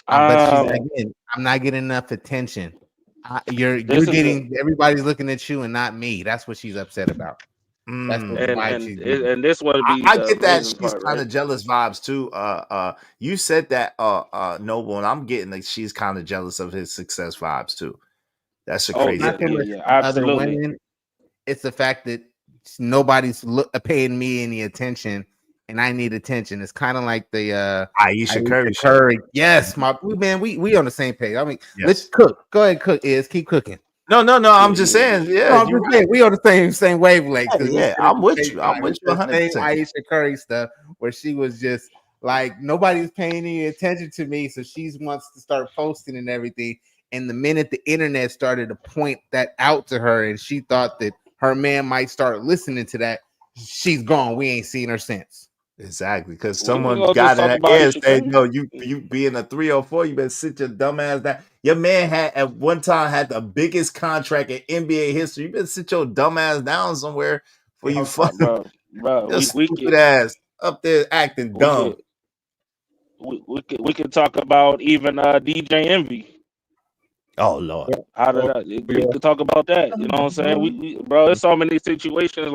But again, I'm not getting enough attention. You're This is getting everybody's looking at you and not me. That's what she's upset about. That's why she's and this would be. I the get that amazing she's part, kind of right? jealous vibes too. You said that Noble, and I'm getting like she's kind of jealous of his success vibes too. That's a crazy. Not so much other women. It's the fact that nobody's paying me any attention, and I need attention. It's kind of like the Aisha Curry. Yes, my man. We on the same page. I mean, let's cook. Go ahead, cook. Keep cooking. No. I'm just saying, No, yeah, I'm you're just right. saying we on the same wavelength. Yeah, 'Cause we yeah, said at I'm the with same you. I'm time, with it's you the same 100%. Aisha Curry stuff where she was just like nobody's paying any attention to me, so she wants to start posting and everything. And the minute the internet started to point that out to her, and she thought that her man might start listening to that, she's gone. We ain't seen her since. Exactly, because We someone gonna just got in talk her about ear and Aisha said, Curry. "Yo, you being a 304, you better sit your dumb ass down." Your man had at one time had the biggest contract in NBA history. You better sit your dumb ass down somewhere for you fucking Bro, your we stupid could ass up there acting we dumb. could we could talk about even DJ Envy. Oh Lord, How did that? We could talk about that. You know what I'm saying? Bro, there's so many situations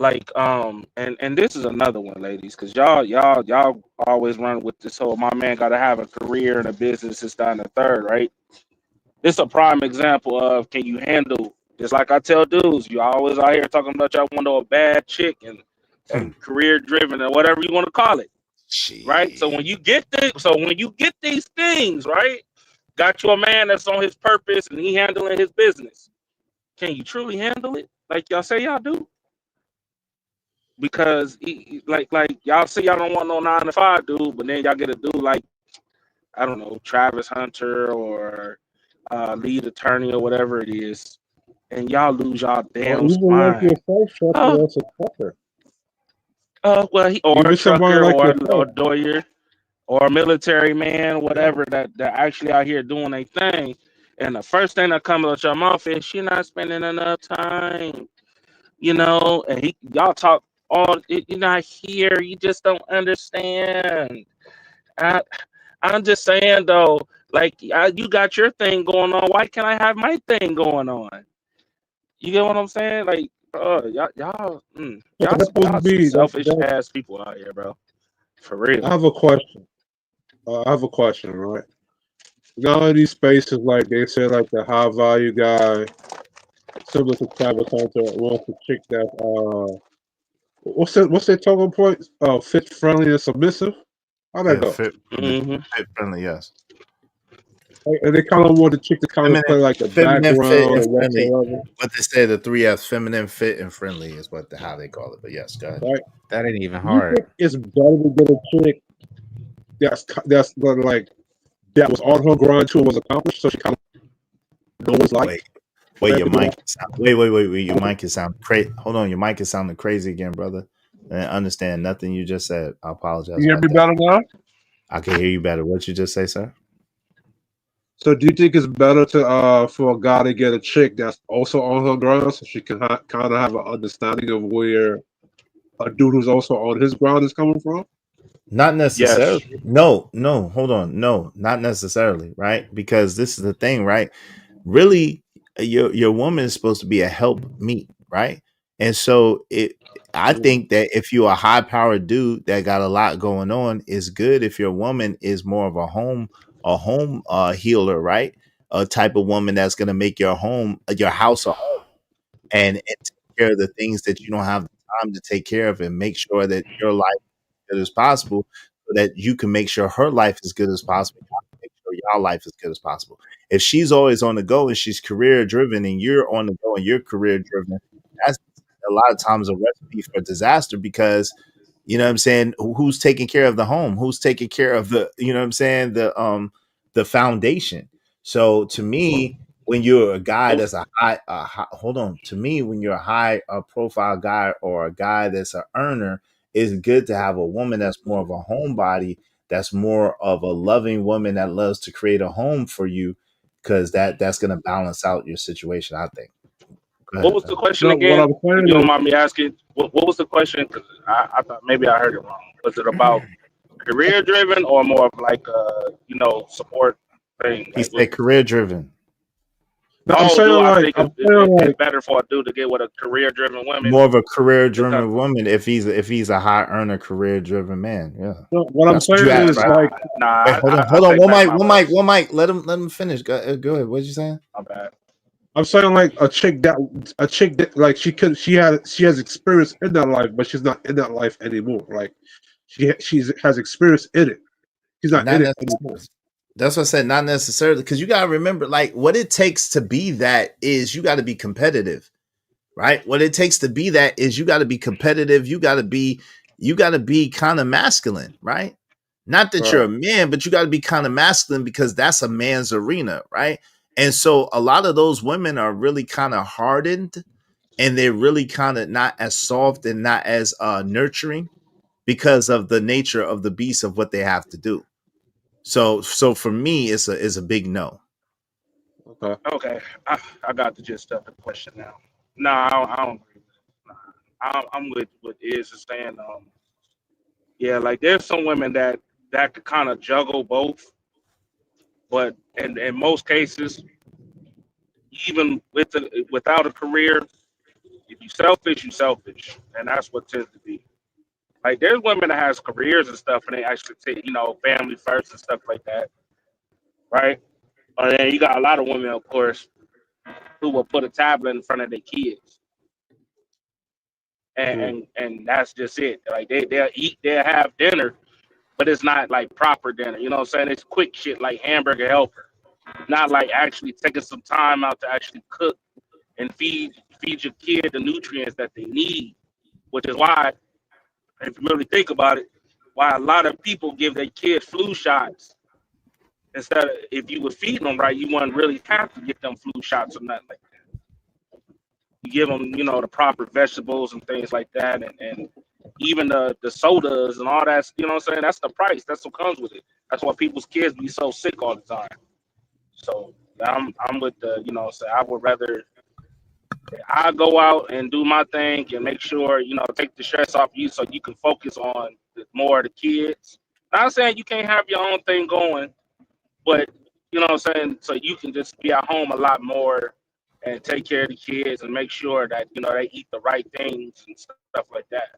and this is another one, ladies, because y'all always run with this whole my man gotta have a career and a business, this, that, and the third, right? It's a prime example of can you handle just like I tell dudes, you always out here talking about y'all want a bad chick and career driven or whatever you want to call it. Right? So when you get these things, right? Got you a man that's on his purpose and he handling his business. Can you truly handle it like y'all say y'all do? Because like y'all say y'all don't want no 9 to 5 dude, but then y'all get a dude like I don't know Travis Hunter or lead attorney or whatever it is, and y'all lose y'all Or damn even like mind. yourself, Chucky, that's a trucker. Well, he or a Even somebody trucker like or yourself. a lawyer or a military man, whatever that actually out here doing a thing, and the first thing that comes out your mouth is you're not spending enough time. You know, and y'all talk all you're not here, you just don't understand. I'm just saying though, like you got your thing going on, why can't I have my thing going on? You get what I'm saying? Like, y'all Supposed to some be selfish that. ass people out here, bro. For real. I have a question. Right? Now in these spaces, like they say, like the high value guy, similar to Travis Hunter, wants a chick that what's that talking point? Fit, friendly, and submissive. How'd that Yeah, go? fit friendly, yes. And they kind of want the chick to kind of play like the Feminine, fit, background and and friendly. whatsoever. What they say, the 3Fs, feminine, fit, and friendly is how they call it. But yes, go ahead. Right? That ain't even Do you hard. think it's better to get a chick that's like that was on her grind too and was accomplished, so she kind of knows what's like? Wait, your mic. Wait. Your mic is sound crazy. Hold on, your mic is sounding crazy again, brother. I didn't understand nothing you just said. I apologize You hear about me that. better now? I can hear you better. What you just say, sir? So do you think it's better to for a guy to get a chick that's also on her ground so she can kind of have an understanding of where a dude who's also on his ground is coming from? Not necessarily. Yes. No, hold on. No, not necessarily, right? Because this is the thing, right? Really, your woman is supposed to be a help meet, right? And so I think that if you're a high powered dude that got a lot going on, it's good if your woman is more of a home healer, right? A type of woman that's gonna make your house a home and take care of the things that you don't have the time to take care of and make sure that your life is good as possible so that you can make sure her life is good as possible. You have to make sure your life is good as possible. If she's always on the go and she's career driven and you're on the go and you're career driven, that's a lot of times a recipe for disaster because you know what I'm saying, who's taking care of the home? Who's taking care of the, you know what I'm saying, the foundation. So to me, when you're a guy that's hold on, to me, when you're a high profile guy or a guy that's an earner, it's good to have a woman that's more of a homebody, that's more of a loving woman that loves to create a home for you, because that's going to balance out your situation, I think. Go What ahead. was the question No, what again? I'm saying If you don't is, mind me asking, what was the question? Because I thought maybe I heard it wrong. Was it about career driven or more of like support thing? He Like, said career driven. no, I'm saying do I like, think I'm saying it's like, better for a dude to get with a career driven woman? More of a career Because driven woman if he's a high earner, career driven man. Yeah. no, what I'm That's what saying you asked, is right? like, Wait, hold on. I take One back mic, my one mic, words. one mic. Let him finish. Go ahead. What you saying? My bad. I'm saying like a chick that like she has experience in that life, but she's not in that life anymore. Like she has experience in it. She's not Not in it necessarily. anymore. That's what I said, not necessarily, because you gotta remember, like, what it takes to be that is you gotta be competitive, right? What it takes to be that is you gotta be competitive, you gotta be kind of masculine, right? Not that you're a man, but you gotta be kind of masculine because that's a man's arena, right? And so a lot of those women are really kind of hardened and they're really kind of not as soft and not as nurturing because of the nature of the beast of what they have to do. So for me, it's a big no. Okay, I got the gist of the question now. No, I don't agree with it. Nah, I'm with what Iz is saying. Yeah, like there's some women that could kind of juggle both, but in most cases, even without a career, if you selfish, you selfish, and that's what tends to be. Like there's women that has careers and stuff, and they actually take family first and stuff like that, right? And then you got a lot of women, of course, who will put a tablet in front of their kids, and that's just it. Like they'll eat, they'll have dinner, but it's not like proper dinner. You know what I'm saying? It's quick shit like hamburger helper, not like actually taking some time out to actually cook and feed your kid the nutrients that they need. Which is why, if you really think about it, why a lot of people give their kids flu shots instead of, if you would feed them right, you wouldn't really have to get them flu shots or nothing like that. You give them, the proper vegetables and things like that, and even the sodas and all that. You know what I'm saying? That's the price. That's what comes with it. That's why people's kids be so sick all the time. So I'm with the, I would rather I go out and do my thing and make sure, take the stress off you so you can focus on more of the kids. Not saying you can't have your own thing going, but you know what I'm saying, so you can just be at home a lot more and take care of the kids and make sure that, they eat the right things and stuff like that.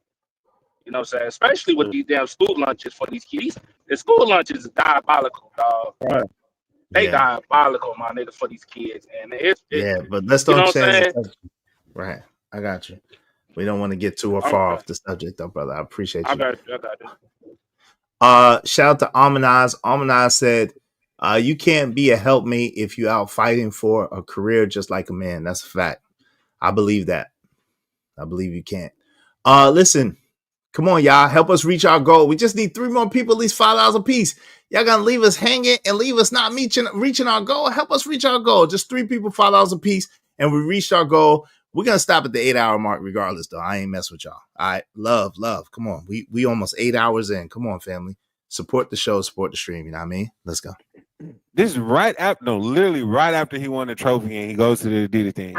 You know what I'm saying? Especially with these damn school lunches for these kids. The school lunches is diabolical, dog. Right. They diabolical, my nigga, for these kids. And But let's you know don't what I'm change the saying? subject. Right. I got you. We don't want to get too far off the subject though, brother. I appreciate you. I got it. Shout out to Amanaz. Amanaz said, you can't be a helpmate if you out fighting for a career just like a man. That's a fact. I believe that. I believe you can't. Listen, come on, y'all. Help us reach our goal. We just need 3 more people, at least $5 a piece. Y'all gonna leave us hanging and leave us not reaching our goal. Help us reach our goal. Just 3 people, $5 a piece, and we reached our goal. We're gonna stop at the 8-hour mark regardless, though. I ain't mess with y'all. All right. Love. Come on. We almost 8 hours in. Come on, family. Support the show, support the stream. You know what I mean? Let's go. This is literally right after he won the trophy and he goes to the Adidas thing.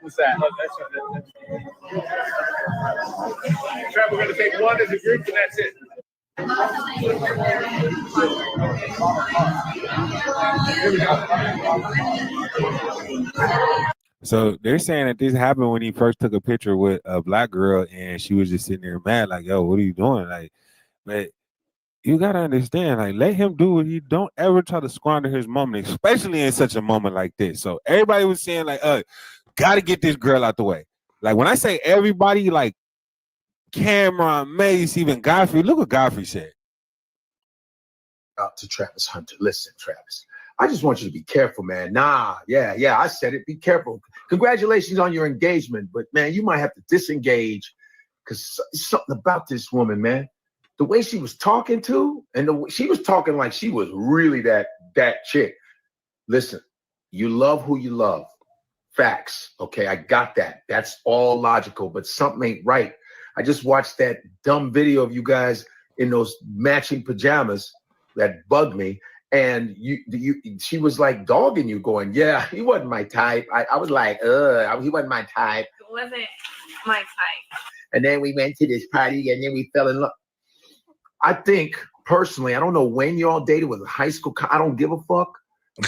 What's that? Trap, we're going to take one as a group, and that's it. So they're saying that this happened when he first took a picture with a black girl and she was just sitting there mad, like, yo, what are you doing? Like, but you gotta understand, like, let him do what he don't ever try to squander his moment, especially in such a moment like this. So everybody was saying, like, gotta get this girl out the way. Like when I say everybody, like Cameron, Mace, even Godfrey, look what Godfrey said. Out to Travis Hunter. Listen, Travis, I just want you to be careful, man. Yeah, I said it. Be careful. Congratulations on your engagement, but man, you might have to disengage because something about this woman, man. The way she was talking to, and she was talking like she was really that chick. Listen, you love who you love. Facts. Okay, I got that. That's all logical, but something ain't right. I just watched that dumb video of you guys in those matching pajamas that bugged me. And she was like dogging you, going, yeah, he wasn't my type. I was like, he wasn't my type. It wasn't my type. And then we went to this party and then we fell in love. I think personally, I don't know when y'all dated, was it high school? I don't give a fuck.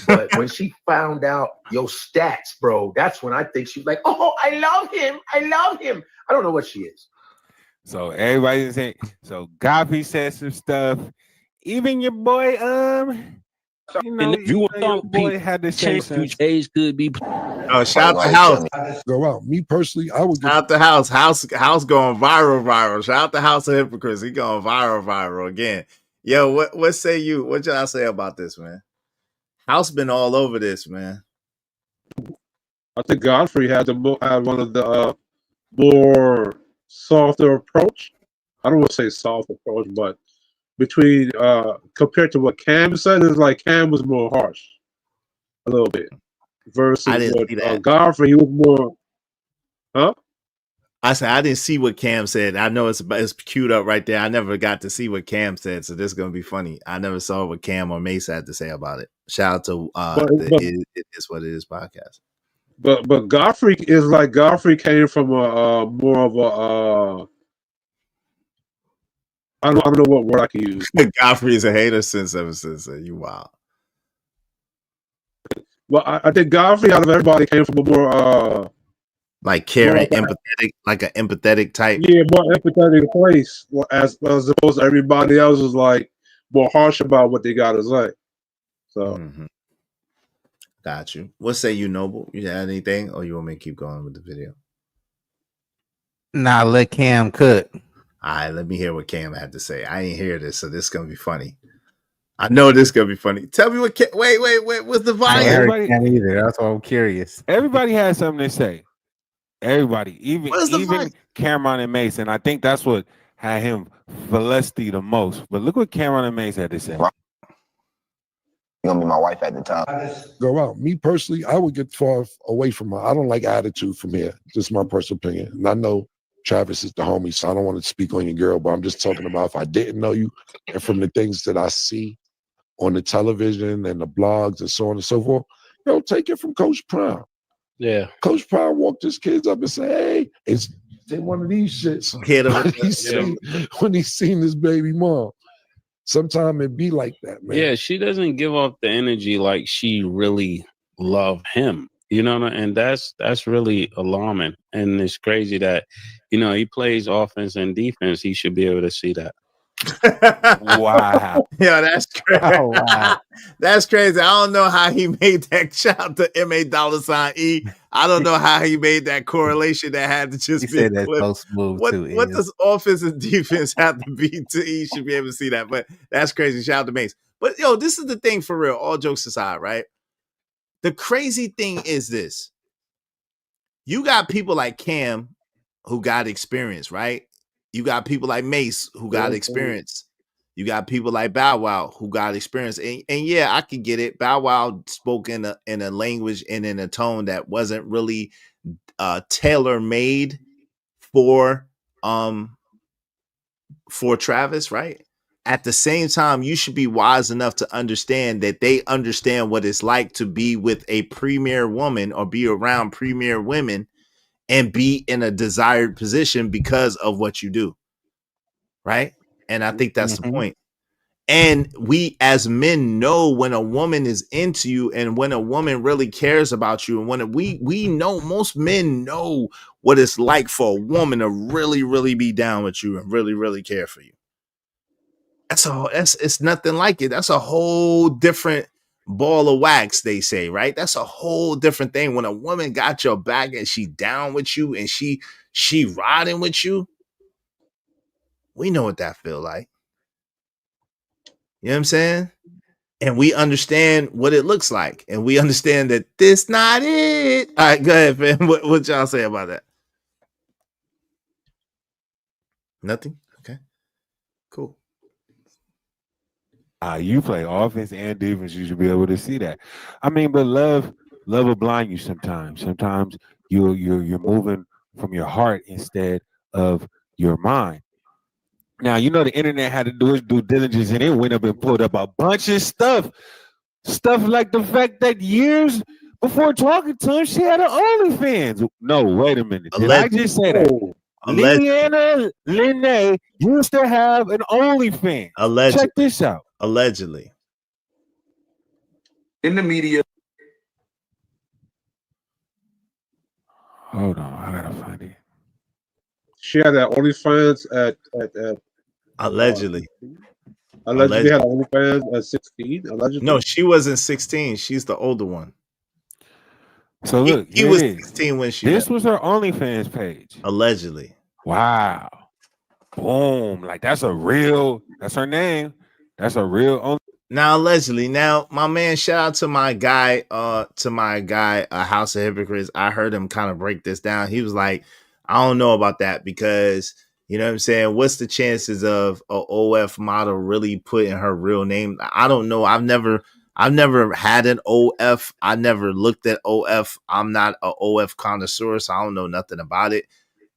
But when she found out your stats, bro, that's when I think she was like, oh, I love him. I don't know what she is. So everybody's saying, so Godfrey said some stuff. Even your boy, You And know, if you want your to boy people, had to say change something. future age could be. Oh, shout out to House. Go out. Me personally, I would Shout out to House. House going viral. Shout out to House of Hypocrites. He going viral again. Yo, what say you? What y'all say about this, man? House been all over this, man. I think Godfrey had one of the more softer approach. I don't want to say soft approach, but between compared to what Cam said, it's like Cam was more harsh, a little bit. Versus I didn't see what that. Godfrey, he was more, huh? I said I didn't see what Cam said. I know it's queued up right there. I never got to see what Cam said, so this is gonna be funny. I never saw what Cam or Mace had to say about it. Shout out to It Is What It Is podcast. But Godfrey is like Godfrey came from a more of a I don't know what word I can use. Godfrey is a hater since ever since. You wild. Well, I think Godfrey out of everybody came from a more like caring, empathetic, like an empathetic type. Yeah, more empathetic place as opposed to everybody else is like more harsh about what they gotta say. So Got you. What say you, Noble? You had anything, or you want me to keep going with the video? Nah, let Cam cook. All right, let me hear what Cam had to say. I ain't hear this, so this is gonna be funny. I know this is gonna be funny. Tell me what. Wait. What's the I volume? heard Cam either. That's why I'm curious. Everybody has something to say. Everybody, even Cameron and Mason. I think that's what had him felicity the most. But look what Cameron and Mason had to say. gonna be my wife at the time. Go out. Me personally, I would get far away from her. I don't like attitude from here. Just my personal opinion. And I know Travis is the homie, so I don't want to speak on your girl, but I'm just talking about if I didn't know you and from the things that I see on the television and the blogs and so on and so forth, take it from Coach Prime. Yeah. Coach Prime walked his kids up and said, hey, it's one of these shits when he's seen his baby mom. Sometimes it be like that, man. Yeah, she doesn't give off the energy like she really love him. You know, and that's really alarming. And it's crazy that, he plays offense and defense. He should be able to see that. Wow. Yeah, that's crazy. Oh, wow. That's crazy. I don't know how he made that shout to $MA$E. I don't know how he made that correlation that had to just He be said that's so smooth what, too. What does offense and defense have to be to he should be able to see that? But that's crazy. Shout out to Mace. But this is the thing for real. All jokes aside, right? The crazy thing is this. You got people like Cam who got experience, right? You got people like Mace who got experience. You got people like Bow Wow who got experience. And yeah, I can get it. Bow Wow spoke in a language and in a tone that wasn't really tailor-made for Travis, right? At the same time, you should be wise enough to understand that they understand what it's like to be with a premier woman or be around premier women and be in a desired position because of what you do. Right. And I think that's the point. And we as men know when a woman is into you and when a woman really cares about you. And when we know, most men know what it's like for a woman to really, really be down with you and really, really care for you. It's nothing like it. That's a whole different ball of wax, they say, right? That's a whole different thing. When a woman got your back and she down with you and she riding with you, we know what that feel like. You know what I'm saying? And we understand what it looks like. And we understand that this not it. All right, go ahead, man. What y'all say about that? Nothing? Okay. Cool. You play offense and defense, you should be able to see that. I mean, but love will blind you sometimes. Sometimes you're moving from your heart instead of your mind. Now, the internet had to do its due diligence and it went up and pulled up a bunch of stuff. Stuff like the fact that years before talking to him, she had an OnlyFans. No, wait a minute. Did I just say that? Leanna Lene used to have an OnlyFans. Allegedly. Check this out. Allegedly. In the media. Hold on, I gotta find it. She had that OnlyFans at allegedly. Allegedly had OnlyFans at 16. Allegedly. No, she wasn't 16. She's the older one. So look, he here was it is. 16 when she This met. was her OnlyFans page. Allegedly. Wow. Boom. Like that's her name. That's a real Now allegedly. Now, my man, shout out to my guy, a House of Hypocrites. I heard him kind of break this down. He was like, I don't know about that because you know what I'm saying? What's the chances of a OF model really putting her real name? I don't know. I've never had an OF. I never looked at OF. I'm not a OF connoisseur, so I don't know nothing about it.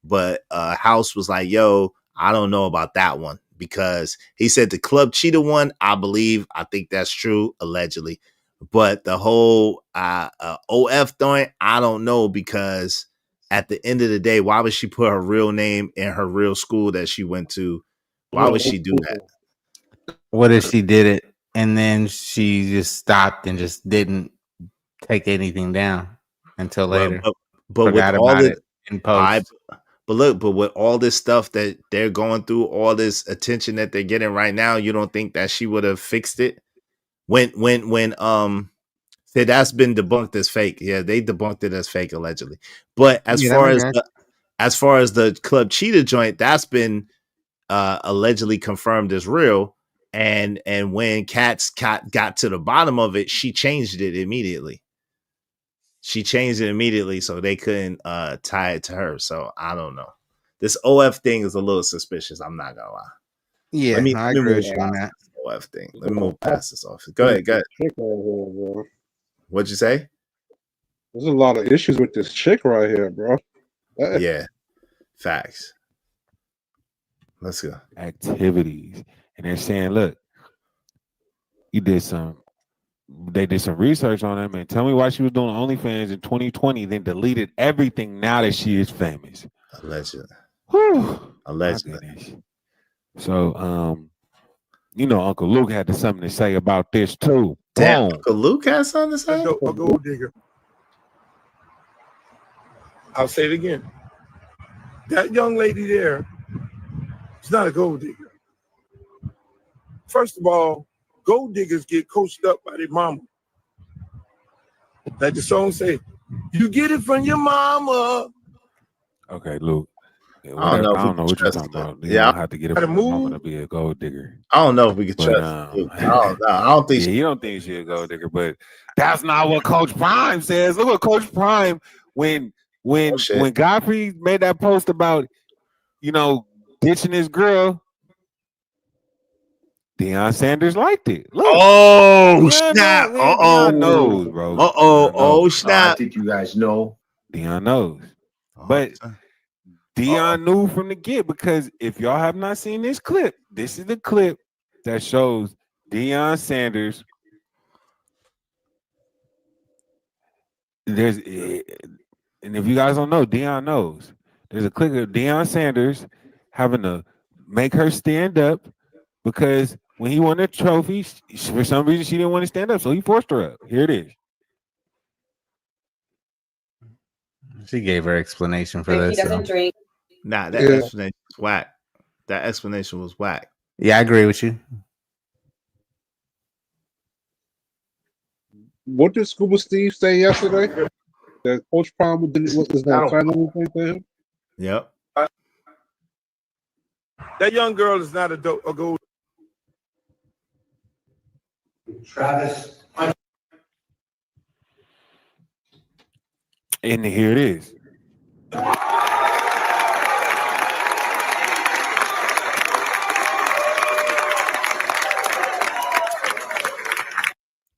But House was like, yo, I don't know about that one because he said the Club Cheetah one, I think that's true, allegedly. But the whole OF thing, I don't know because at the end of the day, why would she put her real name in her real school that she went to? Why would she do that? What if she did it and then she just stopped and just didn't take anything down until later? But forgot with all about the it in post. but with all this stuff that they're going through, all this attention that they're getting right now, you don't think that she would have fixed it? When said that's been debunked as fake. Yeah, they debunked it as fake allegedly. But as far as the Club Cheetah joint, that's been allegedly confirmed as real. And when Cats got to the bottom of it, she changed it immediately. So they couldn't tie it to her. So I don't know. This OF thing is a little suspicious. I'm not gonna lie. Yeah, let me agree with move you on that. OF thing. Let me move past this off. Go ahead. What'd you say? There's a lot of issues with this chick right here, bro. Yeah, facts. Let's go. activities. And they're saying, look, they did some research on him and tell me why she was doing OnlyFans in 2020, then deleted everything now that she is famous. Allegedly. Whew. Allegedly. So Uncle Luke had something to say about this too. Damn, Boom. Uncle Luke has something to say? A gold digger. I'll say it again. That young lady there is not a gold digger. First of all, gold diggers get coached up by their mama. Like the song say, you get it from your mama. Okay, Luke. I don't know what you're talking about. You don't have to get it from your mama to be a gold digger. I don't know if we can trust Luke. I don't think you don't think she's a gold digger, but that's not what Coach Prime says. Look what Coach Prime when Godfrey made that post about ditching his girl. Deion Sanders liked it. Look. Oh, snap. Deion knows, bro. Oh, snap. I think you guys know. Deion knows. But Deion knew from the get, because if y'all have not seen this clip, this is the clip that shows Deion Sanders. And if you guys don't know, Deion knows. There's a clip of Deion Sanders having to make her stand up because when he won the trophy, for some reason she didn't want to stand up, so he forced her up. Here it is. She gave her explanation for this. He doesn't drink. Nah, that explanation was whack. That explanation was whack. Yeah, I agree with you. What did Scuba Steve say yesterday? That Coach Prime was not trying anything to him? Yep. That young girl is not a gold. Travis. And here it is.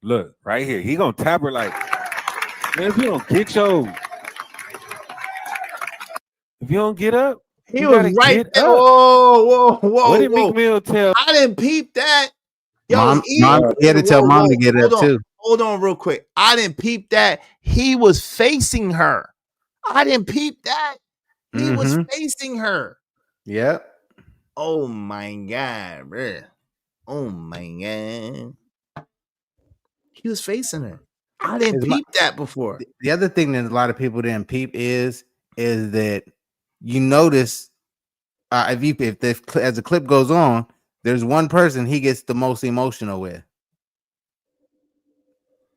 Look, right here. He gonna tap her like, man, if you don't get up, he was right there. Whoa. What did Meek Mill tell? I didn't peep that. Yo, Mom, he had to tell mom to get up too. Hold on real quick. I didn't peep that. He was facing her. I didn't peep that. He was facing her. Yep. Oh my God, bro. Oh my God. He was facing her. I didn't peep that before. The other thing that a lot of people didn't peep is that you notice as the clip goes on, there's one person he gets the most emotional with.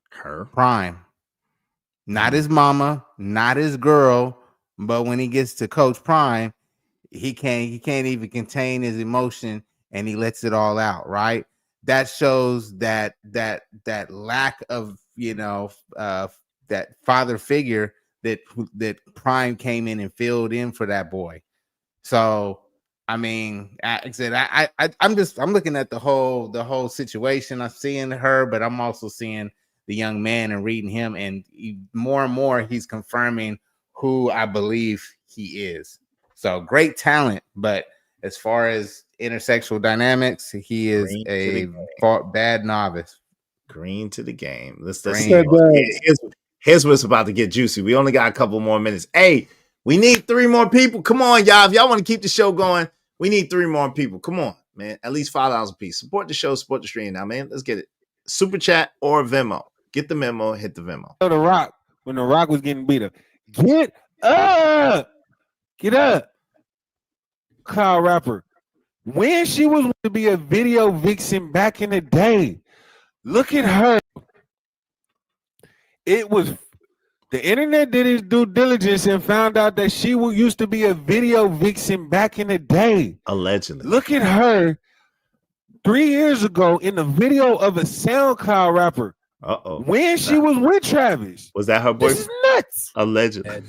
Her Prime. Not his mama, not his girl, but when he gets to Coach Prime, he can't even contain his emotion and he lets it all out, right? That shows that lack of, that father figure that Prime came in and filled in for that boy. So I mean, like I said, I'm looking at the whole situation. I'm seeing her, but I'm also seeing the young man and reading him, and more and more he's confirming who I believe he is. So great talent, but as far as intersexual dynamics, he is a bad novice. Green to the game. Let's see. Here's what's about to get juicy. We only got a couple more minutes. Hey, we need 3 more people. Come on, y'all. If y'all want to keep the show going, we need 3 more people. Come on, man. At least $5 a piece. Support the show, support the stream now, man. Let's get it. Super chat or Venmo. Get the memo, hit the Venmo. The Rock, when The Rock was getting beat up, get up. Kyle Rapper, when she was to be a video vixen back in the day, look at her. It was the internet did its due diligence and found out that she used to be a video vixen back in the day. Allegedly. Look at her 3 years ago in the video of a SoundCloud rapper. When she was with Travis. Was that her boyfriend? This is nuts. Allegedly.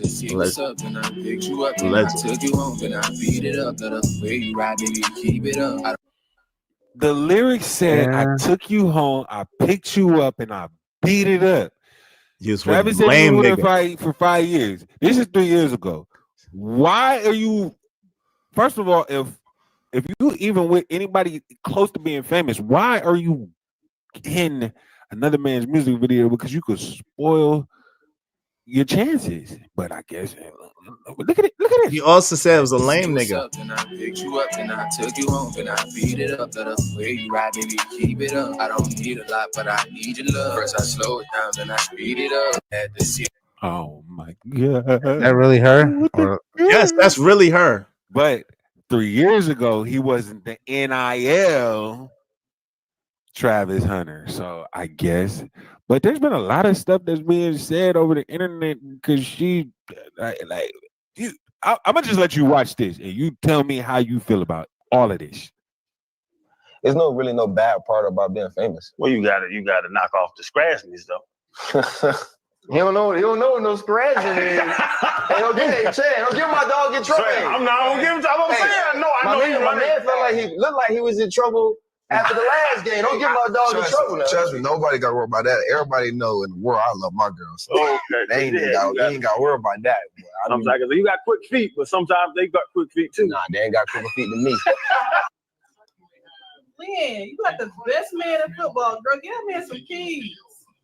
The lyrics said, I took you home, I picked you up, and I beat it up. Travis said he was with her for 5 years. This is 3 years ago. Why are you, first of all, if you even with anybody close to being famous, why are you in another man's music video? Because you could spoil your chances. But I guess look at it. He also said it was a lame nigga. And I picked you up and I took you home and I beat it up. The way you ride, baby, keep it up. I don't need a lot, but I need your love. First I slow it down, then I speed it up. Had to see. Oh my god. That really her? Yes, that's really her. But 3 years ago, he wasn't the NIL Travis Hunter. So I guess, but there's been a lot of stuff that's being said over the internet because she, I'm gonna just let you watch this and you tell me how you feel about all of this. There's really no bad part about being famous. Well, you gotta knock off the scratchiness though. He don't know what no scratching is. Hey, don't give my dog in trouble. I'm not gonna give him trouble. I'm saying, my man felt like he looked like he was in trouble after the last game. Don't give my dog in trouble now. Trust me, nobody got to worry about that. Everybody know in the world I love my girl. So they ain't got to worry about that. Sometimes you got quick feet, but sometimes they got quick feet too. Nah, they ain't got quicker feet than me. Lynn, you got the best man in football, girl. Give that man some keys.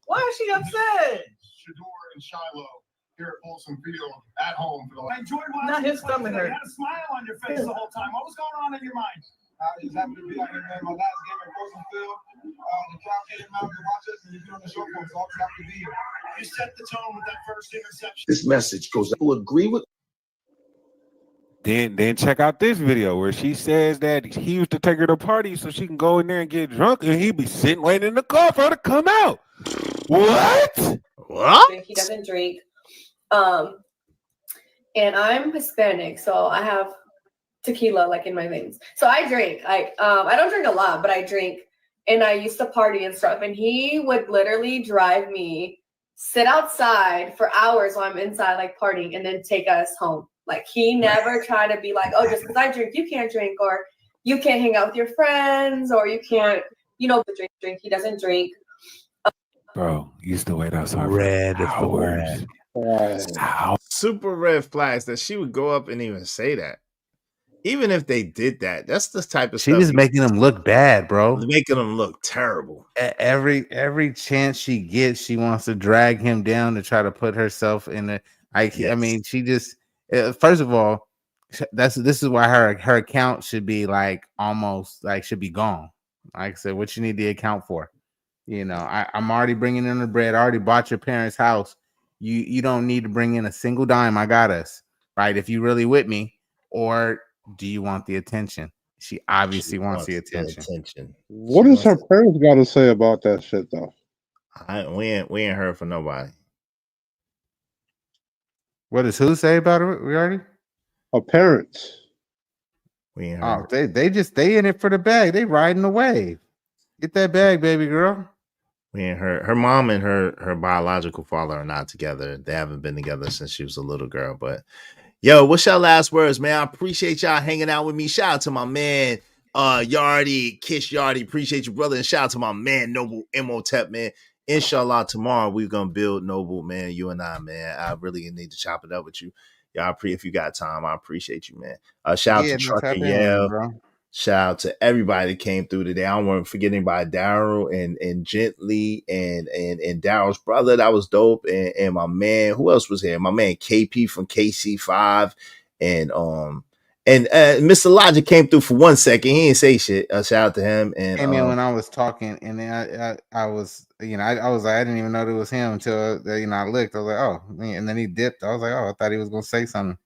Why is she upset? Shador and Shiloh here at Folsom Field at home for the last. Not his stomach hurt. You had a smile on your face the whole time. What was going on in your mind? I just happened to be out here, man. My last game at Folsom Field. The crowd came out to watch us, and you've been on the show for us. So I'm happy to be here. You set the tone with that first interception. This message goes. People agree with. Then check out this video where she says that he used to take her to parties so she can go in there and get drunk, and he'd be sitting waiting in the car for her to come out. What? He doesn't drink. And I'm Hispanic, so I have tequila like in my veins. So I drink. I don't drink a lot, but I drink. And I used to party and stuff. And he would literally drive me, sit outside for hours while I'm inside like partying, and then take us home. Like he never tried to be like, oh, just because I drink, you can't drink, or you can't hang out with your friends, or you can't, drink. He doesn't drink. Bro, used to wait outside. Red hours. Super red flags that she would go up and even say that. Even if they did that, that's the type of She stuff. was making him look bad, bro. Making him look terrible. Every chance she gets, she wants to drag him down to try to put herself in a. I mean, she just. First of all, this is why her account should be like almost like should be gone. Like I said, what you need the account for? I'm already bringing in the bread. I already bought your parents' house. You don't need to bring in a single dime. I got us right. If you really with me, or do you want the attention? She obviously wants the attention. What does her parents got to say about that shit though? We ain't heard from nobody. What does who say about it? We already. Her parents. We ain't Oh, heard. they in it for the bag. They riding the wave. Get that bag, baby girl. We ain't heard. Her mom and her biological father are not together. They haven't been together since she was a little girl. But yo, what's your last words, man? I appreciate y'all hanging out with me. Shout out to my man, Yardy, Kish Yardy. Appreciate you, brother. And shout out to my man, Noble Imhotep, man. Inshallah, tomorrow we're gonna build Noble, man. You and I, man. I really need to chop it up with you. Y'all, if you got time, I appreciate you, man. Shout out to Truck and Yell. Shout out to everybody that came through today. I don't want to forget anybody, Daryl and Gently and Daryl's brother. That was dope. And my man, who else was here? My man KP from KC5 and Mr. Logic came through for 1 second. He didn't say shit. Shout out to him. And came in when I was talking, and then I was, I was like, I didn't even know it was him until I looked. I was like, oh, and then he dipped. I was like, oh, I thought he was gonna say something.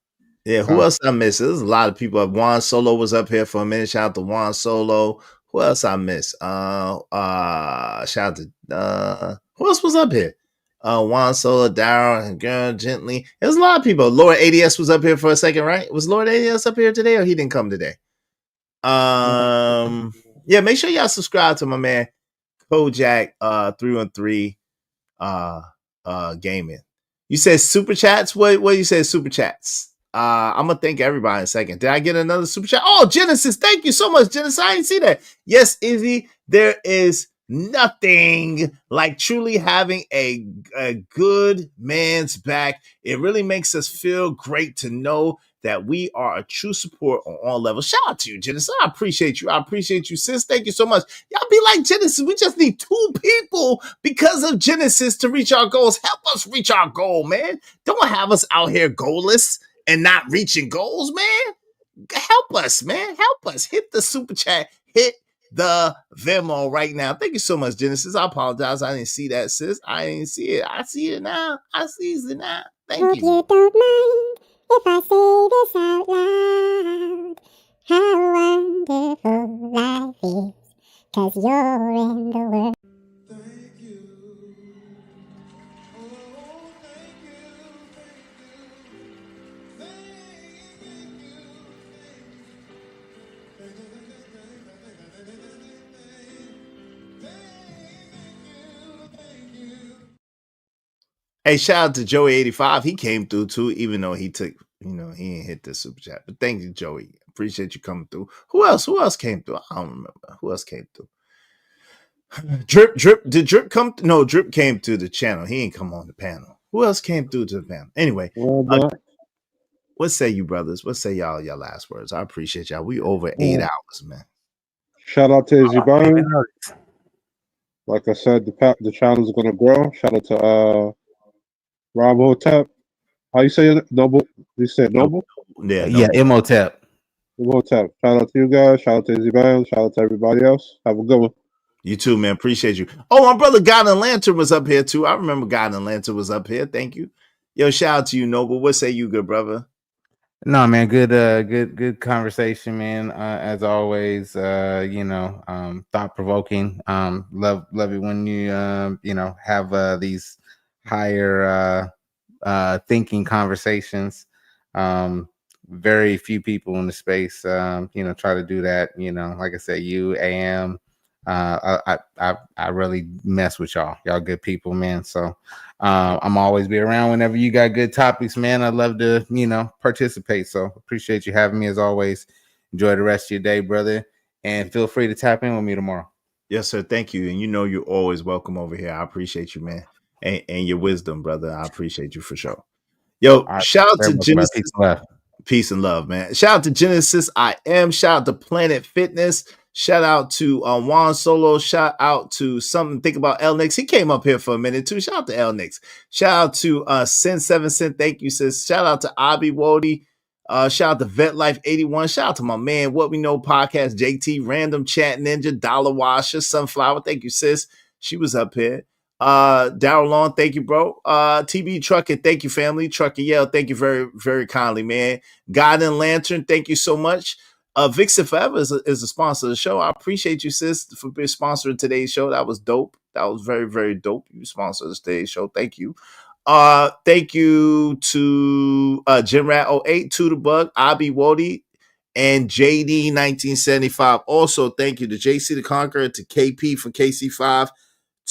Yeah, who else I missed? There's a lot of people. Juan Solo was up here for a minute. Shout out to Juan Solo. Who else I missed? Shout out to who else was up here? Juan Solo, Daryl, and Girl Gently. There's a lot of people. Lord ADS was up here for a second, right? Was Lord ADS up here today, or he didn't come today? Yeah, make sure y'all subscribe to my man Kojak 313 Gaming. You said super chats? What you said super chats? I'm gonna thank everybody in a second. Did I get another super chat? Oh, Genesis, thank you so much, Genesis. I didn't see that. Yes, Izzy, there is nothing like truly having a good man's back. It really makes us feel great to know that we are a true support on all levels. Shout out to you, Genesis. I appreciate you. I appreciate you, sis. Thank you so much. Y'all be like Genesis. We just need 2 people because of Genesis to reach our goals. Help us reach our goal, man. Don't have us out here goalless and not reaching goals, man. Help us, man. Help us. Hit the super chat. Hit the Venmo right now. Thank you so much, Genesis. I apologize. I didn't see that, sis. I didn't see it. I see it now. I see it now. Thank you. You don't mind if I say this out loud. How wonderful life is, 'cause you're in the world. Hey, shout out to Joey85. He came through too, even though he took, he didn't hit the super chat. But thank you, Joey. Appreciate you coming through. Who else? Who else came through? I don't remember. Who else came through? Drip. Did Drip come? No, Drip came to the channel. He ain't come on the panel. Who else came through to the panel? Anyway, what say you, brothers? What say y'all? Your last words. I appreciate y'all. We over 8 hours, man. Shout out to Izzy Byrne. Like I said, the channel is gonna grow. Shout out to Rob Hotep. How you say it? Noble? You said Noble? Yeah, Imhotep. Imhotep. Shout out to you guys. Shout out to Izzy Byrne. Shout out to everybody else. Have a good one. You too, man. Appreciate you. Oh, my brother God and Lantern was up here too. I remember God and Lantern was up here. Thank you. Yo, shout out to you, Noble. What say you, good brother? No, man, good conversation, man. As always, thought provoking. Love it when you have these higher thinking conversations. Very few people in the space, try to do that. Like I said, you, AM. I really mess with y'all. Y'all good people, man. So I'm always be around whenever you got good topics, man. I'd love to, participate. So appreciate you having me as always. Enjoy the rest of your day, brother. And feel free to tap in with me tomorrow. Yes, sir. Thank you. And you're always welcome over here. I appreciate you, man. And your wisdom, brother. I appreciate you for sure. Yo, shout out to Genesis. Peace and love, man. Shout out to Genesis. I am. Shout out to Planet Fitness. Shout out to Juan Solo. Shout out to Something Think About L Nix. He came up here for a minute too. Shout out to L Nix. Shout out to Sin 7 Cent. Thank you, sis. Shout out to Abi Wody. Shout out to Vet Life 81. Shout out to my man, What We Know Podcast, JT, Random Chat Ninja, Dollar Washer, Sunflower. Thank you, sis. She was up here. Daryl Long, thank you, bro. TB Trucker, thank you, family. Trucker Yell, thank you very, very kindly, man. God and Lantern, thank you so much. Vixen Forever is a sponsor of the show. I appreciate you, sis, for being sponsoring today's show. That was dope. That was very, very dope. You sponsored today's show. Thank you. Thank you to Jim Rat 08, To the Bug, Abi Wody, and JD 1975. Also, thank you to JC the Conqueror, to KP from KC5,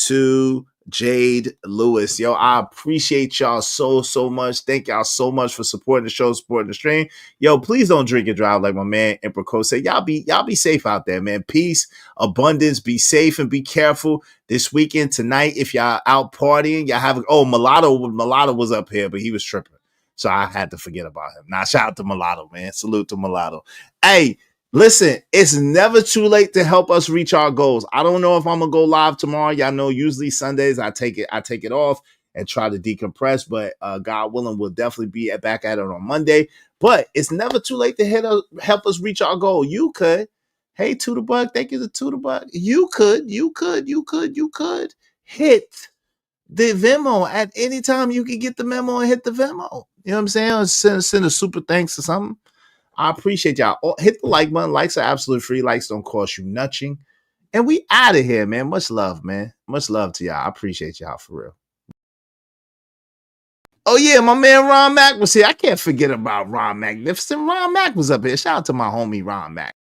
to Jade Lewis. Yo, I appreciate y'all so much. Thank y'all so much for supporting the show, supporting the stream. Yo, please don't drink and drive like my man Emperor Co said. Y'all be safe out there, man. Peace, abundance, be safe and be careful this weekend. Tonight, if y'all out partying, y'all have Mulatto was up here, but he was tripping. So I had to forget about him. Now, shout out to Mulatto, man. Salute to Mulatto. Hey, listen, it's never too late to help us reach our goals. I don't know if I'm gonna go live tomorrow. Y'all know usually Sundays I take it off and try to decompress, but God willing, we'll definitely be back at it on Monday. But it's never too late to help us reach our goal. You could. Hey, To the Bug, thank you to To the Bug. You could hit the Venmo at any time. You can get the memo and hit the Venmo. You know what I'm saying? Or send a super thanks or something. I appreciate y'all. Hit the like button. Likes are absolutely free. Likes don't cost you nothing. And we out of here, man. Much love, man. Much love to y'all. I appreciate y'all for real. Oh, yeah, my man Ron Mack was here. I can't forget about Ron Magnificent. Ron Mack was up here. Shout out to my homie Ron Mack.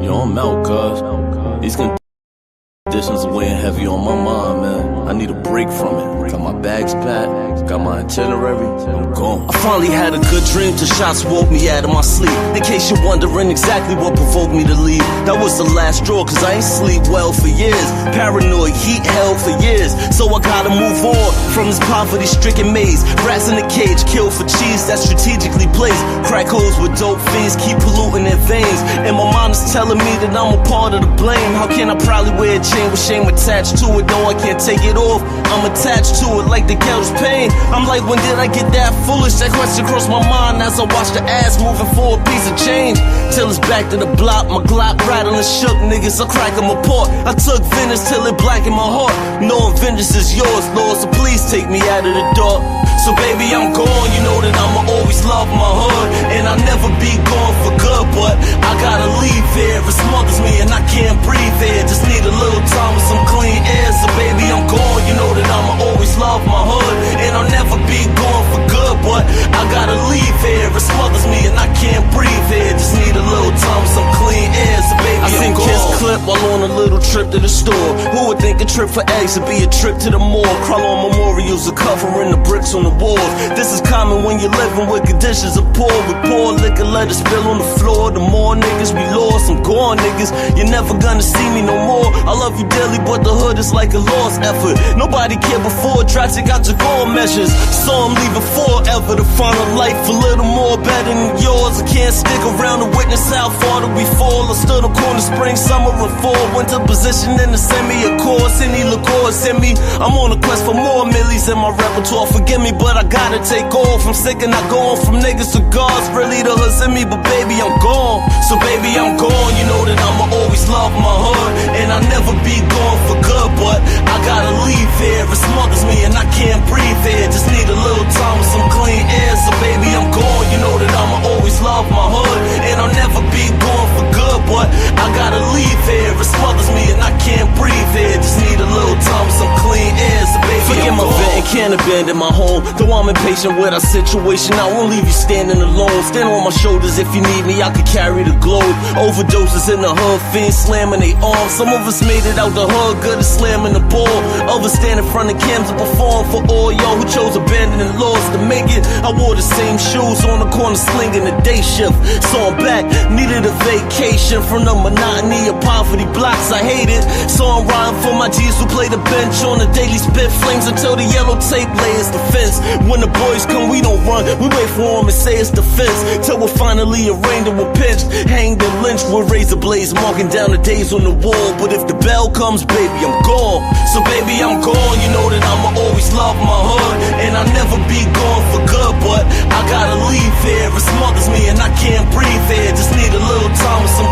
Yo, I'm out, cuz. These conditions are weighing heavy on my mind, man. I need a break from it. Got my bags packed, got my itinerary, I'm gone. I finally had a good dream till shots woke me out of my sleep. In case you're wondering exactly what provoked me to leave, that was the last straw, cause I ain't sleep well for years. Paranoid, heat hell for years. So I gotta move on from this poverty-stricken maze. Rats in a cage, killed for cheese that's strategically placed. Crack holes with dope fiends, keep polluting their veins. And my mind is telling me that I'm a part of the blame. How can I proudly wear a chain with shame attached to it? No, I can't take it off, I'm attached to it like the ghetto's pain. I'm like, when did I get that foolish? That question crossed my mind as I watched the ass moving for a piece of change. Till it's back to the block, my Glock rattling shook niggas, I crack them apart. I took vengeance till it blackened my heart. Knowing vengeance is yours, Lord, so please take me out of the dark. So baby, I'm gone, you know that I'ma always love my hood. And I'll never be gone for good, but I gotta leave here. It smothers me and I can't breathe here. Just need a little time with some clean air. So baby, I'm gone, you know that I'ma always love my hood. And I'll never be gone for good, but I gotta leave here. It smothers me and I can't breathe here. Just need a little time with some clean air. So baby, I seen kids clip while on a little trip to the store. Who would think a trip for eggs would be a trip to the mall? Crawl on memorials are covering the bricks on the walls. This is common when you're living with conditions of poor. With poor liquor, let it spill on the floor. The more niggas we lost, I'm gone niggas. You're never gonna see me no more. I love you dearly, but the hood is like a lost effort. Nobody cared before, Dratic got to go measures. Saw him leaving forever to find a life a little more better than yours. I can't stick around to witness how far do we fall. I stood on corner spring, summer and fall. Went to position in the semi, of course. Any liqueur send me. I'm on a quest for more millies in my repertoire. Forgive me, but I gotta take off. I'm sick and not going from niggas to gods. Really the hood's in me, but baby, I'm gone. So baby, I'm gone. You know that I'ma always love my hood. And I'll never be gone for good, but I gotta leave here. It smothers me and I can't breathe here. Just need a little time with some clean air. So baby, I'm gone. You know that I'ma always love my hood. And I'll never be gone for good, but I gotta leave here. It smothers me and I can't breathe here. Just need a little time with some clean air. So baby, forget my vent and can't abandon my home. Though I'm impatient with our situation, I won't leave you standing alone. Stand on my shoulders if you need me, I could carry the globe. Overdoses in the hood, fiends slamming they arms. Some of us made it out the hood, good at slamming the ball. Others stand in front of cams and perform for all y'all who chose abandoning laws to make it. I wore the same shoes on the corner slinging the day shift. So I'm back, needed a vacation from the monotony of poverty blocks. I hate it, so I'm riding for my G's who play the bench on the daily spit flames until the yellow tape layers the fence. When the boys come, we don't run, we wait for them and say it's defense. Till we're finally arraigned and we're pinched, hanged and lynched with razor blades, marking down the days on the wall. But if the bell comes, baby, I'm gone. So baby, I'm gone. You know that I'ma always love my hood, and I'll never be gone for good, but I gotta leave here. It smothers me and I can't breathe here. Just need a little time with some